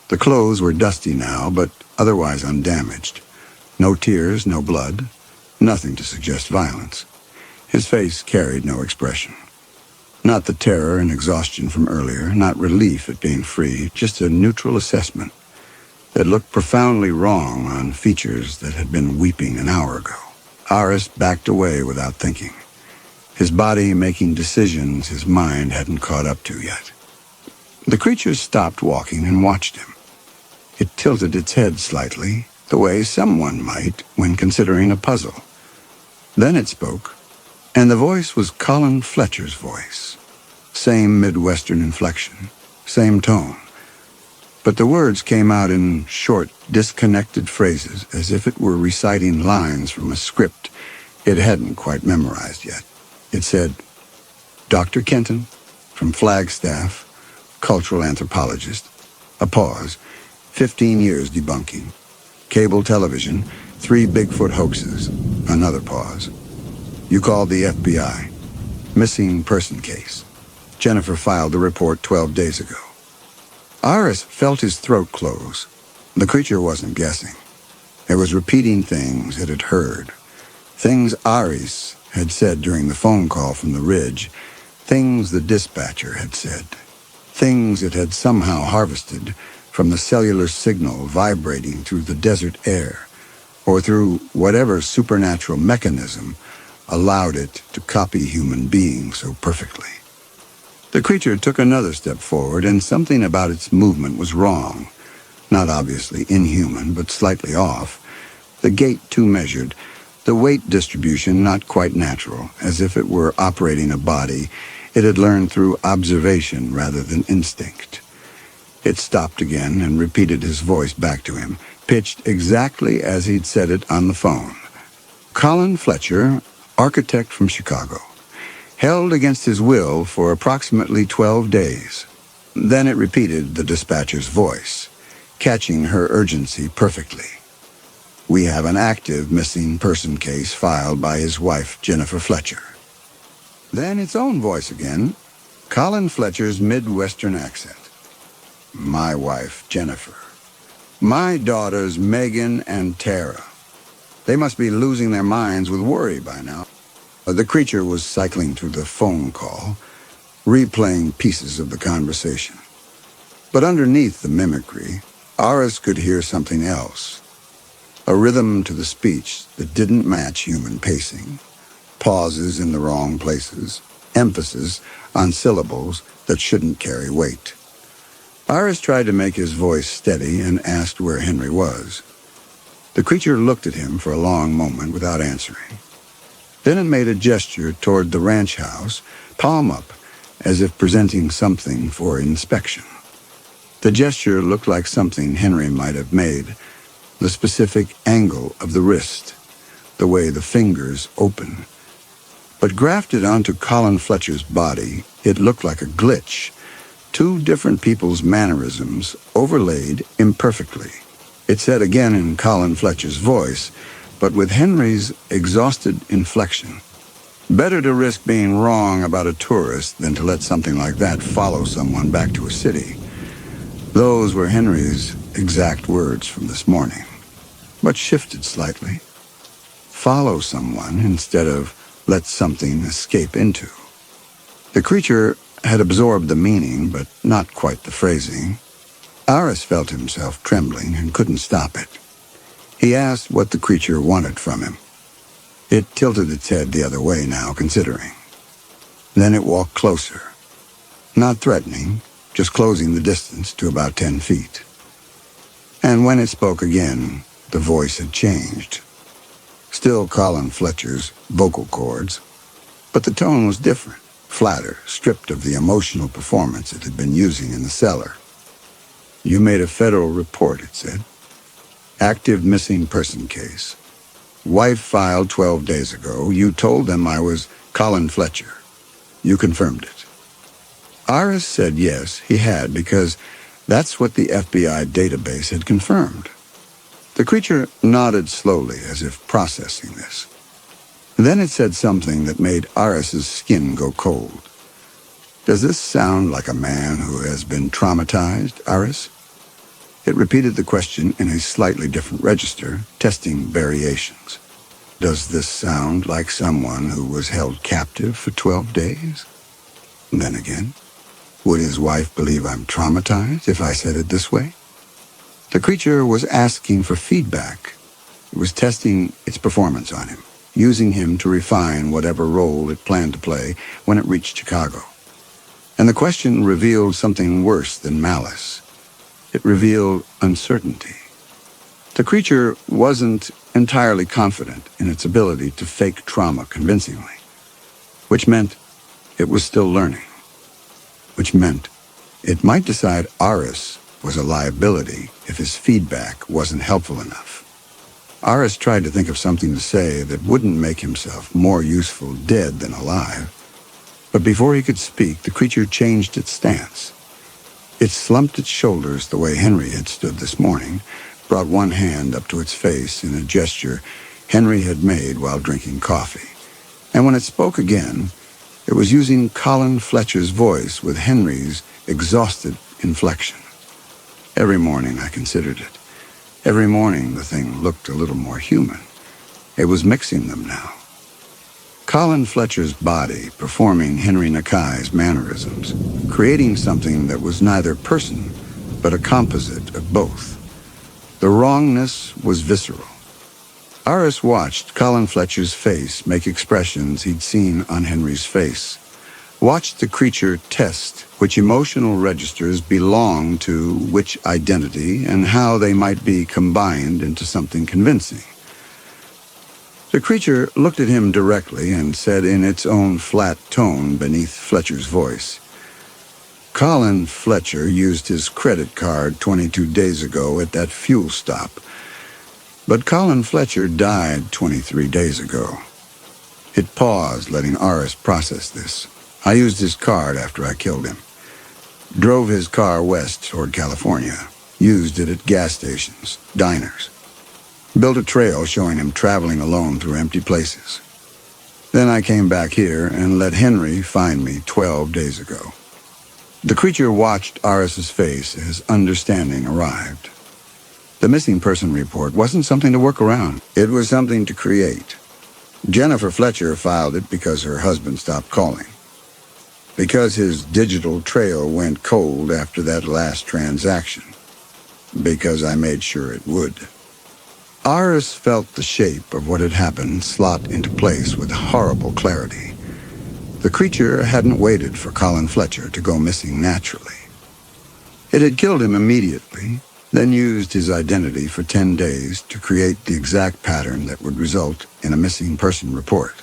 The clothes were dusty now, but otherwise undamaged. No tears, no blood, nothing to suggest violence. His face carried no expression. Not the terror and exhaustion from earlier, not relief at being free, just a neutral assessment that looked profoundly wrong on features that had been weeping an hour ago. Aris backed away without thinking, his body making decisions his mind hadn't caught up to yet. The creature stopped walking and watched him. It tilted its head slightly, the way someone might when considering a puzzle. Then it spoke, and the voice was Colin Fletcher's voice. Same Midwestern inflection, same tone. But the words came out in short, disconnected phrases, as if it were reciting lines from a script it hadn't quite memorized yet. It said, Dr. Kenton, from Flagstaff, cultural anthropologist. A pause. 15 years debunking. Cable television, 3 Bigfoot hoaxes. Another pause. You called the FBI. Missing person case. Jennifer filed the report 12 days ago. Aris felt his throat close. The creature wasn't guessing. It was repeating things it had heard. Things Aris had said during the phone call from the ridge, things the dispatcher had said, things it had somehow harvested from the cellular signal vibrating through the desert air, or through whatever supernatural mechanism allowed it to copy human beings so perfectly. The creature took another step forward, and something about its movement was wrong. Not obviously inhuman, but slightly off. The gait too measured, the weight distribution not quite natural, as if it were operating a body it had learned through observation rather than instinct. It stopped again and repeated his voice back to him, pitched exactly as he'd said it on the phone. Colin Fletcher, architect from Chicago, held against his will for approximately 12 days. Then it repeated the dispatcher's voice, catching her urgency perfectly. We have an active missing person case filed by his wife, Jennifer Fletcher. Then its own voice again, Colin Fletcher's Midwestern accent. My wife, Jennifer. My daughters, Megan and Tara. They must be losing their minds with worry by now. The creature was cycling through the phone call, replaying pieces of the conversation. But underneath the mimicry, Aris could hear something else. A rhythm to the speech that didn't match human pacing. Pauses in the wrong places. Emphasis on syllables that shouldn't carry weight. Aris tried to make his voice steady and asked where Henry was. The creature looked at him for a long moment without answering. Then it made a gesture toward the ranch house, palm up, as if presenting something for inspection. The gesture looked like something Henry might have made, the specific angle of the wrist, the way the fingers open. But grafted onto Colin Fletcher's body, it looked like a glitch, two different people's mannerisms overlaid imperfectly. It said again in Colin Fletcher's voice, but with Henry's exhausted inflection. Better to risk being wrong about a tourist than to let something like that follow someone back to a city. Those were Henry's exact words from this morning, but shifted slightly. Follow someone instead of let something escape into. The creature had absorbed the meaning, but not quite the phrasing. Aris felt himself trembling and couldn't stop it. He asked what the creature wanted from him. It tilted its head the other way now, considering. Then it walked closer. Not threatening, just closing the distance to about 10 feet. And when it spoke again, the voice had changed. Still Colin Fletcher's vocal cords, but the tone was different, flatter, stripped of the emotional performance it had been using in the cellar. You made a federal report, it said. Active missing person case. Wife filed 12 days ago. You told them I was Colin Fletcher. You confirmed it. Aris said yes, he had, because that's what the FBI database had confirmed. The creature nodded slowly as if processing this. Then it said something that made Aris's skin go cold. Does this sound like a man who has been traumatized, Aris? It repeated the question in a slightly different register, testing variations. Does this sound like someone who was held captive for 12 days? And then again, would his wife believe I'm traumatized if I said it this way? The creature was asking for feedback. It was testing its performance on him, using him to refine whatever role it planned to play when it reached Chicago. And the question revealed something worse than malice. It revealed uncertainty. The creature wasn't entirely confident in its ability to fake trauma convincingly, which meant it was still learning, which meant it might decide Aris was a liability if his feedback wasn't helpful enough. Aris tried to think of something to say that wouldn't make himself more useful dead than alive, but before he could speak, the creature changed its stance. It slumped its shoulders the way Henry had stood this morning, brought one hand up to its face in a gesture Henry had made while drinking coffee. And when it spoke again, it was using Colin Fletcher's voice with Henry's exhausted inflection. Every morning I considered it. Every morning the thing looked a little more human. It was mixing them now. Colin Fletcher's body performing Henry Nakai's mannerisms, creating something that was neither person, but a composite of both. The wrongness was visceral. Aris watched Colin Fletcher's face make expressions he'd seen on Henry's face. Watched the creature test which emotional registers belonged to which identity and how they might be combined into something convincing. The creature looked at him directly and said in its own flat tone beneath Fletcher's voice, "Colin Fletcher used his credit card 22 days ago at that fuel stop. But Colin Fletcher died 23 days ago." It paused, letting Aris process this. "I used his card after I killed him. Drove his car west toward California. Used it at gas stations, diners. Built a trail showing him traveling alone through empty places. Then I came back here and let Henry find me 12 days ago." The creature watched Aris's face as understanding arrived. The missing person report wasn't something to work around. It was something to create. Jennifer Fletcher filed it because her husband stopped calling. Because his digital trail went cold after that last transaction. Because I made sure it would. Aris felt the shape of what had happened slot into place with horrible clarity. The creature hadn't waited for Colin Fletcher to go missing naturally. It had killed him immediately, then used his identity for 10 days to create the exact pattern that would result in a missing person report.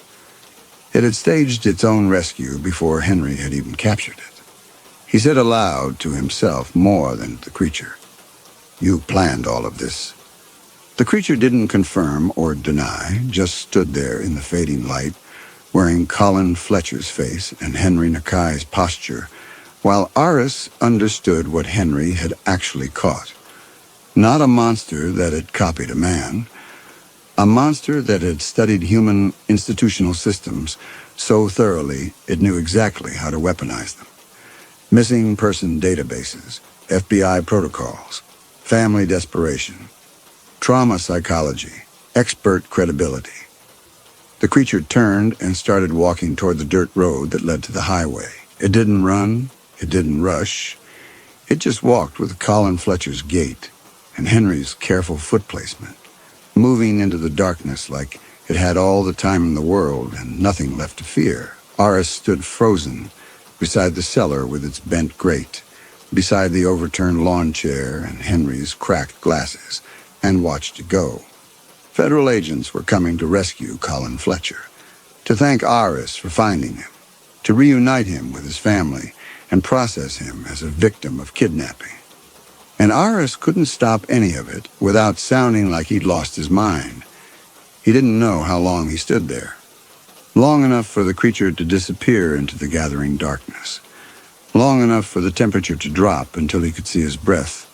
It had staged its own rescue before Henry had even captured it. He said aloud to himself more than to the creature, "You planned all of this." The creature didn't confirm or deny, just stood there in the fading light, wearing Colin Fletcher's face and Henry Nakai's posture, while Aris understood what Henry had actually caught. Not a monster that had copied a man. A monster that had studied human institutional systems so thoroughly it knew exactly how to weaponize them. Missing person databases, FBI protocols, family desperation, trauma psychology, expert credibility. The creature turned and started walking toward the dirt road that led to the highway. It didn't run, it didn't rush. It just walked with Colin Fletcher's gait and Henry's careful foot placement, moving into the darkness like it had all the time in the world and nothing left to fear. Aris stood frozen beside the cellar with its bent grate, beside the overturned lawn chair and Henry's cracked glasses, and watched it go. Federal agents were coming to rescue Colin Fletcher, to thank Aris for finding him, to reunite him with his family and process him as a victim of kidnapping. And Aris couldn't stop any of it without sounding like he'd lost his mind. He didn't know how long he stood there. Long enough for the creature to disappear into the gathering darkness. Long enough for the temperature to drop until he could see his breath.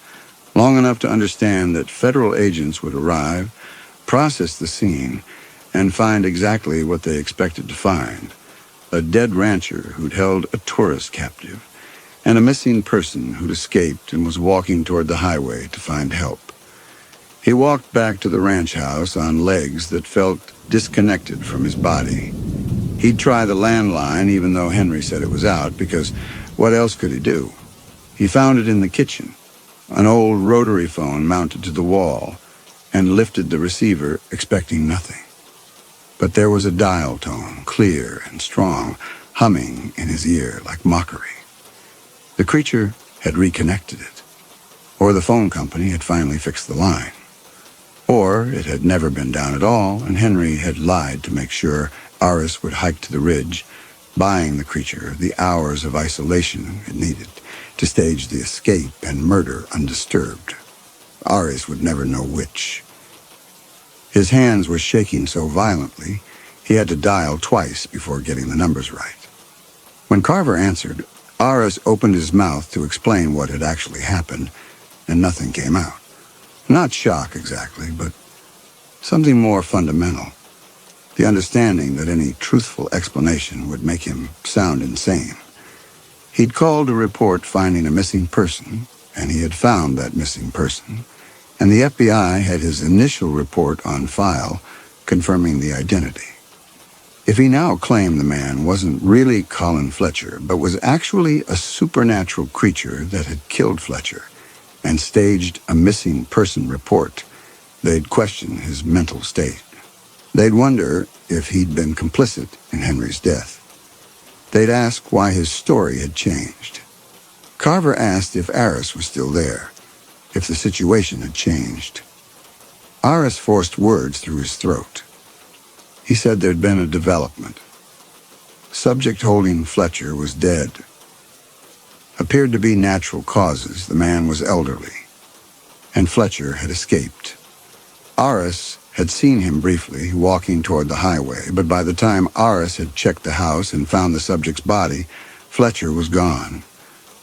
Long enough to understand that federal agents would arrive, process the scene, and find exactly what they expected to find. A dead rancher who'd held a tourist captive, and a missing person who'd escaped and was walking toward the highway to find help. He walked back to the ranch house on legs that felt disconnected from his body. He'd try the landline even though Henry said it was out, because what else could he do? He found it in the kitchen, an old rotary phone mounted to the wall, and lifted the receiver, expecting nothing. But there was a dial tone, clear and strong, humming in his ear like mockery. The creature had reconnected it. Or the phone company had finally fixed the line. Or it had never been down at all, and Henry had lied to make sure Aris would hike to the ridge, buying the creature the hours of isolation it needed to stage the escape and murder undisturbed. Aris would never know which. His hands were shaking so violently, he had to dial twice before getting the numbers right. When Carver answered, Aris opened his mouth to explain what had actually happened, and nothing came out. Not shock exactly, but something more fundamental. The understanding that any truthful explanation would make him sound insane. He'd called a report finding a missing person, and he had found that missing person, and the FBI had his initial report on file confirming the identity. If he now claimed the man wasn't really Colin Fletcher, but was actually a supernatural creature that had killed Fletcher and staged a missing person report, they'd question his mental state. They'd wonder if he'd been complicit in Henry's death. They'd ask why his story had changed. Carver asked if Aris was still there, if the situation had changed. Aris forced words through his throat. He said there'd been a development. Subject holding Fletcher was dead. Appeared to be natural causes. The man was elderly, and Fletcher had escaped. Aris had seen him briefly walking toward the highway, but by the time Aris had checked the house and found the subject's body, Fletcher was gone,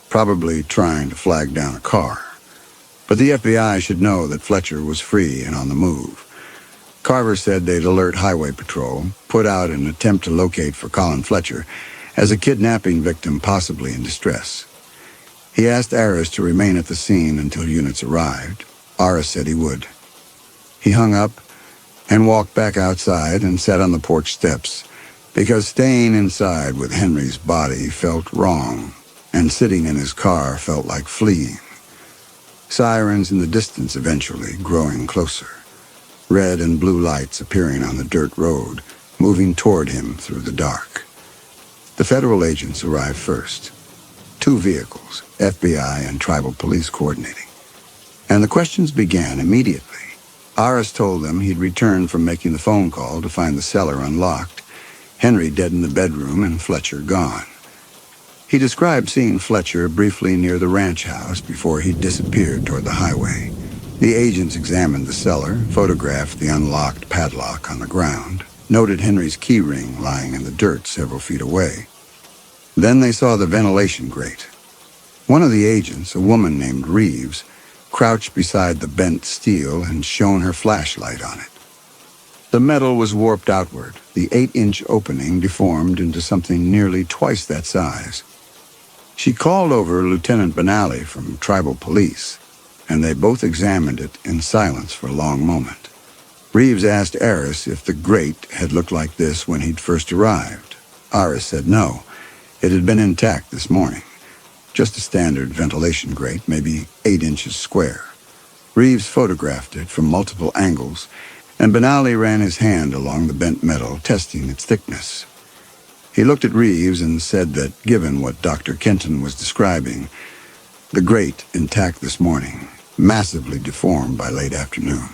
probably trying to flag down a car. But the FBI should know that Fletcher was free and on the move. Carver said they'd alert Highway Patrol, put out an attempt to locate for Colin Fletcher as a kidnapping victim possibly in distress. He asked Aris to remain at the scene until units arrived. Aris said he would. He hung up and walked back outside and sat on the porch steps, because staying inside with Henry's body felt wrong, and sitting in his car felt like fleeing. Sirens in the distance eventually growing closer. Red and blue lights appearing on the dirt road, moving toward him through the dark. The federal agents arrived first. 2 vehicles, FBI and tribal police coordinating. And the questions began immediately. Aris told them he'd returned from making the phone call to find the cellar unlocked, Henry dead in the bedroom and Fletcher gone. He described seeing Fletcher briefly near the ranch house before he disappeared toward the highway. The agents examined the cellar, photographed the unlocked padlock on the ground, noted Henry's key ring lying in the dirt several feet away. Then they saw the ventilation grate. One of the agents, a woman named Reeves, crouched beside the bent steel and shone her flashlight on it. The metal was warped outward, the 8-inch opening deformed into something nearly twice that size. She called over Lieutenant Benally from tribal police, and they both examined it in silence for a long moment. Reeves asked Aris if the grate had looked like this when he'd first arrived. Aris said no. It had been intact this morning. Just a standard ventilation grate, maybe 8 inches square. Reeves photographed it from multiple angles, and Benally ran his hand along the bent metal, testing its thickness. He looked at Reeves and said that, given what Dr. Kenton was describing, the grate intact this morning, massively deformed by late afternoon.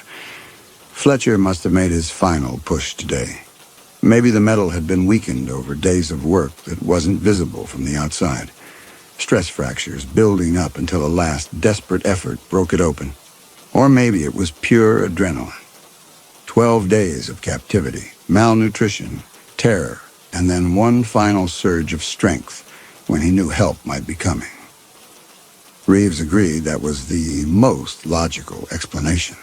Fletcher must have made his final push today. Maybe the metal had been weakened over days of work that wasn't visible from the outside. Stress fractures building up until a last desperate effort broke it open. Or maybe it was pure adrenaline. 12 days of captivity, malnutrition, terror, and then one final surge of strength when he knew help might be coming. Reeves agreed that was the most logical explanation.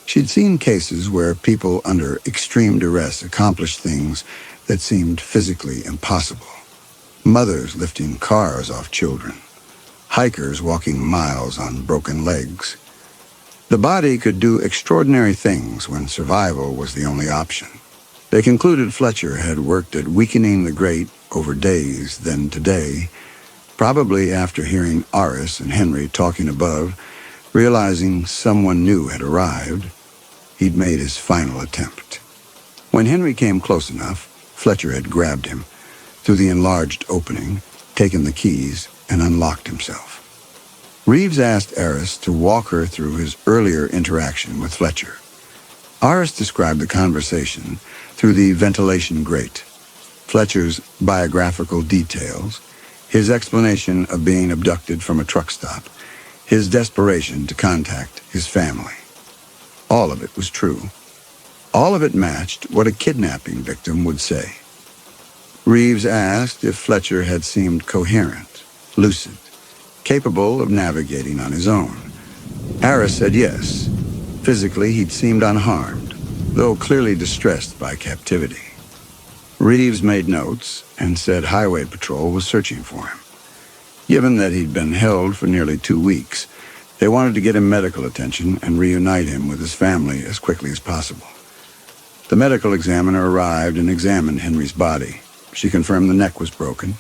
She'd seen cases where people under extreme duress accomplished things that seemed physically impossible. Mothers lifting cars off children. Hikers walking miles on broken legs. The body could do extraordinary things when survival was the only option. They concluded Fletcher had worked at weakening the grate over days, then today, probably after hearing Aris and Henry talking above, realizing someone new had arrived, he'd made his final attempt. When Henry came close enough, Fletcher had grabbed him through the enlarged opening, taken the keys, and unlocked himself. Reeves asked Aris to walk her through his earlier interaction with Fletcher. Aris described the conversation through the ventilation grate, Fletcher's biographical details, his explanation of being abducted from a truck stop, his desperation to contact his family. All of it was true. All of it matched what a kidnapping victim would say. Reeves asked if Fletcher had seemed coherent, lucid, capable of navigating on his own. Aris said yes. Physically, he'd seemed unharmed, though clearly distressed by captivity. Reeves made notes and said Highway Patrol was searching for him. Given that he'd been held for nearly 2 weeks, they wanted to get him medical attention and reunite him with his family as quickly as possible. The medical examiner arrived and examined Henry's body. She confirmed the neck was broken.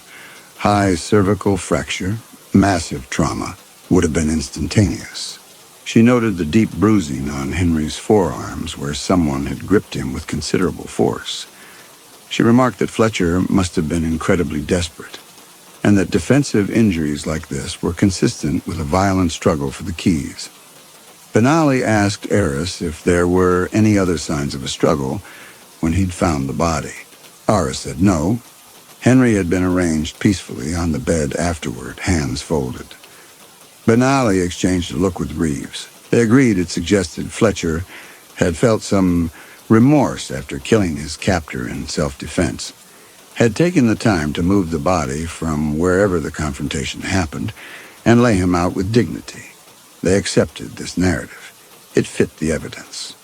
High cervical fracture, massive trauma, would have been instantaneous. She noted the deep bruising on Henry's forearms where someone had gripped him with considerable force. She remarked that Fletcher must have been incredibly desperate, and that defensive injuries like this were consistent with a violent struggle for the keys. Benally asked Aris if there were any other signs of a struggle when he'd found the body. Aris said no. Henry had been arranged peacefully on the bed afterward, hands folded. Benally exchanged a look with Reeves. They agreed it suggested Fletcher had felt some remorse after killing his captor in self-defense, had taken the time to move the body from wherever the confrontation happened and lay him out with dignity. They accepted this narrative. It fit the evidence.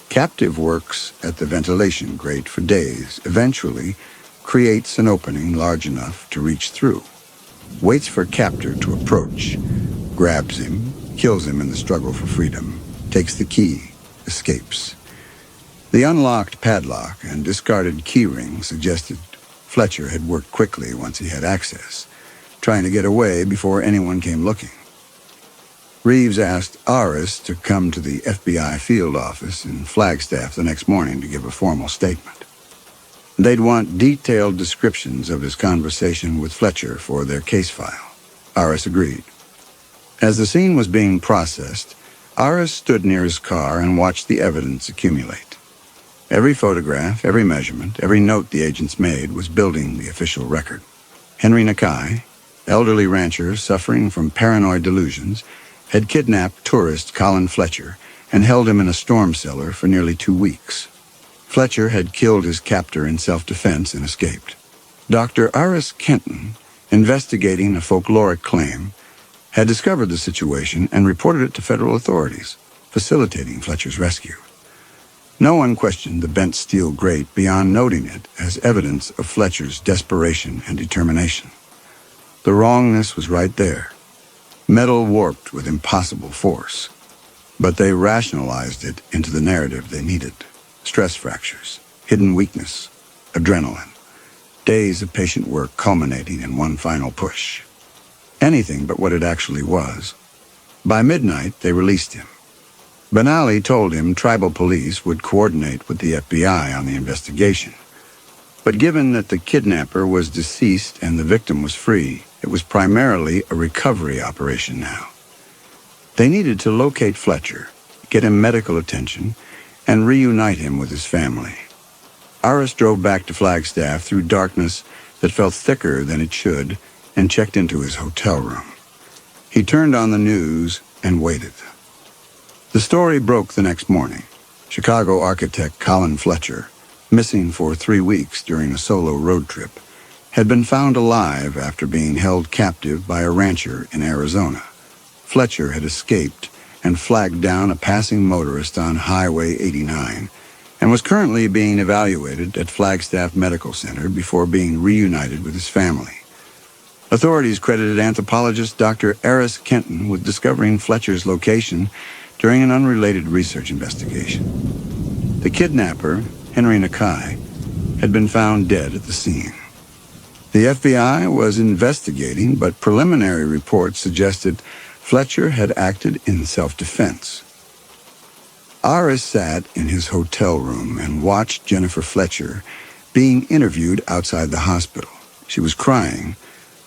Captive works at the ventilation grate for days, eventually creates an opening large enough to reach through, waits for captor to approach, grabs him, kills him in the struggle for freedom, takes the key, escapes. The unlocked padlock and discarded keyring suggested Fletcher had worked quickly once he had access, trying to get away before anyone came looking. Reeves asked Aris to come to the FBI field office in Flagstaff the next morning to give a formal statement. They'd want detailed descriptions of his conversation with Fletcher for their case file. Aris agreed. As the scene was being processed, Aris stood near his car and watched the evidence accumulate. Every photograph, every measurement, every note the agents made was building the official record. Henry Nakai, elderly rancher suffering from paranoid delusions, had kidnapped tourist Colin Fletcher and held him in a storm cellar for nearly 2 weeks. Fletcher had killed his captor in self-defense and escaped. Dr. Aris Kenton, investigating a folkloric claim, had discovered the situation and reported it to federal authorities, facilitating Fletcher's rescue. No one questioned the bent steel grate beyond noting it as evidence of Fletcher's desperation and determination. The wrongness was right there. Metal warped with impossible force. But they rationalized it into the narrative they needed. Stress fractures, hidden weakness, adrenaline. Days of patient work culminating in one final push. Anything but what it actually was. By midnight, they released him. Benally told him tribal police would coordinate with the FBI on the investigation. But given that the kidnapper was deceased and the victim was free, it was primarily a recovery operation now. They needed to locate Fletcher, get him medical attention, and reunite him with his family. Aris drove back to Flagstaff through darkness that felt thicker than it should and checked into his hotel room. He turned on the news and waited. The story broke the next morning. Chicago architect Colin Fletcher, missing for 3 weeks during a solo road trip, had been found alive after being held captive by a rancher in Arizona. Fletcher had escaped and flagged down a passing motorist on Highway 89 and was currently being evaluated at Flagstaff Medical Center before being reunited with his family. Authorities credited anthropologist Dr. Aris Kenton with discovering Fletcher's location during an unrelated research investigation. The kidnapper, Henry Nakai, had been found dead at the scene. The FBI was investigating, but preliminary reports suggested Fletcher had acted in self-defense. Aris sat in his hotel room and watched Jennifer Fletcher being interviewed outside the hospital. She was crying,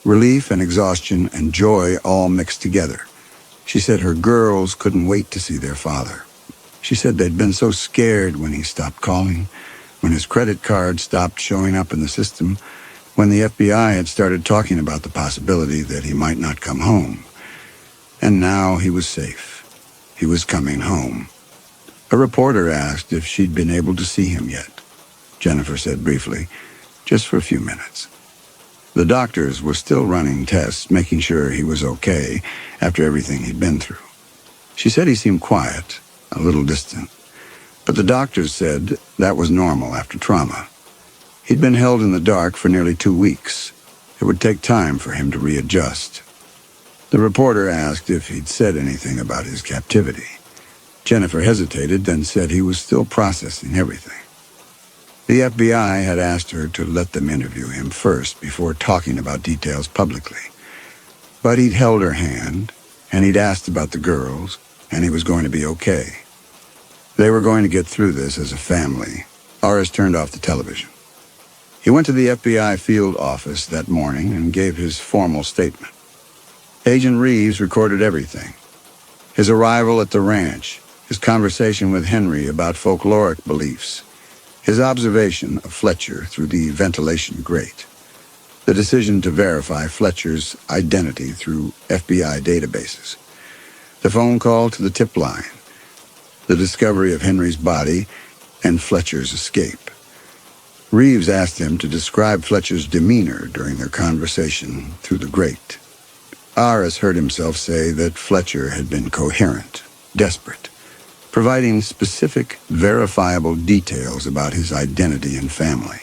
relief and exhaustion and joy all mixed together. She said her girls couldn't wait to see their father. She said they'd been so scared when he stopped calling, when his credit card stopped showing up in the system, when the FBI had started talking about the possibility that he might not come home. And now he was safe. He was coming home. A reporter asked if she'd been able to see him yet. Jennifer said briefly, just for a few minutes. The doctors were still running tests, making sure he was okay after everything he'd been through. She said he seemed quiet, a little distant, but the doctors said that was normal after trauma. He'd been held in the dark for nearly 2 weeks. It would take time for him to readjust. The reporter asked if he'd said anything about his captivity. Jennifer hesitated, then said he was still processing everything. The FBI had asked her to let them interview him first before talking about details publicly. But he'd held her hand, and he'd asked about the girls, and he was going to be okay. They were going to get through this as a family. Aris turned off the television. He went to the FBI field office that morning and gave his formal statement. Agent Reeves recorded everything. His arrival at the ranch, his conversation with Henry about folkloric beliefs, his observation of Fletcher through the ventilation grate, the decision to verify Fletcher's identity through FBI databases, the phone call to the tip line, the discovery of Henry's body, and Fletcher's escape. Reeves asked him to describe Fletcher's demeanor during their conversation through the grate. Aris heard himself say that Fletcher had been coherent, desperate, providing specific, verifiable details about his identity and family.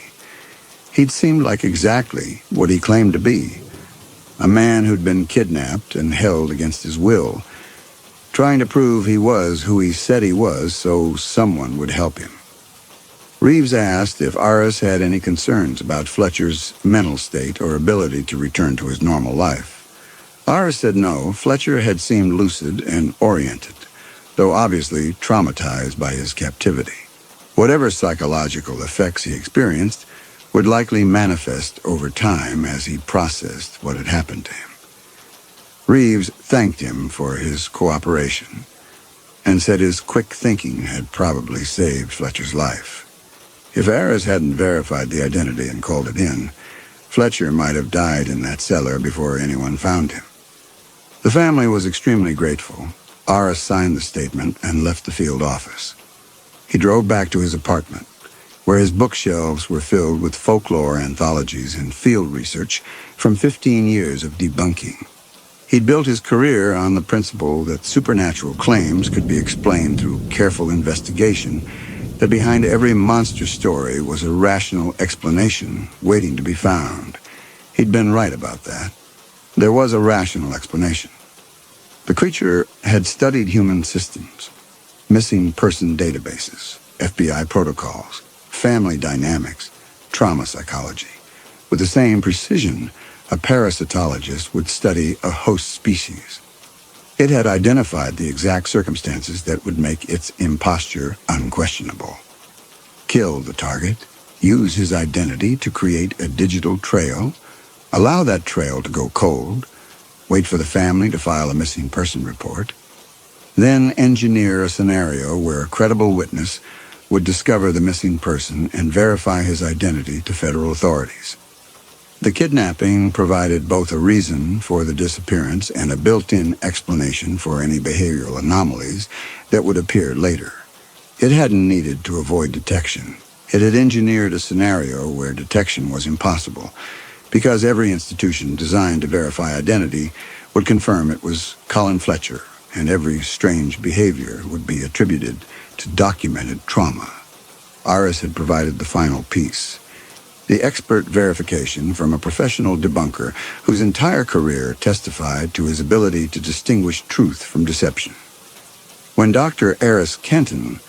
He'd seemed like exactly what he claimed to be, a man who'd been kidnapped and held against his will, trying to prove he was who he said he was so someone would help him. Reeves asked if Aris had any concerns about Fletcher's mental state or ability to return to his normal life. Aris said no. Fletcher had seemed lucid and oriented, though obviously traumatized by his captivity. Whatever psychological effects he experienced would likely manifest over time as he processed what had happened to him. Reeves thanked him for his cooperation and said his quick thinking had probably saved Fletcher's life. If Aris hadn't verified the identity and called it in, Fletcher might have died in that cellar before anyone found him. The family was extremely grateful. Aris signed the statement and left the field office. He drove back to his apartment, where his bookshelves were filled with folklore anthologies and field research from 15 years of debunking. He'd built his career on the principle that supernatural claims could be explained through careful investigation, that behind every monster story was a rational explanation waiting to be found. He'd been right about that. There was a rational explanation. The creature had studied human systems, missing person databases, FBI protocols, family dynamics, trauma psychology. With the same precision, a parasitologist would study a host species. It had identified the exact circumstances that would make its imposture unquestionable. Kill the target, use his identity to create a digital trail, allow that trail to go cold, wait for the family to file a missing person report, then engineer a scenario where a credible witness would discover the missing person and verify his identity to federal authorities. The kidnapping provided both a reason for the disappearance and a built-in explanation for any behavioral anomalies that would appear later. It hadn't needed to avoid detection. It had engineered a scenario where detection was impossible, because every institution designed to verify identity would confirm it was Colin Fletcher, and every strange behavior would be attributed to documented trauma. Aris had provided the final piece, the expert verification from a professional debunker whose entire career testified to his ability to distinguish truth from deception. When Dr. Eris Kenton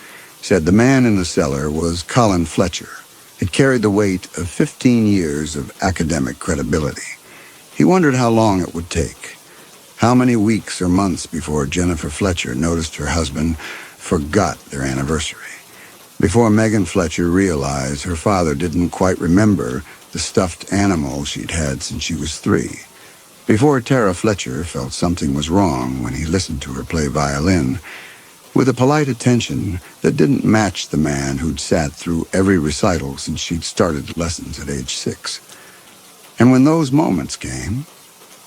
said the man in the cellar was Colin Fletcher, it carried the weight of 15 years of academic credibility. He wondered how long it would take, how many weeks or months before Jennifer Fletcher noticed her husband forgot their anniversary, before Megan Fletcher realized her father didn't quite remember the stuffed animal she'd had since she was 3, before Tara Fletcher felt something was wrong when he listened to her play violin, with a polite attention that didn't match the man who'd sat through every recital since she'd started lessons at age 6. And when those moments came,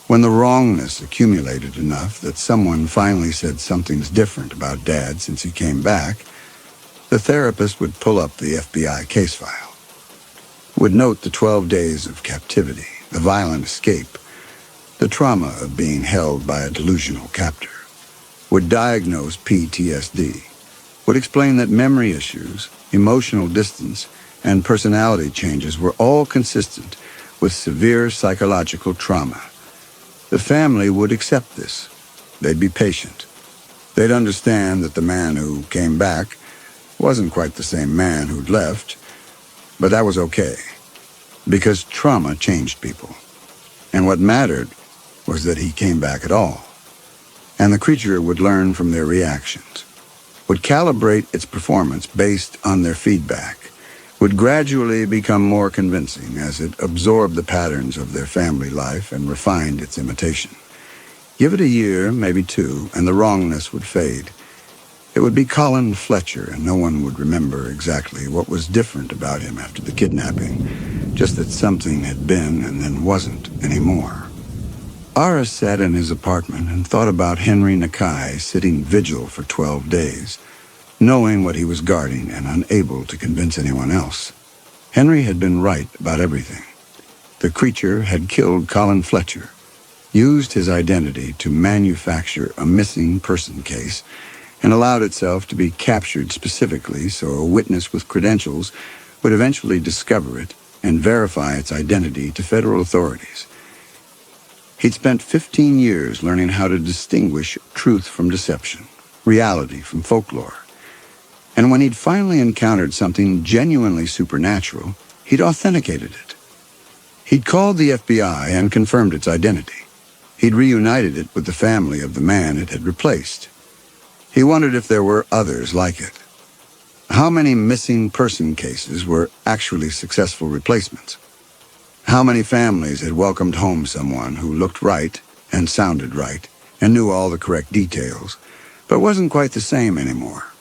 when the wrongness accumulated enough that someone finally said something's different about Dad since he came back, the therapist would pull up the FBI case file, would note the 12 days of captivity, the violent escape, the trauma of being held by a delusional captor, would diagnose PTSD, would explain that memory issues, emotional distance, and personality changes were all consistent with severe psychological trauma. The family would accept this. They'd be patient. They'd understand that the man who came back wasn't quite the same man who'd left, But that was okay, because trauma changed people. And what mattered was that he came back at all. And the creature would learn from their reactions, would calibrate its performance based on their feedback, would gradually become more convincing as it absorbed the patterns of their family life and refined its imitation. Give it a year, maybe two, and the wrongness would fade. It would be Colin Fletcher, and no one would remember exactly what was different about him after the kidnapping, just that something had been and then wasn't anymore. Aris sat in his apartment and thought about Henry Nakai sitting vigil for 12 days, knowing what he was guarding and unable to convince anyone else. Henry had been right about everything. The creature had killed Colin Fletcher, used his identity to manufacture a missing person case, and allowed itself to be captured specifically so a witness with credentials would eventually discover it and verify its identity to federal authorities. He'd spent 15 years learning how to distinguish truth from deception, reality from folklore. And when he'd finally encountered something genuinely supernatural, he'd authenticated it. He'd called the FBI and confirmed its identity. He'd reunited it with the family of the man it had replaced. He wondered if there were others like it. How many missing person cases were actually successful replacements? How many families had welcomed home someone who looked right and sounded right and knew all the correct details, but wasn't quite the same anymore?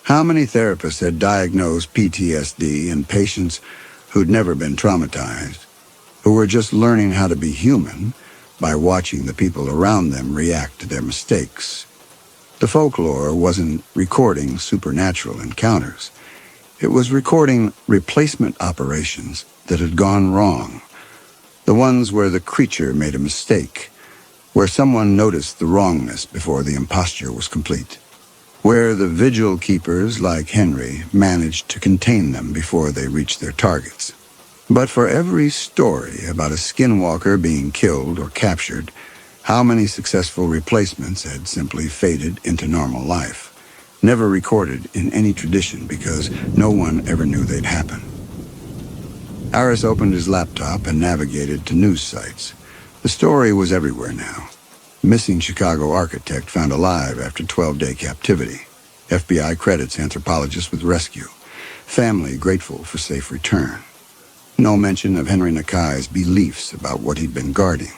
How many therapists had diagnosed PTSD in patients who'd never been traumatized, who were just learning how to be human by watching the people around them react to their mistakes? The folklore wasn't recording supernatural encounters. It was recording replacement operations that had gone wrong. The ones where the creature made a mistake, where someone noticed the wrongness before the imposture was complete, where the vigil keepers like Henry managed to contain them before they reached their targets. But for every story about a skinwalker being killed or captured, how many successful replacements had simply faded into normal life, never recorded in any tradition because no one ever knew they'd happen? Aris opened his laptop and navigated to news sites. The story was everywhere now. Missing Chicago architect found alive after 12-day captivity. FBI credits anthropologist with rescue. Family grateful for safe return. No mention of Henry Nakai's beliefs about what he'd been guarding.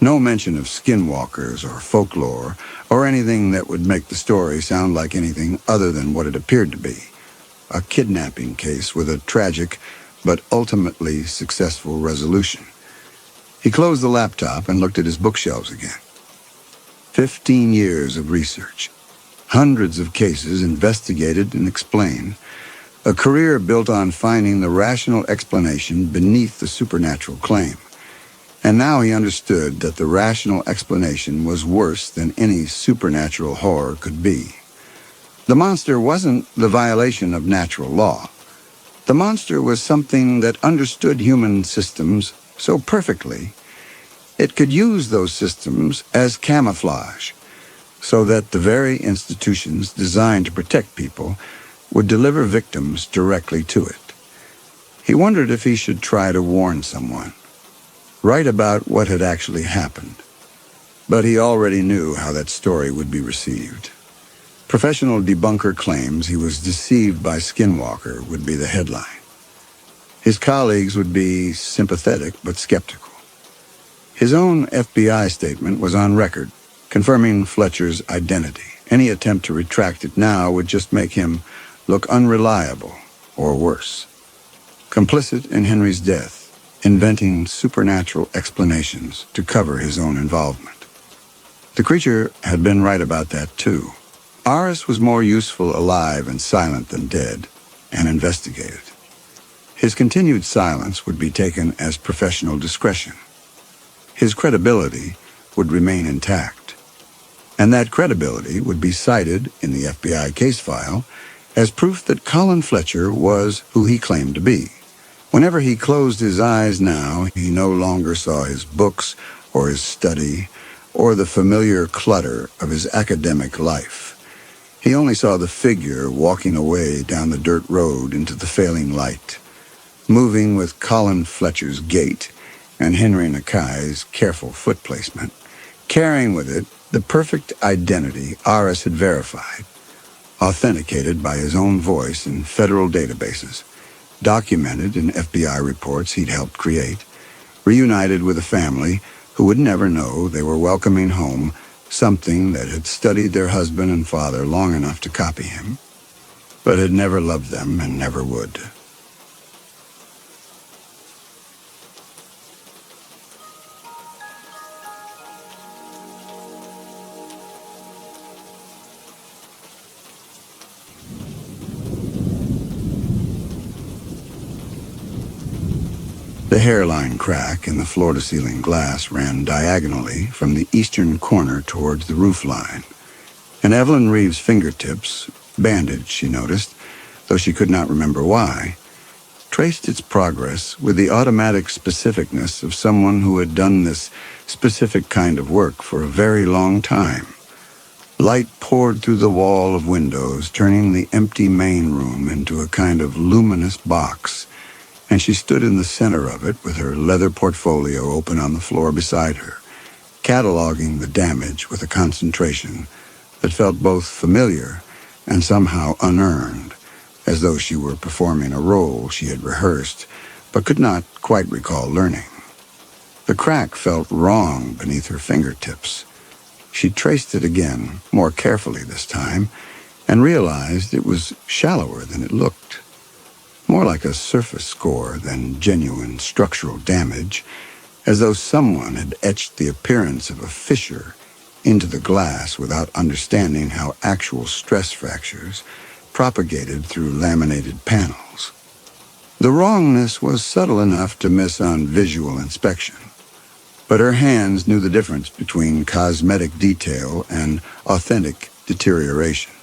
No mention of skinwalkers or folklore or anything that would make the story sound like anything other than what it appeared to be. A kidnapping case with a tragic but ultimately successful resolution. He closed the laptop and looked at his bookshelves again. 15 years of research. Hundreds of cases investigated and explained. A career built on finding the rational explanation beneath the supernatural claim. And now he understood that the rational explanation was worse than any supernatural horror could be. The monster wasn't the violation of natural law. The monster was something that understood human systems so perfectly, it could use those systems as camouflage, so that the very institutions designed to protect people would deliver victims directly to it. He wondered if he should try to warn someone, write about what had actually happened. But he already knew how that story would be received. Professional debunker claims he was deceived by Skinwalker would be the headline. His colleagues would be sympathetic but skeptical. His own FBI statement was on record, confirming Fletcher's identity. Any attempt to retract it now would just make him look unreliable, or worse. Complicit in Henry's death, inventing supernatural explanations to cover his own involvement. The creature had been right about that too. Aris was more useful alive and silent than dead, and investigated. His continued silence would be taken as professional discretion. His credibility would remain intact. And that credibility would be cited in the FBI case file as proof that Colin Fletcher was who he claimed to be. Whenever he closed his eyes now, he no longer saw his books or his study or the familiar clutter of his academic life. He only saw the figure walking away down the dirt road into the failing light. moving with Colin Fletcher's gait and Henry Nakai's careful foot placement, carrying with it the perfect identity Aris had verified, authenticated by his own voice in federal databases, documented in FBI reports he'd helped create, reunited with a family who would never know they were welcoming home something that had studied their husband and father long enough to copy him, but had never loved them and never would. The hairline crack in the floor-to-ceiling glass ran diagonally from the eastern corner towards the roof line, and Evelyn Reeves' fingertips, bandaged, she noticed, though she could not remember why, traced its progress with the automatic specificness of someone who had done this specific kind of work for a very long time. Light poured through the wall of windows, turning the empty main room into a kind of luminous box, and she stood in the center of it with her leather portfolio open on the floor beside her, cataloging the damage with a concentration that felt both familiar and somehow unearned, as though she were performing a role she had rehearsed but could not quite recall learning. The crack felt wrong beneath her fingertips. She traced it again, more carefully this time, and realized it was shallower than it looked. More like a surface score than genuine structural damage, as though someone had etched the appearance of a fissure into the glass without understanding how actual stress fractures propagated through laminated panels. The wrongness was subtle enough to miss on visual inspection, but her hands knew the difference between cosmetic detail and authentic deterioration.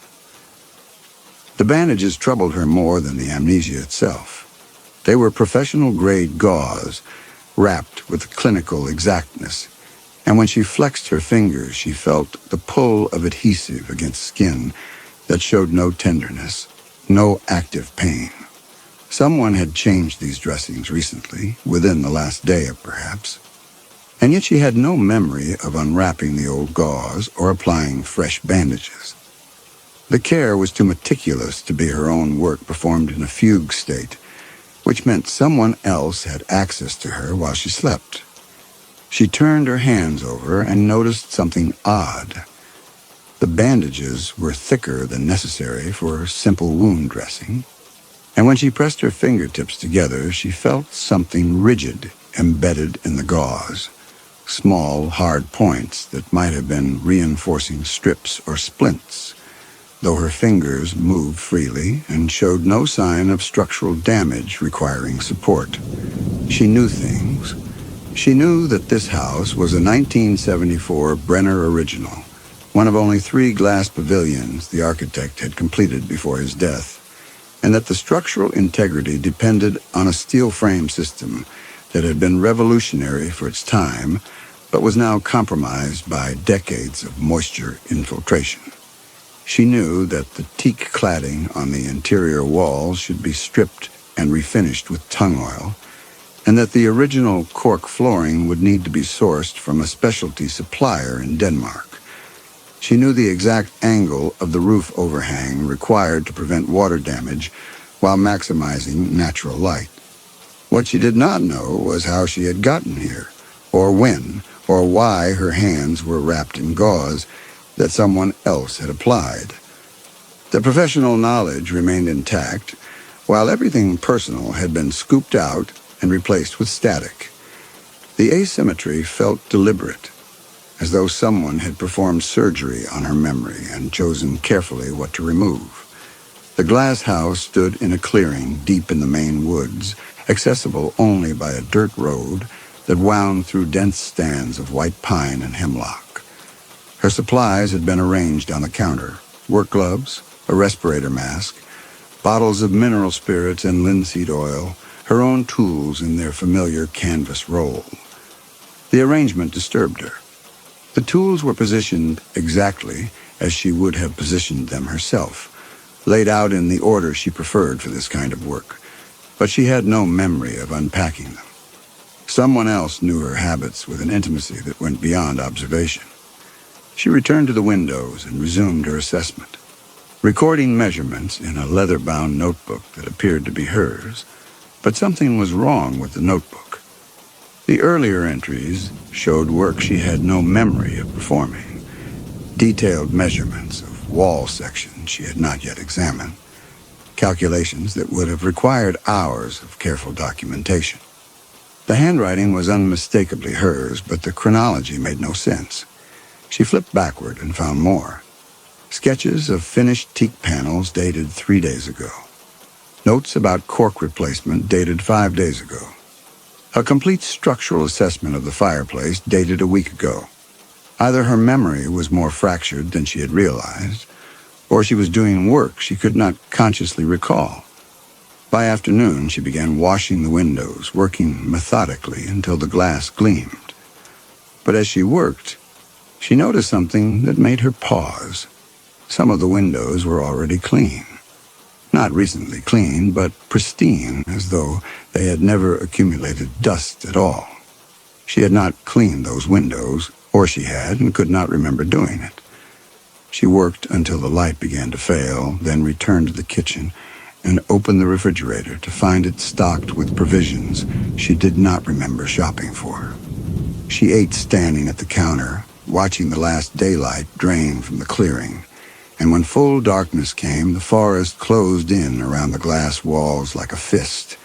The bandages troubled her more than the amnesia itself. They were professional-grade gauze, wrapped with clinical exactness, and when she flexed her fingers, she felt the pull of adhesive against skin that showed no tenderness, no active pain. Someone had changed these dressings recently, within the last day perhaps, and yet she had no memory of unwrapping the old gauze or applying fresh bandages. The care was too meticulous to be her own work performed in a fugue state, which meant someone else had access to her while she slept. She turned her hands over and noticed something odd. The bandages were thicker than necessary for simple wound dressing, and when she pressed her fingertips together, she felt something rigid embedded in the gauze, small, hard points that might have been reinforcing strips or splints, though her fingers moved freely and showed no sign of structural damage requiring support. She knew things. She knew that this house was a 1974 Brenner original, one of only 3 glass pavilions the architect had completed before his death, and that the structural integrity depended on a steel frame system that had been revolutionary for its time, but was now compromised by decades of moisture infiltration. She knew that the teak cladding on the interior walls should be stripped and refinished with tung oil, and that the original cork flooring would need to be sourced from a specialty supplier in Denmark. She knew the exact angle of the roof overhang required to prevent water damage while maximizing natural light. What she did not know was how she had gotten here, or when, or why her hands were wrapped in gauze that someone else had applied. The professional knowledge remained intact, while everything personal had been scooped out and replaced with static. The asymmetry felt deliberate, as though someone had performed surgery on her memory and chosen carefully what to remove. The glass house stood in a clearing deep in the Maine woods, accessible only by a dirt road that wound through dense stands of white pine and hemlock. Her supplies had been arranged on the counter: work gloves, a respirator mask, bottles of mineral spirits and linseed oil, her own tools in their familiar canvas roll. The arrangement disturbed her. The tools were positioned exactly as she would have positioned them herself, laid out in the order she preferred for this kind of work. but she had no memory of unpacking them. Someone else knew her habits with an intimacy that went beyond observation. She returned to the windows and resumed her assessment, recording measurements in a leather-bound notebook that appeared to be hers, but something was wrong with the notebook. The earlier entries showed work she had no memory of performing, detailed measurements of wall sections she had not yet examined, calculations that would have required hours of careful documentation. The handwriting was unmistakably hers, but the chronology made no sense. She flipped backward and found more. Sketches of finished teak panels dated 3 days ago. Notes about cork replacement dated 5 days ago. A complete structural assessment of the fireplace dated a week ago. Either her memory was more fractured than she had realized, or she was doing work she could not consciously recall. By afternoon, she began washing the windows, working methodically until the glass gleamed. But as she worked, she noticed something that made her pause. Some of the windows were already clean. Not recently clean, but pristine, as though they had never accumulated dust at all. She had not cleaned those windows, or she had and could not remember doing it. She worked until the light began to fail, then returned to the kitchen and opened the refrigerator to find it stocked with provisions she did not remember shopping for. She ate standing at the counter, watching the last daylight drain from the clearing, and when full darkness came, the forest closed in around the glass walls like a fist,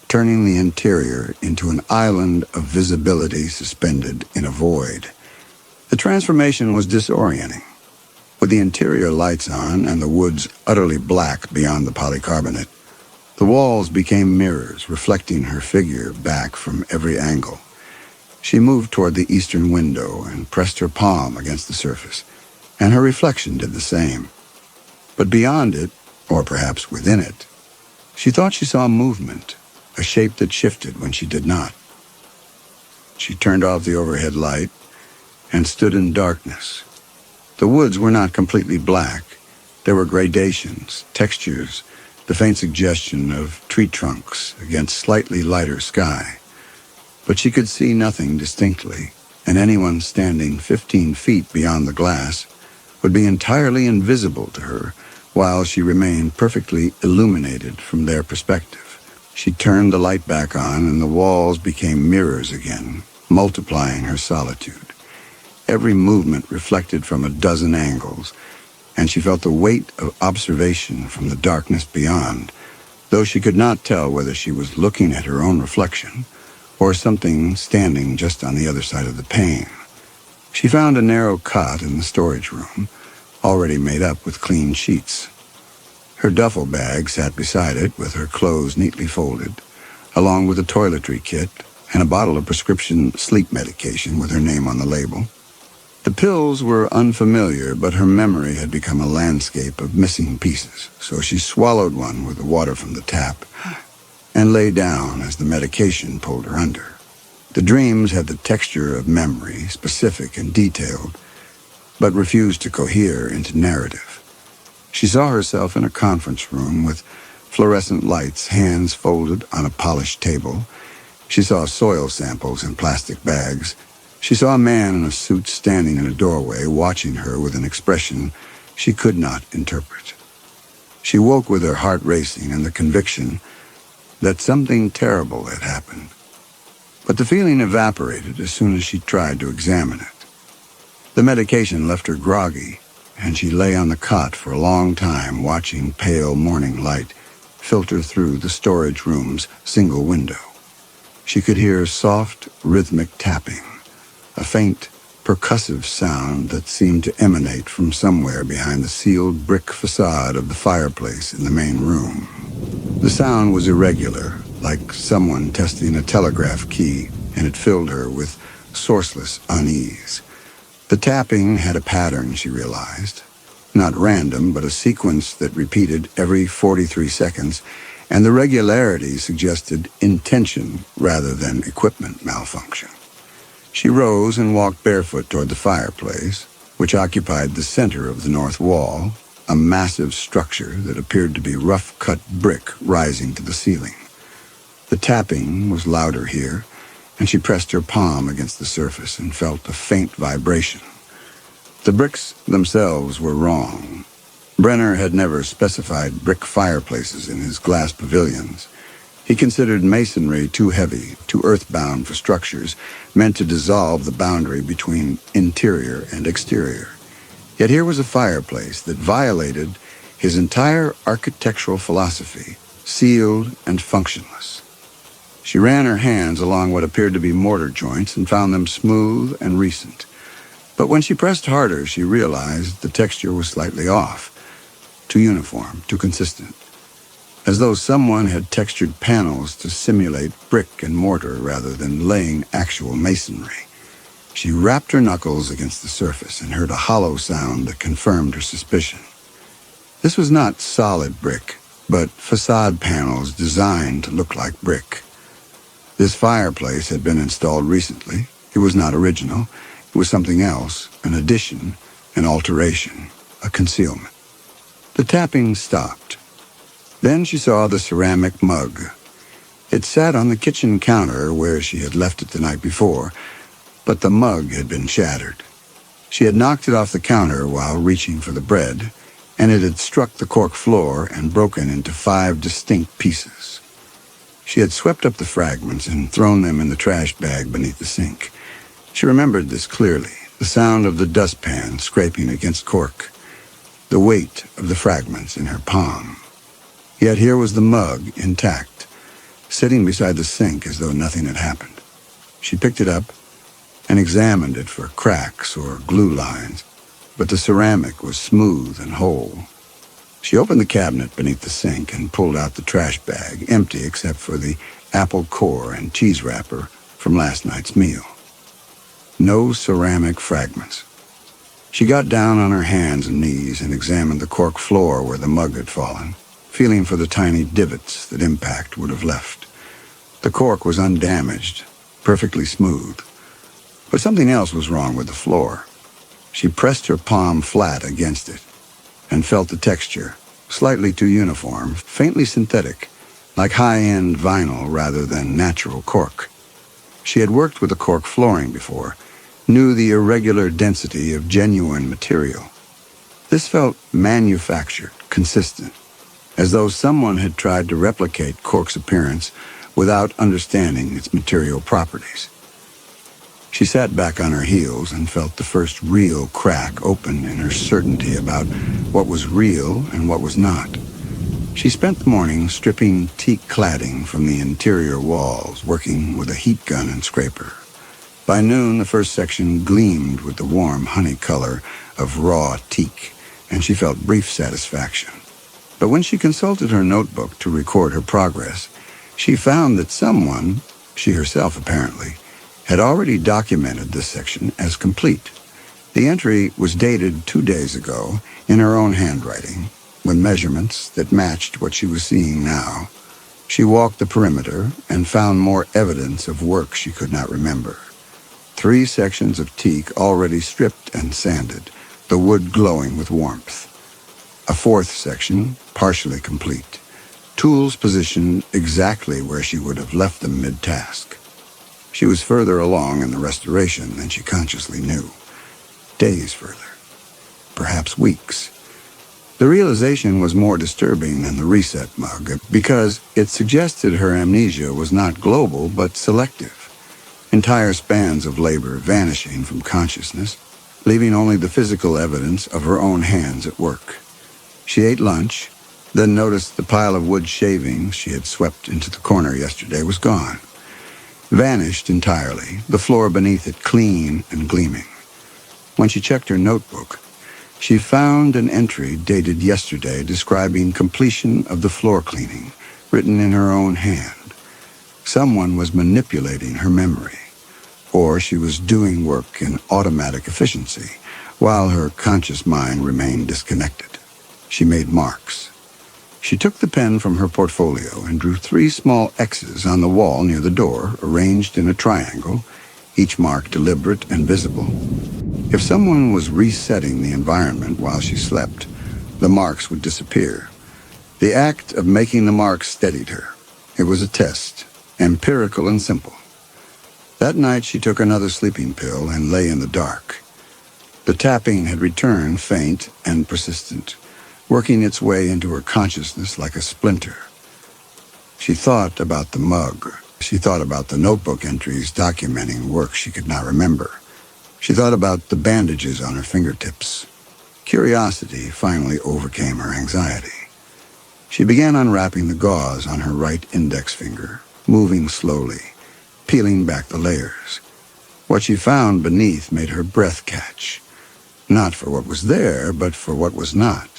turning the interior into an island of visibility suspended in a void. The transformation was disorienting. With the interior lights on and the woods utterly black beyond the polycarbonate, the walls became mirrors reflecting her figure back from every angle. She moved toward the eastern window and pressed her palm against the surface, and her reflection did the same. But beyond it, or perhaps within it, she thought she saw movement, a shape that shifted when she did not. She turned off the overhead light and stood in darkness. The woods were not completely black. There were gradations, textures, the faint suggestion of tree trunks against slightly lighter sky. But she could see nothing distinctly, and anyone standing 15 feet beyond the glass would be entirely invisible to her while she remained perfectly illuminated from their perspective. She turned the light back on, and the walls became mirrors again, multiplying her solitude. Every movement reflected from a dozen angles, and she felt the weight of observation from the darkness beyond, though she could not tell whether she was looking at her own reflection or something standing just on the other side of the pane. She found a narrow cot in the storage room, already made up with clean sheets. Her duffel bag sat beside it with her clothes neatly folded, along with a toiletry kit and a bottle of prescription sleep medication with her name on the label. The pills were unfamiliar, but her memory had become a landscape of missing pieces, so she swallowed one with the water from the tap and lay down as the medication pulled her under. The dreams had the texture of memory, specific and detailed, but refused to cohere into narrative. She saw herself in a conference room with fluorescent lights, hands folded on a polished table. She saw soil samples in plastic bags. She saw a man in a suit standing in a doorway, watching her with an expression she could not interpret. She woke with her heart racing and the conviction that something terrible had happened. But the feeling evaporated as soon as she tried to examine it. The medication left her groggy, and she lay on the cot for a long time, watching pale morning light filter through the storage room's single window. She could hear soft, rhythmic tapping, a faint, percussive sound that seemed to emanate from somewhere behind the sealed brick facade of the fireplace in the main room. The sound was irregular, like someone testing a telegraph key, and it filled her with sourceless unease. The tapping had a pattern, she realized. Not random, but a sequence that repeated every 43 seconds, and the regularity suggested intention rather than equipment malfunction. She rose and walked barefoot toward the fireplace, which occupied the center of the north wall, a massive structure that appeared to be rough-cut brick rising to the ceiling. The tapping was louder here, and she pressed her palm against the surface and felt a faint vibration. The bricks themselves were wrong. Brenner had never specified brick fireplaces in his glass pavilions. He considered masonry too heavy, too earthbound for structures meant to dissolve the boundary between interior and exterior. Yet here was a fireplace that violated his entire architectural philosophy, sealed and functionless. She ran her hands along what appeared to be mortar joints and found them smooth and recent. But when she pressed harder, she realized the texture was slightly off, too uniform, too consistent, as though someone had textured panels to simulate brick and mortar rather than laying actual masonry. She rapped her knuckles against the surface and heard a hollow sound that confirmed her suspicion. This was not solid brick, but facade panels designed to look like brick. This fireplace had been installed recently. It was not original. It was something else, an addition, an alteration, a concealment. The tapping stopped. Then she saw the ceramic mug. It sat on the kitchen counter where she had left it the night before, but the mug had been shattered. She had knocked it off the counter while reaching for the bread, and it had struck the cork floor and broken into 5 distinct pieces. She had swept up the fragments and thrown them in the trash bag beneath the sink. She remembered this clearly, the sound of the dustpan scraping against cork, the weight of the fragments in her palm. Yet here was the mug, intact, sitting beside the sink as though nothing had happened. She picked it up and examined it for cracks or glue lines, but the ceramic was smooth and whole. She opened the cabinet beneath the sink and pulled out the trash bag, empty except for the apple core and cheese wrapper from last night's meal. No ceramic fragments. She got down on her hands and knees and examined the cork floor where the mug had fallen, feeling for the tiny divots that impact would have left. The cork was undamaged, perfectly smooth. But something else was wrong with the floor. She pressed her palm flat against it and felt the texture, slightly too uniform, faintly synthetic, like high-end vinyl rather than natural cork. She had worked with a cork flooring before, knew the irregular density of genuine material. This felt manufactured, consistent, as though someone had tried to replicate cork's appearance without understanding its material properties. She sat back on her heels and felt the first real crack open in her certainty about what was real and what was not. She spent the morning stripping teak cladding from the interior walls, working with a heat gun and scraper. By noon, the first section gleamed with the warm honey color of raw teak, and she felt brief satisfaction. But when she consulted her notebook to record her progress, she found that someone, she herself apparently, had already documented this section as complete. The entry was dated 2 days ago in her own handwriting, with measurements that matched what she was seeing now. She walked the perimeter and found more evidence of work she could not remember. 3 sections of teak already stripped and sanded, the wood glowing with warmth. A 4th section, partially complete. Tools positioned exactly where she would have left them mid-task. She was further along in the restoration than she consciously knew. Days further. Perhaps weeks. The realization was more disturbing than the reset mug because it suggested her amnesia was not global but selective. Entire spans of labor vanishing from consciousness, leaving only the physical evidence of her own hands at work. She ate lunch, then noticed the pile of wood shavings she had swept into the corner yesterday was gone. Vanished entirely, the floor beneath it clean and gleaming. When she checked her notebook, she found an entry dated yesterday describing completion of the floor cleaning, written in her own hand. Someone was manipulating her memory, or she was doing work in automatic efficiency, while her conscious mind remained disconnected. She made marks. She took the pen from her portfolio and drew 3 small X's on the wall near the door, arranged in a triangle, each mark deliberate and visible. If someone was resetting the environment while she slept, the marks would disappear. The act of making the marks steadied her. It was a test, empirical and simple. That night she took another sleeping pill and lay in the dark. The tapping had returned, faint and persistent, working its way into her consciousness like a splinter. She thought about the mug. She thought about the notebook entries documenting work she could not remember. She thought about the bandages on her fingertips. Curiosity finally overcame her anxiety. She began unwrapping the gauze on her right index finger, moving slowly, peeling back the layers. What she found beneath made her breath catch. Not for what was there, but for what was not.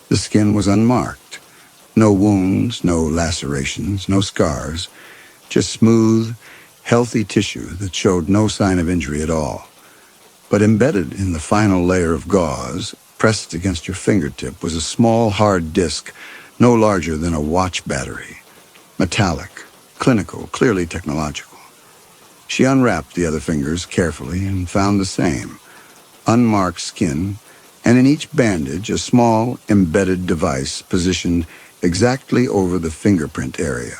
The skin was unmarked. No wounds, no lacerations, no scars. Just smooth, healthy tissue that showed no sign of injury at all. But embedded in the final layer of gauze, pressed against her fingertip, was a small, hard disc, no larger than a watch battery. Metallic, clinical, clearly technological. She unwrapped the other fingers carefully and found the same. Unmarked skin, and in each bandage a small, embedded device positioned exactly over the fingerprint area.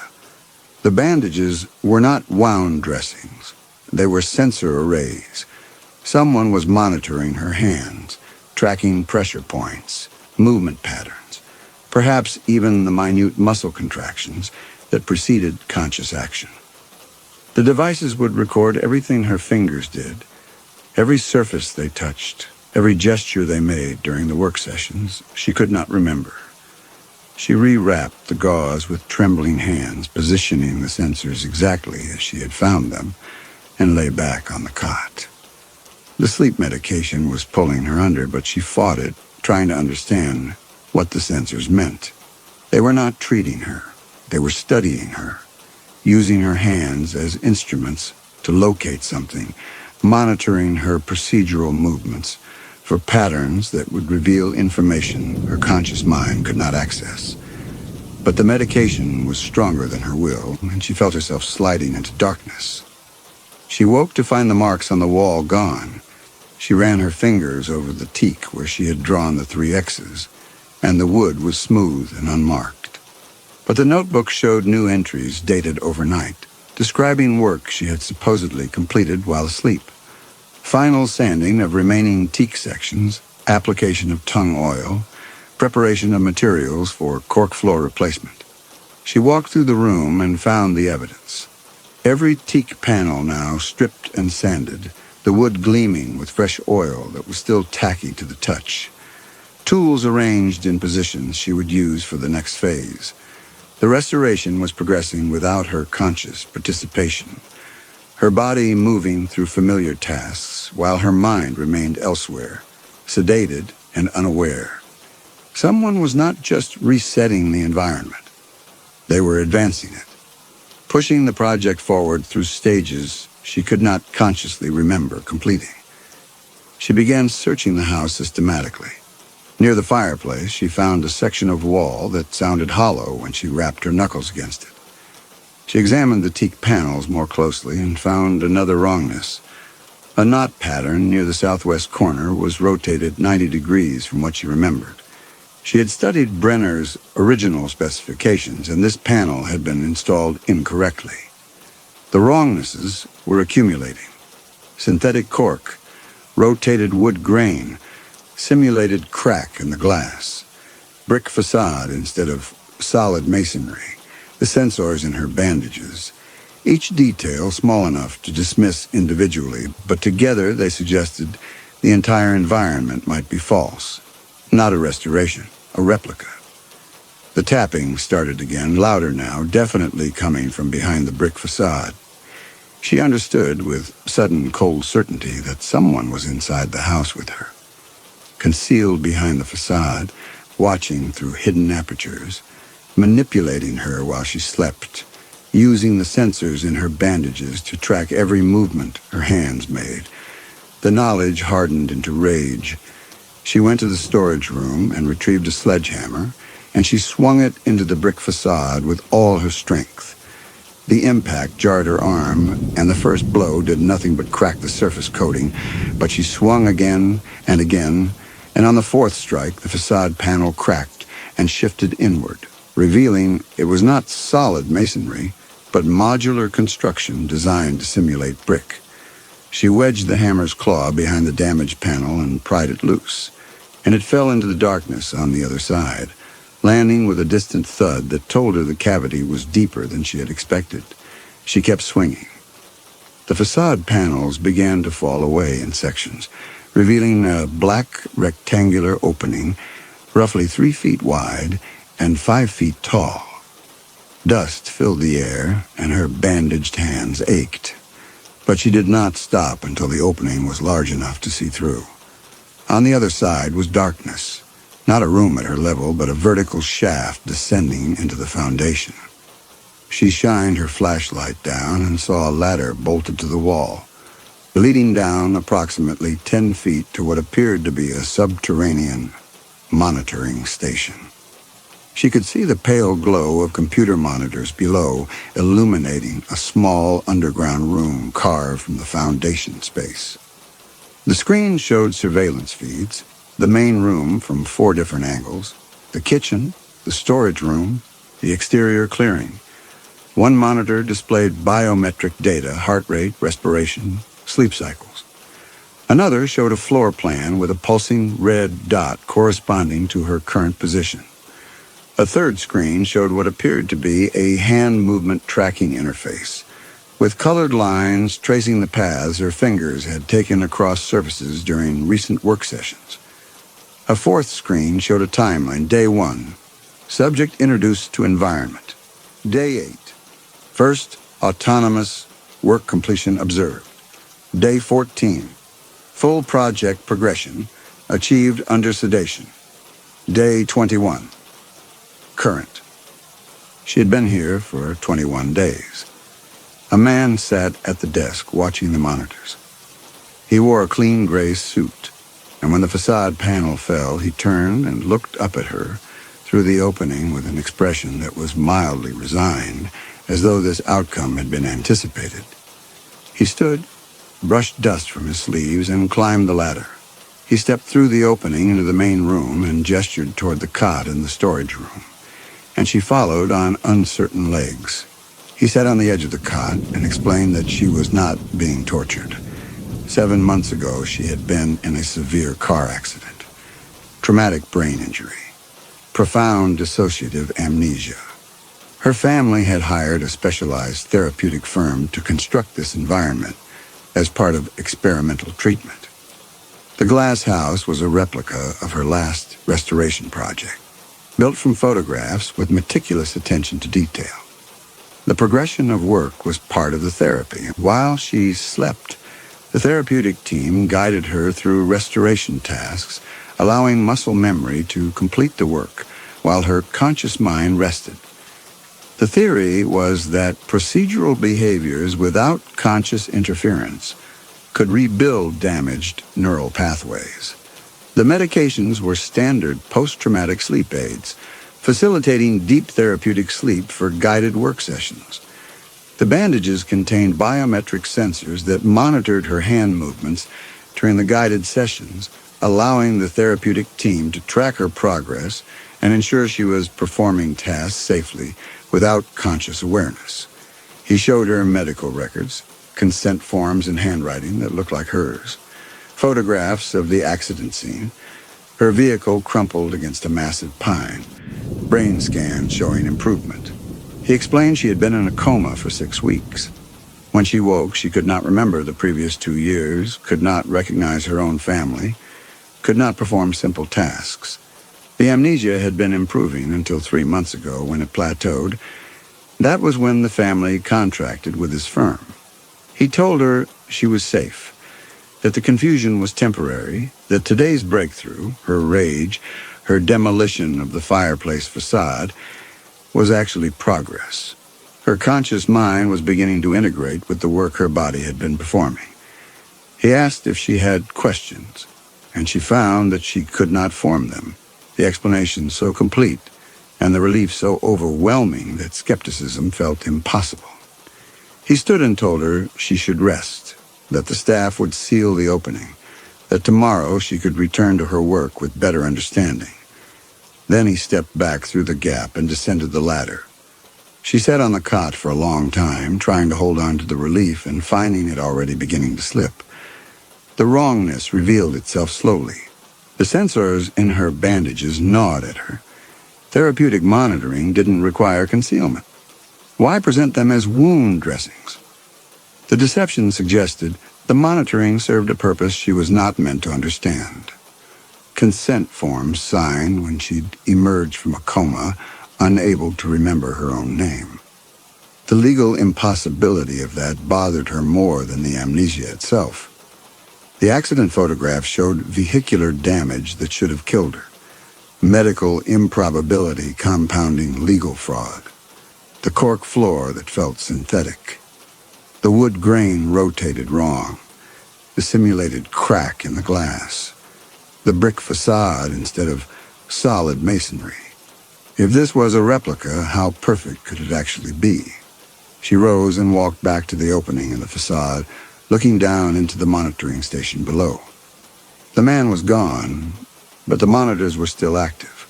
The bandages were not wound dressings. They were sensor arrays. Someone was monitoring her hands, tracking pressure points, movement patterns, perhaps even the minute muscle contractions that preceded conscious action. The devices would record everything her fingers did, every surface they touched, every gesture they made during the work sessions. She could not remember. She rewrapped the gauze with trembling hands, positioning the sensors exactly as she had found them, and lay back on the cot. The sleep medication was pulling her under, but she fought it, trying to understand what the sensors meant. They were not treating her. They were studying her, using her hands as instruments to locate something, monitoring her procedural movements for patterns that would reveal information her conscious mind could not access. But the medication was stronger than her will, and she felt herself sliding into darkness. She woke to find the marks on the wall gone. She ran her fingers over the teak where she had drawn the 3 X's, and the wood was smooth and unmarked. But the notebook showed new entries dated overnight, describing work she had supposedly completed while asleep. Final sanding of remaining teak sections, application of tongue oil, preparation of materials for cork floor replacement. She walked through the room and found the evidence. Every teak panel now stripped and sanded, the wood gleaming with fresh oil that was still tacky to the touch. Tools arranged in positions she would use for the next phase. The restoration was progressing without her conscious participation, her body moving through familiar tasks while her mind remained elsewhere, sedated and unaware. Someone was not just resetting the environment. They were advancing it, pushing the project forward through stages she could not consciously remember completing. She began searching the house systematically. Near the fireplace, she found a section of wall that sounded hollow when she rapped her knuckles against it. She examined the teak panels more closely and found another wrongness. A knot pattern near the southwest corner was rotated 90 degrees from what she remembered. She had studied Brenner's original specifications, and this panel had been installed incorrectly. The wrongnesses were accumulating. Synthetic cork, rotated wood grain, simulated crack in the glass, brick facade instead of solid masonry, the sensors in her bandages, each detail small enough to dismiss individually, but together they suggested the entire environment might be false, not a restoration, a replica. The tapping started again, louder now, definitely coming from behind the brick facade. She understood with sudden cold certainty that someone was inside the house with her, concealed behind the facade, watching through hidden apertures, manipulating her while she slept, using the sensors in her bandages to track every movement her hands made. The knowledge hardened into rage. She went to the storage room and retrieved a sledgehammer, and she swung it into the brick facade with all her strength. The impact jarred her arm, and the first blow did nothing but crack the surface coating, but she swung again, and on the 4th strike, the facade panel cracked and shifted inward, revealing it was not solid masonry, but modular construction designed to simulate brick. She wedged the hammer's claw behind the damaged panel and pried it loose, and it fell into the darkness on the other side, landing with a distant thud that told her the cavity was deeper than she had expected. She kept swinging. The facade panels began to fall away in sections, revealing a black rectangular opening roughly 3 feet wide and 5 feet tall. Dust filled the air, and her bandaged hands ached. But she did not stop until the opening was large enough to see through. On the other side was darkness, not a room at her level, but a vertical shaft descending into the foundation. She shined her flashlight down and saw a ladder bolted to the wall, leading down approximately 10 feet to what appeared to be a subterranean monitoring station. She could see the pale glow of computer monitors below, illuminating a small underground room carved from the foundation space. The screen showed surveillance feeds, the main room from 4 different angles, the kitchen, the storage room, the exterior clearing. One monitor displayed biometric data, heart rate, respiration, sleep cycles. Another showed a floor plan with a pulsing red dot corresponding to her current position. A third screen showed what appeared to be a hand movement tracking interface, with colored lines tracing the paths her fingers had taken across surfaces during recent work sessions. A fourth screen showed a timeline. Day 1, subject introduced to environment. Day 8, first autonomous work completion observed. Day 14, full project progression achieved under sedation. Day 21, current. She had been here for 21 days. A man sat at the desk watching the monitors. He wore a clean gray suit, and when the facade panel fell, he turned and looked up at her through the opening with an expression that was mildly resigned, as though this outcome had been anticipated. He stood, brushed dust from his sleeves, and climbed the ladder. He stepped through the opening into the main room and gestured toward the cot in the storage room, and she followed on uncertain legs. He sat on the edge of the cot and explained that she was not being tortured. 7 months ago, she had been in a severe car accident, traumatic brain injury, profound dissociative amnesia. Her family had hired a specialized therapeutic firm to construct this environment as part of experimental treatment. The glass house was a replica of her last restoration project, built from photographs with meticulous attention to detail. The progression of work was part of the therapy. While she slept, the therapeutic team guided her through restoration tasks, allowing muscle memory to complete the work while her conscious mind rested. The theory was that procedural behaviors without conscious interference could rebuild damaged neural pathways. The medications were standard post-traumatic sleep aids, facilitating deep therapeutic sleep for guided work sessions. The bandages contained biometric sensors that monitored her hand movements during the guided sessions, allowing the therapeutic team to track her progress and ensure she was performing tasks safely without conscious awareness. He showed her medical records, consent forms in handwriting that looked like hers, photographs of the accident scene, her vehicle crumpled against a massive pine, brain scans showing improvement. He explained she had been in a coma for 6 weeks. When she woke, she could not remember the previous 2 years, could not recognize her own family, could not perform simple tasks. The amnesia had been improving until 3 months ago when it plateaued. That was when the family contracted with his firm. He told her she was safe, that the confusion was temporary, that today's breakthrough, her rage, her demolition of the fireplace facade, was actually progress. Her conscious mind was beginning to integrate with the work her body had been performing. He asked if she had questions, and she found that she could not form them, the explanation so complete and the relief so overwhelming that skepticism felt impossible. He stood and told her she should rest, that the staff would seal the opening, that tomorrow she could return to her work with better understanding. Then he stepped back through the gap and descended the ladder. She sat on the cot for a long time, trying to hold on to the relief and finding it already beginning to slip. The wrongness revealed itself slowly. The sensors in her bandages gnawed at her. Therapeutic monitoring didn't require concealment. Why present them as wound dressings? The deception suggested the monitoring served a purpose she was not meant to understand. Consent forms signed when she'd emerged from a coma, unable to remember her own name. The legal impossibility of that bothered her more than the amnesia itself. The accident photograph showed vehicular damage that should have killed her. Medical improbability compounding legal fraud. The cork floor that felt synthetic. The wood grain rotated wrong. The simulated crack in the glass. The brick facade instead of solid masonry. If this was a replica, how perfect could it actually be? She rose and walked back to the opening in the facade, looking down into the monitoring station below. The man was gone, but the monitors were still active.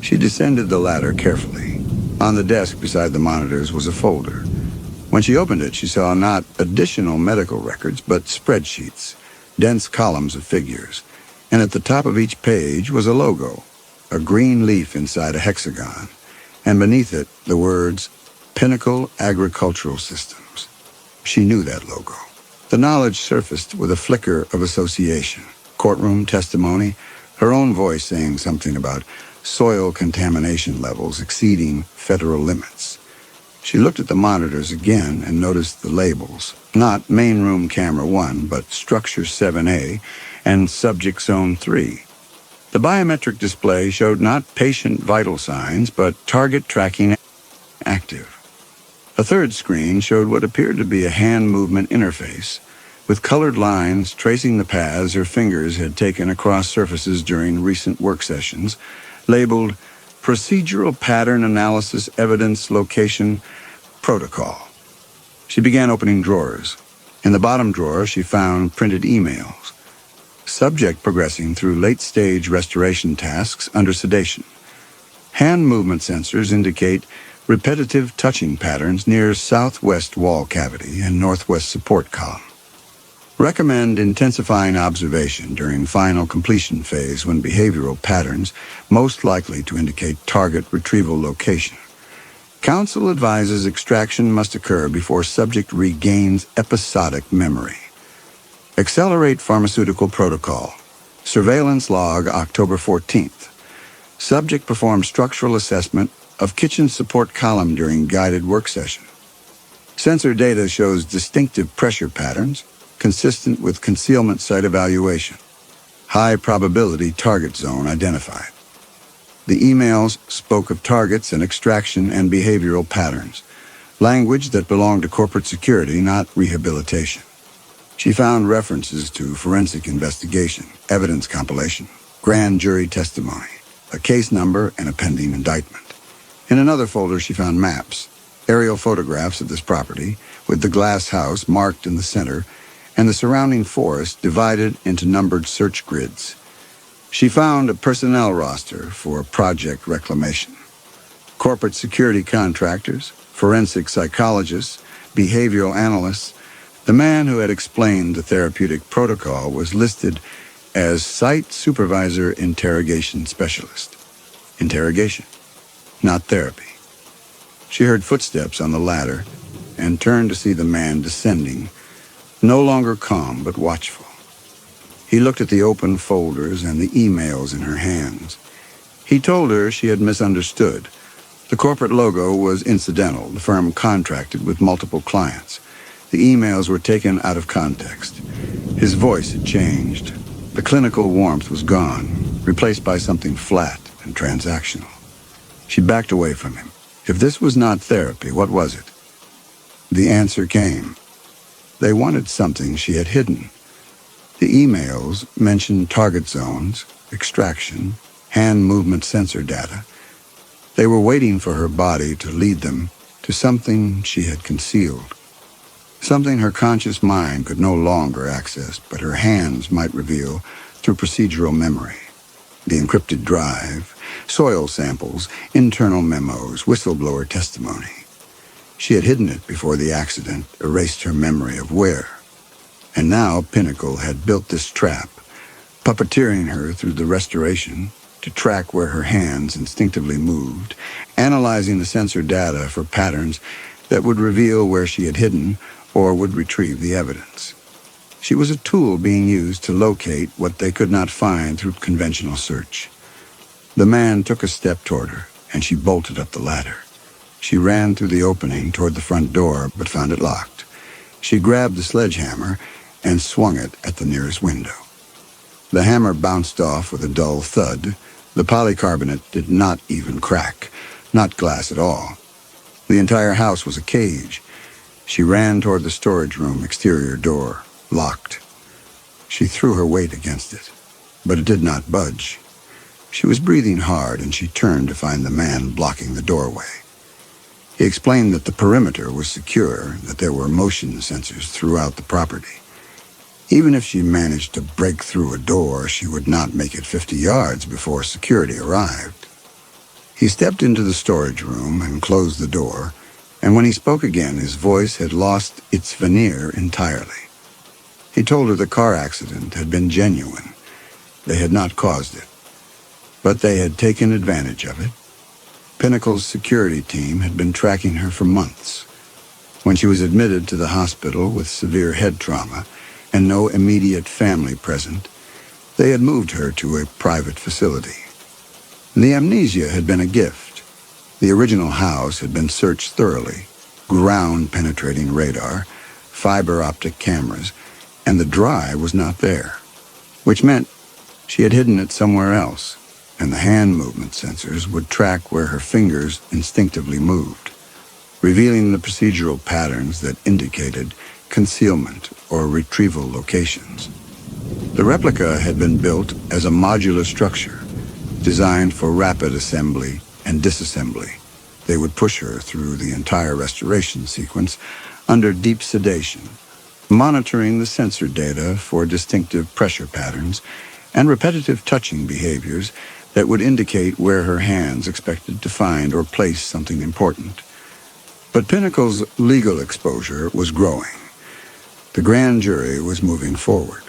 She descended the ladder carefully. On the desk beside the monitors was a folder. When she opened it, she saw not additional medical records, but spreadsheets, dense columns of figures. And at the top of each page was a logo, a green leaf inside a hexagon, and beneath it the words, Pinnacle Agricultural Systems. She knew that logo. The knowledge surfaced with a flicker of association. Courtroom testimony, her own voice saying something about soil contamination levels exceeding federal limits. She looked at the monitors again and noticed the labels. Not Main Room Camera 1, but Structure 7A and Subject Zone 3. The biometric display showed not patient vital signs, but target tracking active. A third screen showed what appeared to be a hand movement interface, with colored lines tracing the paths her fingers had taken across surfaces during recent work sessions, labeled Procedural Pattern Analysis Evidence Location Protocol. She began opening drawers. In the bottom drawer, she found printed emails. Subject progressing through late-stage restoration tasks under sedation. Hand movement sensors indicate repetitive touching patterns near southwest wall cavity and northwest support column. Recommend intensifying observation during final completion phase when behavioral patterns most likely to indicate target retrieval location. Counsel advises extraction must occur before subject regains episodic memory. Accelerate pharmaceutical protocol. Surveillance log October 14th. Subject performed structural assessment of kitchen support column during guided work session. Sensor data shows distinctive pressure patterns consistent with concealment site evaluation. High probability target zone identified. The emails spoke of targets and extraction and behavioral patterns, language that belonged to corporate security, not rehabilitation. She found references to forensic investigation, evidence compilation, grand jury testimony, a case number, and a pending indictment. In another folder, she found maps, aerial photographs of this property, with the glass house marked in the center, and the surrounding forest divided into numbered search grids. She found a personnel roster for project reclamation. Corporate security contractors, forensic psychologists, behavioral analysts. The man who had explained the therapeutic protocol was listed as Site Supervisor Interrogation Specialist. Interrogation, not therapy. She heard footsteps on the ladder and turned to see the man descending, no longer calm but watchful. He looked at the open folders and the emails in her hands. He told her she had misunderstood. The corporate logo was incidental. The firm contracted with multiple clients. The emails were taken out of context. His voice had changed. The clinical warmth was gone, replaced by something flat and transactional. She backed away from him. If this was not therapy, what was it? The answer came. They wanted something she had hidden. The emails mentioned target zones, extraction, hand movement sensor data. They were waiting for her body to lead them to something she had concealed. Something her conscious mind could no longer access, but her hands might reveal through procedural memory. The encrypted drive, soil samples, internal memos, whistleblower testimony. She had hidden it before the accident erased her memory of where. And now Pinnacle had built this trap, puppeteering her through the restoration to track where her hands instinctively moved, analyzing the sensor data for patterns that would reveal where she had hidden or would retrieve the evidence. She was a tool being used to locate what they could not find through conventional search. The man took a step toward her, and she bolted up the ladder. She ran through the opening toward the front door, but found it locked. She grabbed the sledgehammer and swung it at the nearest window. The hammer bounced off with a dull thud. The polycarbonate did not even crack, not glass at all. The entire house was a cage. She ran toward the storage room exterior door, locked. She threw her weight against it, but it did not budge. She was breathing hard, and she turned to find the man blocking the doorway. He explained that the perimeter was secure, that there were motion sensors throughout the property. Even if she managed to break through a door, she would not make it 50 yards before security arrived. He stepped into the storage room and closed the door, and when he spoke again, his voice had lost its veneer entirely. He told her the car accident had been genuine. They had not caused it, but they had taken advantage of it. Pinnacle's security team had been tracking her for months. When she was admitted to the hospital with severe head trauma and no immediate family present, they had moved her to a private facility. The amnesia had been a gift. The original house had been searched thoroughly, ground-penetrating radar, fiber optic cameras, and the drive was not there, which meant she had hidden it somewhere else, and the hand movement sensors would track where her fingers instinctively moved, revealing the procedural patterns that indicated concealment or retrieval locations. The replica had been built as a modular structure, designed for rapid assembly and disassembly. They would push her through the entire restoration sequence under deep sedation, monitoring the sensor data for distinctive pressure patterns and repetitive touching behaviors that would indicate where her hands expected to find or place something important. But Pinnacle's legal exposure was growing. The grand jury was moving forward.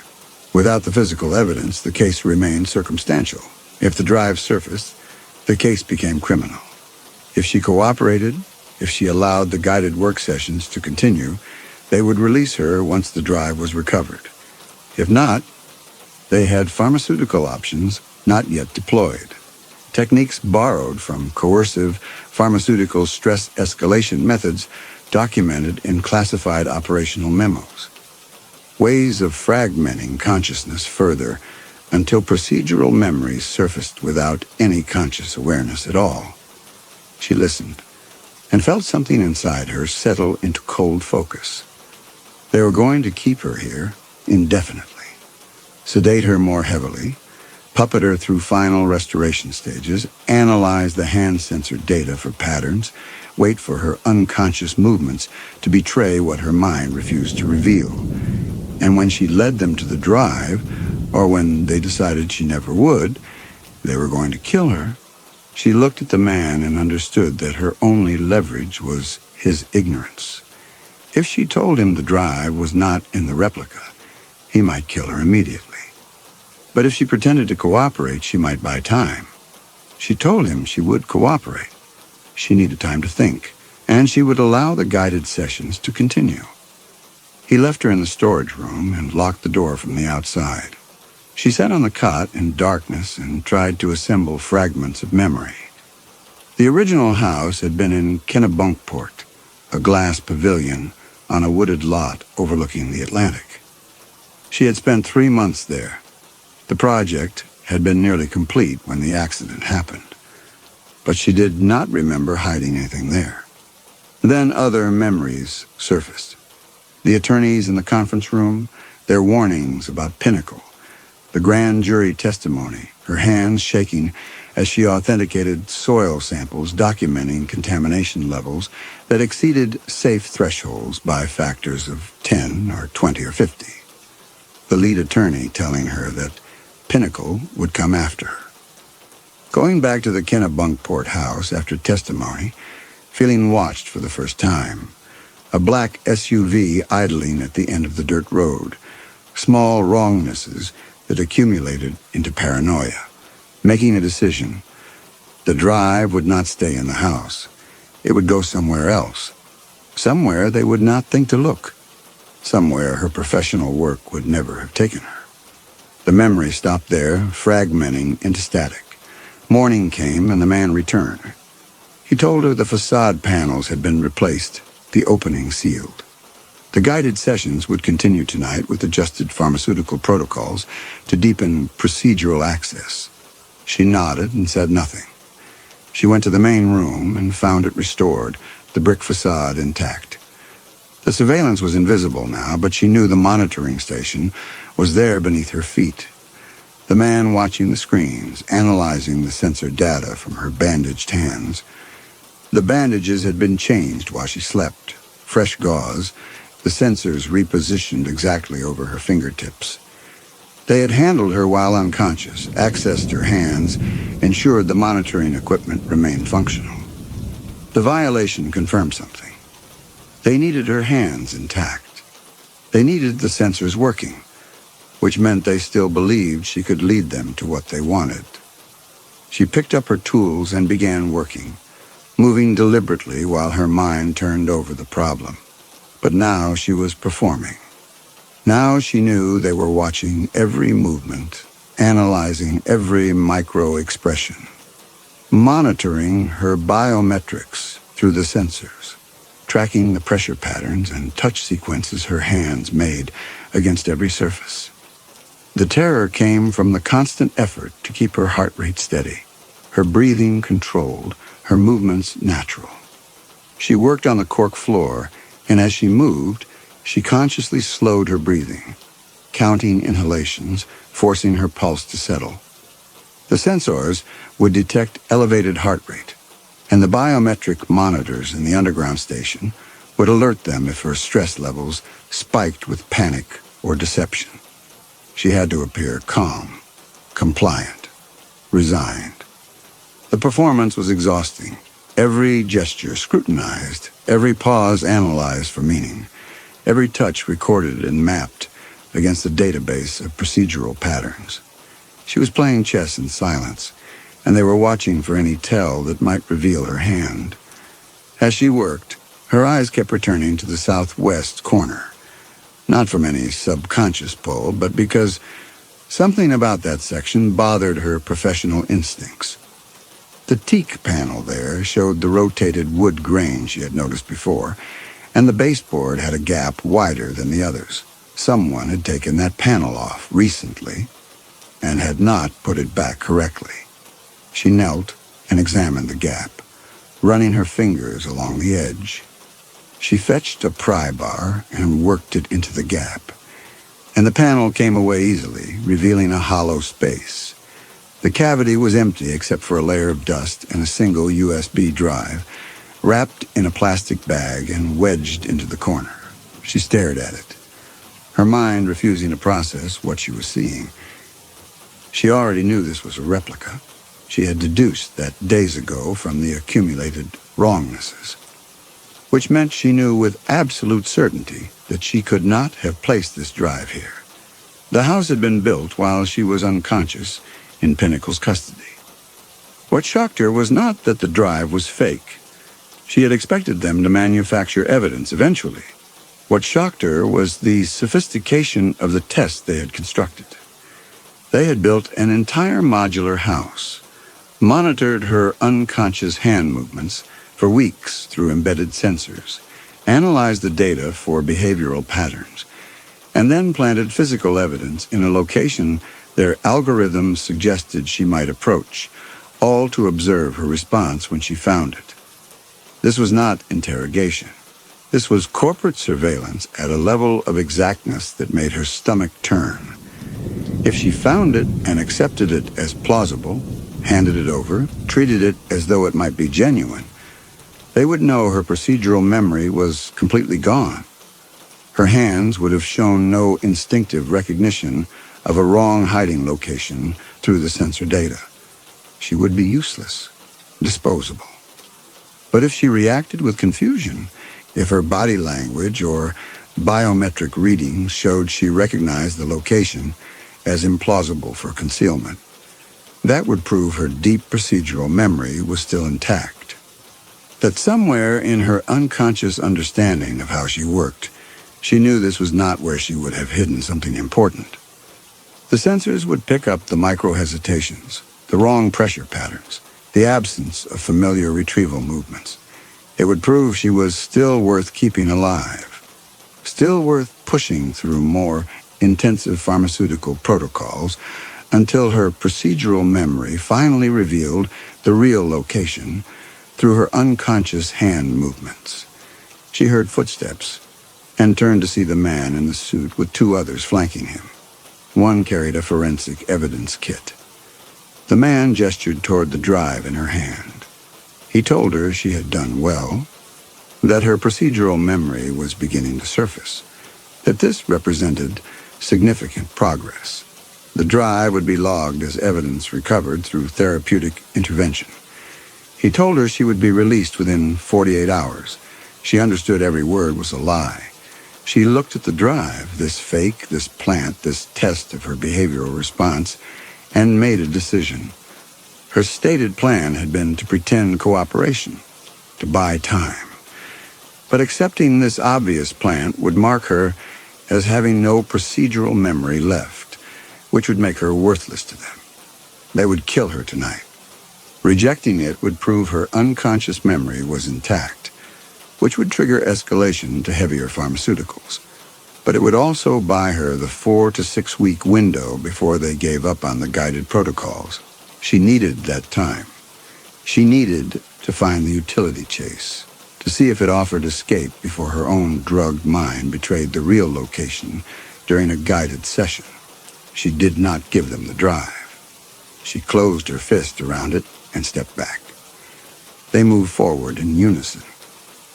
Without the physical evidence, the case remained circumstantial. If the drive surfaced, the case became criminal. If she cooperated, if she allowed the guided work sessions to continue, they would release her once the drive was recovered. If not, they had pharmaceutical options not yet deployed. Techniques borrowed from coercive pharmaceutical stress escalation methods documented in classified operational memos. Ways of fragmenting consciousness further until procedural memories surfaced without any conscious awareness at all. She listened and felt something inside her settle into cold focus. They were going to keep her here indefinitely, sedate her more heavily, puppet her through final restoration stages, analyze the hand sensor data for patterns, wait for her unconscious movements to betray what her mind refused to reveal. And when she led them to the drive, or when they decided she never would, they were going to kill her, she looked at the man and understood that her only leverage was his ignorance. If she told him the drive was not in the replica, he might kill her immediately. But if she pretended to cooperate, she might buy time. She told him she would cooperate. She needed time to think, and she would allow the guided sessions to continue. He left her in the storage room and locked the door from the outside. She sat on the cot in darkness and tried to assemble fragments of memory. The original house had been in Kennebunkport, a glass pavilion on a wooded lot overlooking the Atlantic. She had spent 3 months there. The project had been nearly complete when the accident happened, but she did not remember hiding anything there. Then other memories surfaced. The attorneys in the conference room, their warnings about Pinnacle, the grand jury testimony, her hands shaking as she authenticated soil samples documenting contamination levels that exceeded safe thresholds by factors of 10 or 20 or 50. The lead attorney telling her that Pinnacle would come after her. Going back to the Kennebunkport house after testimony, feeling watched for the first time. A black SUV idling at the end of the dirt road. Small wrongnesses that accumulated into paranoia. Making a decision. The drive would not stay in the house. It would go somewhere else. Somewhere they would not think to look. Somewhere her professional work would never have taken her. The memory stopped there, fragmenting into static. Morning came and the man returned. He told her the facade panels had been replaced, the opening sealed. The guided sessions would continue tonight with adjusted pharmaceutical protocols to deepen procedural access. She nodded and said nothing. She went to the main room and found it restored, the brick facade intact. The surveillance was invisible now, but she knew the monitoring station was there beneath her feet. The man watching the screens, analyzing the sensor data from her bandaged hands. The bandages had been changed while she slept. Fresh gauze, the sensors repositioned exactly over her fingertips. They had handled her while unconscious, accessed her hands, ensured the monitoring equipment remained functional. The violation confirmed something. They needed her hands intact. They needed the sensors working, which meant they still believed she could lead them to what they wanted. She picked up her tools and began working, moving deliberately while her mind turned over the problem. But now she was performing. Now she knew they were watching every movement, analyzing every micro-expression, monitoring her biometrics through the sensors, tracking the pressure patterns and touch sequences her hands made against every surface. The terror came from the constant effort to keep her heart rate steady, her breathing controlled, her movements natural. She worked on the cork floor, and as she moved, she consciously slowed her breathing, counting inhalations, forcing her pulse to settle. The sensors would detect elevated heart rate, and the biometric monitors in the underground station would alert them if her stress levels spiked with panic or deception. She had to appear calm, compliant, resigned. The performance was exhausting. Every gesture scrutinized, every pause analyzed for meaning. Every touch recorded and mapped against a database of procedural patterns. She was playing chess in silence, and they were watching for any tell that might reveal her hand. As she worked, her eyes kept returning to the southwest corner, not from any subconscious pull, but because something about that section bothered her professional instincts. The teak panel there showed the rotated wood grain she had noticed before, and the baseboard had a gap wider than the others. Someone had taken that panel off recently and had not put it back correctly. She knelt and examined the gap, running her fingers along the edge. She fetched a pry bar and worked it into the gap, and the panel came away easily, revealing a hollow space. The cavity was empty except for a layer of dust and a single USB drive, wrapped in a plastic bag and wedged into the corner. She stared at it, her mind refusing to process what she was seeing. She already knew this was a replica. She had deduced that days ago from the accumulated wrongnesses, which meant she knew with absolute certainty that she could not have placed this drive here. The house had been built while she was unconscious in Pinnacle's custody. What shocked her was not that the drive was fake. She had expected them to manufacture evidence eventually. What shocked her was the sophistication of the test they had constructed. They had built an entire modular house, monitored her unconscious hand movements for weeks through embedded sensors, analyzed the data for behavioral patterns, and then planted physical evidence in a location their algorithms suggested she might approach, all to observe her response when she found it. This was not interrogation. This was corporate surveillance at a level of exactness that made her stomach turn. If she found it and accepted it as plausible, handed it over, treated it as though it might be genuine, they would know her procedural memory was completely gone. Her hands would have shown no instinctive recognition of a wrong hiding location through the sensor data. She would be useless, disposable. But if she reacted with confusion, if her body language or biometric readings showed she recognized the location as implausible for concealment, that would prove her deep procedural memory was still intact. That somewhere in her unconscious understanding of how she worked, she knew this was not where she would have hidden something important. The sensors would pick up the micro-hesitations, the wrong pressure patterns, the absence of familiar retrieval movements. It would prove she was still worth keeping alive, still worth pushing through more intensive pharmaceutical protocols until her procedural memory finally revealed the real location through her unconscious hand movements. She heard footsteps and turned to see the man in the suit with two others flanking him. One carried a forensic evidence kit. The man gestured toward the drive in her hand. He told her she had done well, that her procedural memory was beginning to surface, that this represented significant progress. The drive would be logged as evidence recovered through therapeutic intervention. He told her she would be released within 48 hours. She understood every word was a lie. She looked at the drive, this fake, this plant, this test of her behavioral response, and made a decision. Her stated plan had been to pretend cooperation, to buy time. But accepting this obvious plant would mark her as having no procedural memory left, which would make her worthless to them. They would kill her tonight. Rejecting it would prove her unconscious memory was intact, which would trigger escalation to heavier pharmaceuticals. But it would also buy her the 4 to 6 week window before they gave up on the guided protocols. She needed that time. She needed to find the utility chase, to see if it offered escape before her own drugged mind betrayed the real location during a guided session. She did not give them the drive. She closed her fist around it and stepped back. They moved forward in unison.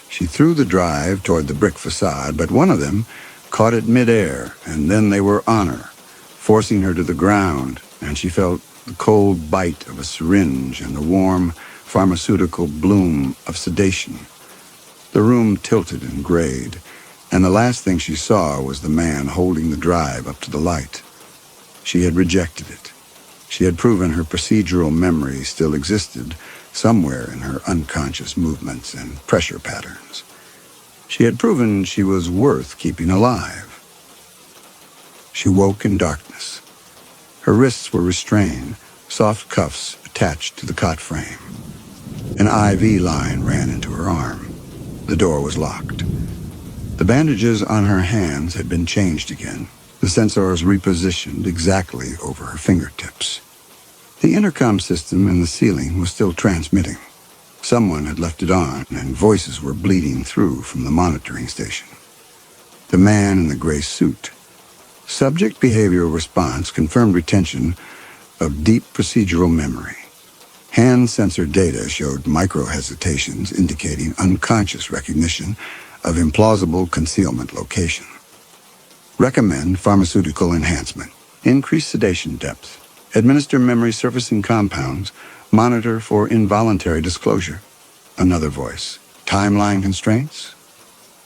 She threw the drive toward the brick facade, but one of them caught it midair, and then they were on her, forcing her to the ground, and she felt the cold bite of a syringe and the warm pharmaceutical bloom of sedation. The room tilted and grayed, and the last thing she saw was the man holding the drive up to the light. She had rejected it. She had proven her procedural memory still existed somewhere in her unconscious movements and pressure patterns. She had proven she was worth keeping alive. She woke in darkness. Her wrists were restrained, soft cuffs attached to the cot frame. An IV line ran into her arm. The door was locked. The bandages on her hands had been changed again, the sensors repositioned exactly over her fingertips. The intercom system in the ceiling was still transmitting. Someone had left it on, and voices were bleeding through from the monitoring station. The man in the gray suit. Subject behavioral response confirmed retention of deep procedural memory. Hand sensor data showed micro-hesitations indicating unconscious recognition of implausible concealment location. Recommend pharmaceutical enhancement. Increase sedation depth. Administer memory surfacing compounds. Monitor for involuntary disclosure. Another voice. Timeline constraints?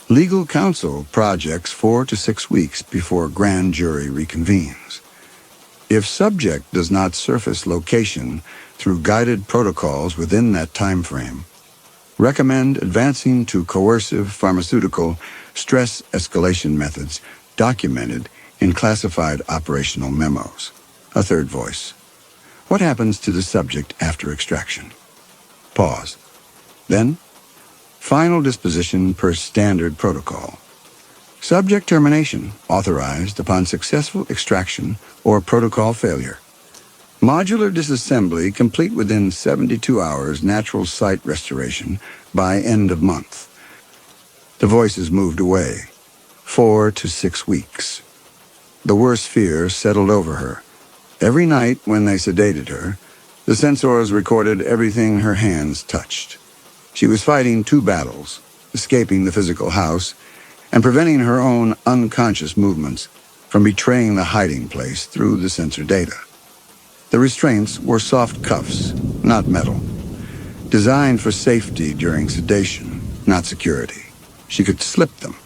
Legal counsel projects 4 to 6 weeks before grand jury reconvenes. If subject does not surface location through guided protocols within that time frame, recommend advancing to coercive pharmaceutical stress escalation methods documented in classified operational memos. A third voice. What happens to the subject after extraction? Pause. Then, final disposition per standard protocol. Subject termination authorized upon successful extraction or protocol failure. Modular disassembly complete within 72 hours, natural site restoration by end of month. The voices moved away. 4 to 6 weeks. The worst fear settled over her. Every night when they sedated her, the sensors recorded everything her hands touched. She was fighting 2 battles, escaping the physical house and preventing her own unconscious movements from betraying the hiding place through the sensor data. The restraints were soft cuffs, not metal. designed for safety during sedation, not security. She could slip them.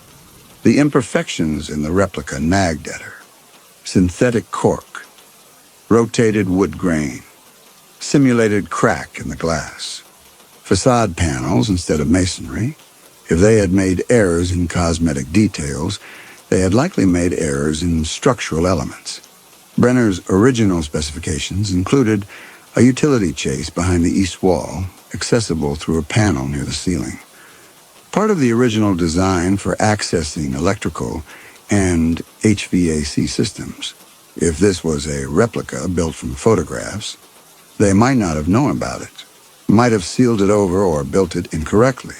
The imperfections in the replica nagged at her. Synthetic cork, rotated wood grain, simulated crack in the glass, facade panels instead of masonry. If they had made errors in cosmetic details, they had likely made errors in structural elements. Brenner's original specifications included a utility chase behind the east wall, accessible through a panel near the ceiling. Part of the original design for accessing electrical and HVAC systems. If this was a replica built from photographs, they might not have known about it, might have sealed it over or built it incorrectly.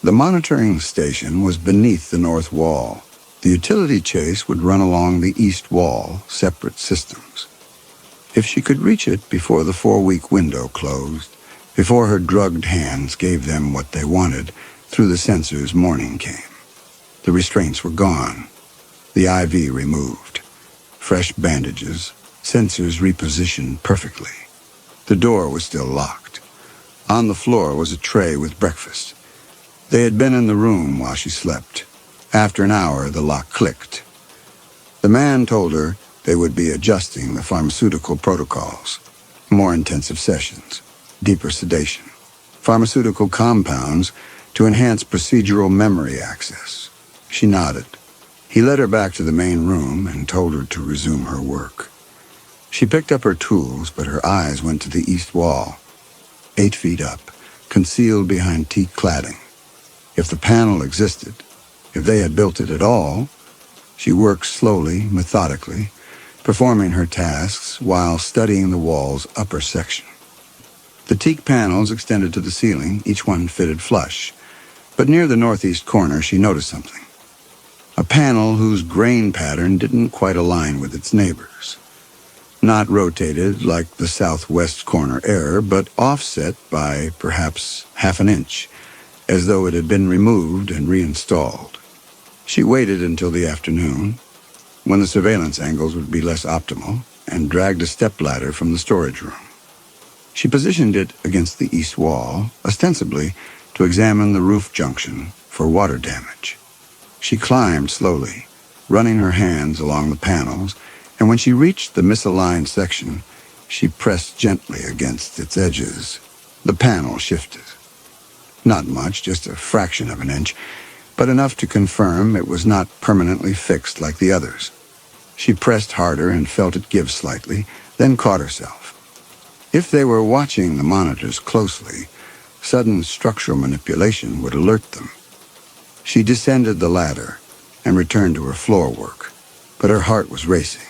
The monitoring station was beneath the north wall. The utility chase would run along the east wall, separate systems. If she could reach it before the 4-week window closed, before her drugged hands gave them what they wanted, through the sensors morning came. The restraints were gone, the IV removed, fresh bandages, sensors repositioned perfectly. The door was still locked. On the floor was a tray with breakfast. They had been in the room while she slept. After an hour, the lock clicked. The man told her they would be adjusting the pharmaceutical protocols. More intensive sessions, deeper sedation, pharmaceutical compounds to enhance procedural memory access. She nodded. He led her back to the main room and told her to resume her work. She picked up her tools, but her eyes went to the east wall, 8 feet up, concealed behind teak cladding. If the panel existed, if they had built it at all, she worked slowly, methodically, performing her tasks while studying the wall's upper section. The teak panels extended to the ceiling, each one fitted flush, but near the northeast corner she noticed something. A panel whose grain pattern didn't quite align with its neighbors. Not rotated like the southwest corner error, but offset by perhaps half an inch, as though it had been removed and reinstalled. She waited until the afternoon, when the surveillance angles would be less optimal, and dragged a stepladder from the storage room. She positioned it against the east wall, ostensibly to examine the roof junction for water damage. She climbed slowly, running her hands along the panels, and when she reached the misaligned section, she pressed gently against its edges. The panel shifted. Not much, just a fraction of an inch, but enough to confirm it was not permanently fixed like the others. She pressed harder and felt it give slightly, then caught herself. If they were watching the monitors closely, sudden structural manipulation would alert them. She descended the ladder and returned to her floor work, but her heart was racing.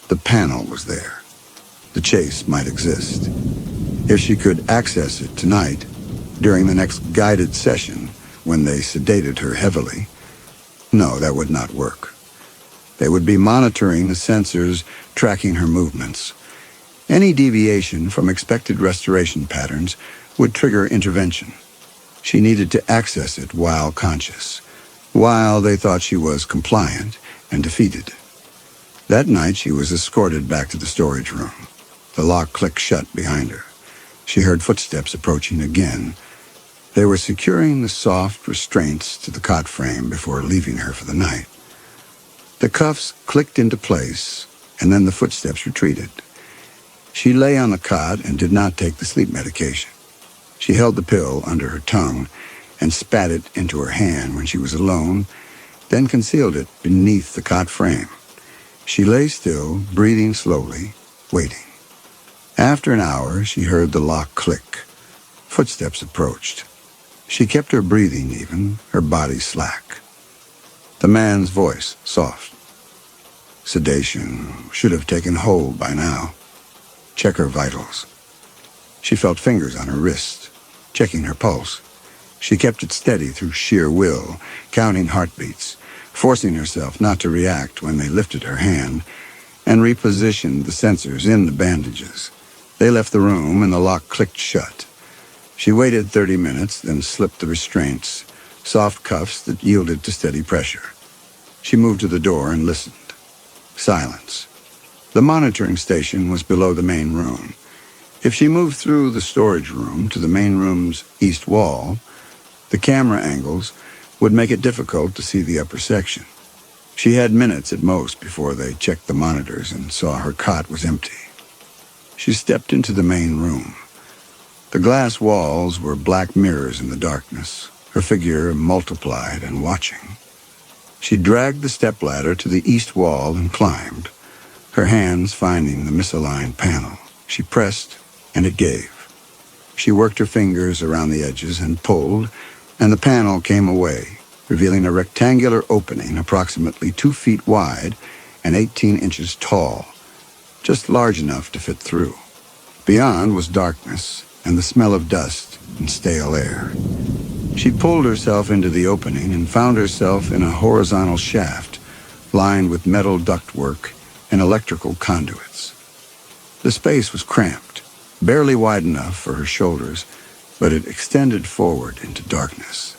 The panel was there. The chase might exist. If she could access it tonight, during the next guided session, when they sedated her heavily, no, that would not work. They would be monitoring the sensors, tracking her movements. Any deviation from expected restoration patterns would trigger intervention. She needed to access it while conscious, while they thought she was compliant and defeated. That night she was escorted back to the storage room. The lock clicked shut behind her. She heard footsteps approaching again. They were securing the soft restraints to the cot frame before leaving her for the night. The cuffs clicked into place, and then the footsteps retreated. She lay on the cot and did not take the sleep medication. She held the pill under her tongue and spat it into her hand when she was alone, then concealed it beneath the cot frame. She lay still, breathing slowly, waiting. After an hour, she heard the lock click. Footsteps approached. She kept her breathing even, her body slack. The man's voice, soft. Sedation should have taken hold by now. Check her vitals. She felt fingers on her wrist, checking her pulse. She kept it steady through sheer will, counting heartbeats, forcing herself not to react when they lifted her hand, and repositioned the sensors in the bandages. They left the room and the lock clicked shut. She waited 30 minutes, then slipped the restraints, soft cuffs that yielded to steady pressure. She moved to the door and listened. Silence. The monitoring station was below the main room. If she moved through the storage room to the main room's east wall, the camera angles would make it difficult to see the upper section. She had minutes at most before they checked the monitors and saw her cot was empty. She stepped into the main room. The glass walls were black mirrors in the darkness, her figure multiplied and watching. She dragged the stepladder to the east wall and climbed, her hands finding the misaligned panel. She pressed, and it gave. She worked her fingers around the edges and pulled, and the panel came away, revealing a rectangular opening approximately 2 feet wide and 18 inches tall, just large enough to fit through. Beyond was darkness and the smell of dust and stale air. She pulled herself into the opening and found herself in a horizontal shaft lined with metal ductwork and electrical conduits. The space was cramped, barely wide enough for her shoulders, but it extended forward into darkness.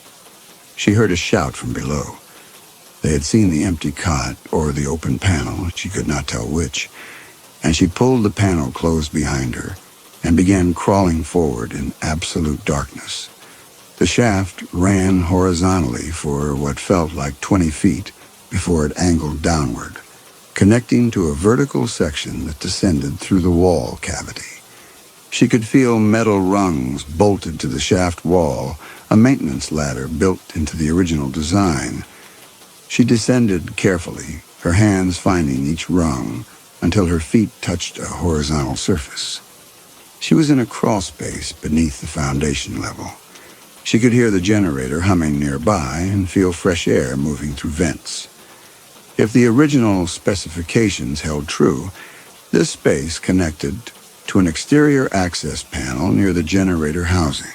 She heard a shout from below. They had seen the empty cot or the open panel, she could not tell which, and she pulled the panel closed behind her and began crawling forward in absolute darkness. The shaft ran horizontally for what felt like 20 feet before it angled downward, connecting to a vertical section that descended through the wall cavity. She could feel metal rungs bolted to the shaft wall, a maintenance ladder built into the original design. She descended carefully, her hands finding each rung until her feet touched a horizontal surface. She was in a crawl space beneath the foundation level. She could hear the generator humming nearby and feel fresh air moving through vents. If the original specifications held true, this space connected to an exterior access panel near the generator housing,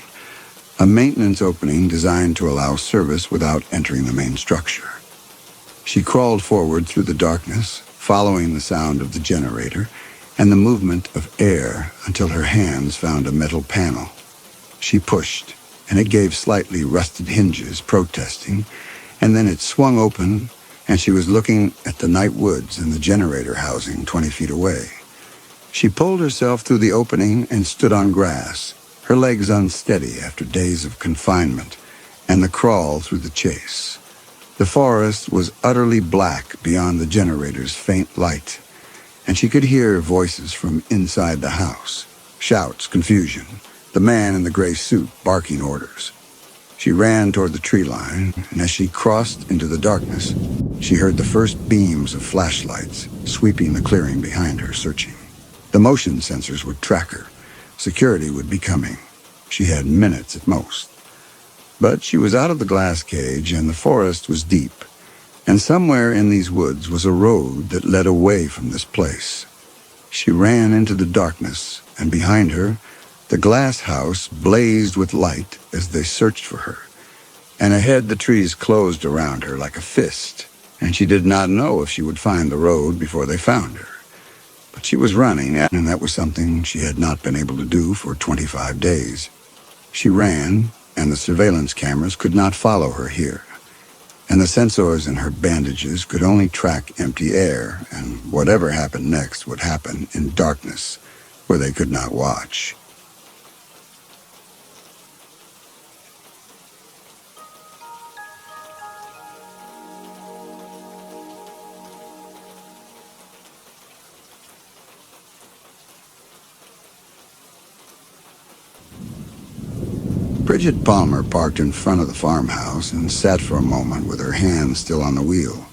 a maintenance opening designed to allow service without entering the main structure. She crawled forward through the darkness, following the sound of the generator and the movement of air until her hands found a metal panel. She pushed, and it gave slightly rusted hinges, protesting, and then it swung open, and she was looking at the night woods and the generator housing 20 feet away. She pulled herself through the opening and stood on grass, her legs unsteady after days of confinement and the crawl through the chase. The forest was utterly black beyond the generator's faint light, and she could hear voices from inside the house, shouts, confusion, the man in the gray suit barking orders. She ran toward the tree line, and as she crossed into the darkness, she heard the first beams of flashlights sweeping the clearing behind her, searching. The motion sensors would track her. Security would be coming. She had minutes at most. But she was out of the glass cage, and the forest was deep, and somewhere in these woods was a road that led away from this place. She ran into the darkness, and behind her, the glass house blazed with light as they searched for her, and ahead the trees closed around her like a fist, and she did not know if she would find the road before they found her. But she was running, and that was something she had not been able to do for 25 days. She ran, and the surveillance cameras could not follow her here, and the sensors in her bandages could only track empty air, and whatever happened next would happen in darkness, where they could not watch. Bridget Palmer parked in front of the farmhouse and sat for a moment with her hands still on the wheel.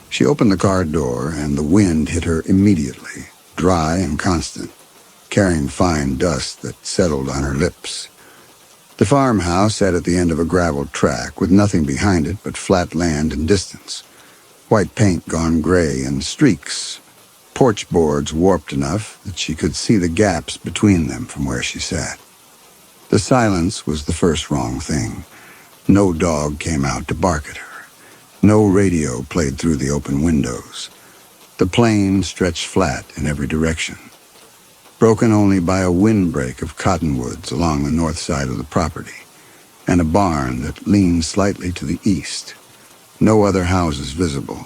She opened the car door, and the wind hit her immediately, dry and constant, carrying fine dust that settled on her lips. The farmhouse sat at the end of a gravel track with nothing behind it but flat land and distance, white paint gone gray in streaks, porch boards warped enough that she could see the gaps between them from where she sat. The silence was the first wrong thing. No dog came out to bark at her. No radio played through the open windows. The plain stretched flat in every direction, broken only by a windbreak of cottonwoods along the north side of the property, and a barn that leaned slightly to the east. No other houses visible.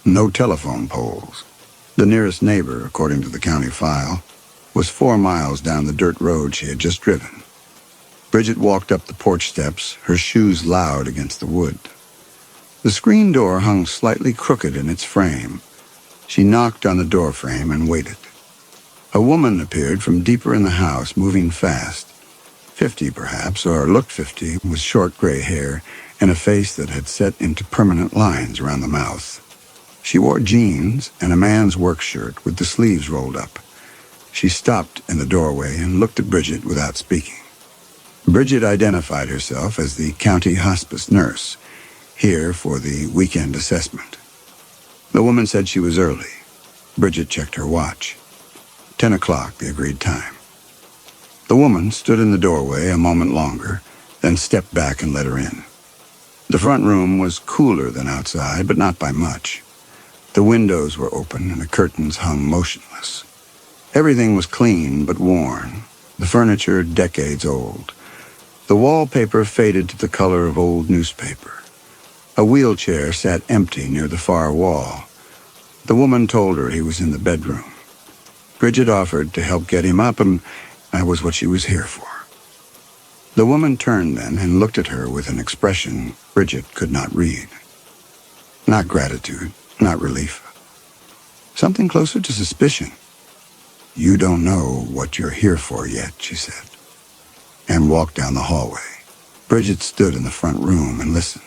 No telephone poles. The nearest neighbor, according to the county file, was 4 miles down the dirt road she had just driven. Bridget walked up the porch steps, her shoes loud against the wood. The screen door hung slightly crooked in its frame. She knocked on the door frame and waited. A woman appeared from deeper in the house, moving fast. 50 perhaps, or looked 50, with short gray hair and a face that had set into permanent lines around the mouth. She wore jeans and a man's work shirt with the sleeves rolled up. She stopped in the doorway and looked at Bridget without speaking. Bridget identified herself as the county hospice nurse, here for the weekend assessment. The woman said she was early. Bridget checked her watch. 10 o'clock, the agreed time. The woman stood in the doorway a moment longer, then stepped back and let her in. The front room was cooler than outside, but not by much. The windows were open and the curtains hung motionless. Everything was clean but worn, the furniture decades old. The wallpaper faded to the color of old newspaper. A wheelchair sat empty near the far wall. The woman told her he was in the bedroom. Bridget offered to help get him up, and that was what she was here for. The woman turned then and looked at her with an expression Bridget could not read. Not gratitude, not relief. Something closer to suspicion. "You don't know what you're here for yet," she said, and walked down the hallway. Bridget stood in the front room and listened.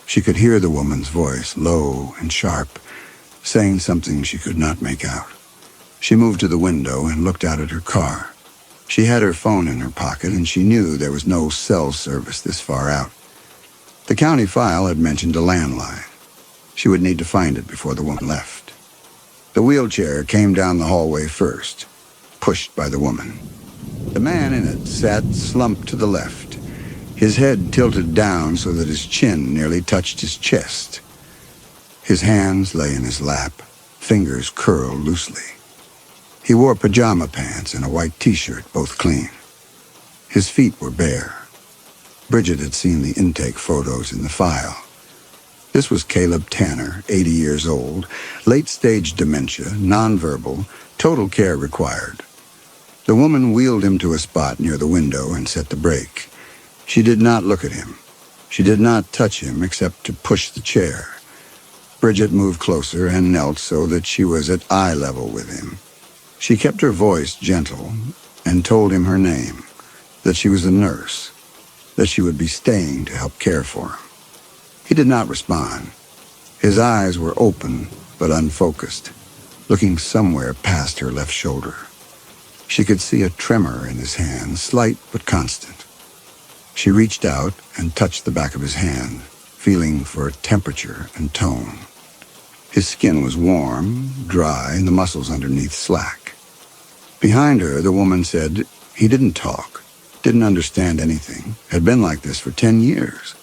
She could hear the woman's voice, low and sharp, saying something she could not make out. She moved to the window and looked out at her car. She had her phone in her pocket, and she knew there was no cell service this far out. The county file had mentioned a landline. She would need to find it before the woman left. The wheelchair came down the hallway first, pushed by the woman. The man in it sat slumped to the left, his head tilted down so that his chin nearly touched his chest. His hands lay in his lap, fingers curled loosely. He wore pajama pants and a white t-shirt, both clean. His feet were bare. Bridget had seen the intake photos in the file. This was Caleb Tanner, 80 years old, late-stage dementia, nonverbal, total care required. The woman wheeled him to a spot near the window and set the brake. She did not look at him. She did not touch him except to push the chair. Bridget moved closer and knelt so that she was at eye level with him. She kept her voice gentle and told him her name, that she was a nurse, that she would be staying to help care for him. He did not respond. His eyes were open but unfocused, looking somewhere past her left shoulder. She could see a tremor in his hand, slight but constant. She reached out and touched the back of his hand, feeling for temperature and tone. His skin was warm, dry, and the muscles underneath slack. Behind her, the woman said he didn't talk, didn't understand anything, had been like this for 10 years.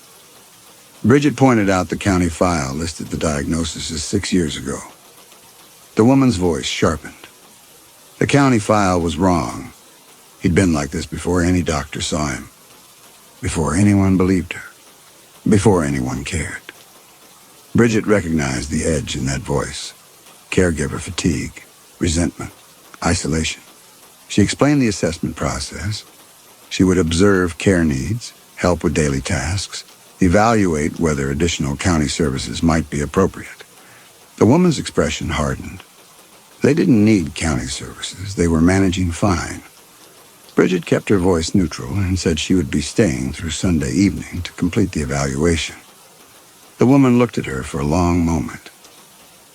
Bridget pointed out the county file listed the diagnosis as 6 years ago. The woman's voice sharpened. The county file was wrong. He'd been like this before any doctor saw him, before anyone believed her, before anyone cared. Bridget recognized the edge in that voice. Caregiver fatigue, resentment, isolation. She explained the assessment process. She would observe care needs, help with daily tasks, evaluate whether additional county services might be appropriate. The woman's expression hardened. They didn't need county services. They were managing fine. Bridget kept her voice neutral and said she would be staying through Sunday evening to complete the evaluation. The woman looked at her for a long moment.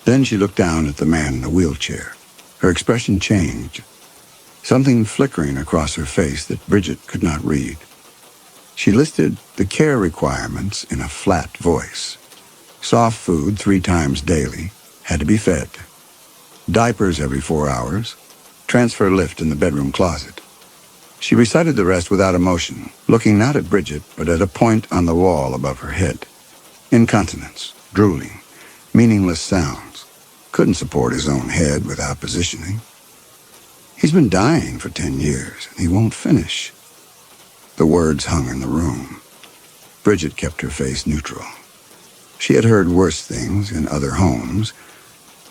Then she looked down at the man in the wheelchair. Her expression changed, something flickering across her face that Bridget could not read. She listed the care requirements in a flat voice. Soft food 3 times daily, had to be fed. Diapers every 4 hours, transfer lift in the bedroom closet. She recited the rest without emotion, looking not at Bridget, but at a point on the wall above her head. Incontinence, drooling, meaningless sounds. Couldn't support his own head without positioning. He's been dying for 10 years, and he won't finish. The words hung in the room. Bridget kept her face neutral. She had heard worse things in other homes.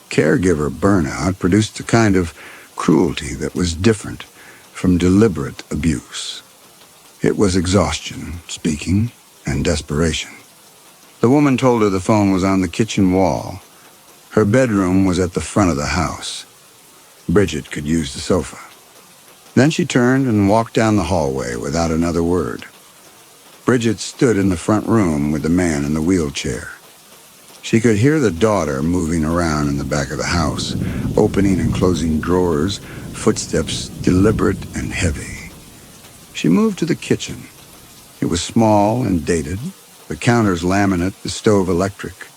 Caregiver burnout produced a kind of cruelty that was different from deliberate abuse. It was exhaustion speaking and desperation. The woman told her the phone was on the kitchen wall. Her bedroom was at the front of the house. Bridget could use the sofa. Then she turned and walked down the hallway without another word. Bridget stood in the front room with the man in the wheelchair. She could hear the daughter moving around in the back of the house, opening and closing drawers, footsteps deliberate and heavy. She moved to the kitchen. It was small and dated, the counters laminate, the stove electric.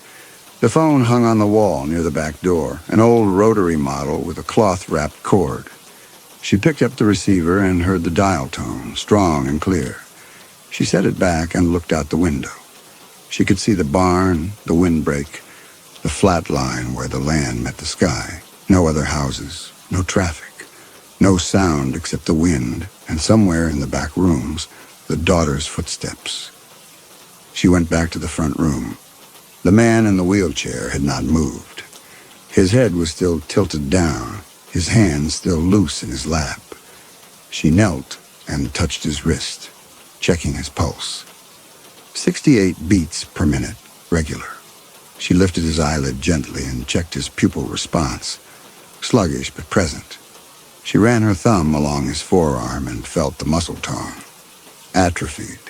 The phone hung on the wall near the back door, an old rotary model with a cloth-wrapped cord. She picked up the receiver and heard the dial tone, strong and clear. She set it back and looked out the window. She could see the barn, the windbreak, the flat line where the land met the sky. No other houses, no traffic, no sound except the wind, and somewhere in the back rooms, the daughter's footsteps. She went back to the front room. The man in the wheelchair had not moved. His head was still tilted down, his hands still loose in his lap. She knelt and touched his wrist, checking his pulse. 68 beats per minute, regular. She lifted his eyelid gently and checked his pupil response, sluggish but present. She ran her thumb along his forearm and felt the muscle tone. Atrophied,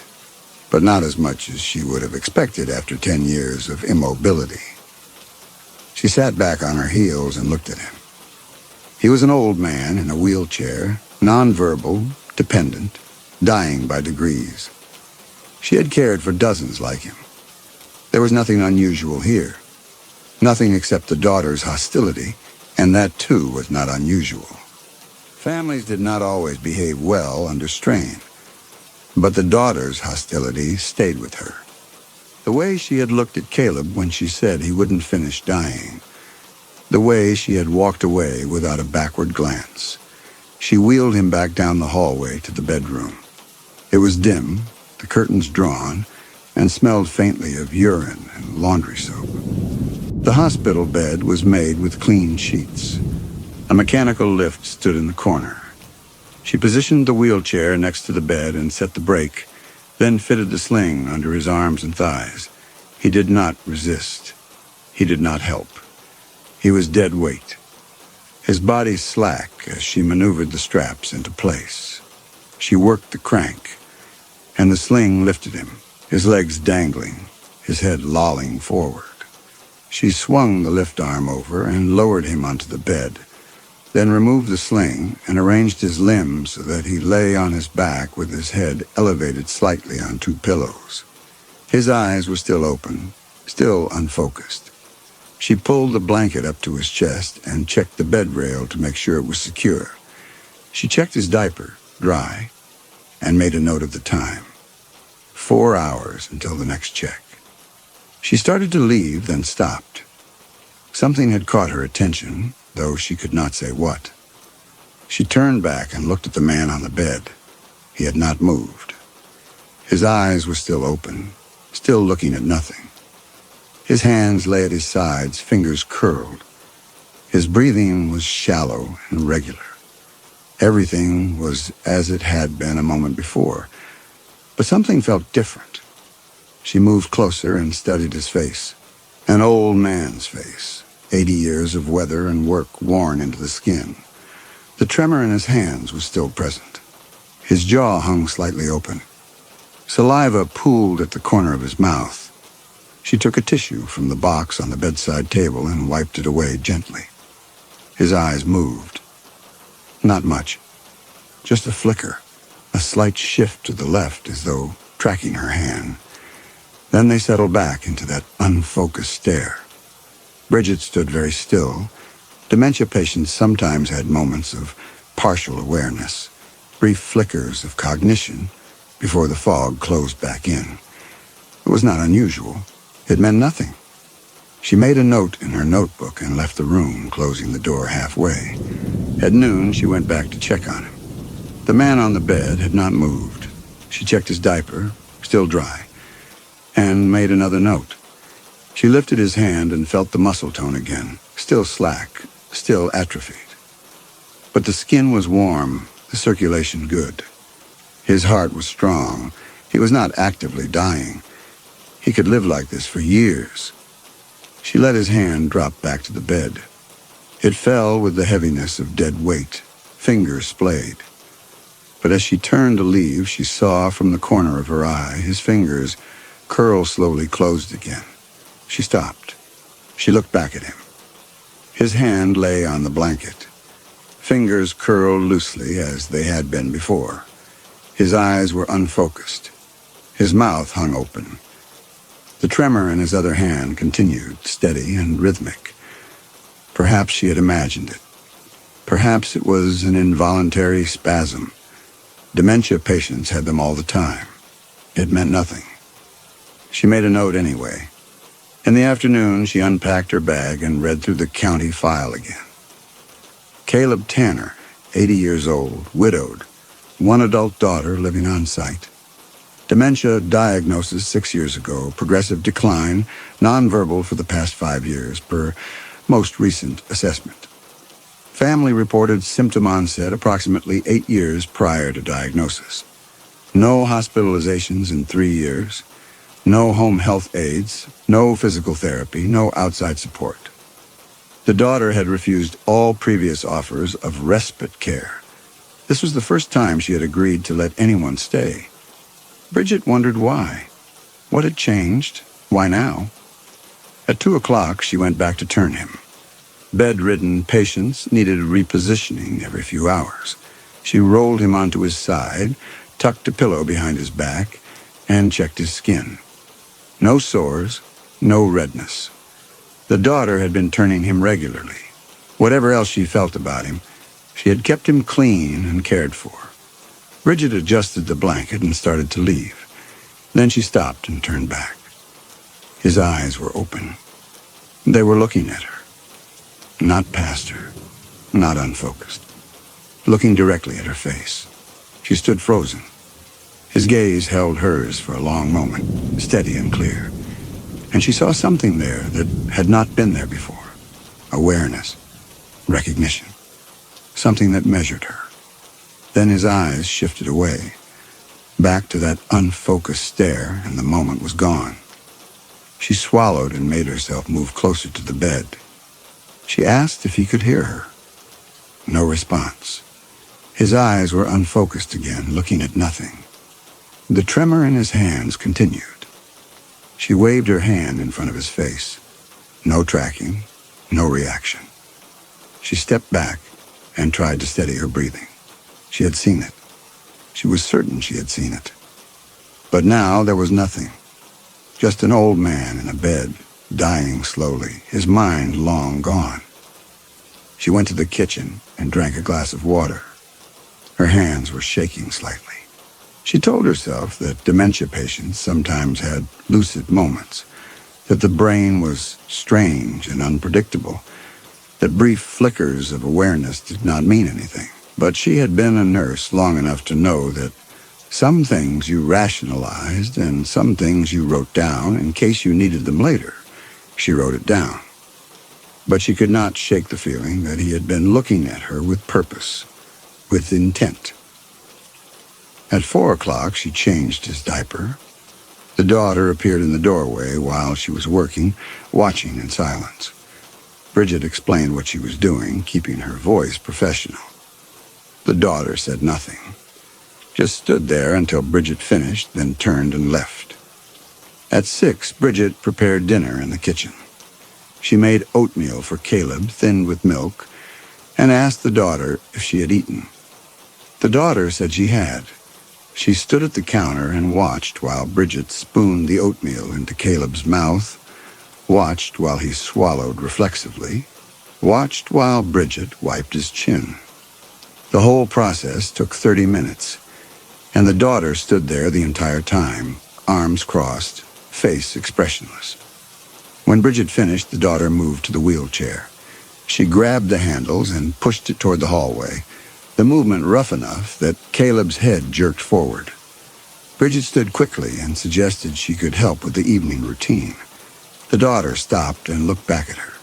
but not as much as she would have expected after 10 years of immobility. She sat back on her heels and looked at him. He was an old man in a wheelchair, nonverbal, dependent, dying by degrees. She had cared for dozens like him. There was nothing unusual here. Nothing except the daughter's hostility, and that too was not unusual. Families did not always behave well under strain, but the daughter's hostility stayed with her. The way she had looked at Caleb when she said he wouldn't finish dying. The way she had walked away without a backward glance. She wheeled him back down the hallway to the bedroom. It was dim, the curtains drawn, and smelled faintly of urine and laundry soap. The hospital bed was made with clean sheets. A mechanical lift stood in the corner. She positioned the wheelchair next to the bed and set the brake, then fitted the sling under his arms and thighs. He did not resist. He did not help. He was dead weight. His body slack as she maneuvered the straps into place. She worked the crank, and the sling lifted him, his legs dangling, his head lolling forward. She swung the lift arm over and lowered him onto the bed, then removed the sling and arranged his limbs so that he lay on his back with his head elevated slightly on two pillows. His eyes were still open, still unfocused. She pulled the blanket up to his chest and checked the bed rail to make sure it was secure. She checked his diaper, dry, and made a note of the time. 4 hours until the next check. She started to leave, then stopped. Something had caught her attention, though she could not say what. She turned back and looked at the man on the bed. He had not moved. His eyes were still open, still looking at nothing. His hands lay at his sides, fingers curled. His breathing was shallow and regular. Everything was as it had been a moment before, but something felt different. She moved closer and studied his face. An old man's face, 80 years of weather and work worn into the skin. The tremor in his hands was still present. His jaw hung slightly open. Saliva pooled at the corner of his mouth. She took a tissue from the box on the bedside table and wiped it away gently. His eyes moved. Not much. Just a flicker, a slight shift to the left as though tracking her hand. Then they settled back into that unfocused stare. Bridget stood very still. Dementia patients sometimes had moments of partial awareness, brief flickers of cognition before the fog closed back in. It was not unusual. It meant nothing. She made a note in her notebook and left the room, closing the door halfway. At noon, she went back to check on him. The man on the bed had not moved. She checked his diaper, still dry, and made another note. She lifted his hand and felt the muscle tone again, still slack, still atrophied. But the skin was warm, the circulation good. His heart was strong. He was not actively dying. He could live like this for years. She let his hand drop back to the bed. It fell with the heaviness of dead weight, fingers splayed. But as she turned to leave, she saw from the corner of her eye his fingers curl slowly closed again. She stopped. She looked back at him. His hand lay on the blanket. Fingers curled loosely as they had been before. His eyes were unfocused. His mouth hung open. The tremor in his other hand continued, steady and rhythmic. Perhaps she had imagined it. Perhaps it was an involuntary spasm. Dementia patients had them all the time. It meant nothing. She made a note anyway. In the afternoon, she unpacked her bag and read through the county file again. Caleb Tanner, 80 years old, widowed, one adult daughter living on site. Dementia diagnosis 6 years ago, progressive decline, nonverbal for the past 5 years, per most recent assessment. Family reported symptom onset approximately 8 years prior to diagnosis. No hospitalizations in 3 years. No home health aides, no physical therapy, no outside support. The daughter had refused all previous offers of respite care. This was the first time she had agreed to let anyone stay. Bridget wondered why. What had changed? Why now? At 2 o'clock, she went back to Turnham. Bedridden patients needed repositioning every few hours. She rolled him onto his side, tucked a pillow behind his back, and checked his skin. No sores, no redness. The daughter had been turning him regularly. Whatever else she felt about him, she had kept him clean and cared for. Bridget adjusted the blanket and started to leave. Then she stopped and turned back. His eyes were open. They were looking at her. Not past her, not unfocused. Looking directly at her face. She stood frozen. His gaze held hers for a long moment, steady and clear. And she saw something there that had not been there before. Awareness. Recognition. Something that measured her. Then his eyes shifted away. Back to that unfocused stare, and the moment was gone. She swallowed and made herself move closer to the bed. She asked if he could hear her. No response. His eyes were unfocused again, looking at nothing. The tremor in his hands continued. She waved her hand in front of his face. No tracking, no reaction. She stepped back and tried to steady her breathing. She had seen it. She was certain she had seen it. But now there was nothing. Just an old man in a bed, dying slowly, his mind long gone. She went to the kitchen and drank a glass of water. Her hands were shaking slightly. She told herself that dementia patients sometimes had lucid moments, that the brain was strange and unpredictable, that brief flickers of awareness did not mean anything. But she had been a nurse long enough to know that some things you rationalized and some things you wrote down in case you needed them later. She wrote it down. But she could not shake the feeling that he had been looking at her with purpose, with intent. At 4 o'clock, she changed his diaper. The daughter appeared in the doorway while she was working, watching in silence. Bridget explained what she was doing, keeping her voice professional. The daughter said nothing, just stood there until Bridget finished, then turned and left. At 6, Bridget prepared dinner in the kitchen. She made oatmeal for Caleb, thinned with milk, and asked the daughter if she had eaten. The daughter said she had. She stood at the counter and watched while Bridget spooned the oatmeal into Caleb's mouth, watched while he swallowed reflexively, watched while Bridget wiped his chin. The whole process took 30 minutes, and the daughter stood there the entire time, arms crossed, face expressionless. When Bridget finished, the daughter moved to the wheelchair. She grabbed the handles and pushed it toward the hallway, the movement rough enough that Caleb's head jerked forward. Bridget stood quickly and suggested she could help with the evening routine. The daughter stopped and looked back at her.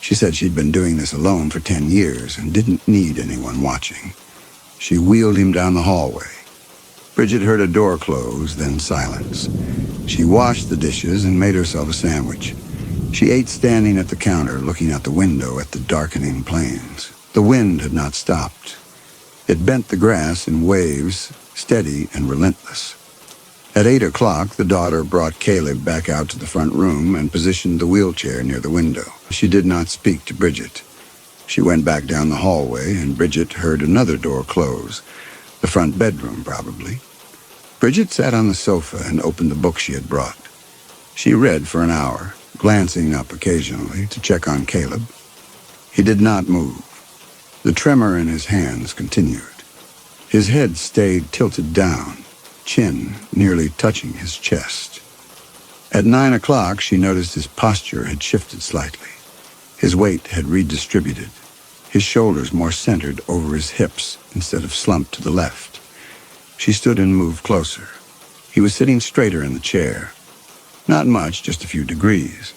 She said she'd been doing this alone for 10 years and didn't need anyone watching. She wheeled him down the hallway. Bridget heard a door close, then silence. She washed the dishes and made herself a sandwich. She ate standing at the counter, looking out the window at the darkening plains. The wind had not stopped. It bent the grass in waves, steady and relentless. At 8 o'clock, the daughter brought Caleb back out to the front room and positioned the wheelchair near the window. She did not speak to Bridget. She went back down the hallway, and Bridget heard another door close. The front bedroom, probably. Bridget sat on the sofa and opened the book she had brought. She read for an hour, glancing up occasionally to check on Caleb. He did not move. The tremor in his hands continued. His head stayed tilted down, chin nearly touching his chest. At 9 o'clock, she noticed his posture had shifted slightly. His weight had redistributed, his shoulders more centered over his hips instead of slumped to the left. She stood and moved closer. He was sitting straighter in the chair. Not much, just a few degrees.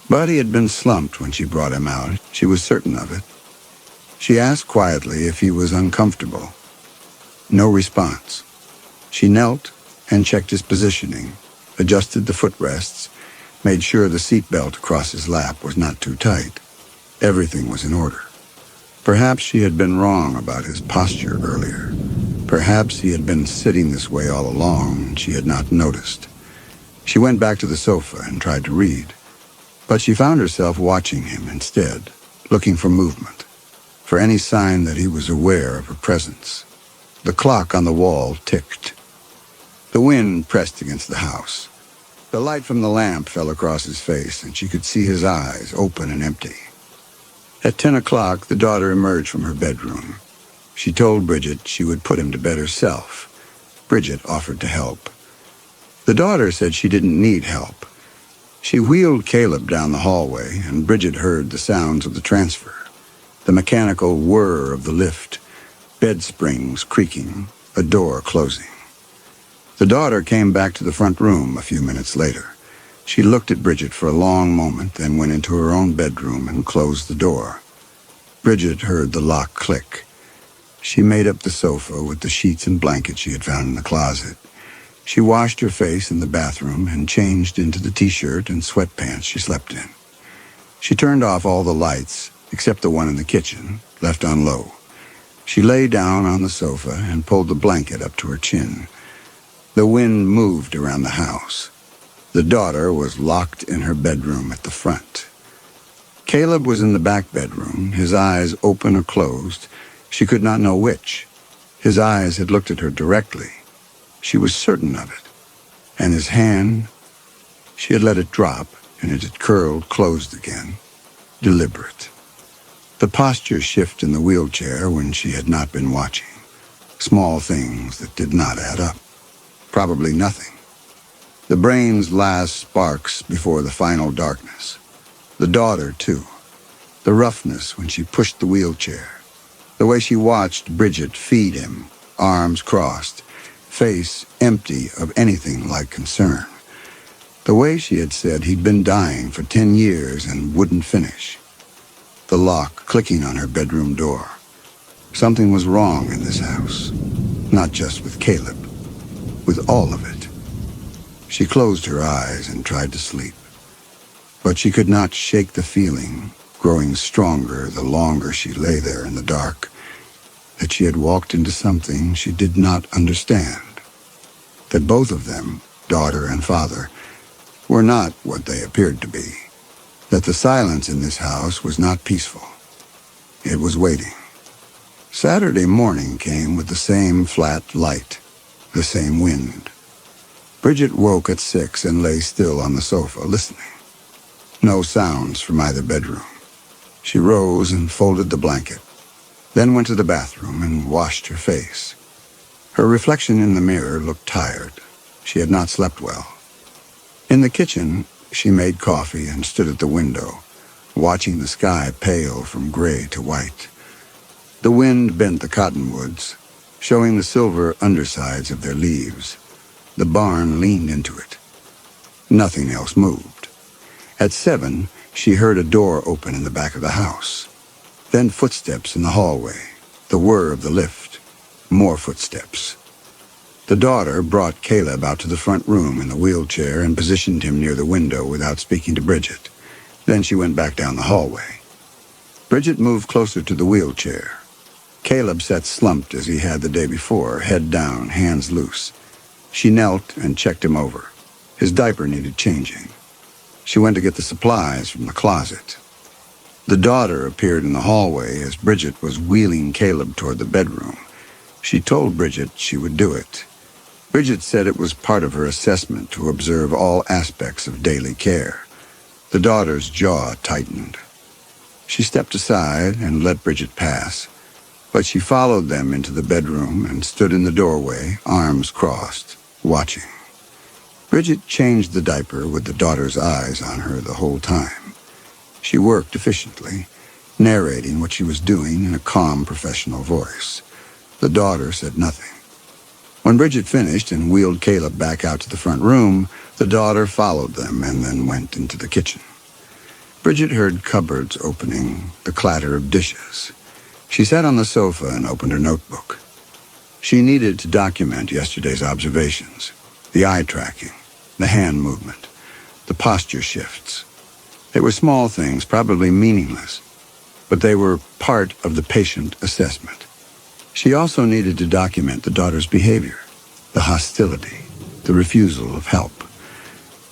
But he had been slumped when she brought him out. She was certain of it. She asked quietly if he was uncomfortable. No response. She knelt and checked his positioning, adjusted the footrests, made sure the seatbelt across his lap was not too tight. Everything was in order. Perhaps she had been wrong about his posture earlier. Perhaps he had been sitting this way all along and she had not noticed. She went back to the sofa and tried to read, but she found herself watching him instead, looking for movement, for any sign that he was aware of her presence. The clock on the wall ticked. The wind pressed against the house. The light from the lamp fell across his face, and she could see his eyes, open and empty. At 10 o'clock, the daughter emerged from her bedroom. She told Bridget she would put him to bed herself. Bridget offered to help. The daughter said she didn't need help. She wheeled Caleb down the hallway, and Bridget heard the sounds of the transfer, the mechanical whir of the lift, bed springs creaking, a door closing. The daughter came back to the front room a few minutes later. She looked at Bridget for a long moment, then went into her own bedroom and closed the door. Bridget heard the lock click. She made up the sofa with the sheets and blankets she had found in the closet. She washed her face in the bathroom and changed into the t-shirt and sweatpants she slept in. She turned off all the lights, except the one in the kitchen, left on low. She lay down on the sofa and pulled the blanket up to her chin. The wind moved around the house. The daughter was locked in her bedroom at the front. Caleb was in the back bedroom, his eyes open or closed. She could not know which. His eyes had looked at her directly. She was certain of it. And his hand, she had let it drop, and it had curled closed again, deliberate. The posture shift in the wheelchair when she had not been watching. Small things that did not add up. Probably nothing. The brain's last sparks before the final darkness. The daughter, too. The roughness when she pushed the wheelchair. The way she watched Bridget feed him, arms crossed, face empty of anything like concern. The way she had said he'd been dying for 10 years and wouldn't finish. The lock clicking on her bedroom door. Something was wrong in this house. Not just with Caleb. With all of it. She closed her eyes and tried to sleep. But she could not shake the feeling, growing stronger the longer she lay there in the dark, that she had walked into something she did not understand. That both of them, daughter and father, were not what they appeared to be. That the silence in this house was not peaceful. It was waiting. Saturday morning came with the same flat light, the same wind. Bridget woke at 6 and lay still on the sofa, listening. No sounds from either bedroom. She rose and folded the blanket, then went to the bathroom and washed her face. Her reflection in the mirror looked tired. She had not slept well. In the kitchen, she made coffee and stood at the window, watching the sky pale from gray to white. The wind bent the cottonwoods, showing the silver undersides of their leaves. The barn leaned into it. Nothing else moved. At 7, She heard a door open in the back of the house. Then footsteps in the hallway, the whir of the lift, more footsteps. The daughter brought Caleb out to the front room in the wheelchair and positioned him near the window without speaking to Bridget. Then she went back down the hallway. Bridget moved closer to the wheelchair. Caleb sat slumped as he had the day before, head down, hands loose. She knelt and checked him over. His diaper needed changing. She went to get the supplies from the closet. The daughter appeared in the hallway as Bridget was wheeling Caleb toward the bedroom. She told Bridget she would do it. Bridget said it was part of her assessment to observe all aspects of daily care. The daughter's jaw tightened. She stepped aside and let Bridget pass, but she followed them into the bedroom and stood in the doorway, arms crossed, watching. Bridget changed the diaper with the daughter's eyes on her the whole time. She worked efficiently, narrating what she was doing in a calm, professional voice. The daughter said nothing. When Bridget finished and wheeled Caleb back out to the front room, the daughter followed them and then went into the kitchen. Bridget heard cupboards opening, the clatter of dishes. She sat on the sofa and opened her notebook. She needed to document yesterday's observations, the eye tracking, the hand movement, the posture shifts. They were small things, probably meaningless, but they were part of the patient assessment. She also needed to document the daughter's behavior, the hostility, the refusal of help.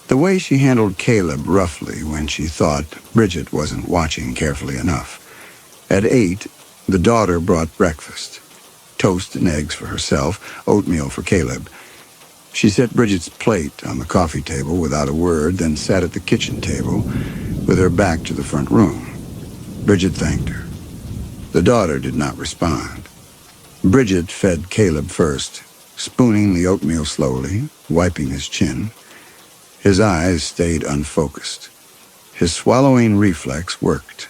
The way she handled Caleb roughly when she thought Bridget wasn't watching carefully enough. At 8, the daughter brought breakfast. Toast and eggs for herself, oatmeal for Caleb. She set Bridget's plate on the coffee table without a word, then sat at the kitchen table with her back to the front room. Bridget thanked her. The daughter did not respond. Bridget fed Caleb first, spooning the oatmeal slowly, wiping his chin. His eyes stayed unfocused. His swallowing reflex worked.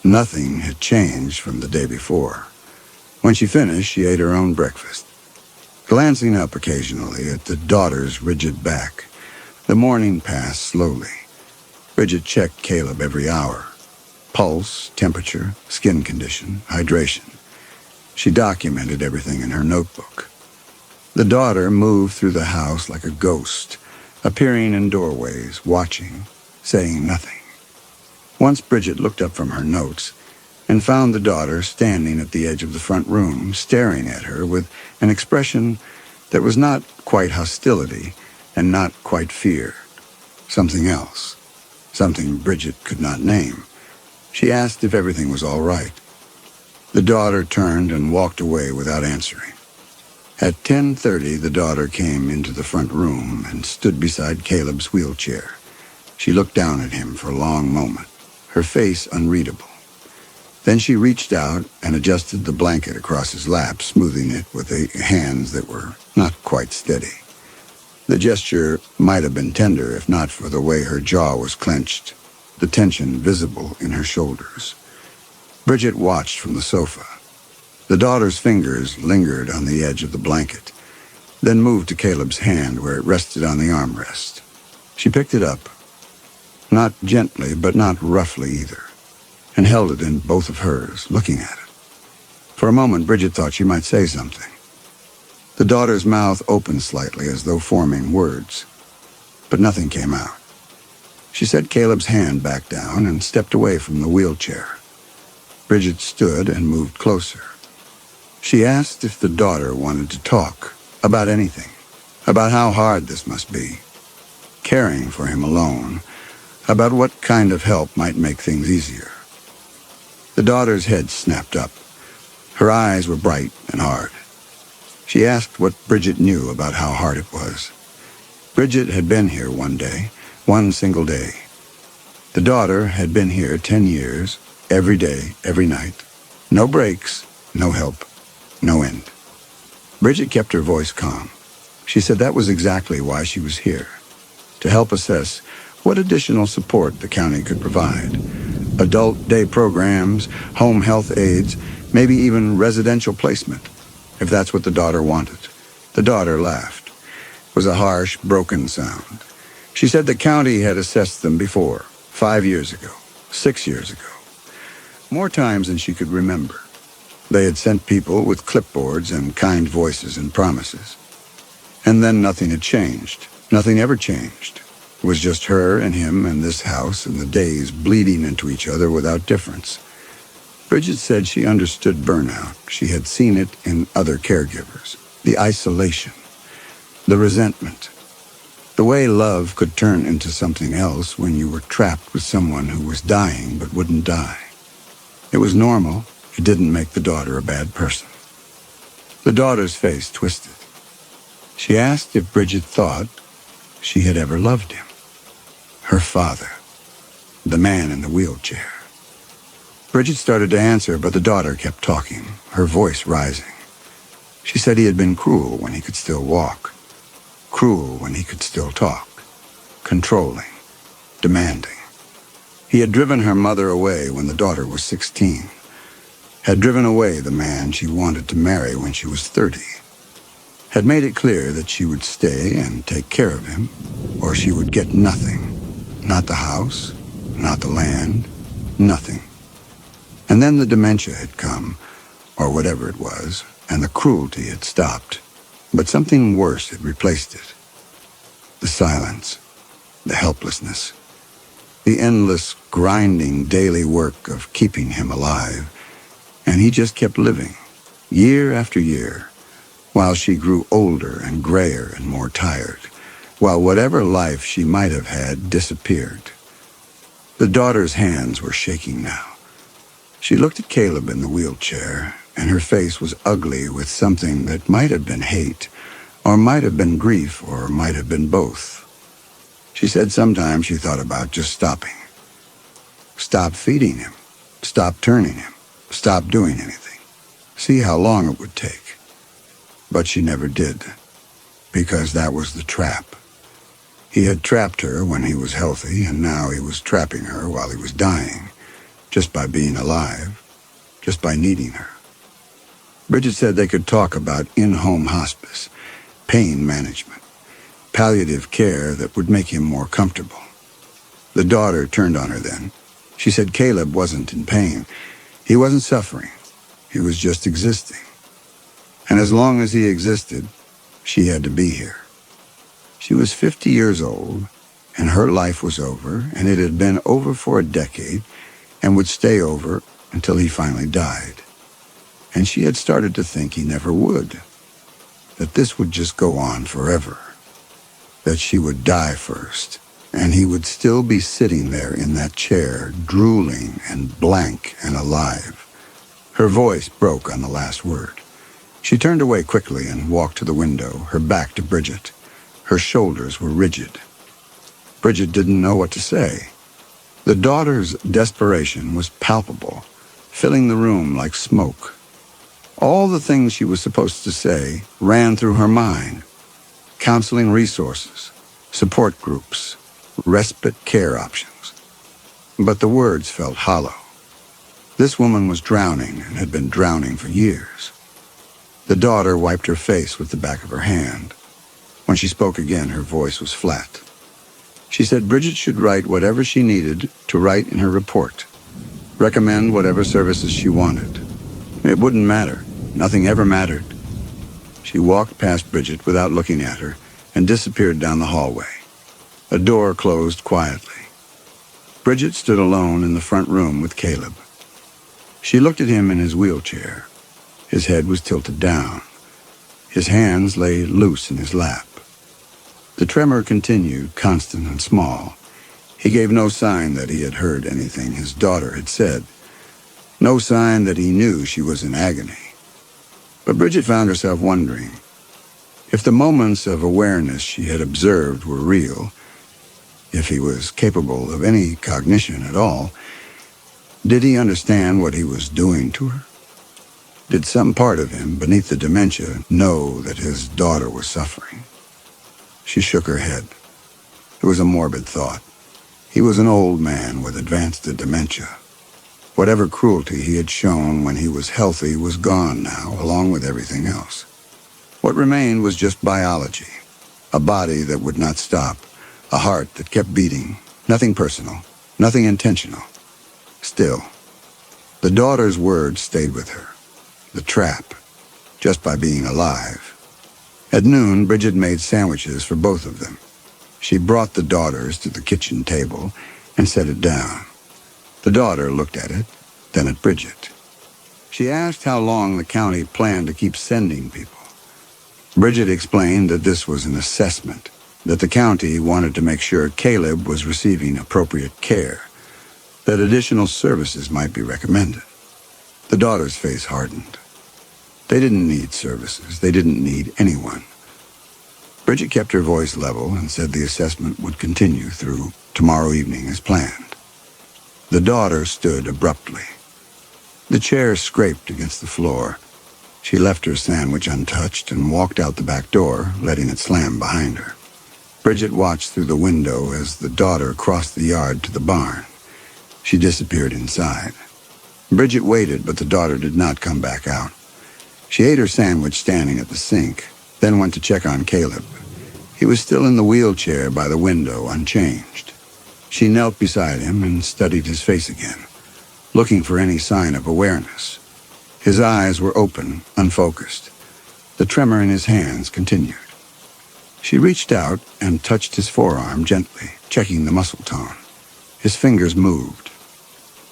Nothing had changed from the day before. When she finished, she ate her own breakfast. Glancing up occasionally at the daughter's rigid back, the morning passed slowly. Bridget checked Caleb every hour. Pulse, temperature, skin condition, hydration. She documented everything in her notebook. The daughter moved through the house like a ghost, appearing in doorways, watching, saying nothing. Once Bridget looked up from her notes and found the daughter standing at the edge of the front room, staring at her with an expression that was not quite hostility and not quite fear. Something else. Something Bridget could not name. She asked if everything was all right. The daughter turned and walked away without answering. At 10:30, the daughter came into the front room and stood beside Caleb's wheelchair. She looked down at him for a long moment, her face unreadable. Then she reached out and adjusted the blanket across his lap, smoothing it with the hands that were not quite steady. The gesture might have been tender if not for the way her jaw was clenched, the tension visible in her shoulders. Bridget watched from the sofa. The daughter's fingers lingered on the edge of the blanket, then moved to Caleb's hand where it rested on the armrest. She picked it up, not gently but not roughly either, and held it in both of hers, looking at it. For a moment, Bridget thought she might say something. The daughter's mouth opened slightly as though forming words, but nothing came out. She set Caleb's hand back down and stepped away from the wheelchair. Bridget stood and moved closer. She asked if the daughter wanted to talk about anything, about how hard this must be, caring for him alone, about what kind of help might make things easier. The daughter's head snapped up. Her eyes were bright and hard. She asked what Bridget knew about how hard it was. Bridget had been here one day, one single day. The daughter had been here 10 years, every day, every night. No breaks, no help, no end. Bridget kept her voice calm. She said that was exactly why she was here, to help assess what additional support the county could provide. Adult day programs, home health aides, maybe even residential placement, if that's what the daughter wanted. The daughter laughed. It was a harsh, broken sound. She said the county had assessed them before, 5 years ago, 6 years ago. More times than she could remember. They had sent people with clipboards and kind voices and promises. And then nothing had changed. Nothing ever changed. It was just her and him and this house and the days bleeding into each other without difference. Bridget said she understood burnout. She had seen it in other caregivers. The isolation. The resentment. The way love could turn into something else when you were trapped with someone who was dying but wouldn't die. It was normal. It didn't make the daughter a bad person. The daughter's face twisted. She asked if Bridget thought she had ever loved him. Her father. The man in the wheelchair. Bridget started to answer, but the daughter kept talking, her voice rising. She said he had been cruel when he could still walk. Cruel when he could still talk. Controlling. Demanding. He had driven her mother away when the daughter was 16. Had driven away the man she wanted to marry when she was 30. Had made it clear that she would stay and take care of him, or she would get nothing. Not the house, not the land, nothing. And then the dementia had come, or whatever it was, and the cruelty had stopped. But something worse had replaced it. The silence, the helplessness, the endless, grinding daily work of keeping him alive. And he just kept living, year after year, while she grew older and grayer and more tired, while whatever life she might have had disappeared. The daughter's hands were shaking now. She looked at Caleb in the wheelchair, and her face was ugly with something that might have been hate, or might have been grief, or might have been both. She said sometimes she thought about just stopping. Stop feeding him. Stop turning him. Stop doing anything. See how long it would take. But she never did, because that was the trap. He had trapped her when he was healthy, and now he was trapping her while he was dying, just by being alive, just by needing her. Bridget said they could talk about in-home hospice, pain management, palliative care that would make him more comfortable. The daughter turned on her then. She said Caleb wasn't in pain. He wasn't suffering. He was just existing. And as long as he existed, she had to be here. She was 50 years old, and her life was over, and it had been over for a decade, and would stay over until he finally died. And she had started to think he never would, that this would just go on forever, that she would die first, and he would still be sitting there in that chair, drooling and blank and alive. Her voice broke on the last word. She turned away quickly and walked to the window, her back to Bridget. Her shoulders were rigid. Bridget didn't know what to say. The daughter's desperation was palpable, filling the room like smoke. All the things she was supposed to say ran through her mind. Counseling resources, support groups, respite care options. But the words felt hollow. This woman was drowning and had been drowning for years. The daughter wiped her face with the back of her hand. When she spoke again, her voice was flat. She said Bridget should write whatever she needed to write in her report. Recommend whatever services she wanted. It wouldn't matter. Nothing ever mattered. She walked past Bridget without looking at her and disappeared down the hallway. A door closed quietly. Bridget stood alone in the front room with Caleb. She looked at him in his wheelchair. His head was tilted down. His hands lay loose in his lap. The tremor continued, constant and small. He gave no sign that he had heard anything his daughter had said. No sign that he knew she was in agony. But Bridget found herself wondering, if the moments of awareness she had observed were real, if he was capable of any cognition at all, did he understand what he was doing to her? Did some part of him, beneath the dementia, know that his daughter was suffering? She shook her head. It was a morbid thought. He was an old man with advanced dementia. Whatever cruelty he had shown when he was healthy was gone now, along with everything else. What remained was just biology, a body that would not stop, a heart that kept beating, nothing personal, Nothing intentional. Still, the daughter's words stayed with her. The trap, just by being alive. At noon, Bridget made sandwiches for both of them. She brought the daughters to the kitchen table and set it down. The daughter looked at it, then at Bridget. She asked how long the county planned to keep sending people. Bridget explained that this was an assessment, that the county wanted to make sure Caleb was receiving appropriate care, that additional services might be recommended. The daughter's face hardened. They didn't need services. They didn't need anyone. Bridget kept her voice level and said the assessment would continue through tomorrow evening as planned. The daughter stood abruptly. The chair scraped against the floor. She left her sandwich untouched and walked out the back door, letting it slam behind her. Bridget watched through the window as the daughter crossed the yard to the barn. She disappeared inside. Bridget waited, but the daughter did not come back out. She ate her sandwich standing at the sink, then went to check on Caleb. He was still in the wheelchair by the window, unchanged. She knelt beside him and studied his face again, looking for any sign of awareness. His eyes were open, unfocused. The tremor in his hands continued. She reached out and touched his forearm gently, checking the muscle tone. His fingers moved,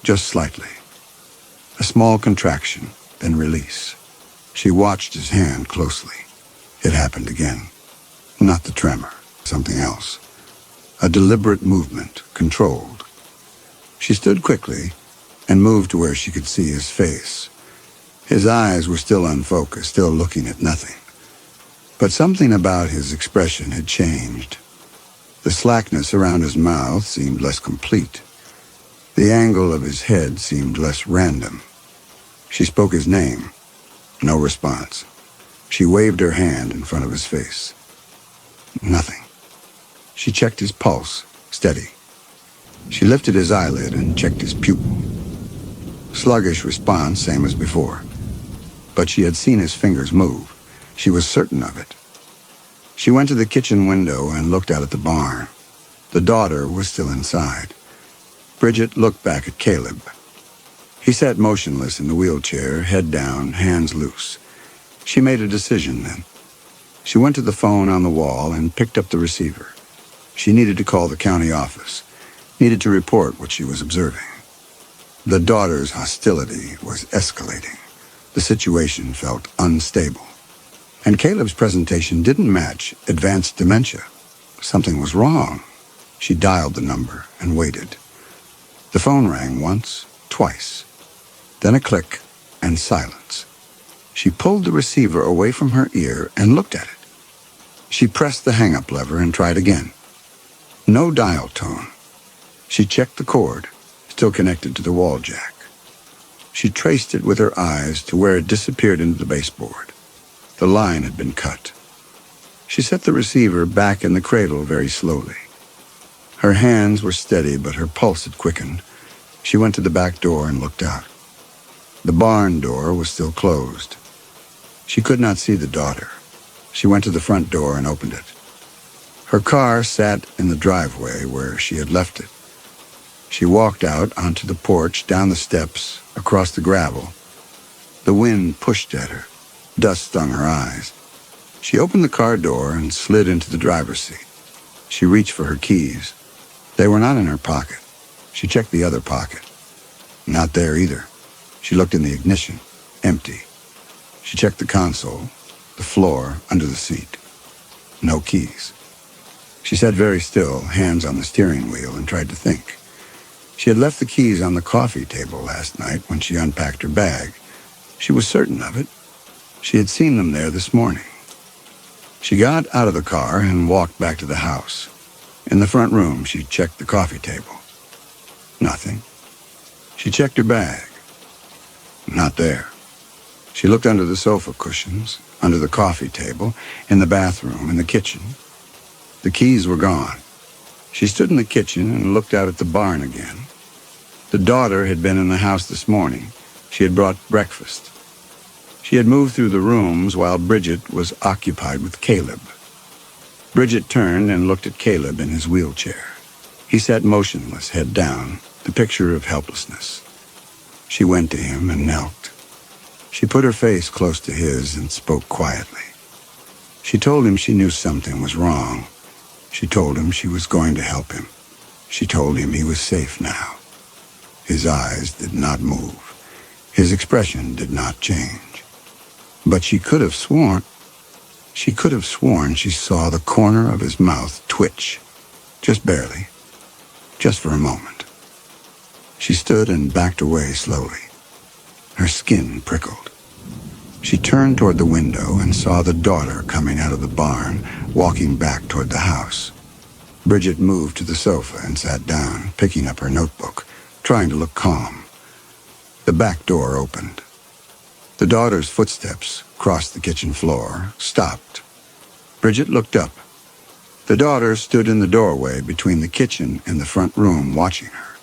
just slightly. A small contraction, then release. She watched his hand closely. It happened again. Not the tremor, something else. A deliberate movement, controlled. She stood quickly and moved to where she could see his face. His eyes were still unfocused, still looking at nothing. But something about his expression had changed. The slackness around his mouth seemed less complete. The angle of his head seemed less random. She spoke his name. No response. She waved her hand in front of his face. Nothing. She checked his pulse, steady. She lifted his eyelid and checked his pupil. Sluggish response, same as before. But she had seen his fingers move. She was certain of it. She went to the kitchen window and looked out at the barn. The daughter was still inside. Bridget looked back at Caleb. He sat motionless in the wheelchair, head down, hands loose. She made a decision then. She went to the phone on the wall and picked up the receiver. She needed to call the county office, needed to report what she was observing. The daughter's hostility was escalating. The situation felt unstable. And Caleb's presentation didn't match advanced dementia. Something was wrong. She dialed the number and waited. The phone rang once, twice. Then a click and silence. She pulled the receiver away from her ear and looked at it. She pressed the hang-up lever and tried again. No dial tone. She checked the cord, still connected to the wall jack. She traced it with her eyes to where it disappeared into the baseboard. The line had been cut. She set the receiver back in the cradle very slowly. Her hands were steady, but her pulse had quickened. She went to the back door and looked out. The barn door was still closed. She could not see the daughter. She went to the front door and opened it. Her car sat in the driveway where she had left it. She walked out onto the porch, down the steps, across the gravel. The wind pushed at her. Dust stung her eyes. She opened the car door and slid into the driver's seat. She reached for her keys. They were not in her pocket. She checked the other pocket. Not there either. She looked in the ignition. Empty. She checked the console, the floor, under the seat. No keys. She sat very still, hands on the steering wheel, and tried to think. She had left the keys on the coffee table last night when she unpacked her bag. She was certain of it. She had seen them there this morning. She got out of the car and walked back to the house. In the front room, she checked the coffee table. Nothing. She checked her bag. Not there. She looked under the sofa cushions, under the coffee table, in the bathroom, in the kitchen. The keys were gone. She stood in the kitchen and looked out at the barn again. The daughter had been in the house this morning. She had brought breakfast. She had moved through the rooms while Bridget was occupied with Caleb. Bridget turned and looked at Caleb in his wheelchair. He sat motionless, head down, the picture of helplessness. She went to him and knelt. She put her face close to his and spoke quietly. She told him she knew something was wrong. She told him she was going to help him. She told him he was safe now. His eyes did not move. His expression did not change. But she could have sworn she saw the corner of his mouth twitch. Just barely. Just for a moment. She stood and backed away slowly. Her skin prickled. She turned toward the window and saw the daughter coming out of the barn, walking back toward the house. Bridget moved to the sofa and sat down, picking up her notebook, trying to look calm. The back door opened. The daughter's footsteps crossed the kitchen floor, stopped. Bridget looked up. The daughter stood in the doorway between the kitchen and the front room, watching her.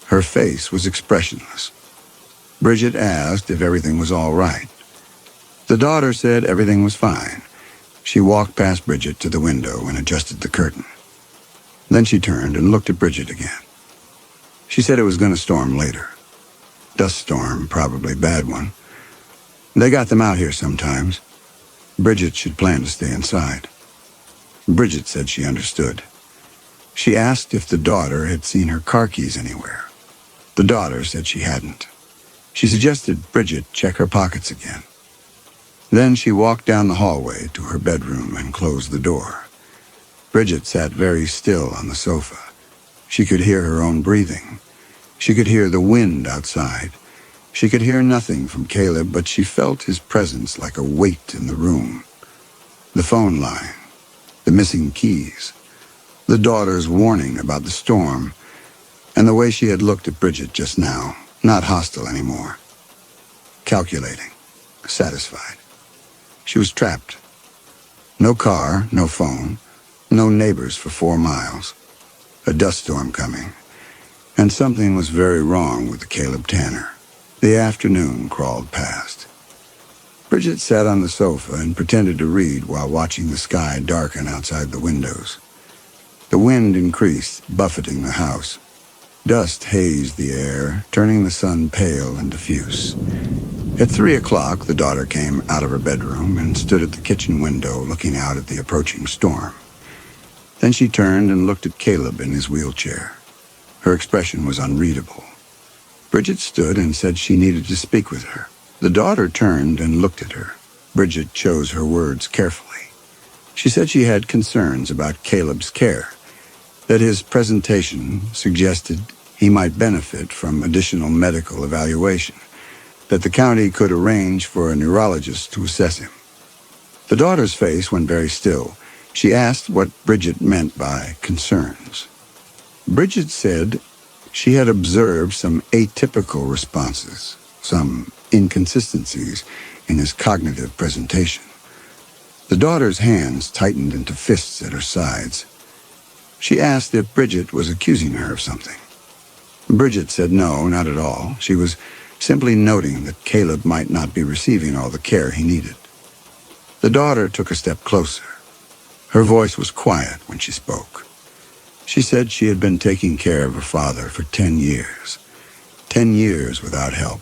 Her face was expressionless. Bridget asked if everything was all right. The daughter said everything was fine. She walked past Bridget to the window and adjusted the curtain. Then she turned and looked at Bridget again. She said it was going to storm later. Dust storm, probably bad one. They got them out here sometimes. Bridget should plan to stay inside. Bridget said she understood. She asked if the daughter had seen her car keys anywhere. The daughter said she hadn't. She suggested Bridget check her pockets again. Then she walked down the hallway to her bedroom and closed the door. Bridget sat very still on the sofa. She could hear her own breathing. She could hear the wind outside. She could hear nothing from Caleb, but she felt his presence like a weight in the room. The phone line, the missing keys, the daughter's warning about the storm, and the way she had looked at Bridget just now, not hostile anymore. Calculating, satisfied. She was trapped. No car, no phone, no neighbors for 4 miles. A dust storm coming. And something was very wrong with the Caleb Tanner. The afternoon crawled past. Bridget sat on the sofa and pretended to read while watching the sky darken outside the windows. The wind increased, buffeting the house. Dust hazed the air, turning the sun pale and diffuse. At 3 o'clock, the daughter came out of her bedroom and stood at the kitchen window looking out at the approaching storm. Then she turned and looked at Caleb in his wheelchair. Her expression was unreadable. Bridget stood and said she needed to speak with her. The daughter turned and looked at her. Bridget chose her words carefully. She said she had concerns about Caleb's care, that his presentation suggested he might benefit from additional medical evaluation, that the county could arrange for a neurologist to assess him. The daughter's face went very still. She asked what Bridget meant by concerns. Bridget said she had observed some atypical responses, some inconsistencies in his cognitive presentation. The daughter's hands tightened into fists at her sides. She asked if Bridget was accusing her of something. Bridget said no, not at all. She was simply noting that Caleb might not be receiving all the care he needed. The daughter took a step closer. Her voice was quiet when she spoke. She said she had been taking care of her father for 10 years. 10 years without help,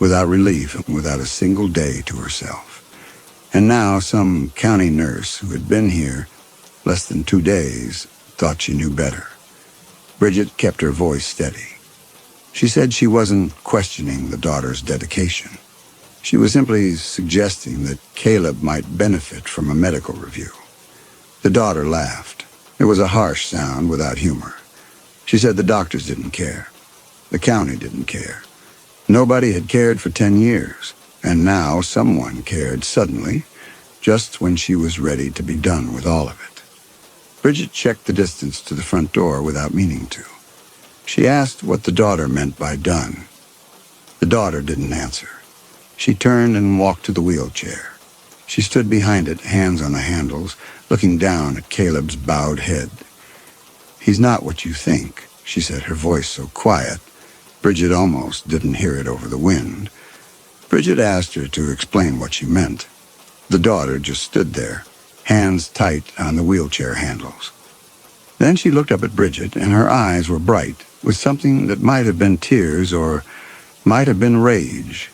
without relief, and without a single day to herself. And now some county nurse who had been here less than 2 days thought she knew better. Bridget kept her voice steady. She said she wasn't questioning the daughter's dedication. She was simply suggesting that Caleb might benefit from a medical review. The daughter laughed. It was a harsh sound without humor. She said the doctors didn't care. The county didn't care. Nobody had cared for 10 years, and now someone cared suddenly, just when she was ready to be done with all of it. Bridget checked the distance to the front door without meaning to. She asked what the daughter meant by done. The daughter didn't answer. She turned and walked to the wheelchair. She stood behind it, hands on the handles, looking down at Caleb's bowed head. "He's not what you think," she said, her voice so quiet, Bridget almost didn't hear it over the wind. Bridget asked her to explain what she meant. The daughter just stood there, hands tight on the wheelchair handles. Then she looked up at Bridget, and her eyes were bright with something that might have been tears or might have been rage.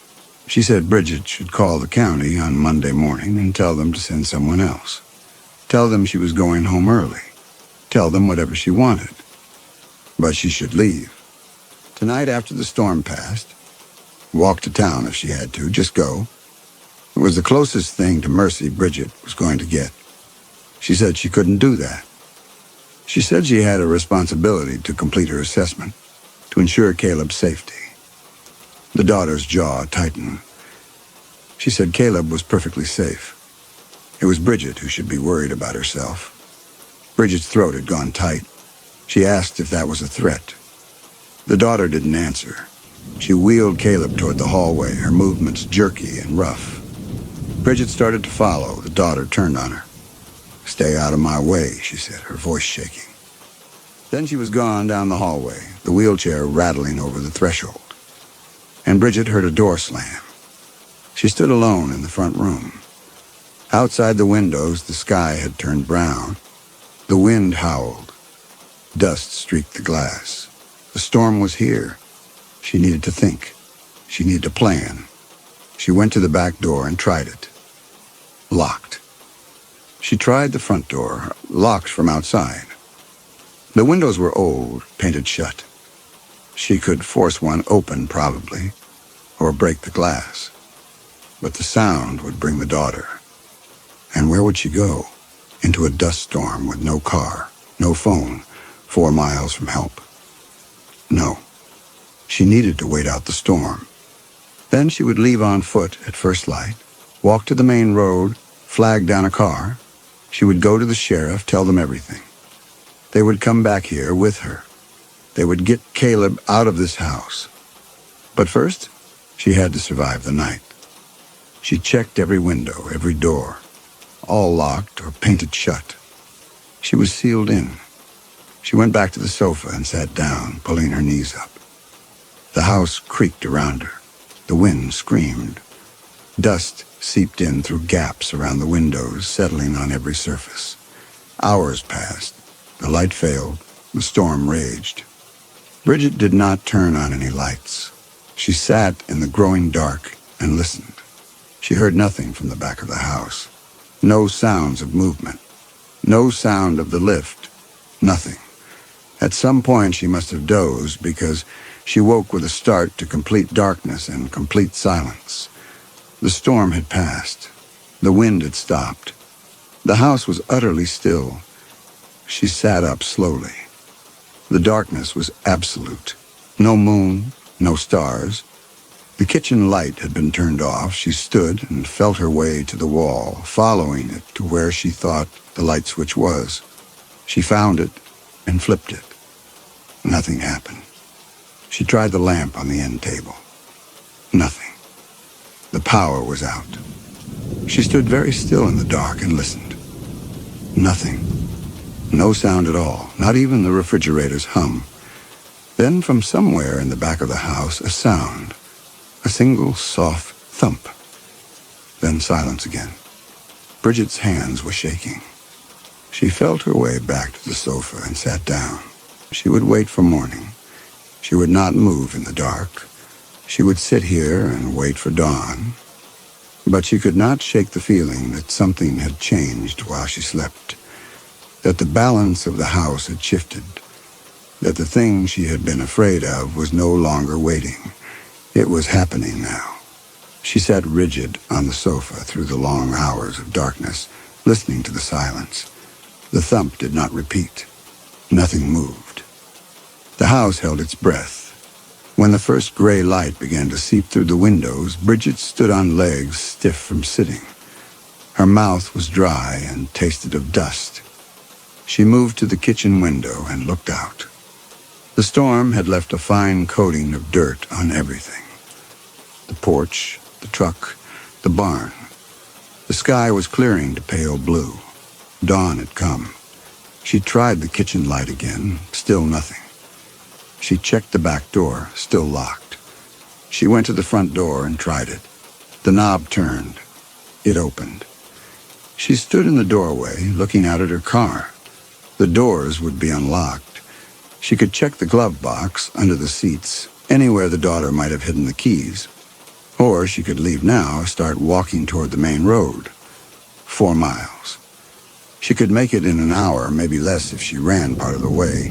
She said Bridget should call the county on Monday morning and tell them to send someone else. Tell them she was going home early. Tell them whatever she wanted. But she should leave. Tonight after the storm passed, walk to town if she had to, just go. It was the closest thing to mercy Bridget was going to get. She said she couldn't do that. She said she had a responsibility to complete her assessment, to ensure Caleb's safety. The daughter's jaw tightened. She said Caleb was perfectly safe. It was Bridget who should be worried about herself. Bridget's throat had gone tight. She asked if that was a threat. The daughter didn't answer. She wheeled Caleb toward the hallway, her movements jerky and rough. Bridget started to follow. The daughter turned on her. "Stay out of my way," she said, her voice shaking. Then she was gone down the hallway, the wheelchair rattling over the threshold. And Bridget heard a door slam. She stood alone in the front room. Outside the windows, the sky had turned brown. The wind howled. Dust streaked the glass. The storm was here. She needed to think. She needed to plan. She went to the back door and tried it. Locked. She tried the front door, locked from outside. The windows were old, painted shut. She could force one open, probably, or break the glass. But the sound would bring the daughter. And where would she go? Into a dust storm with no car, no phone, 4 miles from help. No. She needed to wait out the storm. Then she would leave on foot at first light, walk to the main road, flag down a car. She would go to the sheriff, tell them everything. They would come back here with her. They would get Caleb out of this house. But first, she had to survive the night. She checked every window, every door, all locked or painted shut. She was sealed in. She went back to the sofa and sat down, pulling her knees up. The house creaked around her. The wind screamed. Dust seeped in through gaps around the windows, settling on every surface. Hours passed. The light failed. The storm raged. Bridget did not turn on any lights. She sat in the growing dark and listened. She heard nothing from the back of the house. No sounds of movement. No sound of the lift. Nothing. At some point she must have dozed because she woke with a start to complete darkness and complete silence. The storm had passed. The wind had stopped. The house was utterly still. She sat up slowly. The darkness was absolute. No moon, no stars. The kitchen light had been turned off. She stood and felt her way to the wall, following it to where she thought the light switch was. She found it and flipped it. Nothing happened. She tried the lamp on the end table. Nothing. The power was out. She stood very still in the dark and listened. Nothing. No sound at all, not even the refrigerator's hum. Then from somewhere in the back of the house, a sound. A single soft thump. Then silence again. Bridget's hands were shaking. She felt her way back to the sofa and sat down. She would wait for morning. She would not move in the dark. She would sit here and wait for dawn. But she could not shake the feeling that something had changed while she slept, that the balance of the house had shifted, that the thing she had been afraid of was no longer waiting. It was happening now. She sat rigid on the sofa through the long hours of darkness, listening to the silence. The thump did not repeat. Nothing moved. The house held its breath. When the first gray light began to seep through the windows, Bridget stood on legs, stiff from sitting. Her mouth was dry and tasted of dust. She moved to the kitchen window and looked out. The storm had left a fine coating of dirt on everything. The porch, the truck, the barn. The sky was clearing to pale blue. Dawn had come. She tried the kitchen light again, still nothing. She checked the back door, still locked. She went to the front door and tried it. The knob turned. It opened. She stood in the doorway, looking out at her car. The doors would be unlocked. She could check the glove box, under the seats, anywhere the daughter might have hidden the keys. Or she could leave now, start walking toward the main road. 4 miles. She could make it in an hour, maybe less if she ran part of the way,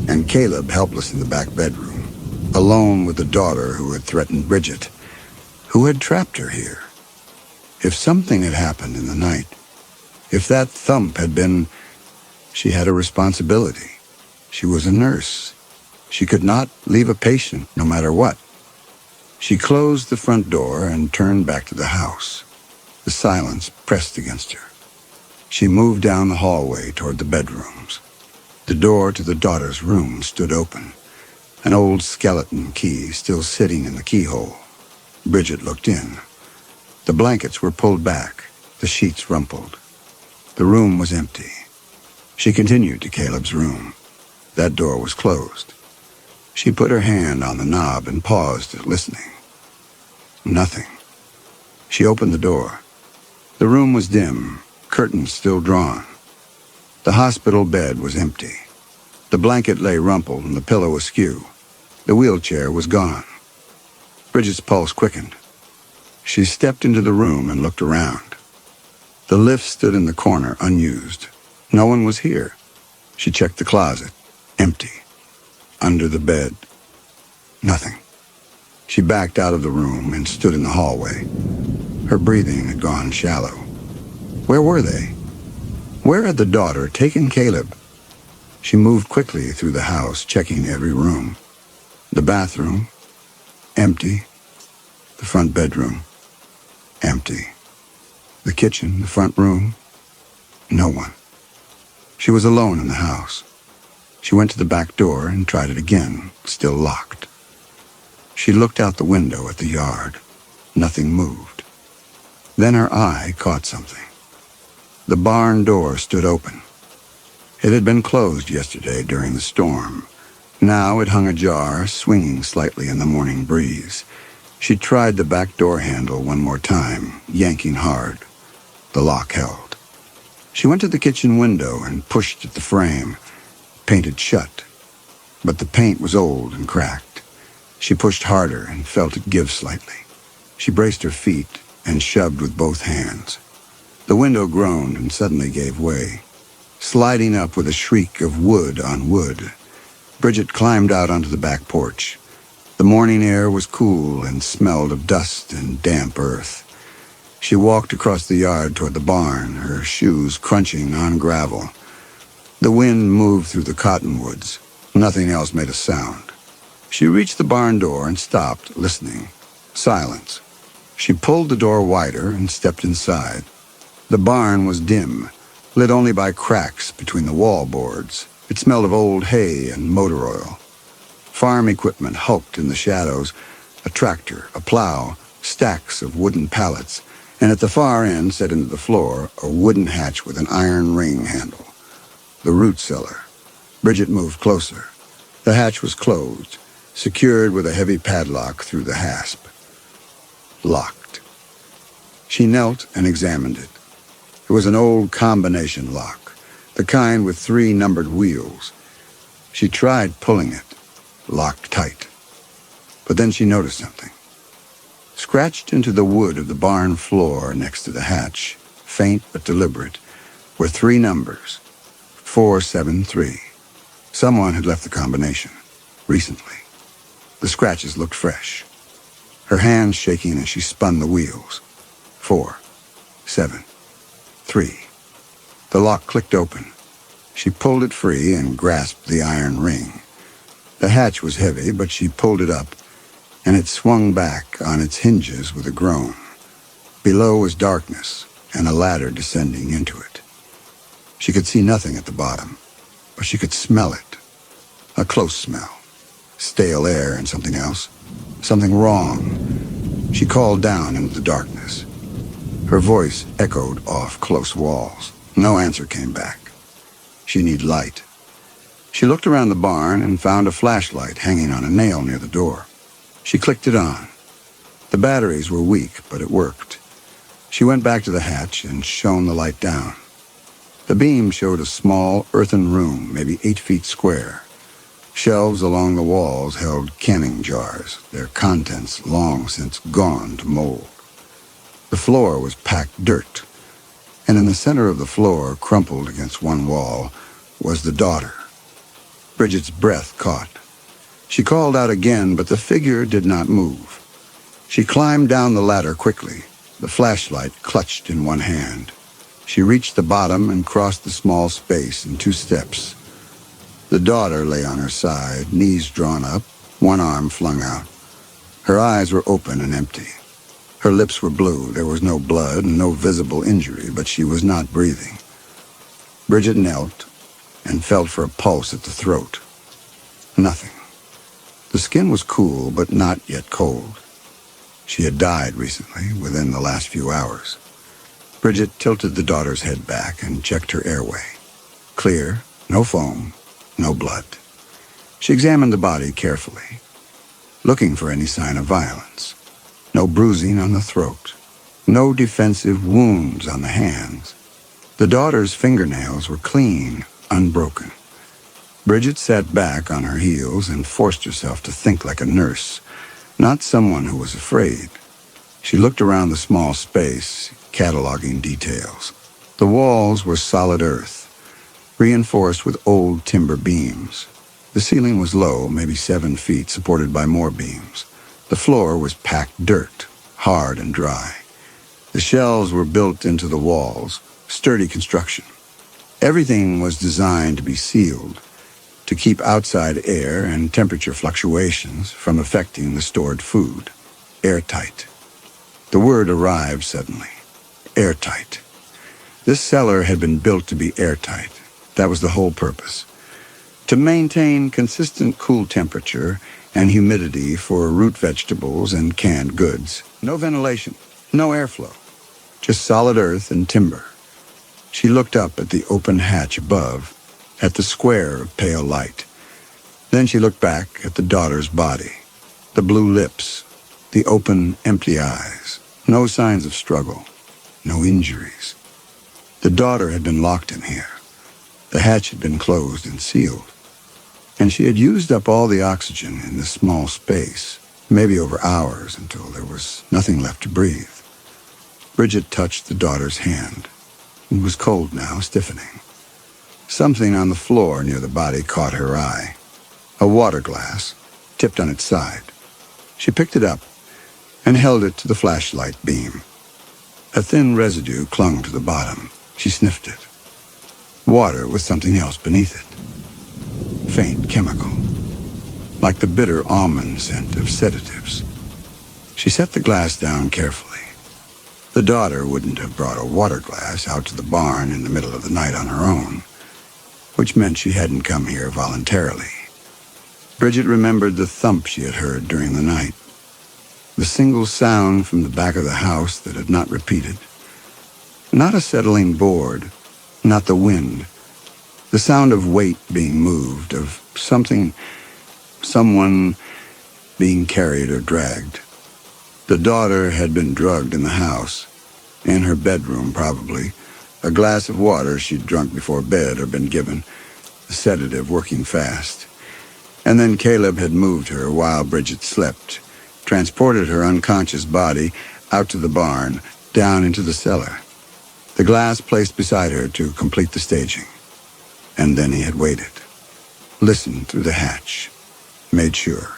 and Caleb helpless in the back bedroom, alone with the daughter who had threatened Bridget, who had trapped her here. If something had happened in the night, if that thump had been... She had a responsibility. She was a nurse. She could not leave a patient, no matter what. She closed the front door and turned back to the house. The silence pressed against her. She moved down the hallway toward the bedrooms. The door to the daughter's room stood open, an old skeleton key still sitting in the keyhole. Bridget looked in. The blankets were pulled back, the sheets rumpled. The room was empty. She continued to Caleb's room. That door was closed. She put her hand on the knob and paused, listening. Nothing. She opened the door. The room was dim, curtains still drawn. The hospital bed was empty. The blanket lay rumpled and the pillow askew. The wheelchair was gone. Bridget's pulse quickened. She stepped into the room and looked around. The lift stood in the corner, unused. No one was here. She checked the closet. Empty. Under the bed. Nothing. She backed out of the room and stood in the hallway. Her breathing had gone shallow. Where were they? Where had the daughter taken Caleb? She moved quickly through the house, checking every room. The bathroom, empty. The front bedroom, empty. The kitchen, the front room, no one. She was alone in the house. She went to the back door and tried it again, still locked. She looked out the window at the yard. Nothing moved. Then her eye caught something. The barn door stood open. It had been closed yesterday during the storm. Now it hung ajar, swinging slightly in the morning breeze. She tried the back door handle one more time, yanking hard. The lock held. She went to the kitchen window and pushed at the frame, painted shut. But the paint was old and cracked. She pushed harder and felt it give slightly. She braced her feet and shoved with both hands. The window groaned and suddenly gave way, sliding up with a shriek of wood on wood. Bridget climbed out onto the back porch. The morning air was cool and smelled of dust and damp earth. She walked across the yard toward the barn, her shoes crunching on gravel. The wind moved through the cottonwoods. Nothing else made a sound. She reached the barn door and stopped, listening. Silence. She pulled the door wider and stepped inside. The barn was dim, lit only by cracks between the wall boards. It smelled of old hay and motor oil. Farm equipment hulked in the shadows, a tractor, a plow, stacks of wooden pallets, and at the far end, set into the floor, a wooden hatch with an iron ring handle. The root cellar. Bridget moved closer. The hatch was closed, secured with a heavy padlock through the hasp. Locked. She knelt and examined it. It was an old combination lock, the kind with 3 numbered wheels. She tried pulling it, locked tight. But then she noticed something. Scratched into the wood of the barn floor next to the hatch, faint but deliberate, were 3 numbers, 473. Someone had left the combination, recently. The scratches looked fresh. Her hands shaking as she spun the wheels. 4, 7, 3. The lock clicked open. She pulled it free and grasped the iron ring. The hatch was heavy, but she pulled it up, and it swung back on its hinges with a groan. Below was darkness and a ladder descending into it. She could see nothing at the bottom, but she could smell it. A close smell. Stale air and something else. Something wrong. She called down into the darkness. Her voice echoed off close walls. No answer came back. She needed light. She looked around the barn and found a flashlight hanging on a nail near the door. She clicked it on. The batteries were weak, but it worked. She went back to the hatch and shone the light down. The beam showed a small earthen room, maybe 8 feet square. Shelves along the walls held canning jars, their contents long since gone to mold. The floor was packed dirt, and in the center of the floor, crumpled against one wall, was the daughter. Bridget's breath caught. She called out again, but the figure did not move. She climbed down the ladder quickly, the flashlight clutched in one hand. She reached the bottom and crossed the small space in 2 steps. The daughter lay on her side, knees drawn up, one arm flung out. Her eyes were open and empty. Her lips were blue. There was no blood and no visible injury, but she was not breathing. Bridget knelt and felt for a pulse at the throat. Nothing. The skin was cool, but not yet cold. She had died recently, within the last few hours. Bridget tilted the daughter's head back and checked her airway. Clear, no foam, no blood. She examined the body carefully, looking for any sign of violence. No bruising on the throat, no defensive wounds on the hands. The daughter's fingernails were clean, unbroken. Bridget sat back on her heels and forced herself to think like a nurse, not someone who was afraid. She looked around the small space, cataloging details. The walls were solid earth, reinforced with old timber beams. The ceiling was low, maybe 7 feet, supported by more beams. The floor was packed dirt, hard and dry. The shelves were built into the walls, sturdy construction. Everything was designed to be sealed, to keep outside air and temperature fluctuations from affecting the stored food. Airtight. The word arrived suddenly. Airtight. This cellar had been built to be airtight. That was the whole purpose. To maintain consistent cool temperature and humidity for root vegetables and canned goods. No ventilation, no airflow. Just solid earth and timber. She looked up at the open hatch above, at the square of pale light. Then she looked back at the daughter's body, the blue lips, the open, empty eyes. No signs of struggle, no injuries. The daughter had been locked in here. The hatch had been closed and sealed. And she had used up all the oxygen in this small space, maybe over hours until there was nothing left to breathe. Bridget touched the daughter's hand. It was cold now, stiffening. Something on the floor near the body caught her eye. A water glass, tipped on its side. She picked it up and held it to the flashlight beam. A thin residue clung to the bottom. She sniffed it. Water with something else beneath it. Faint chemical, like the bitter almond scent of sedatives. She set the glass down carefully. The daughter wouldn't have brought a water glass out to the barn in the middle of the night on her own, which meant she hadn't come here voluntarily. Bridget remembered the thump she had heard during the night, the single sound from the back of the house that had not repeated. Not a settling board, not the wind, the sound of weight being moved, of someone being carried or dragged. The daughter had been drugged in the house, in her bedroom probably. A glass of water she'd drunk before bed or been given, a sedative working fast. And then Caleb had moved her while Bridget slept, transported her unconscious body out to the barn, down into the cellar. The glass placed beside her to complete the staging. And then he had waited, listened through the hatch, made sure.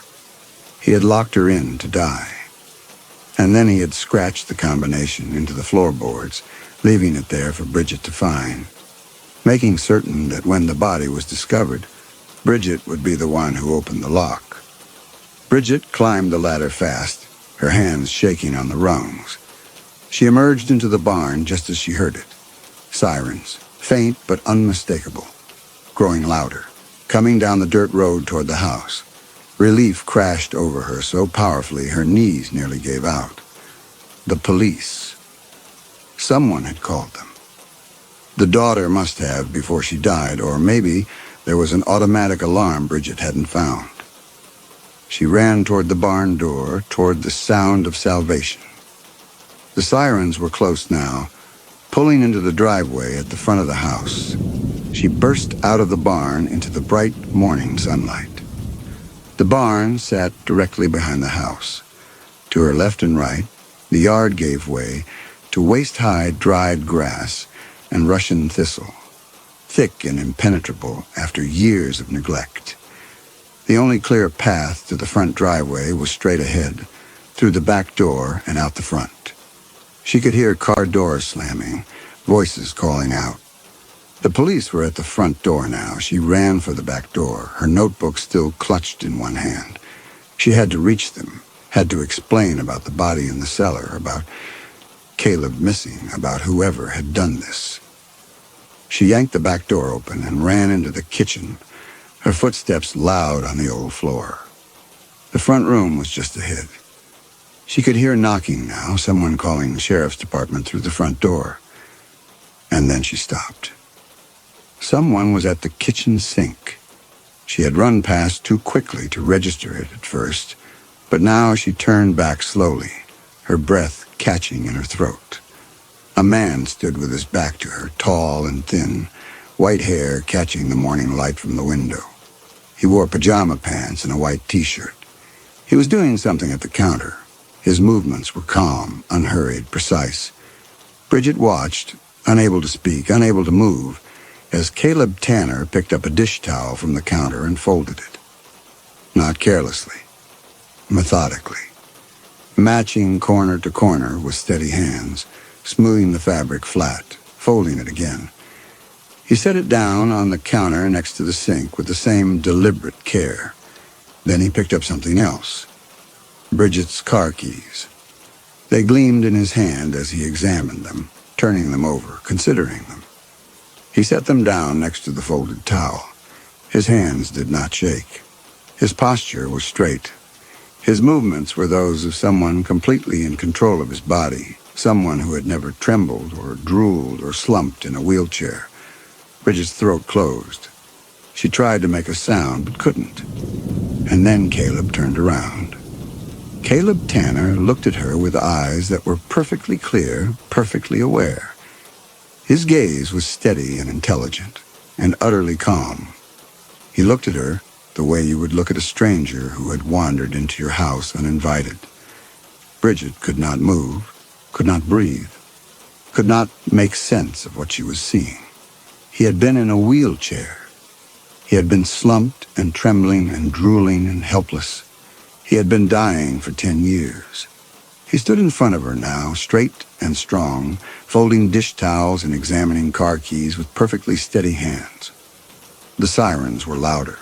He had locked her in to die. And then he had scratched the combination into the floorboards, leaving it there for Bridget to find, making certain that when the body was discovered, Bridget would be the one who opened the lock. Bridget climbed the ladder fast, her hands shaking on the rungs. She emerged into the barn just as she heard it. Sirens, faint but unmistakable, growing louder, coming down the dirt road toward the house. Relief crashed over her so powerfully her knees nearly gave out. The police. Someone had called them. The daughter must have before she died, or maybe there was an automatic alarm Bridget hadn't found. She ran toward the barn door, toward the sound of salvation. The sirens were close now, Pulling into the driveway at the front of the house, she burst out of the barn into the bright morning sunlight. The barn sat directly behind the house. To her left and right, the yard gave way to waist-high dried grass and Russian thistle, thick and impenetrable after years of neglect. The only clear path to the front driveway was straight ahead, through the back door and out the front. She could hear car doors slamming, voices calling out. The police were at the front door now. She ran for the back door, her notebook still clutched in one hand. She had to reach them, had to explain about the body in the cellar, about Caleb missing, about whoever had done this. She yanked the back door open and ran into the kitchen, her footsteps loud on the old floor. The front room was just ahead. She could hear knocking now, someone calling the sheriff's department through the front door. And then she stopped. Someone was at the kitchen sink. She had run past too quickly to register it at first, but now she turned back slowly, her breath catching in her throat. A man stood with his back to her, tall and thin, white hair catching the morning light from the window. He wore pajama pants and a white T-shirt. He was doing something at the counter. His movements were calm, unhurried, precise. Bridget watched, unable to speak, unable to move, as Caleb Tanner picked up a dish towel from the counter and folded it. Not carelessly, methodically, matching corner to corner with steady hands, smoothing the fabric flat, folding it again. He set it down on the counter next to the sink with the same deliberate care. Then he picked up something else. Bridget's car keys. They gleamed in his hand as he examined them, turning them over, considering them. He set them down next to the folded towel. His hands did not shake. His posture was straight. His movements were those of someone completely in control of his body, someone who had never trembled or drooled or slumped in a wheelchair. Bridget's throat closed. She tried to make a sound, but couldn't. And then Caleb turned around. Caleb Tanner looked at her with eyes that were perfectly clear, perfectly aware. His gaze was steady and intelligent, and utterly calm. He looked at her the way you would look at a stranger who had wandered into your house uninvited. Bridget could not move, could not breathe, could not make sense of what she was seeing. He had been in a wheelchair. He had been slumped and trembling and drooling and helpless. He had been dying for 10 years. He stood in front of her now, straight and strong, folding dish towels and examining car keys with perfectly steady hands. The sirens were louder,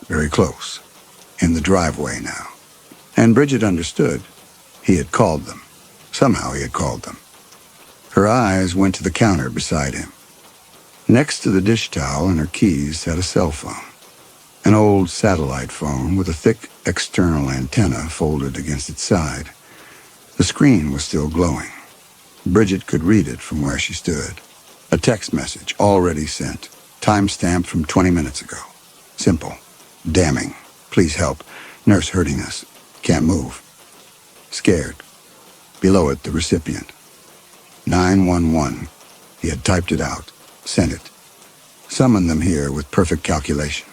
very close, in the driveway now. And Bridget understood. He had called them. Somehow he had called them. Her eyes went to the counter beside him. Next to the dish towel and her keys sat a cell phone. An old satellite phone with a thick external antenna folded against its side. The screen was still glowing. Bridget could read it from where she stood. A text message already sent, time-stamped from 20 minutes ago. Simple. Damning. Please help. Nurse hurting us. Can't move. Scared. Below it, the recipient. 911. He had typed it out. Sent it. Summoned them here with perfect calculation.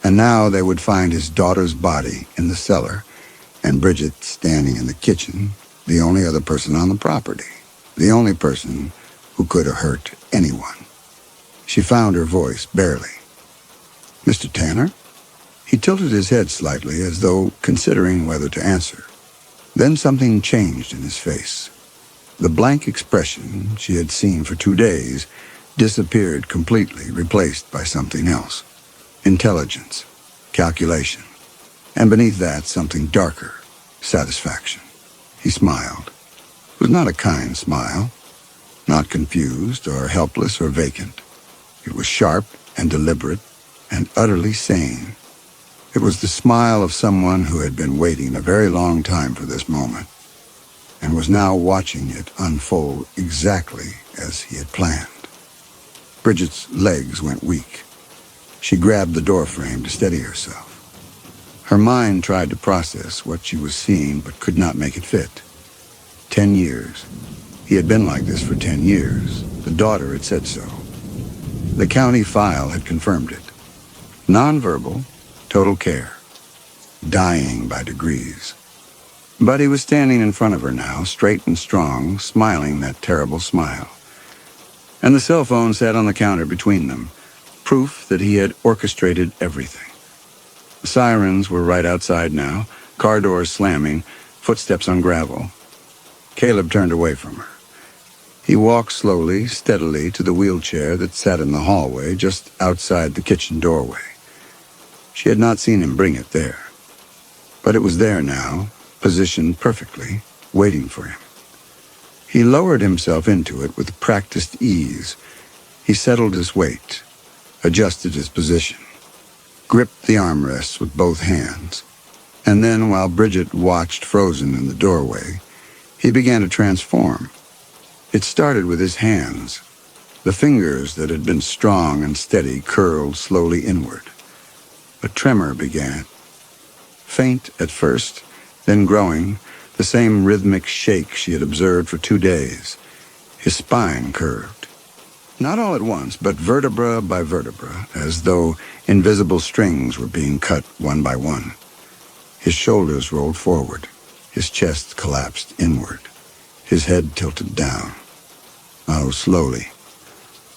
And now they would find his daughter's body in the cellar, and Bridget standing in the kitchen, the only other person on the property, the only person who could have hurt anyone. She found her voice, barely. Mr. Tanner? He tilted his head slightly as though considering whether to answer. Then something changed in his face. The blank expression she had seen for 2 days disappeared completely, replaced by something else. Intelligence, calculation, and beneath that something darker, satisfaction. He smiled. It was not a kind smile, not confused or helpless or vacant. It was sharp and deliberate and utterly sane. It was the smile of someone who had been waiting a very long time for this moment and was now watching it unfold exactly as he had planned. Bridget's legs went weak. She grabbed the doorframe to steady herself. Her mind tried to process what she was seeing but could not make it fit. 10 years. He had been like this for 10 years. The daughter had said so. The county file had confirmed it. Nonverbal, total care, dying by degrees. But he was standing in front of her now, straight and strong, smiling that terrible smile. And the cell phone sat on the counter between them, proof that he had orchestrated everything. The sirens were right outside now, car doors slamming, footsteps on gravel. Caleb turned away from her. He walked slowly, steadily to the wheelchair that sat in the hallway just outside the kitchen doorway. She had not seen him bring it there. But it was there now, positioned perfectly, waiting for him. He lowered himself into it with practiced ease. He settled his weight, adjusted his position, gripped the armrests with both hands, and then, while Bridget watched frozen in the doorway, he began to transform. It started with his hands. The fingers that had been strong and steady curled slowly inward. A tremor began. Faint at first, then growing, the same rhythmic shake she had observed for 2 days. His spine curved. Not all at once, but vertebra by vertebra, as though invisible strings were being cut one by one. His shoulders rolled forward. His chest collapsed inward. His head tilted down. Oh, slowly.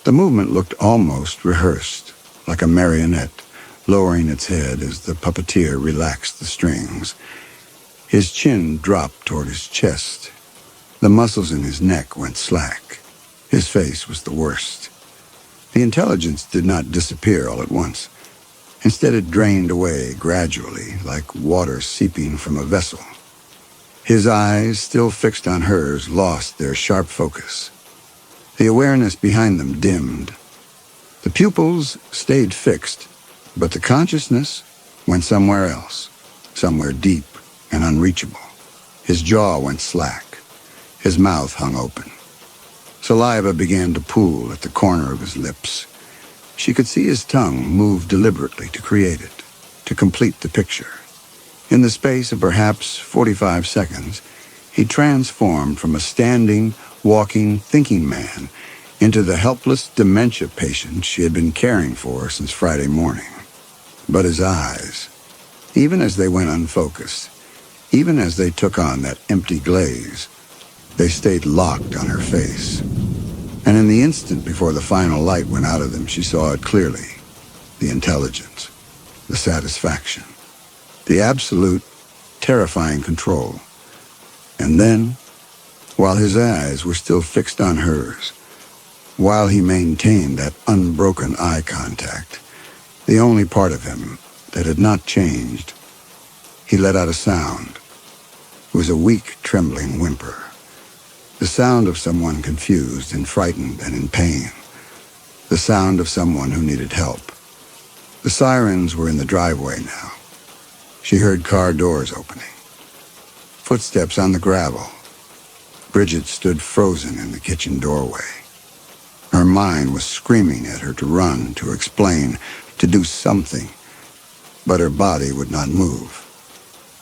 The movement looked almost rehearsed, like a marionette, lowering its head as the puppeteer relaxed the strings. His chin dropped toward his chest. The muscles in his neck went slack. His face was the worst. The intelligence did not disappear all at once. Instead, it drained away gradually, like water seeping from a vessel. His eyes, still fixed on hers, lost their sharp focus. The awareness behind them dimmed. The pupils stayed fixed, but the consciousness went somewhere else, somewhere deep and unreachable. His jaw went slack. His mouth hung open. Saliva began to pool at the corner of his lips. She could see his tongue move deliberately to create it, to complete the picture. In the space of perhaps 45 seconds, he transformed from a standing, walking, thinking man into the helpless dementia patient she had been caring for since Friday morning. But his eyes, even as they went unfocused, even as they took on that empty glaze, they stayed locked on her face. And in the instant before the final light went out of them, she saw it clearly. The intelligence, the satisfaction, the absolute, terrifying control. And then, while his eyes were still fixed on hers, while he maintained that unbroken eye contact, the only part of him that had not changed, he let out a sound. It was a weak, trembling whimper. The sound of someone confused and frightened and in pain. The sound of someone who needed help. The sirens were in the driveway now. She heard car doors opening. Footsteps on the gravel. Bridget stood frozen in the kitchen doorway. Her mind was screaming at her to run, to explain, to do something, but her body would not move.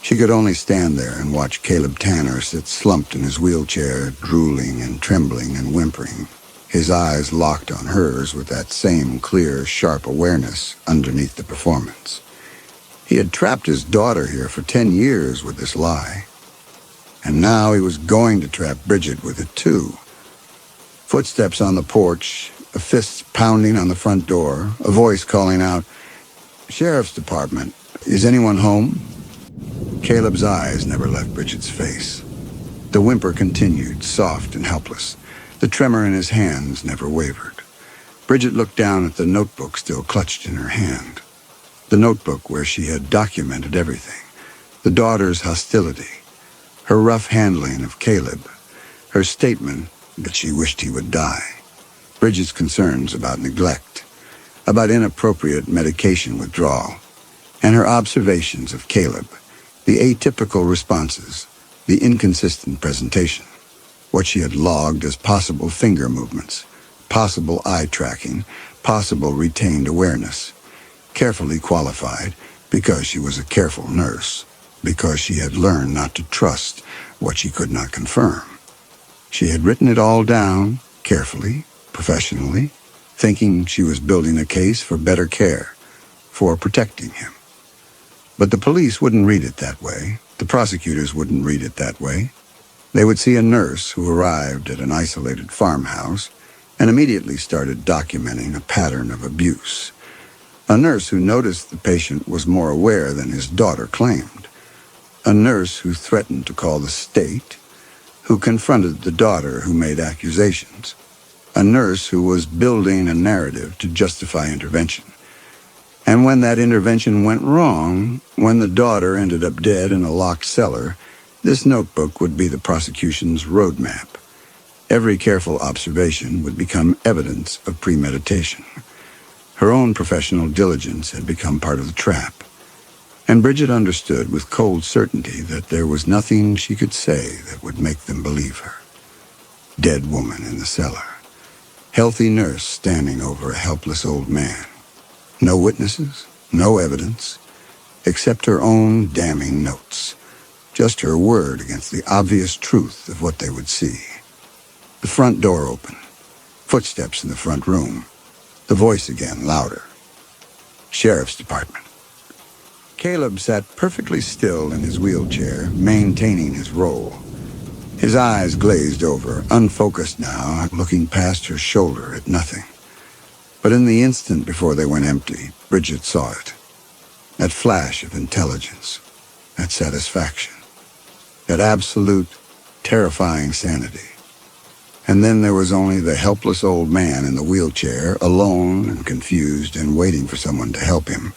She could only stand there and watch Caleb Tanner sit slumped in his wheelchair, drooling and trembling and whimpering, his eyes locked on hers with that same clear, sharp awareness underneath the performance. He had trapped his daughter here for 10 years with this lie, and now he was going to trap Bridget with it too. Footsteps on the porch, a fist pounding on the front door, a voice calling out, "Sheriff's Department, is anyone home?" Caleb's eyes never left Bridget's face. The whimper continued, soft and helpless. The tremor in his hands never wavered. Bridget looked down at the notebook still clutched in her hand. The notebook where she had documented everything. The daughter's hostility, her rough handling of Caleb, her statement that she wished he would die, Bridget's concerns about neglect, about inappropriate medication withdrawal, and her observations of Caleb, the atypical responses, the inconsistent presentation, what she had logged as possible finger movements, possible eye tracking, possible retained awareness, carefully qualified because she was a careful nurse, because she had learned not to trust what she could not confirm. She had written it all down, carefully, professionally, thinking she was building a case for better care, for protecting him. But the police wouldn't read it that way. The prosecutors wouldn't read it that way. They would see a nurse who arrived at an isolated farmhouse and immediately started documenting a pattern of abuse. A nurse who noticed the patient was more aware than his daughter claimed. A nurse who threatened to call the state, who confronted the daughter who made accusations. A nurse who was building a narrative to justify intervention. And when that intervention went wrong, when the daughter ended up dead in a locked cellar, this notebook would be the prosecution's roadmap. Every careful observation would become evidence of premeditation. Her own professional diligence had become part of the trap. And Bridget understood with cold certainty that there was nothing she could say that would make them believe her. Dead woman in the cellar. Healthy nurse standing over a helpless old man. No witnesses, no evidence, except her own damning notes. Just her word against the obvious truth of what they would see. The front door opened. Footsteps in the front room. The voice again, louder. Sheriff's Department. Caleb sat perfectly still in his wheelchair, maintaining his role. His eyes glazed over, unfocused now, looking past her shoulder at nothing. But in the instant before they went empty, Bridget saw it. That flash of intelligence, that satisfaction, that absolute, terrifying sanity. And then there was only the helpless old man in the wheelchair, alone and confused and waiting for someone to help him.